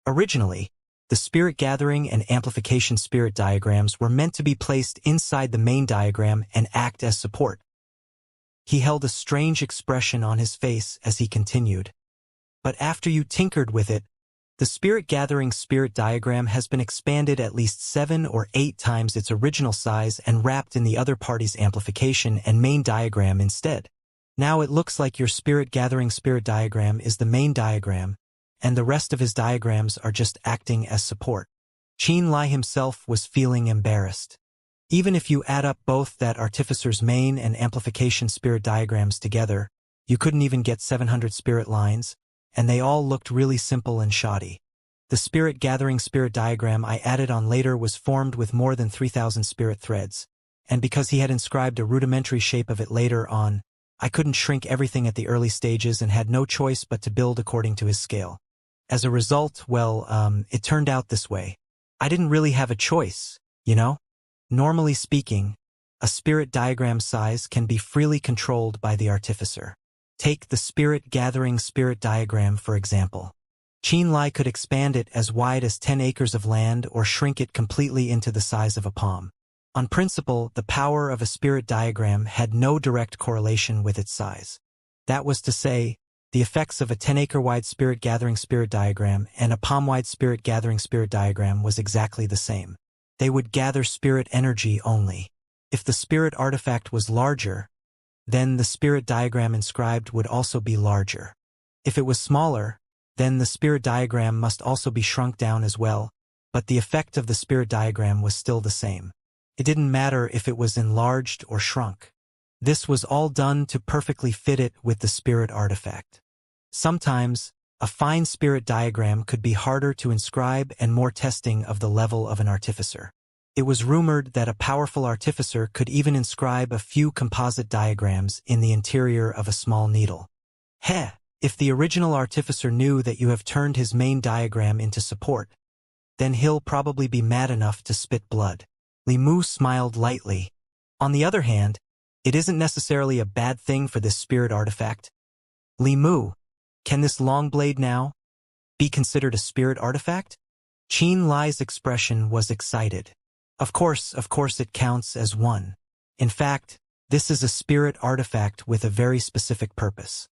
Originally, the spirit-gathering and amplification spirit diagrams were meant to be placed inside the main diagram and act as support. He held a strange expression on his face as he continued. But after you tinkered with it, the spirit-gathering spirit diagram has been expanded at least 7 or 8 times its original size and wrapped in the other party's amplification and main diagram instead. Now it looks like your spirit-gathering spirit diagram is the main diagram, and the rest of his diagrams are just acting as support. Qianlai himself was feeling embarrassed. Even if you add up both that artificer's main and amplification spirit diagrams together, you couldn't even get 700 spirit lines, and they all looked really simple and shoddy. The spirit-gathering spirit diagram I added on later was formed with more than 3,000 spirit threads, and because he had inscribed a rudimentary shape of it later on, I couldn't shrink everything at the early stages and had no choice but to build according to his scale. As a result, it turned out this way. I didn't really have a choice, you know? Normally speaking, a spirit diagram size can be freely controlled by the artificer. Take the spirit-gathering spirit diagram, for example. Qianlai could expand it as wide as 10 acres of land or shrink it completely into the size of a palm. On principle, the power of a spirit diagram had no direct correlation with its size. That was to say, the effects of a 10-acre-wide spirit-gathering spirit diagram and a palm-wide spirit-gathering spirit diagram was exactly the same. They would gather spirit energy only. If the spirit artifact was larger, then the spirit diagram inscribed would also be larger. If it was smaller, then the spirit diagram must also be shrunk down as well, but the effect of the spirit diagram was still the same. It didn't matter if it was enlarged or shrunk. This was all done to perfectly fit it with the spirit artifact. Sometimes, a fine spirit diagram could be harder to inscribe and more testing of the level of an artificer. It was rumored that a powerful artificer could even inscribe a few composite diagrams in the interior of a small needle. If the original artificer knew that you have turned his main diagram into support, then he'll probably be mad enough to spit blood. Li Mu smiled lightly. On the other hand, it isn't necessarily a bad thing for this spirit artifact. Li Mu, can this long blade now be considered a spirit artifact? Qianlai's expression was excited. Of course it counts as one. In fact, this is a spirit artifact with a very specific purpose.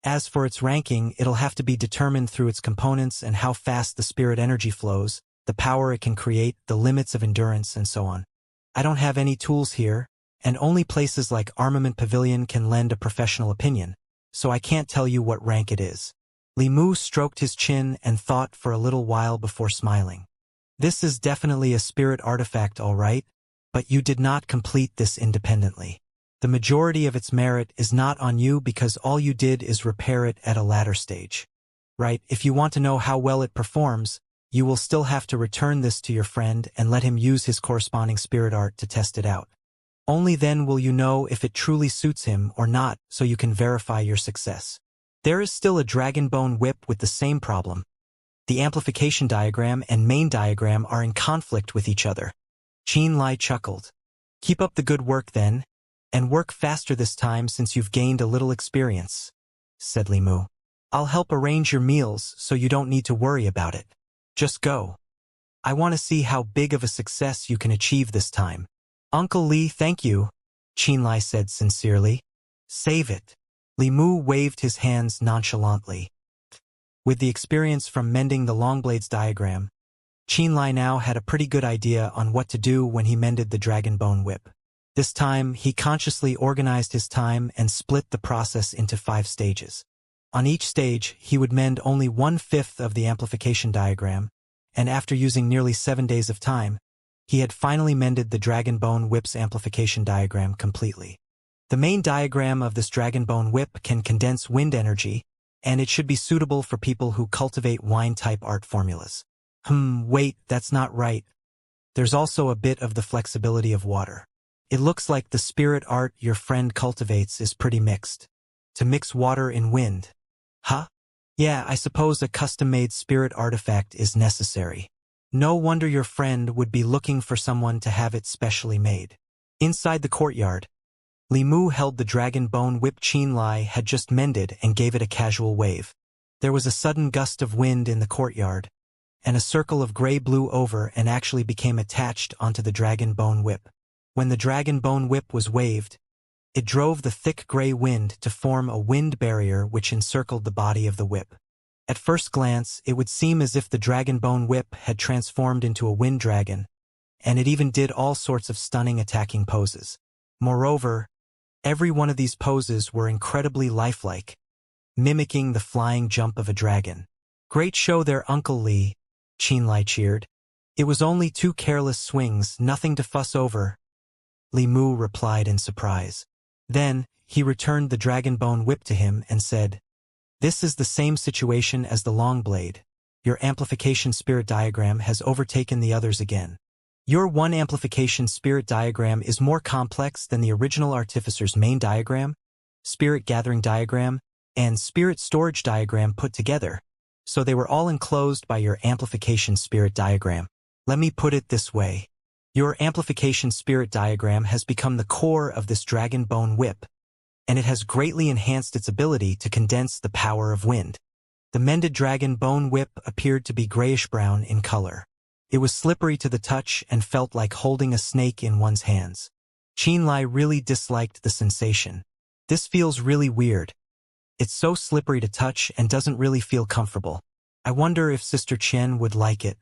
As for its ranking, it'll have to be determined through its components and how fast the spirit energy flows, the power it can create, the limits of endurance, and so on. I don't have any tools here, and only places like Armament Pavilion can lend a professional opinion, so I can't tell you what rank it is. Li Mu stroked his chin and thought for a little while before smiling. This is definitely a spirit artifact, all right, but you did not complete this independently. The majority of its merit is not on you because all you did is repair it at a latter stage. Right, if you want to know how well it performs, you will still have to return this to your friend and let him use his corresponding spirit art to test it out. Only then will you know if it truly suits him or not, so you can verify your success. There is still a dragon bone whip with the same problem. The amplification diagram and main diagram are in conflict with each other. Qianlai chuckled. Keep up the good work then, and work faster this time since you've gained a little experience, said Li Mu. I'll help arrange your meals so you don't need to worry about it. Just go. I want to see how big of a success you can achieve this time. Uncle Li, thank you, Qianlai said sincerely. Save it. Li Mu waved his hands nonchalantly. With the experience from mending the Longblade's diagram, Qianlai now had a pretty good idea on what to do when he mended the dragon bone whip. This time, he consciously organized his time and split the process into 5 stages. On each stage, he would mend only 1/5 of the amplification diagram, and after using nearly 7 days of time, he had finally mended the dragon bone whip's amplification diagram completely. The main diagram of this dragon bone whip can condense wind energy, and it should be suitable for people who cultivate wine-type art formulas. Wait, that's not right. There's also a bit of the flexibility of water. It looks like the spirit art your friend cultivates is pretty mixed. To mix water in wind. Yeah, I suppose a custom-made spirit artifact is necessary. No wonder your friend would be looking for someone to have it specially made. Inside the courtyard, Li Mu held the dragon bone whip Qianlai had just mended and gave it a casual wave. There was a sudden gust of wind in the courtyard, and a circle of gray blew over and actually became attached onto the dragon bone whip. When the dragon bone whip was waved, it drove the thick gray wind to form a wind barrier which encircled the body of the whip. At first glance, it would seem as if the dragon bone whip had transformed into a wind dragon, and it even did all sorts of stunning attacking poses. Moreover, Every one of these poses were incredibly lifelike, mimicking the flying jump of a dragon. "Great show there, Uncle Li," Qinlai cheered. "It was only 2 careless swings, nothing to fuss over," Li Mu replied in surprise. Then, he returned the dragon bone whip to him and said, "This is the same situation as the long blade. Your amplification spirit diagram has overtaken the others again. Your one amplification spirit diagram is more complex than the original artificer's main diagram, spirit gathering diagram, and spirit storage diagram put together, so they were all enclosed by your amplification spirit diagram. Let me put it this way. Your amplification spirit diagram has become the core of this dragon bone whip, and it has greatly enhanced its ability to condense the power of wind." The mended dragon bone whip appeared to be grayish-brown in color. It was slippery to the touch and felt like holding a snake in one's hands. Qinlai really disliked the sensation. "This feels really weird. It's so slippery to touch and doesn't really feel comfortable. I wonder if Sister Qian would like it.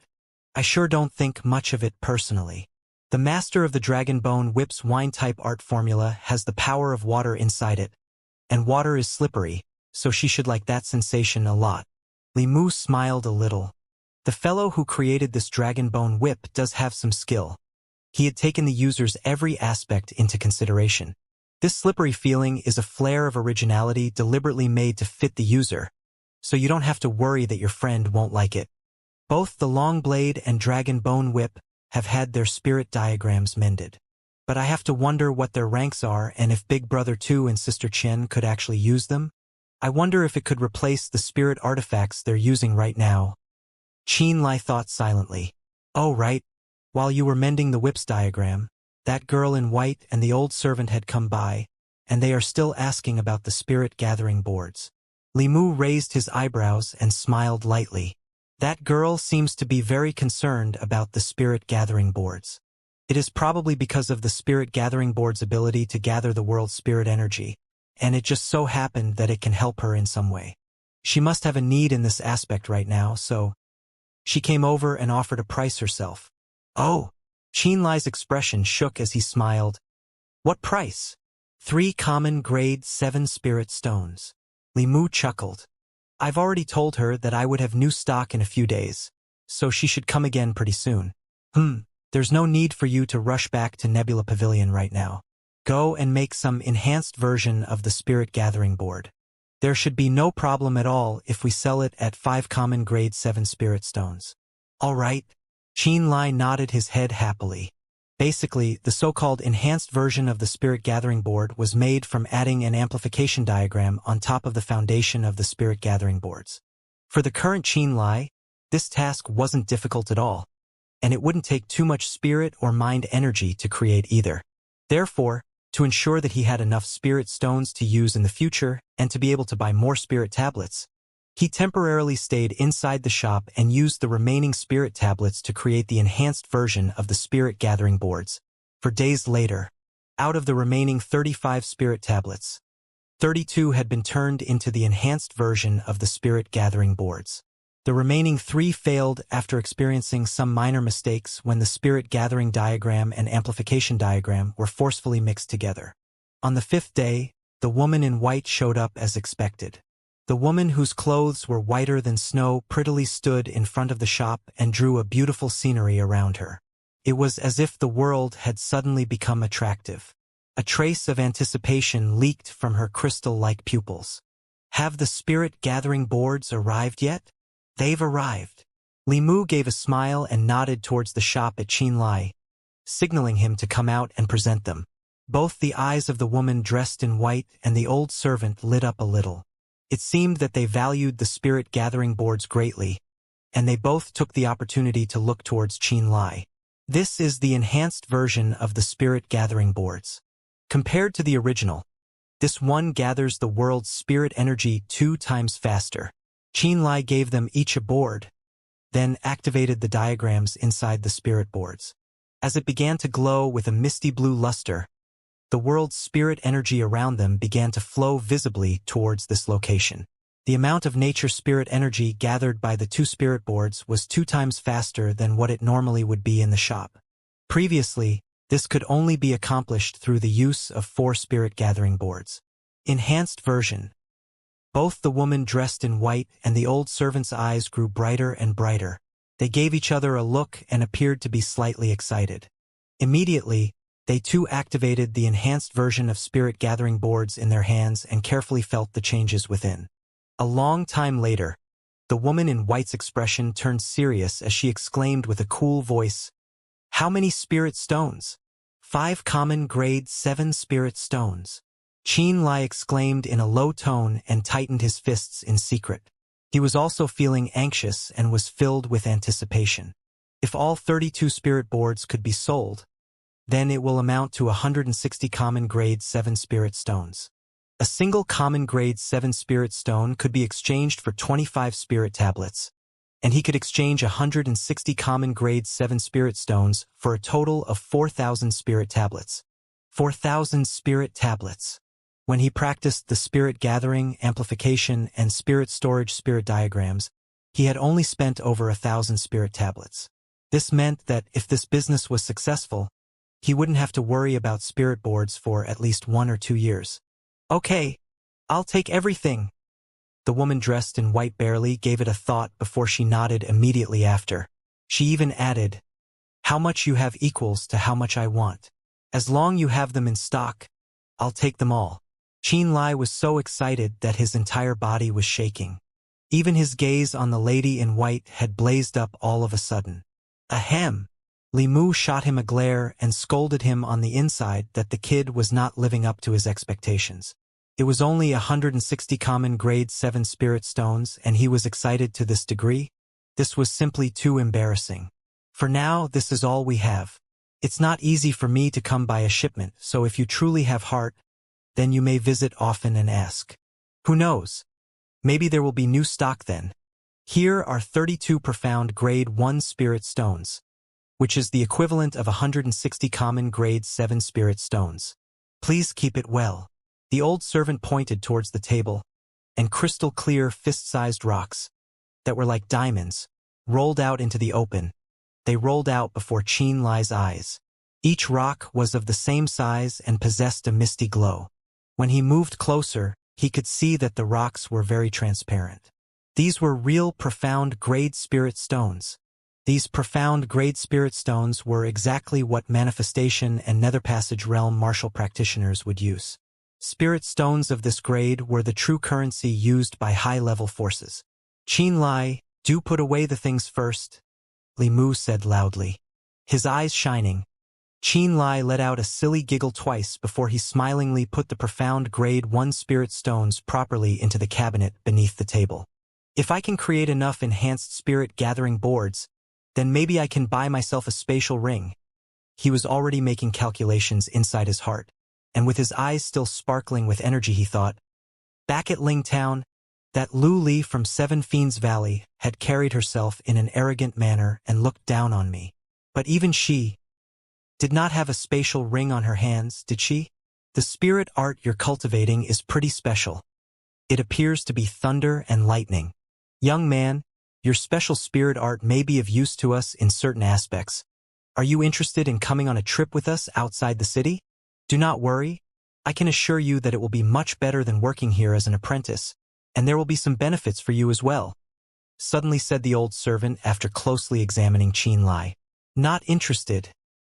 I sure don't think much of it personally." The master of the dragon bone whip's wine-type art formula has the power of water inside it, and water is slippery, so she should like that sensation a lot. Li Mu smiled a little. The fellow who created this dragon bone whip does have some skill. He had taken the user's every aspect into consideration. This slippery feeling is a flare of originality deliberately made to fit the user, so you don't have to worry that your friend won't like it. Both the long blade and dragon bone whip have had their spirit diagrams mended. But I have to wonder what their ranks are and if Big Brother 2 and Sister Qian could actually use them. I wonder if it could replace the spirit artifacts they're using right now. Qinlai thought silently. "Oh right, while you were mending the whip's diagram, that girl in white and the old servant had come by, and they are still asking about the spirit gathering boards." Li Mu raised his eyebrows and smiled lightly. "That girl seems to be very concerned about the spirit gathering boards. It is probably because of the spirit gathering board's ability to gather the world's spirit energy, and it just so happened that it can help her in some way. She must have a need in this aspect right now, so she came over and offered a price herself." "Oh!" Qinlai's expression shook as he smiled. "What price?" 3 common grade 7 spirit stones. Li Mu chuckled. "I've already told her that I would have new stock in a few days, so she should come again pretty soon." There's no need for you to rush back to Nebula Pavilion right now. Go and make some enhanced version of the spirit gathering board. There should be no problem at all if we sell it at 5 common grade 7 spirit stones." "All right." Qinlai nodded his head happily. Basically, the so-called enhanced version of the spirit gathering board was made from adding an amplification diagram on top of the foundation of the spirit gathering boards. For the current Qinlai, this task wasn't difficult at all, and it wouldn't take too much spirit or mind energy to create either. Therefore, to ensure that he had enough spirit stones to use in the future and to be able to buy more spirit tablets, he temporarily stayed inside the shop and used the remaining spirit tablets to create the enhanced version of the spirit gathering boards. For days later, out of the remaining 35 spirit tablets, 32 had been turned into the enhanced version of the spirit gathering boards. The remaining 3 failed after experiencing some minor mistakes when the spirit gathering diagram and amplification diagram were forcefully mixed together. On the 5th day, the woman in white showed up as expected. The woman whose clothes were whiter than snow prettily stood in front of the shop and drew a beautiful scenery around her. It was as if the world had suddenly become attractive. A trace of anticipation leaked from her crystal-like pupils. "Have the spirit gathering boards arrived yet?" "They've arrived." Li Mu gave a smile and nodded towards the shop at Qinlai, signaling him to come out and present them. Both the eyes of the woman dressed in white and the old servant lit up a little. It seemed that they valued the spirit gathering boards greatly, and they both took the opportunity to look towards Qinlai. This is the enhanced version of the spirit gathering boards. Compared to the original, this one gathers the world's spirit energy 2 times faster. Qinlai gave them each a board, then activated the diagrams inside the spirit boards. As it began to glow with a misty blue luster, the world's spirit energy around them began to flow visibly towards this location. The amount of nature spirit energy gathered by the 2 spirit boards was 2 times faster than what it normally would be in the shop. Previously, This could only be accomplished through the use of 4 spirit gathering boards. Enhanced version. Both the woman dressed in white and the old servant's eyes grew brighter and brighter. They gave each other a look and appeared to be slightly excited. Immediately, they too activated the enhanced version of spirit gathering boards in their hands and carefully felt the changes within. A long time later, the woman in white's expression turned serious as she exclaimed with a cool voice, "How many spirit stones?" 5 common grade 7 spirit stones. Xianxia exclaimed in a low tone and tightened his fists in secret. He was also feeling anxious and was filled with anticipation. If all 32 spirit boards could be sold, then it will amount to 160 common grade 7 spirit stones. A single common grade 7 spirit stone could be exchanged for 25 spirit tablets, and he could exchange 160 common grade 7 spirit stones for a total of 4,000 spirit tablets. 4,000 spirit tablets. When he practiced the spirit gathering, amplification, and spirit storage spirit diagrams, he had only spent over 1,000 spirit tablets. This meant that if this business was successful, he wouldn't have to worry about spirit boards for at least 1 or 2 years. "Okay, I'll take everything." The woman dressed in white barely gave it a thought before she nodded immediately after. She even added, "How much you have equals to how much I want. As long you have them in stock, I'll take them all." Xianxia was so excited that his entire body was shaking. Even his gaze on the lady in white had blazed up all of a sudden. Ahem! Li Mu shot him a glare and scolded him on the inside that the kid was not living up to his expectations. It was only 160 common grade 7 spirit stones and he was excited to this degree? This was simply too embarrassing. For now, this is all we have. It's not easy for me to come by a shipment, so if you truly have heart, then you may visit often and ask. Who knows? Maybe there will be new stock then. Here are 32 profound grade 1 spirit stones, which is the equivalent of 160 common grade 7 spirit stones. Please keep it well. The old servant pointed towards the table, and crystal clear fist-sized rocks, that were like diamonds, rolled out into the open. They rolled out before Xianxia's eyes. Each rock was of the same size and possessed a misty glow. When he moved closer, he could see that the rocks were very transparent. These were real profound grade spirit stones. These profound grade spirit stones were exactly what manifestation and nether passage realm martial practitioners would use. Spirit stones of this grade were the true currency used by high-level forces. Xianxia, do put away the things first, Li Mu said loudly. His eyes shining, Xianxia let out a silly giggle twice before he smilingly put the profound grade 1 spirit stones properly into the cabinet beneath the table. If I can create enough enhanced spirit gathering boards, then maybe I can buy myself a spatial ring. He was already making calculations inside his heart, and with his eyes still sparkling with energy he thought, back at Ling Town, that Lu Li from Seven Fiends Valley had carried herself in an arrogant manner and looked down on me. But even she did not have a spatial ring on her hands, did she? The spirit art you're cultivating is pretty special. It appears to be thunder and lightning. Young man, your special spirit art may be of use to us in certain aspects. Are you interested in coming on a trip with us outside the city? Do not worry. I can assure you that it will be much better than working here as an apprentice, and there will be some benefits for you as well, suddenly said the old servant after closely examining Xianxia. Not interested.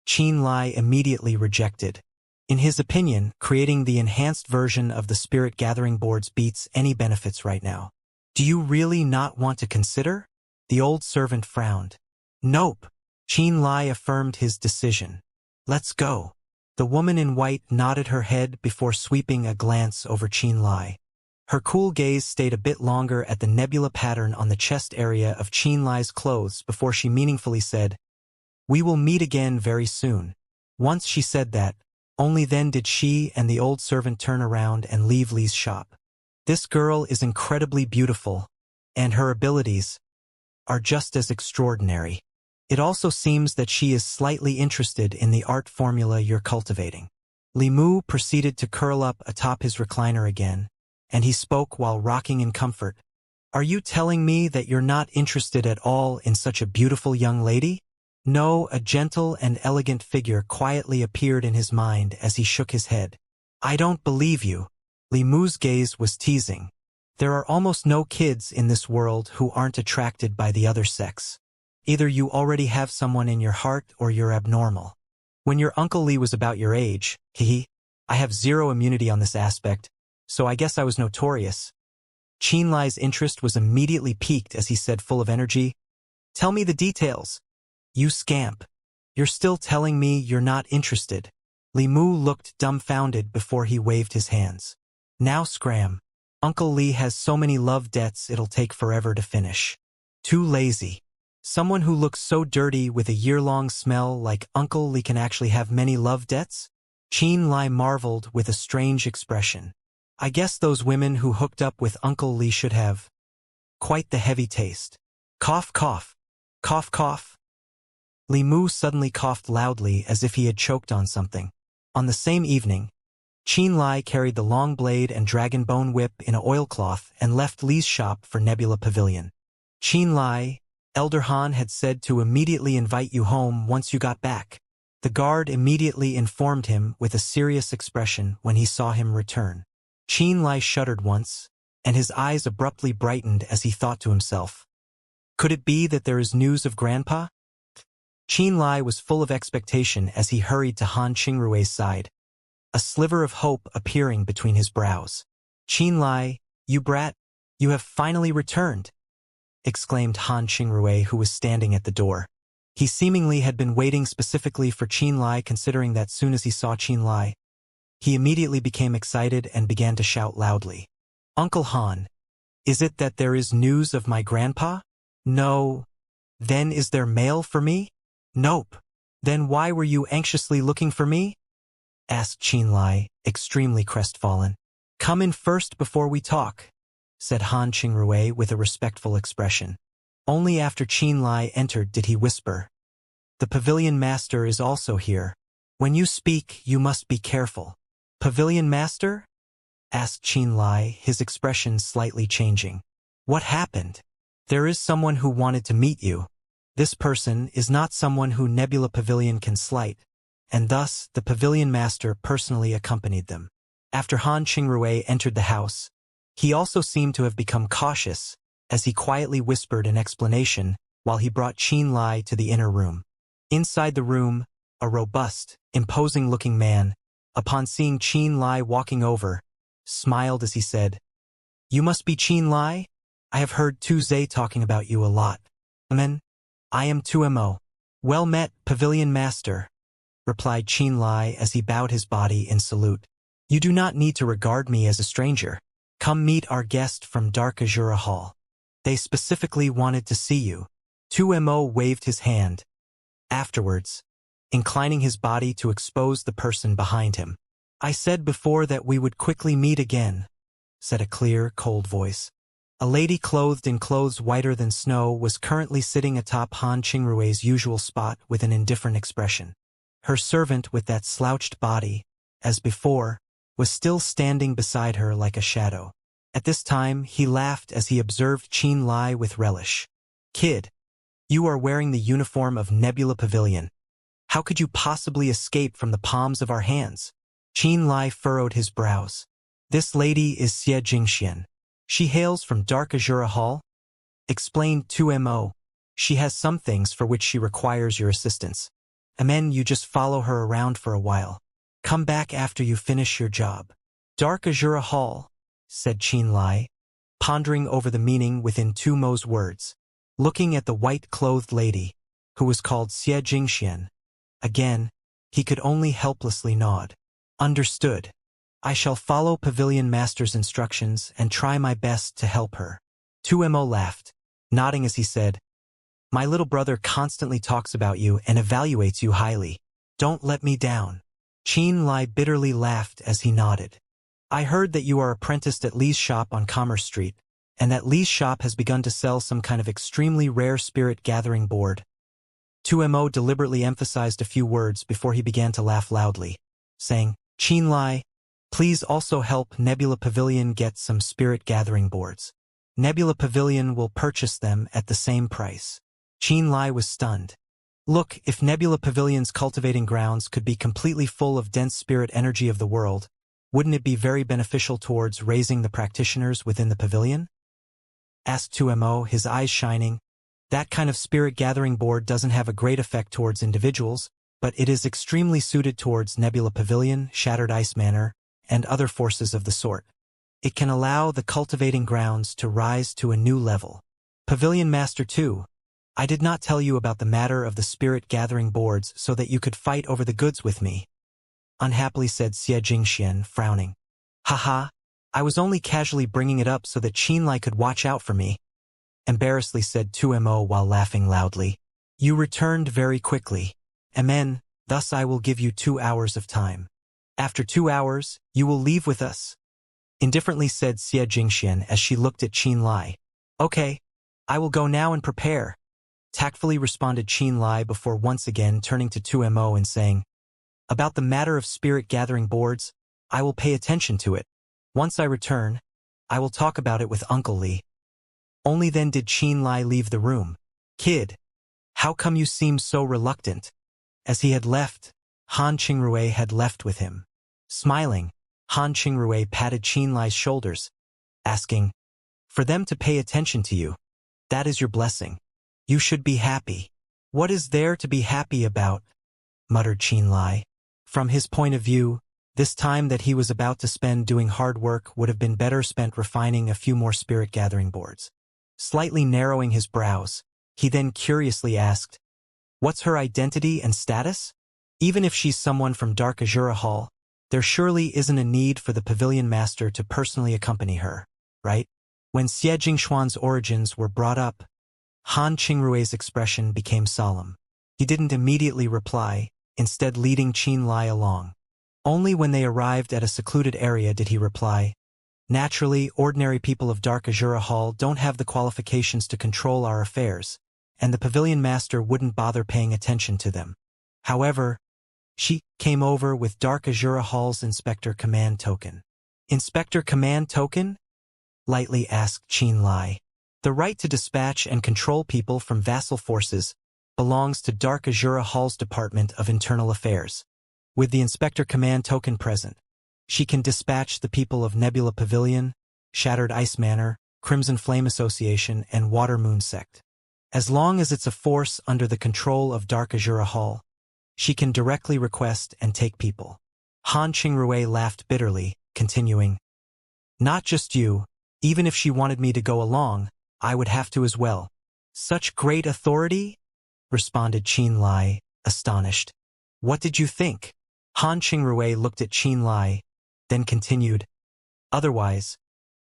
Xianxia immediately rejected. In his opinion, creating the enhanced version of the spirit gathering boards beats any benefits right now. Do you really not want to consider? The old servant frowned. Nope. Xianxia affirmed his decision. Let's go. The woman in white nodded her head before sweeping a glance over Xianxia. Her cool gaze stayed a bit longer at the nebula pattern on the chest area of Xianxia's clothes before she meaningfully said, "We will meet again very soon." Once she said that, only then did she and the old servant turn around and leave Li's shop. This girl is incredibly beautiful, and her abilities are just as extraordinary. It also seems that she is slightly interested in the art formula you're cultivating. Li Mu proceeded to curl up atop his recliner again, and he spoke while rocking in comfort. Are you telling me that you're not interested at all in such a beautiful young lady? No, a gentle and elegant figure quietly appeared in his mind as he shook his head. I don't believe you. Li Mu's gaze was teasing. There are almost no kids in this world who aren't attracted by the other sex. Either you already have someone in your heart or you're abnormal. When your Uncle Li was about your age, I have zero immunity on this aspect, so I guess I was notorious. Qin Lai's interest was immediately piqued as he said full of energy, Tell me the details. You scamp. You're still telling me you're not interested. Li Mu looked dumbfounded before he waved his hands. Now scram. Uncle Li has so many love debts it'll take forever to finish. Too lazy. Someone who looks so dirty with a year-long smell like Uncle Li can actually have many love debts? Qin Lai marveled with a strange expression. I guess those women who hooked up with Uncle Li should have quite the heavy taste. Cough, cough. Cough, cough. Li Mu suddenly coughed loudly as if he had choked on something. On the same evening, Qin Lai carried the long blade and dragon bone whip in an oilcloth and left Li's shop for Nebula Pavilion. Qin Lai, Elder Han had said to immediately invite you home once you got back. The guard immediately informed him with a serious expression when he saw him return. Qin Lai shuddered once, and his eyes abruptly brightened as he thought to himself. Could it be that there is news of Grandpa? Qin Lai was full of expectation as he hurried to Han Qingrui's side, a sliver of hope appearing between his brows. Qin Lai, you brat, you have finally returned, exclaimed Han Qingrui, who was standing at the door. He seemingly had been waiting specifically for Qin Lai, considering that soon as he saw Qin Lai, he immediately became excited and began to shout loudly. Uncle Han, is it that there is news of my grandpa? No. Then is there mail for me? Nope. Then why were you anxiously looking for me? Asked Qin Lai, extremely crestfallen. Come in first before we talk, said Han Qingrui with a respectful expression. Only after Qin Lai entered did he whisper. The pavilion master is also here. When you speak, you must be careful. Pavilion master? Asked Qin Lai, his expression slightly changing. What happened? There is someone who wanted to meet you. This person is not someone who Nebula Pavilion can slight, and thus the pavilion master personally accompanied them. After Han Qingrui entered the house, he also seemed to have become cautious, as he quietly whispered an explanation while he brought Qin Lai to the inner room. Inside the room, a robust, imposing-looking man, upon seeing Qin Lai walking over, smiled as he said, You must be Qin Lai? I have heard Tu Zhe talking about you a lot. Amen. I am Tu Mo. Well met, Pavilion Master, replied Qin Lai as he bowed his body in salute. You do not need to regard me as a stranger. Come meet our guest from Dark Azura Hall. They specifically wanted to see you. Tu Mo waved his hand. Afterwards, inclining his body to expose the person behind him. I said before that we would quickly meet again, said a clear, cold voice. A lady clothed in clothes whiter than snow was currently sitting atop Han Qingrui's usual spot with an indifferent expression. Her servant with that slouched body, as before, was still standing beside her like a shadow. At this time, he laughed as he observed Qin Lai with relish. Kid, you are wearing the uniform of Nebula Pavilion. How could you possibly escape from the palms of our hands? Qin Lai furrowed his brows. This lady is Xianxia. She hails from Dark Azura Hall, explained Tu Mo. She has some things for which she requires your assistance. Amen, you just follow her around for a while. Come back after you finish your job. Dark Azura Hall, said Qin Lai, pondering over the meaning within Tu Mo's words, looking at the white-clothed lady, who was called Xianxia. Again, he could only helplessly nod. Understood. I shall follow Pavilion Master's instructions and try my best to help her. Tu Mo laughed, nodding as he said, My little brother constantly talks about you and evaluates you highly. Don't let me down. Qin Lai bitterly laughed as he nodded. I heard that you are apprenticed at Li's shop on Commerce Street, and that Li's shop has begun to sell some kind of extremely rare spirit gathering board. Tu Mo deliberately emphasized a few words before he began to laugh loudly, saying, Qin Lai, please also help Nebula Pavilion get some spirit gathering boards. Nebula Pavilion will purchase them at the same price. Qin Lai was stunned. Look, if Nebula Pavilion's cultivating grounds could be completely full of dense spirit energy of the world, wouldn't it be very beneficial towards raising the practitioners within the pavilion? Asked 2MO, his eyes shining. That kind of spirit gathering board doesn't have a great effect towards individuals, but it is extremely suited towards Nebula Pavilion, Shattered Ice Manor, and other forces of the sort. It can allow the cultivating grounds to rise to a new level. Pavilion Master 2. I did not tell you about the matter of the spirit-gathering boards so that you could fight over the goods with me, unhappily said Xianxia, frowning. Haha, I was only casually bringing it up so that Qianlai could watch out for me, embarrassedly said 2MO while laughing loudly. You returned very quickly. Amen, thus I will give you 2 hours of time. After 2 hours, you will leave with us, indifferently said Xianxia as she looked at Qianlai. Okay, I will go now and prepare, tactfully responded Qianlai before once again turning to 2MO and saying, about the matter of spirit-gathering boards, I will pay attention to it. Once I return, I will talk about it with Uncle Li. Only then did Qianlai leave the room. Kid, how come you seem so reluctant? As he had left, Han Qingrui had left with him. Smiling, Han Qingrui patted Qianlai's shoulders, asking, for them to pay attention to you. That is your blessing. You should be happy. What is there to be happy about? Muttered Qianlai. From his point of view, this time that he was about to spend doing hard work would have been better spent refining a few more spirit-gathering boards. Slightly narrowing his brows, he then curiously asked, what's her identity and status? Even if she's someone from Dark Azura Hall, there surely isn't a need for the Pavilion Master to personally accompany her, right? When Xie Jingxuan's origins were brought up, Han Qingrui's expression became solemn. He didn't immediately reply, instead leading Qianlai along. Only when they arrived at a secluded area did he reply, naturally, ordinary people of Dark Azura Hall don't have the qualifications to control our affairs, and the Pavilion Master wouldn't bother paying attention to them. However, she came over with Dark Azura Hall's Inspector Command Token. Inspector Command Token? Lightly asked Qianlai. The right to dispatch and control people from vassal forces belongs to Dark Azura Hall's Department of Internal Affairs. With the Inspector Command Token present, she can dispatch the people of Nebula Pavilion, Shattered Ice Manor, Crimson Flame Association, and Water Moon Sect. As long as it's a force under the control of Dark Azura Hall, she can directly request and take people. Han Qingrui laughed bitterly, continuing, not just you, even if she wanted me to go along, I would have to as well. Such great authority? Responded Qianlai, astonished. What did you think? Han Qingrui looked at Qianlai, then continued, otherwise,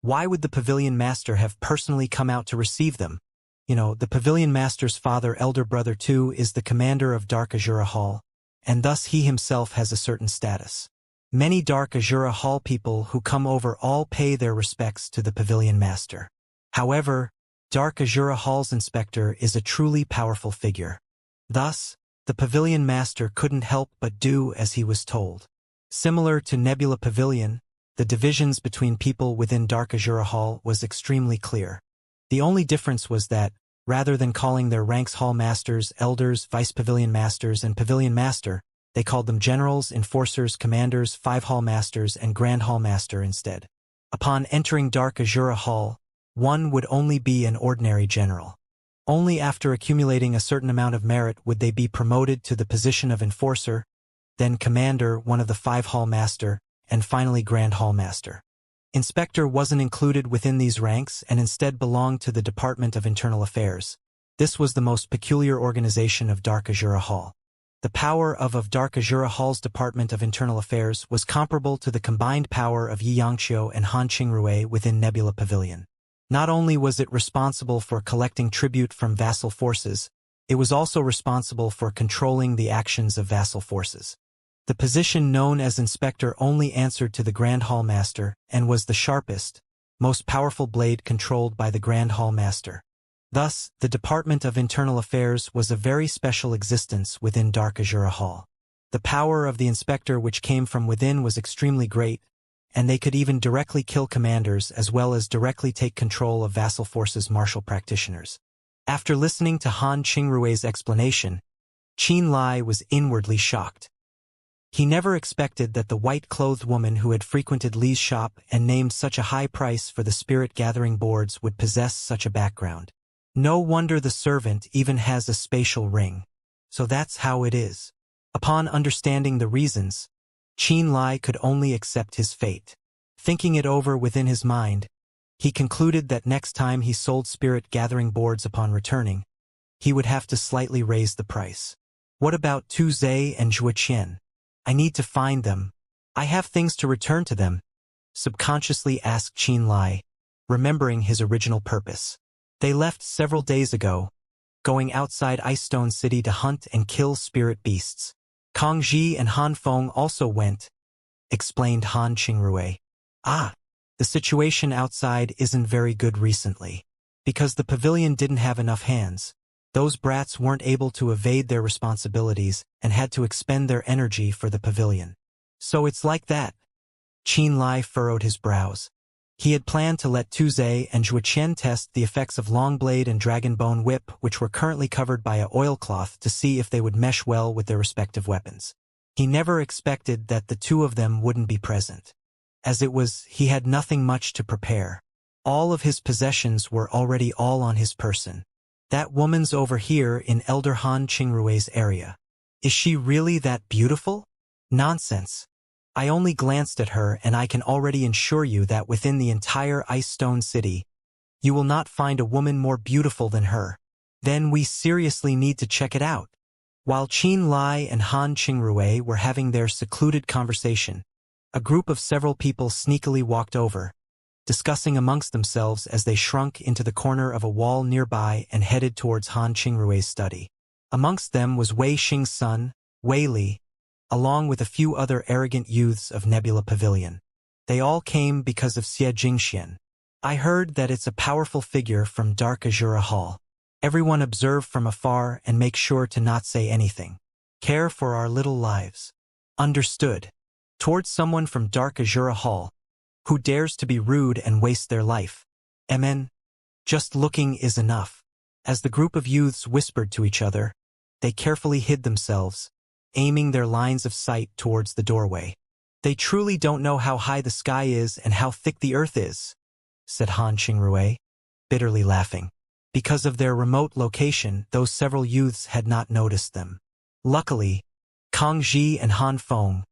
why would the Pavilion Master have personally come out to receive them? You know, the Pavilion Master's father, elder brother too, is the commander of Dark Azura Hall, and thus he himself has a certain status. Many Dark Azura Hall people who come over all pay their respects to the Pavilion Master. However, Dark Azura Hall's inspector is a truly powerful figure. Thus, the Pavilion Master couldn't help but do as he was told. Similar to Nebula Pavilion, the divisions between people within Dark Azura Hall was extremely clear. The only difference was that, rather than calling their ranks Hall Masters, Elders, Vice Pavilion Masters, and Pavilion Master, they called them Generals, Enforcers, Commanders, 5 Hall Masters, and Grand Hall Master instead. Upon entering Dark Azura Hall, one would only be an ordinary general. Only after accumulating a certain amount of merit would they be promoted to the position of Enforcer, then Commander, one of the 5 Hall Master, and finally Grand Hall Master. Inspector wasn't included within these ranks and instead belonged to the Department of Internal Affairs. This was the most peculiar organization of Dark Azura Hall. The power of Dark Azura Hall's Department of Internal Affairs was comparable to the combined power of Xianxia and Han Qingrui within Nebula Pavilion. Not only was it responsible for collecting tribute from vassal forces, it was also responsible for controlling the actions of vassal forces. The position known as Inspector only answered to the Grand Hall Master and was the sharpest, most powerful blade controlled by the Grand Hall Master. Thus, the Department of Internal Affairs was a very special existence within Dark Azura Hall. The power of the Inspector which came from within was extremely great, and they could even directly kill commanders as well as directly take control of vassal forces' martial practitioners. After listening to Han Qingrui's explanation, Qin Lai was inwardly shocked. He never expected that the white-clothed woman who had frequented Li's shop and named such a high price for the spirit-gathering boards would possess such a background. No wonder the servant even has a spatial ring. So that's how it is. Upon understanding the reasons, Qin Lai could only accept his fate. Thinking it over within his mind, he concluded that next time he sold spirit-gathering boards upon returning, he would have to slightly raise the price. What about Tu Zhe and Zhuoqian? I need to find them. I have things to return to them, subconsciously asked Qin Lai, remembering his original purpose. They left several days ago, going outside Ice Stone City to hunt and kill spirit beasts. Kang Ji and Han Feng also went, explained Han Qingrui. Ah, the situation outside isn't very good recently. Because the pavilion didn't have enough hands, those brats weren't able to evade their responsibilities and had to expend their energy for the pavilion. So it's like that. Qin Lai furrowed his brows. He had planned to let Tu Zhe and Zhuoqian test the effects of Longblade and Dragonbone Whip, which were currently covered by a oilcloth, to see if they would mesh well with their respective weapons. He never expected that the two of them wouldn't be present. As it was, he had nothing much to prepare. All of his possessions were already all on his person. That woman's over here in Elder Han Qingrui's area. Is she really that beautiful? Nonsense. I only glanced at her and I can already assure you that within the entire Ice Stone City, you will not find a woman more beautiful than her. Then we seriously need to check it out. While Qin Lai and Han Qingrui were having their secluded conversation, a group of several people sneakily walked over, discussing amongst themselves as they shrunk into the corner of a wall nearby and headed towards Han Qingrui's study. Amongst them was Wei Xing's son, Wei Li, along with a few other arrogant youths of Nebula Pavilion. They all came because of Xianxia. I heard that it's a powerful figure from Dark Azura Hall. Everyone observe from afar and make sure to not say anything. Care for our little lives. Understood. Towards someone from Dark Azura Hall, who dares to be rude and waste their life. Amen. Just looking is enough. As the group of youths whispered to each other, they carefully hid themselves, aiming their lines of sight towards the doorway. They truly don't know how high the sky is and how thick the earth is, said Han Qingrui, bitterly laughing. Because of their remote location, those several youths had not noticed them. Luckily, Kang Ji and Han Feng,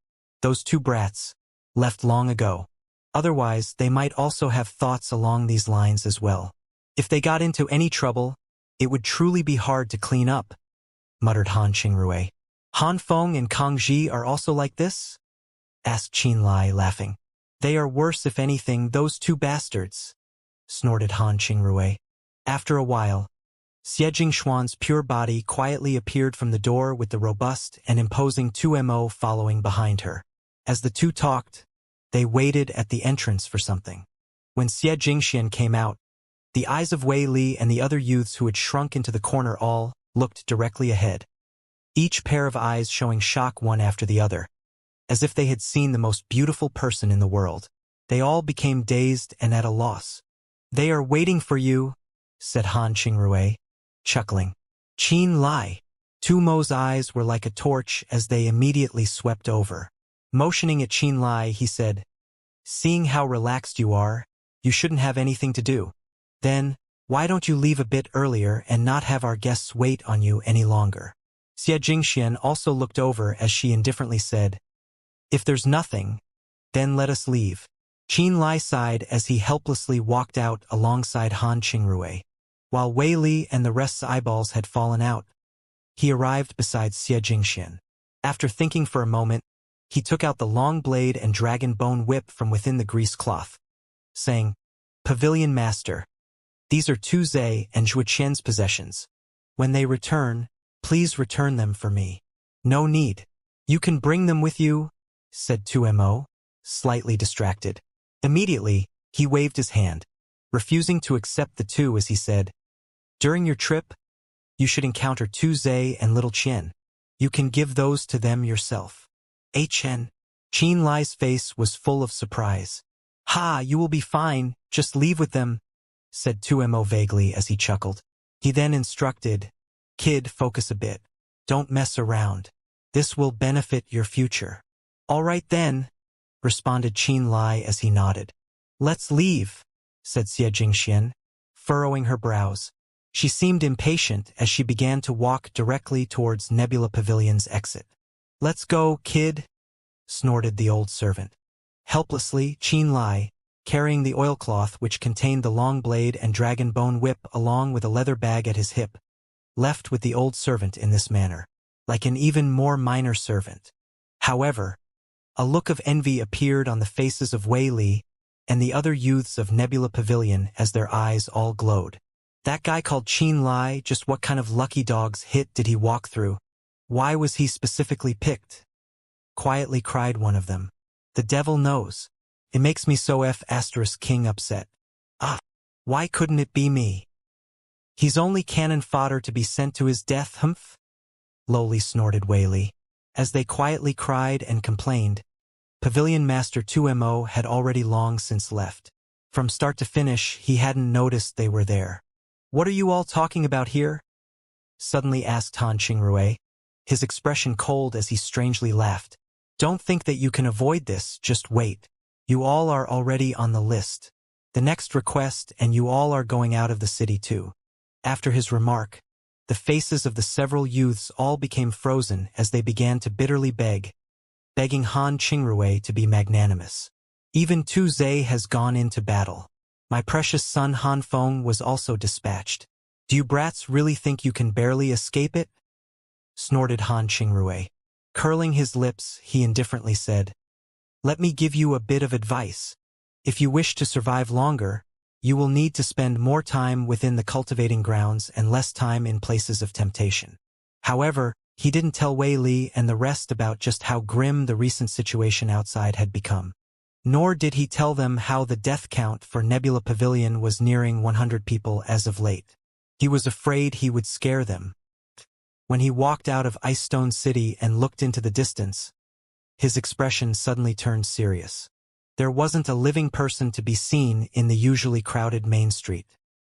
those two brats, left long ago. Otherwise, they might also have thoughts along these lines as well. If they got into any trouble, it would truly be hard to clean up, muttered Han Qingrui. Han Feng and Kang Ji are also like this? Asked Qin Lai, laughing. They are worse, if anything, those two bastards, snorted Han Qingrui. After a while, Xie Jingshuan's pure body quietly appeared from the door with the robust and imposing 2MO following behind her. As the two talked, they waited at the entrance for something. When Xie Jingxian came out, the eyes of Wei Li and the other youths who had shrunk into the corner all looked directly ahead, each pair of eyes showing shock one after the other, as if they had seen the most beautiful person in the world. They all became dazed and at a loss. They are waiting for you, said Han Qingrui, chuckling. Qin Lai. Tu Mo's eyes were like a torch as they immediately swept over. Motioning at Qin Lai, he said, seeing how relaxed you are, you shouldn't have anything to do. Then, why don't you leave a bit earlier and not have our guests wait on you any longer? Xie Jingxian also looked over as she indifferently said, if there's nothing, then let us leave. Qin Lai sighed as he helplessly walked out alongside Han Qingrui. While Wei Li and the rest's eyeballs had fallen out, he arrived beside Xie Jingxian. After thinking for a moment, he took out the long blade and dragon bone whip from within the grease cloth, saying, Pavilion Master, these are Tu Zhe and Zhuoqian's possessions. When they return, please return them for me. No need. You can bring them with you, said 2MO, slightly distracted. Immediately, he waved his hand, refusing to accept the two as he said, during your trip, you should encounter Tu Zhe and Little Qian. You can give those to them yourself. Chen. Qin Lai's face was full of surprise. Ha, you will be fine, just leave with them, said 2MO vaguely as he chuckled. He then instructed, kid, focus a bit. Don't mess around. This will benefit your future. All right then, responded Qin Lai as he nodded. Let's leave, said Xianxia, furrowing her brows. She seemed impatient as she began to walk directly towards Nebula Pavilion's exit. Let's go, kid, snorted the old servant. Helplessly, Qin Lai, carrying the oilcloth which contained the long blade and dragon bone whip along with a leather bag at his hip, left with the old servant in this manner, like an even more minor servant. However, a look of envy appeared on the faces of Wei Li and the other youths of Nebula Pavilion as their eyes all glowed. That guy called Qin Lai, just what kind of lucky dog's hit did he walk through? Why was he specifically picked? Quietly cried one of them. The devil knows. It makes me so King upset. Ah, why couldn't it be me? He's only cannon fodder to be sent to his death, humph? Lowly snorted Wei Li. As they quietly cried and complained, Pavilion Master 2MO had already long since left. From start to finish, he hadn't noticed they were there. What are you all talking about here? Suddenly asked Han Qingrui, his expression cold as he strangely laughed. Don't think that you can avoid this, just wait. You all are already on the list. The next request and you all are going out of the city too. After his remark, the faces of the several youths all became frozen as they began to bitterly begging Han Qingrui to be magnanimous. Even Tu Zhe has gone into battle. My precious son Han Feng was also dispatched. Do you brats really think you can barely escape it? Snorted Han Qingrui. Curling his lips, he indifferently said, Let me give you a bit of advice. If you wish to survive longer, you will need to spend more time within the cultivating grounds and less time in places of temptation. However, he didn't tell Wei Li and the rest about just how grim the recent situation outside had become. Nor did he tell them how the death count for Nebula Pavilion was nearing 100 people as of late. He was afraid he would scare them. When he walked out of Ice Stone City and looked into the distance, his expression suddenly turned serious. There wasn't a living person to be seen in the usually crowded main street.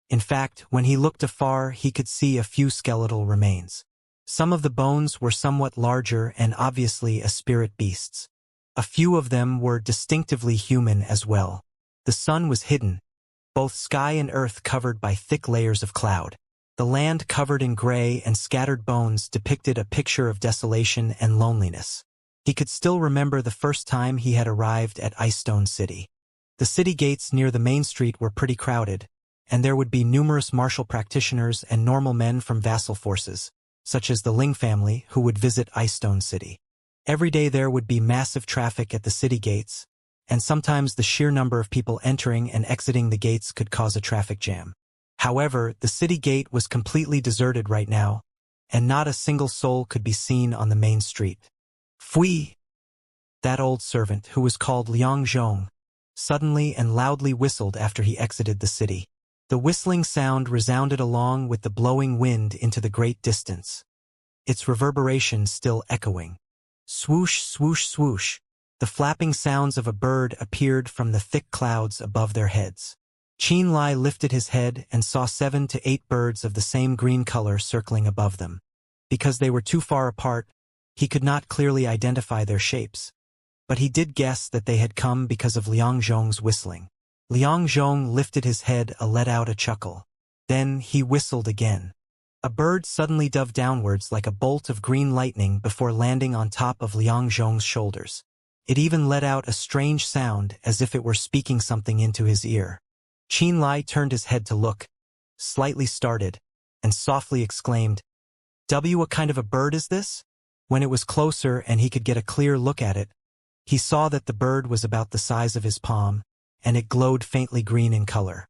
In fact, when he looked afar, he could see a few skeletal remains. Some of the bones were somewhat larger and obviously a spirit beasts. A few of them were distinctively human as well. The sun was hidden, both sky and earth covered by thick layers of cloud. The land covered in gray and scattered bones depicted a picture of desolation and loneliness. He could still remember the first time he had arrived at Ice Stone City. The city gates near the main street were pretty crowded, and there would be numerous martial practitioners and normal men from vassal forces, such as the Ling family, who would visit Ice Stone City. Every day there would be massive traffic at the city gates, and sometimes the sheer number of people entering and exiting the gates could cause a traffic jam. However, the city gate was completely deserted right now, and not a single soul could be seen on the main street. Fui! That old servant, who was called Liang Zhong, suddenly and loudly whistled after he exited the city. The whistling sound resounded along with the blowing wind into the great distance, its reverberation still echoing. Swoosh, swoosh, swoosh. The flapping sounds of a bird appeared from the thick clouds above their heads. Qin Lai lifted his head and saw 7 to 8 birds of the same green color circling above them. Because they were too far apart, he could not clearly identify their shapes, but he did guess that they had come because of Liang Zhong's whistling. Liang Zhong lifted his head and let out a chuckle. Then he whistled again. A bird suddenly dove downwards like a bolt of green lightning before landing on top of Liang Zhong's shoulders. It even let out a strange sound as if it were speaking something into his ear. Qin Lai turned his head to look, slightly startled, and softly exclaimed, What kind of a bird is this? When it was closer and he could get a clear look at it, he saw that the bird was about the size of his palm, and it glowed faintly green in color.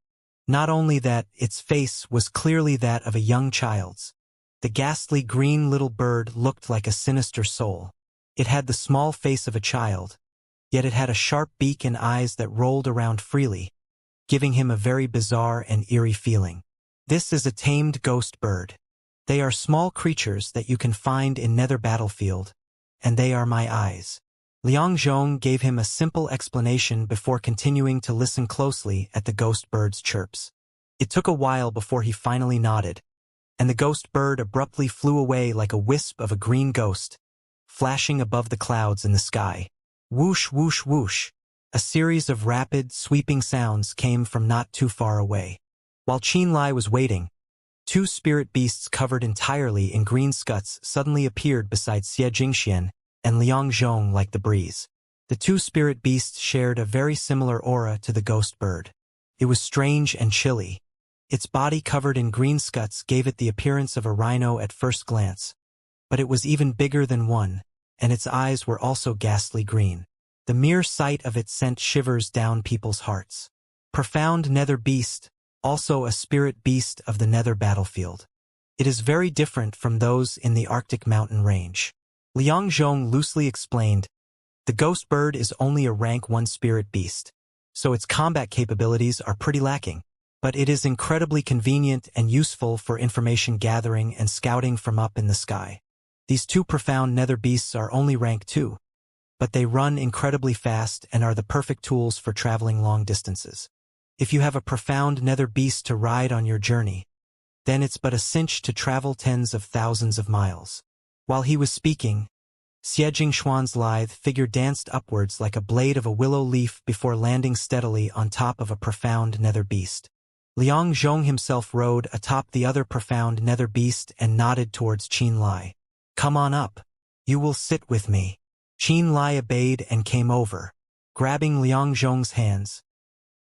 Not only that, its face was clearly that of a young child's. The ghastly green little bird looked like a sinister soul. It had the small face of a child, yet it had a sharp beak and eyes that rolled around freely, giving him a very bizarre and eerie feeling. This is a tamed ghost bird. They are small creatures that you can find in Nether Battlefield, and they are my eyes. Liang Zhong gave him a simple explanation before continuing to listen closely at the ghost bird's chirps. It took a while before he finally nodded. and the ghost bird abruptly flew away like a wisp of a green ghost, flashing above the clouds in the sky. Whoosh, whoosh, whoosh. A series of rapid, sweeping sounds came from not too far away. While Qinlai was waiting, two spirit beasts covered entirely in green scuts suddenly appeared beside Xianxia and Liangzhong like the breeze. The two spirit beasts shared a very similar aura to the ghost bird. It was strange and chilly. Its body covered in green scuts gave it the appearance of a rhino at first glance, but it was even bigger than one, and its eyes were also ghastly green. The mere sight of it sent shivers down people's hearts. Profound Nether Beast, also a spirit beast of the Nether battlefield. It is very different from those in the Arctic mountain range. Liangzhong loosely explained, the ghost bird is only a rank 1 spirit beast, so its combat capabilities are pretty lacking, but it is incredibly convenient and useful for information gathering and scouting from up in the sky. These two profound nether beasts are only rank 2, but they run incredibly fast and are the perfect tools for traveling long distances. If you have a profound nether beast to ride on your journey, then it's but a cinch to travel tens of thousands of miles. While he was speaking, Xianxuan's lithe figure danced upwards like a blade of a willow leaf before landing steadily on top of a profound nether beast. Liangzhong himself rode atop the other profound nether beast and nodded towards Qinlai. Come on up. You will sit with me. Qinlai obeyed and came over, grabbing Liangzhong's hands.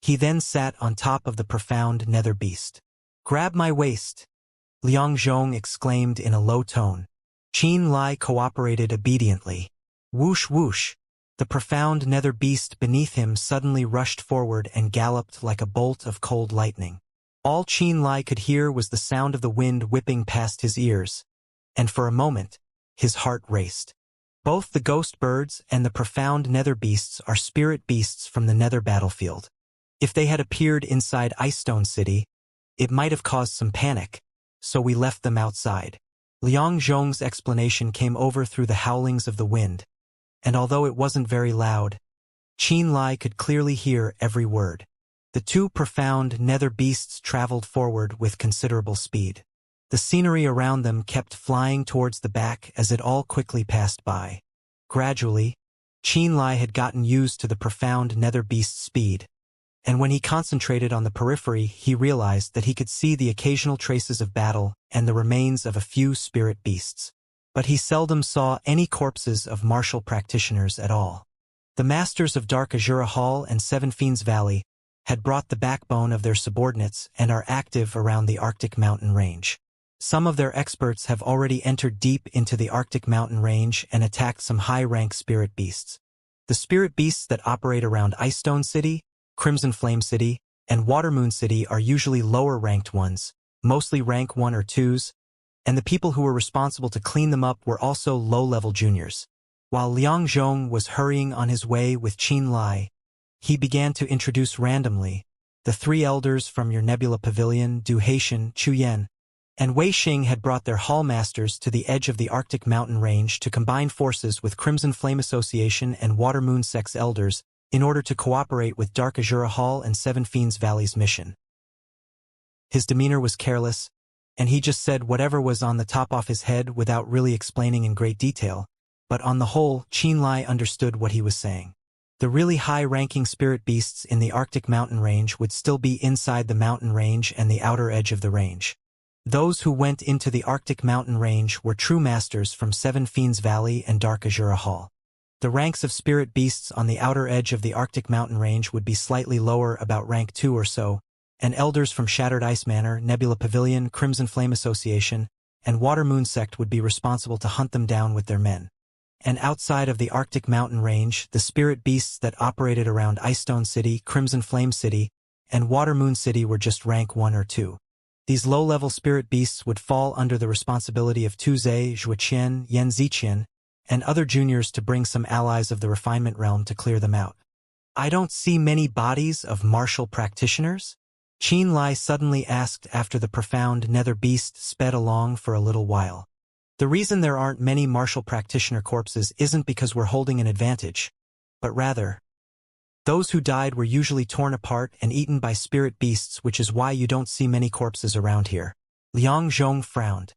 He then sat on top of the profound nether beast. Grab my waist, Liangzhong exclaimed in a low tone. Qinlai cooperated obediently. Whoosh whoosh. The profound nether beast beneath him suddenly rushed forward and galloped like a bolt of cold lightning. All Qinlai could hear was the sound of the wind whipping past his ears, and for a moment, his heart raced. Both the ghost birds and the profound nether beasts are spirit beasts from the nether battlefield. If they had appeared inside Icestone City, it might have caused some panic, so we left them outside. Liangzhong's explanation came over through the howlings of the wind, and although it wasn't very loud, Qinlai could clearly hear every word. The two profound nether beasts traveled forward with considerable speed. The scenery around them kept flying towards the back as it all quickly passed by. Gradually, Qinlai had gotten used to the profound nether beast's speed, and when he concentrated on the periphery, he realized that he could see the occasional traces of battle and the remains of a few spirit beasts. But he seldom saw any corpses of martial practitioners at all. The masters of Dark Azura Hall and Seven Fiends Valley had brought the backbone of their subordinates and are active around the Arctic mountain range. Some of their experts have already entered deep into the Arctic mountain range and attacked some high-rank spirit beasts. The spirit beasts that operate around Icestone City, Crimson Flame City, and Watermoon City are usually lower-ranked ones, mostly rank 1 or 2s, and the people who were responsible to clean them up were also low-level juniors. While Liangzhong was hurrying on his way with Qinlai, he began to introduce randomly the 3 elders from your Nebula Pavilion, Du Haitian, Chuyen, and Wei Xing had brought their hall masters to the edge of the Arctic mountain range to combine forces with Crimson Flame Association and Watermoon Sect's elders in order to cooperate with Dark Azura Hall and Seven Fiends Valley's mission. His demeanor was careless, and he just said whatever was on the top of his head without really explaining in great detail, but on the whole, Qinlai understood what he was saying. The really high-ranking spirit beasts in the Arctic mountain range would still be inside the mountain range and the outer edge of the range. Those who went into the Arctic mountain range were true masters from Seven Fiends Valley and Dark Azura Hall. The ranks of spirit beasts on the outer edge of the Arctic mountain range would be slightly lower, about rank 2 or so, and elders from Shattered Ice Manor, Nebula Pavilion, Crimson Flame Association, and Watermoon Sect would be responsible to hunt them down with their men. And outside of the Arctic mountain range, the spirit beasts that operated around Icestone City, Crimson Flame City, and Watermoon City were just rank 1 or 2. These low-level spirit beasts would fall under the responsibility of Tuzhe, Zhuqian, Yan Ziqian, and other juniors to bring some allies of the refinement realm to clear them out. I don't see many bodies of martial practitioners? Qinlai suddenly asked after the profound nether beast sped along for a little while. The reason there aren't many martial practitioner corpses isn't because we're holding an advantage, but rather, those who died were usually torn apart and eaten by spirit beasts, which is why you don't see many corpses around here. Liang Zhong frowned.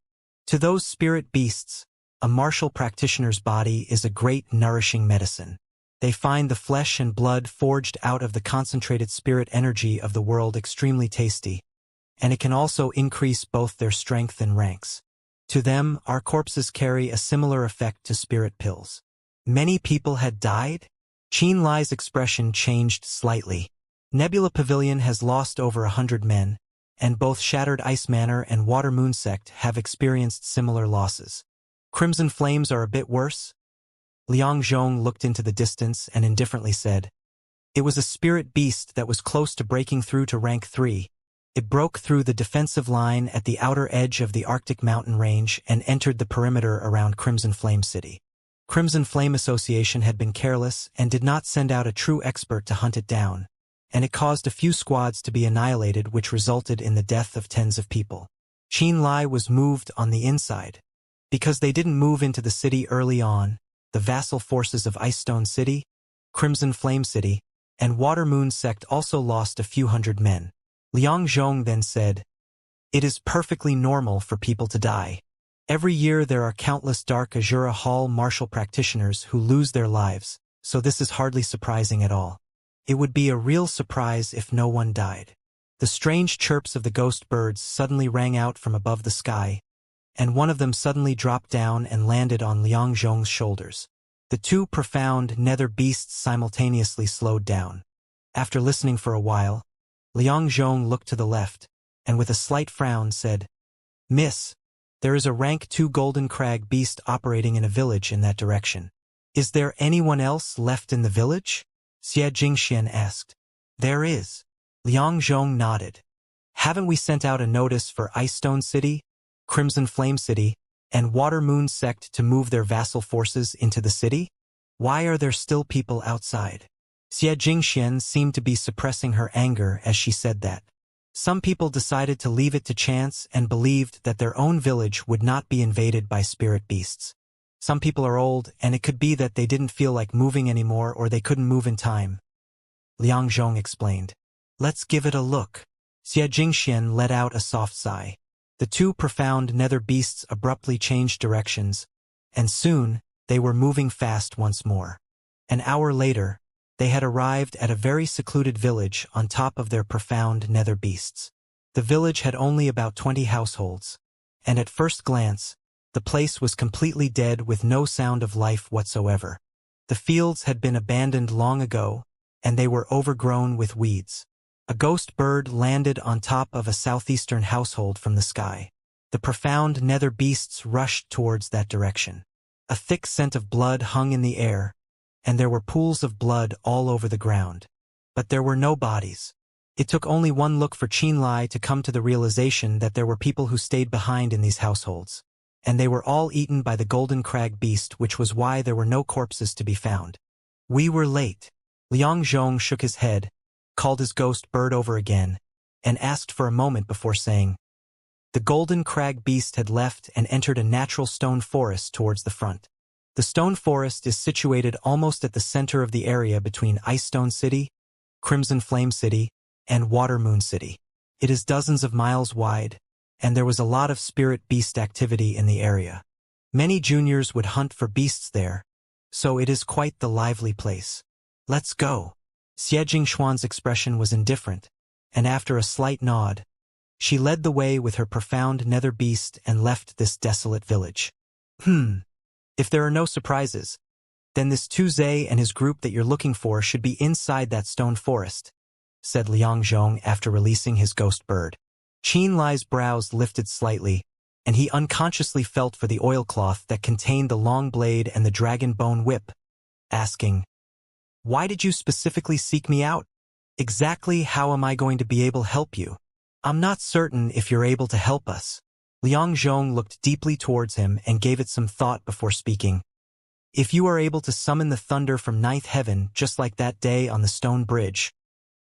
To those spirit beasts, a martial practitioner's body is a great nourishing medicine. They find the flesh and blood forged out of the concentrated spirit energy of the world extremely tasty, and it can also increase both their strength and ranks. To them, our corpses carry a similar effect to spirit pills. Many people had died? Qin Lai's expression changed slightly. Nebula Pavilion has lost over 100 men, and both Shattered Ice Manor and Water Moon Sect have experienced similar losses. Crimson Flames are a bit worse? Liang Zhong looked into the distance and indifferently said, "It was a spirit beast that was close to breaking through to rank 3. It broke through the defensive line at the outer edge of the Arctic mountain range and entered the perimeter around Crimson Flame City. Crimson Flame Association had been careless and did not send out a true expert to hunt it down, and it caused a few squads to be annihilated, which resulted in the death of tens of people. Qin Lai was moved on the inside. Because they didn't move into the city early on, the vassal forces of Icestone City, Crimson Flame City, and Water Moon Sect also lost a few hundred men." Liang Zhong then said, "It is perfectly normal for people to die. Every year there are countless Dark Azura Hall martial practitioners who lose their lives, so this is hardly surprising at all. It would be a real surprise if no one died." The strange chirps of the ghost birds suddenly rang out from above the sky, and one of them suddenly dropped down and landed on Liang Zhong's shoulders. The two profound nether beasts simultaneously slowed down. After listening for a while, Liang Zhong looked to the left, and with a slight frown said, "Miss, there is a rank 2 Golden Crag beast operating in a village in that direction. Is there anyone else left in the village?" Xianxia asked. "There is." Liang Zhong nodded. "Haven't we sent out a notice for Icestone City, Crimson Flame City, and Water Moon Sect to move their vassal forces into the city? Why are there still people outside?" Xianxia seemed to be suppressing her anger as she said that. Some people decided to leave it to chance and believed that their own village would not be invaded by spirit beasts. Some people are old, and it could be that they didn't feel like moving anymore or they couldn't move in time. Liang Zhong explained. "Let's give it a look." Xianxia let out a soft sigh. The two profound nether beasts abruptly changed directions, and soon they were moving fast once more. An hour later, they had arrived at a very secluded village on top of their profound nether beasts. The village had only about 20 households, and at first glance, the place was completely dead with no sound of life whatsoever. The fields had been abandoned long ago, and they were overgrown with weeds. A ghost bird landed on top of a southeastern household from the sky. The profound nether beasts rushed towards that direction. A thick scent of blood hung in the air, and there were pools of blood all over the ground. But there were no bodies. It took only one look for Qin Lai to come to the realization that there were people who stayed behind in these households, and they were all eaten by the Golden Crag beast, which was why there were no corpses to be found. "We were late." Liang Zhong shook his head, called his ghost bird over again, and asked for a moment before saying, "The Golden Crag beast had left and entered a natural stone forest towards the front. The stone forest is situated almost at the center of the area between Icestone City, Crimson Flame City, and Water Moon City. It is dozens of miles wide, and there was a lot of spirit beast activity in the area. Many juniors would hunt for beasts there, so it is quite the lively place. Let's go." Xianxuan's expression was indifferent, and after a slight nod, she led the way with her profound nether beast and left this desolate village. If there are no surprises, then this Tuzhe and his group that you're looking for should be inside that stone forest," said Liang Zhong after releasing his ghost bird. Qin Lai's brows lifted slightly, and he unconsciously felt for the oilcloth that contained the long blade and the dragon bone whip, asking, "Why did you specifically seek me out? Exactly how am I going to be able to help you? I'm not certain if you're able to help us." Liang Zhong looked deeply towards him and gave it some thought before speaking. "If you are able to summon the thunder from ninth heaven just like that day on the stone bridge,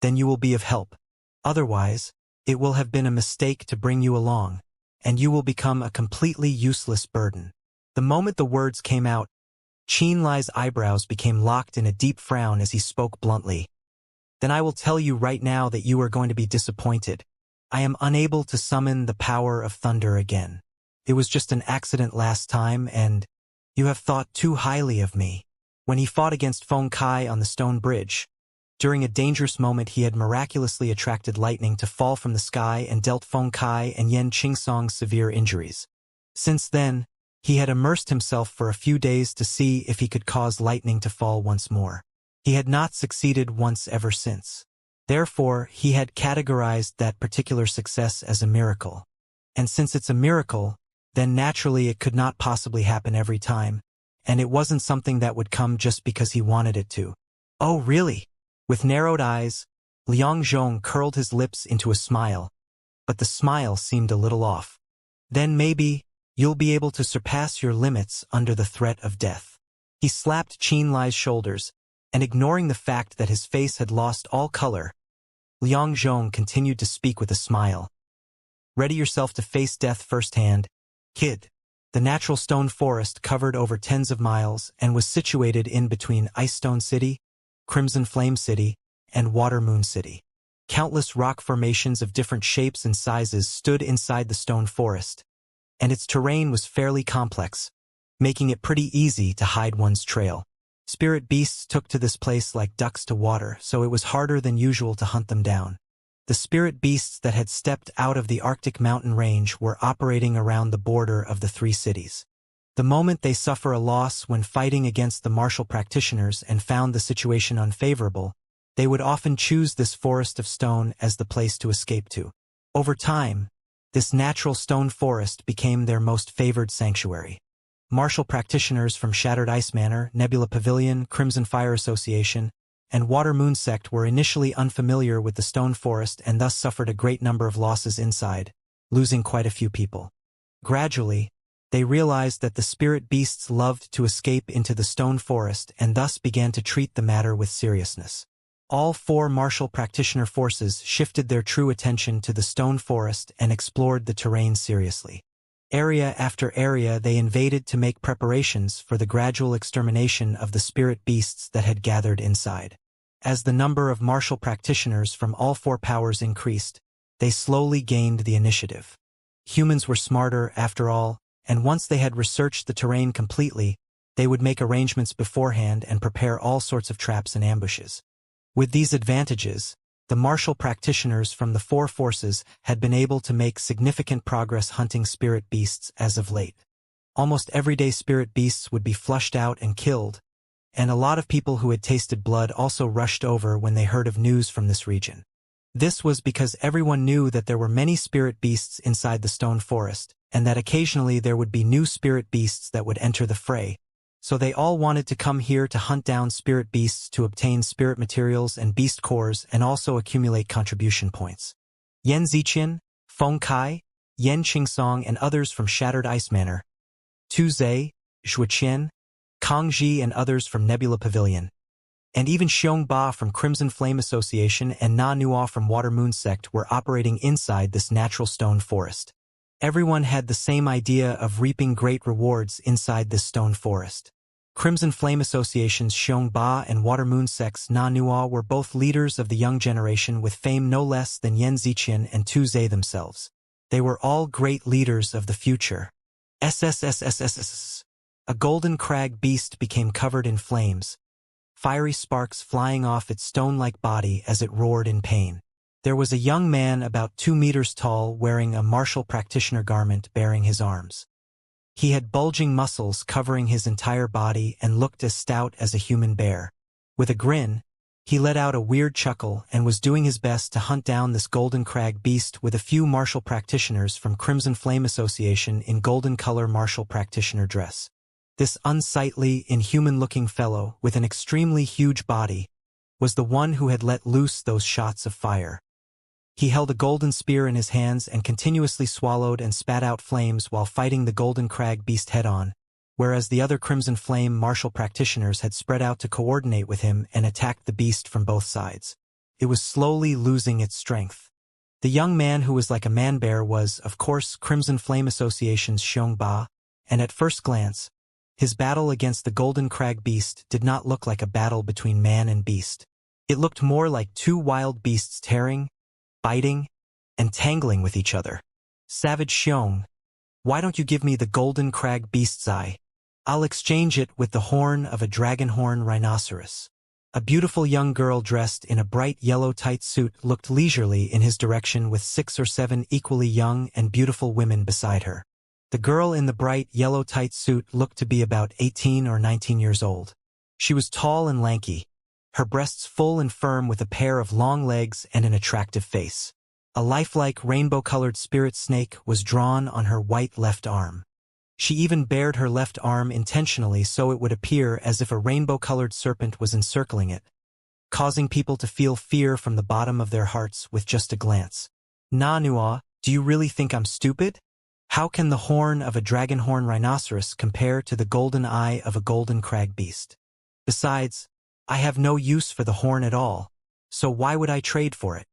then you will be of help. Otherwise, it will have been a mistake to bring you along, and you will become a completely useless burden." The moment the words came out, Qin Lai's eyebrows became locked in a deep frown as he spoke bluntly. "Then I will tell you right now that you are going to be disappointed. I am unable to summon the power of thunder again. It was just an accident last time, and you have thought too highly of me. When he fought against Feng Kai on the stone bridge, during a dangerous moment he had miraculously attracted lightning to fall from the sky and dealt Feng Kai and Yan Qingsong severe injuries. Since then, he had immersed himself for a few days to see if he could cause lightning to fall once more. He had not succeeded once ever since. Therefore, he had categorized that particular success as a miracle. And since it's a miracle, then naturally it could not possibly happen every time, and it wasn't something that would come just because he wanted it to. Oh really? With narrowed eyes, Liang Zhong curled his lips into a smile, but the smile seemed a little off. Then maybe, you'll be able to surpass your limits under the threat of death. He slapped Qin Lai's shoulders, and ignoring the fact that his face had lost all color, Liang Zhong continued to speak with a smile. Ready yourself to face death firsthand, kid. The natural stone forest covered over tens of miles and was situated in between Ice Stone City, Crimson Flame City, and Water Moon City. Countless rock formations of different shapes and sizes stood inside the stone forest, and its terrain was fairly complex, making it pretty easy to hide one's trail. Spirit beasts took to this place like ducks to water, so it was harder than usual to hunt them down. The spirit beasts that had stepped out of the Arctic mountain range were operating around the border of the three cities. The moment they suffer a loss when fighting against the martial practitioners and found the situation unfavorable, they would often choose this forest of stone as the place to escape to. Over time, this natural stone forest became their most favored sanctuary. Martial practitioners from Shattered Ice Manor, Nebula Pavilion, Crimson Fire Association, and Water Moon Sect were initially unfamiliar with the stone forest and thus suffered a great number of losses inside, losing quite a few people. Gradually, they realized that the spirit beasts loved to escape into the stone forest and thus began to treat the matter with seriousness. All four martial practitioner forces shifted their true attention to the stone forest and explored the terrain seriously. Area after area they invaded to make preparations for the gradual extermination of the spirit beasts that had gathered inside. As the number of martial practitioners from all four powers increased, they slowly gained the initiative. Humans were smarter, after all, and once they had researched the terrain completely, they would make arrangements beforehand and prepare all sorts of traps and ambushes. With these advantages, the martial practitioners from the four forces had been able to make significant progress hunting spirit beasts as of late. Almost everyday spirit beasts would be flushed out and killed, and a lot of people who had tasted blood also rushed over when they heard of news from this region. This was because everyone knew that there were many spirit beasts inside the stone forest, and that occasionally there would be new spirit beasts that would enter the fray, so they all wanted to come here to hunt down spirit beasts to obtain spirit materials and beast cores and also accumulate contribution points. Yan Ziqian, Feng Kai, Yan Qingsong and others from Shattered Ice Manor, Tu Zhe, Zhuqian, Kang Ji and others from Nebula Pavilion, and even Xiong Ba from Crimson Flame Association and Na Nuo from Water Moon Sect were operating inside this natural stone forest. Everyone had the same idea of reaping great rewards inside this stone forest. Crimson Flame Association's Xiong Ba and Water Moon Sect's Na Nuo were both leaders of the young generation with fame no less than Yan Ziqian and Tu Zhe themselves. They were all great leaders of the future. SSSSSS. A golden crag beast became covered in flames, fiery sparks flying off its stone-like body as it roared in pain. There was a young man about 2 meters tall wearing a martial practitioner garment bearing his arms. He had bulging muscles covering his entire body and looked as stout as a human bear. With a grin, he let out a weird chuckle and was doing his best to hunt down this golden crag beast with a few martial practitioners from Crimson Flame Association in golden color martial practitioner dress. This unsightly, inhuman-looking fellow with an extremely huge body was the one who had let loose those shots of fire. He held a golden spear in his hands and continuously swallowed and spat out flames while fighting the golden crag beast head-on, whereas the other Crimson Flame martial practitioners had spread out to coordinate with him and attacked the beast from both sides. It was slowly losing its strength. The young man who was like a man-bear was, of course, Crimson Flame Association's Xiong Ba, and at first glance, his battle against the golden crag beast did not look like a battle between man and beast. It looked more like two wild beasts tearing, biting, and tangling with each other. Savage Xiong, why don't you give me the golden crag beast's eye? I'll exchange it with the horn of a dragonhorn rhinoceros. A beautiful young girl dressed in a bright yellow tight suit looked leisurely in his direction with 6 or 7 equally young and beautiful women beside her. The girl in the bright yellow tight suit looked to be about 18 or 19 years old. She was tall and lanky, her breasts full and firm with a pair of long legs and an attractive face. A lifelike rainbow-colored spirit snake was drawn on her white left arm. She even bared her left arm intentionally so it would appear as if a rainbow-colored serpent was encircling it, causing people to feel fear from the bottom of their hearts with just a glance. Nanua, do you really think I'm stupid? How can the horn of a dragonhorn rhinoceros compare to the golden eye of a golden crag beast? Besides, I have no use for the horn at all, so why would I trade for it?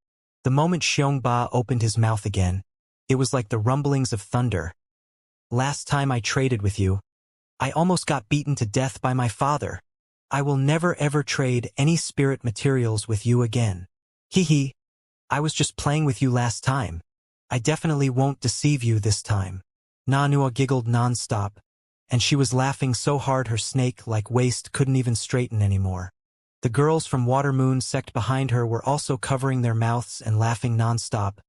The moment Xiongba opened his mouth again, it was like the rumblings of thunder. Last time I traded with you, I almost got beaten to death by my father. I will never ever trade any spirit materials with you again. Hee, I was just playing with you last time. I definitely won't deceive you this time. Nanua giggled non-stop, and she was laughing so hard her snake-like waist couldn't even straighten anymore. The girls from Watermoon sect behind her were also covering their mouths and laughing non-stop,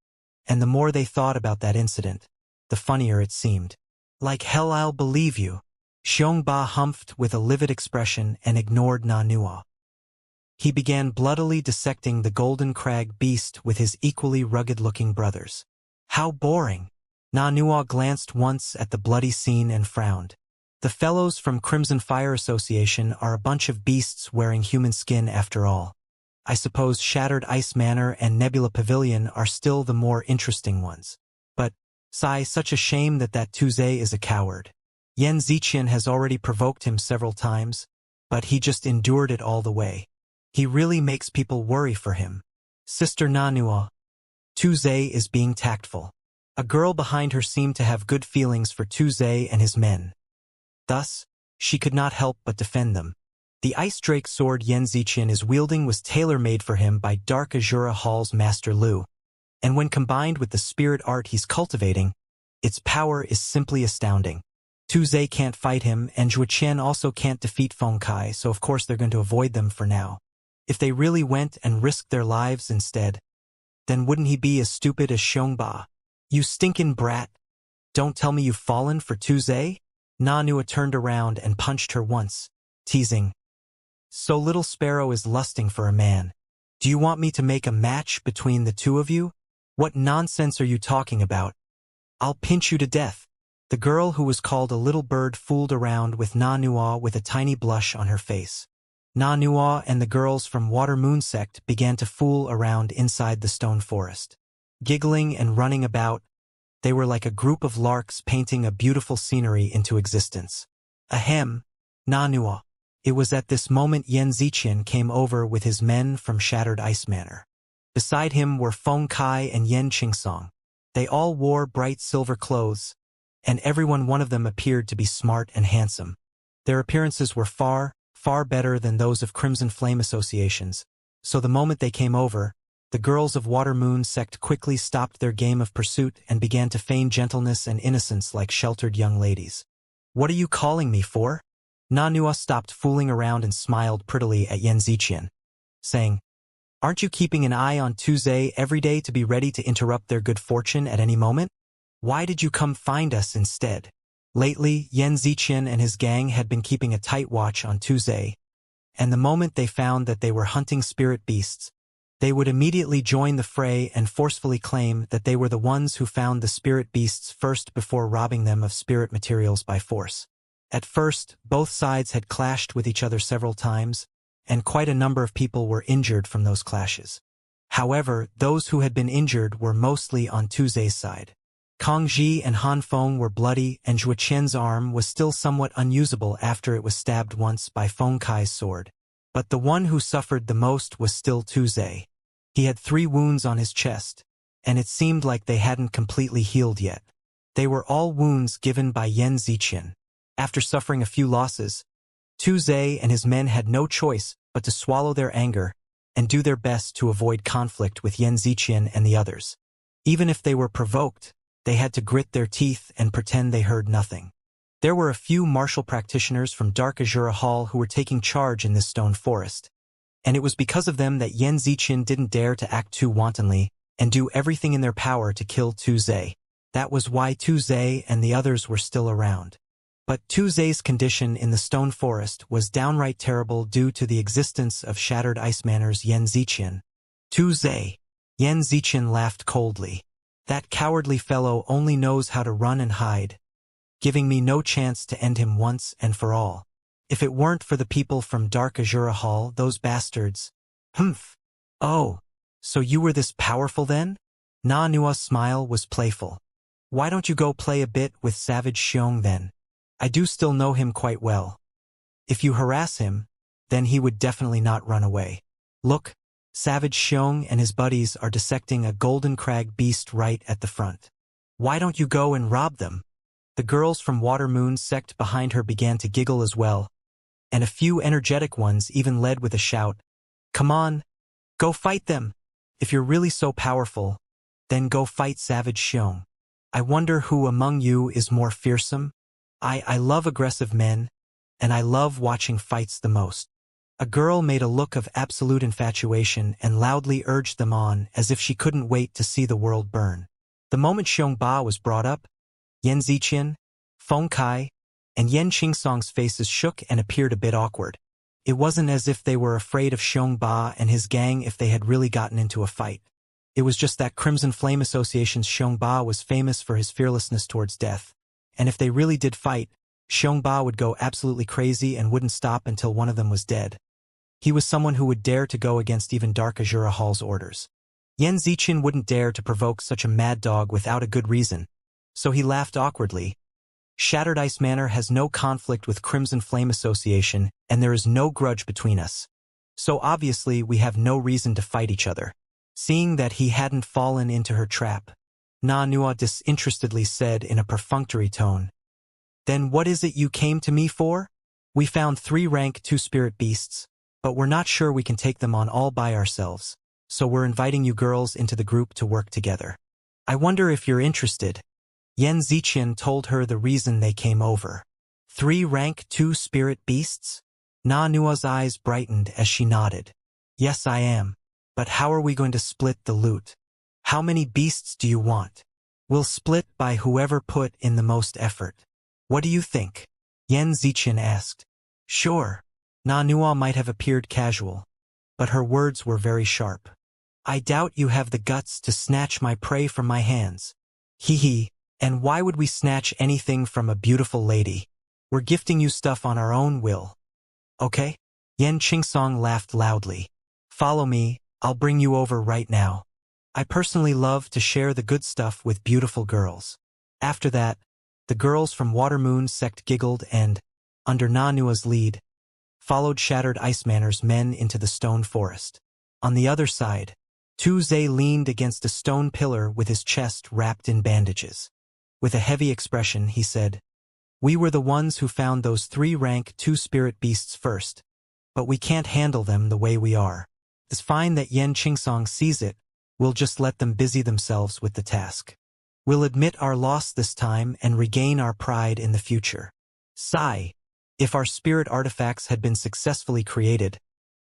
and the more they thought about that incident, the funnier it seemed. Like hell I'll believe you. Xiongba humphed with a livid expression and ignored Nanua. He began bloodily dissecting the golden crag beast with his equally rugged-looking brothers. How boring! Nanua glanced once at the bloody scene and frowned. The fellows from Crimson Fire Association are a bunch of beasts wearing human skin after all. I suppose Shattered Ice Manor and Nebula Pavilion are still the more interesting ones. But, sigh, such a shame that Tuze is a coward. Yen Ziqian has already provoked him several times, but he just endured it all the way. He really makes people worry for him. Sister Nanua, Tuze is being tactful. A girl behind her seemed to have good feelings for Tuze and his men. Thus, she could not help but defend them. The Ice Drake sword Yen Ziqian is wielding was tailor-made for him by Dark Azura Hall's Master Lu, and when combined with the spirit art he's cultivating, its power is simply astounding. Tuze can't fight him, and Zhuqian also can't defeat Feng Kai, so of course they're going to avoid them for now. If they really went and risked their lives instead, then wouldn't he be as stupid as Xiongba? You stinkin' brat! Don't tell me you've fallen for Tuze? Nanua turned around and punched her once, teasing. So Little Sparrow is lusting for a man. Do you want me to make a match between the two of you? What nonsense are you talking about? I'll pinch you to death. The girl who was called a little bird fooled around with Nanua with a tiny blush on her face. Nanua and the girls from Watermoon sect began to fool around inside the stone forest. Giggling and running about, they were like a group of larks painting a beautiful scenery into existence. Ahem, Nanua. It was at this moment Yen Ziqian came over with his men from Shattered Ice Manor. Beside him were Feng Kai and Yen Qingsong. They all wore bright silver clothes, and one of them appeared to be smart and handsome. Their appearances were far, far better than those of Crimson Flame associations, so the moment they came over, the girls of Watermoon sect quickly stopped their game of pursuit and began to feign gentleness and innocence like sheltered young ladies. What are you calling me for? Nanua stopped fooling around and smiled prettily at Yen Ziqian, saying, Aren't you keeping an eye on Tuze every day to be ready to interrupt their good fortune at any moment? Why did you come find us instead? Lately, Yen Ziqian and his gang had been keeping a tight watch on Tuze, and the moment they found that they were hunting spirit beasts, they would immediately join the fray and forcefully claim that they were the ones who found the spirit beasts first before robbing them of spirit materials by force. At first, both sides had clashed with each other several times, and quite a number of people were injured from those clashes. However, those who had been injured were mostly on Tuze's side. Kong Ji and Han Feng were bloody, and Zhuqian's arm was still somewhat unusable after it was stabbed once by Feng Kai's sword. But the one who suffered the most was still Tuze. He had 3 wounds on his chest, and it seemed like they hadn't completely healed yet. They were all wounds given by Yen Ziqian. After suffering a few losses, Tuze and his men had no choice but to swallow their anger and do their best to avoid conflict with Yen Ziqian and the others. Even if they were provoked, they had to grit their teeth and pretend they heard nothing. There were a few martial practitioners from Dark Azura Hall who were taking charge in this stone forest, and it was because of them that Yan Ziqian didn't dare to act too wantonly and do everything in their power to kill Tu Zhe. That was why Tu Zhe and the others were still around. But Tu Zhe's condition in the stone forest was downright terrible due to the existence of Shattered Ice Manor's Yan Ziqian. Tu Zhe. Yan Ziqian laughed coldly. That cowardly fellow only knows how to run and hide, giving me no chance to end him once and for all. If it weren't for the people from Dark Azura Hall, those bastards. Humph. Oh, so you were this powerful then? Na Nua's smile was playful. Why don't you go play a bit with Savage Xiong then? I do still know him quite well. If you harass him, then he would definitely not run away. Look, Savage Xiong and his buddies are dissecting a golden crag beast right at the front. Why don't you go and rob them? The girls from Water Moon's sect behind her began to giggle as well, and a few energetic ones even led with a shout. Come on, go fight them. If you're really so powerful, then go fight Savage Xiong. I wonder who among you is more fearsome? I love aggressive men, and I love watching fights the most. A girl made a look of absolute infatuation and loudly urged them on as if she couldn't wait to see the world burn. The moment Xiong Ba was brought up, Yan Ziqian, Feng Kai, and Yan Qingsong's faces shook and appeared a bit awkward. It wasn't as if they were afraid of Xiong Ba and his gang if they had really gotten into a fight. It was just that Crimson Flame Association's Xiong Ba was famous for his fearlessness towards death. And if they really did fight, Xiong Ba would go absolutely crazy and wouldn't stop until one of them was dead. He was someone who would dare to go against even Dark Azura Hall's orders. Yan Ziqian wouldn't dare to provoke such a mad dog without a good reason, so he laughed awkwardly. Shattered Ice Manor has no conflict with Crimson Flame Association, and there is no grudge between us. So obviously we have no reason to fight each other. Seeing that he hadn't fallen into her trap, Na Nua disinterestedly said in a perfunctory tone. Then what is it you came to me for? We found 3 rank 2 spirit beasts, but we're not sure we can take them on all by ourselves, so we're inviting you girls into the group to work together. I wonder if you're interested. Yan Ziqian told her the reason they came over. 3 rank 2 spirit beasts? Na Nua's eyes brightened as she nodded. Yes, I am. But how are we going to split the loot? How many beasts do you want? We'll split by whoever put in the most effort. What do you think? Yan Ziqian asked. Sure. Na Nua might have appeared casual, but her words were very sharp. I doubt you have the guts to snatch my prey from my hands. Hee hee, and why would we snatch anything from a beautiful lady? We're gifting you stuff on our own will. Okay? Yan Qingsong laughed loudly. Follow me, I'll bring you over right now. I personally love to share the good stuff with beautiful girls. After that, the girls from Water Moon's sect giggled and, under Na Nua's lead, followed Shattered Ice Manor's men into the stone forest. On the other side, Tu Zhe leaned against a stone pillar with his chest wrapped in bandages. With a heavy expression, he said, We were the ones who found those 3 rank 2 spirit beasts first, but we can't handle them the way we are. It's fine that Yan Qingsong sees it. We'll just let them busy themselves with the task. We'll admit our loss this time and regain our pride in the future. Sigh. If our spirit artifacts had been successfully created,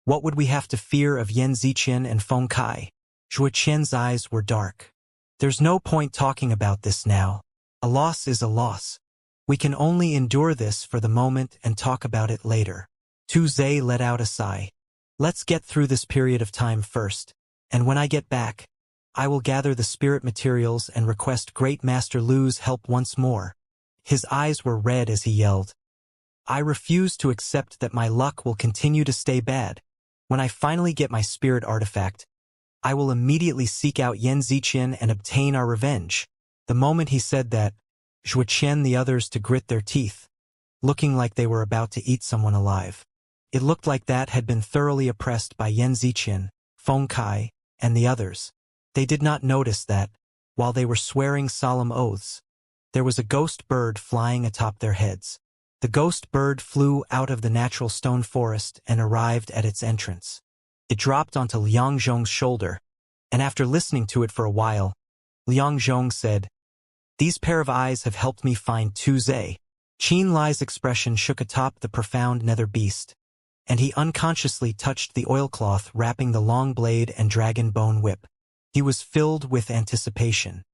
what would we have to fear of Yan Ziqian and Feng Kai? Zhuo Qian's eyes were dark. There's no point talking about this now. A loss is a loss. We can only endure this for the moment and talk about it later. Tu Zhe let out a sigh. Let's get through this period of time first, and when I get back, I will gather the spirit materials and request Great Master Lu's help once more. His eyes were red as he yelled. I refuse to accept that my luck will continue to stay bad. When I finally get my spirit artifact, I will immediately seek out Yan Ziqian and obtain our revenge. The moment he said that, Zhuo Qian the others to grit their teeth, looking like they were about to eat someone alive. It looked like that had been thoroughly oppressed by Yan Ziqian, Feng Kai, and the others. They did not notice that, while they were swearing solemn oaths, there was a ghost bird flying atop their heads. The ghost bird flew out of the natural stone forest and arrived at its entrance. It dropped onto Liang Zhong's shoulder, and after listening to it for a while, Liang Zhong said, "These pair of eyes have helped me find Tu Zhe." Qin Lai's expression shook atop the profound nether beast, and he unconsciously touched the oilcloth wrapping the long blade and dragon bone whip. He was filled with anticipation.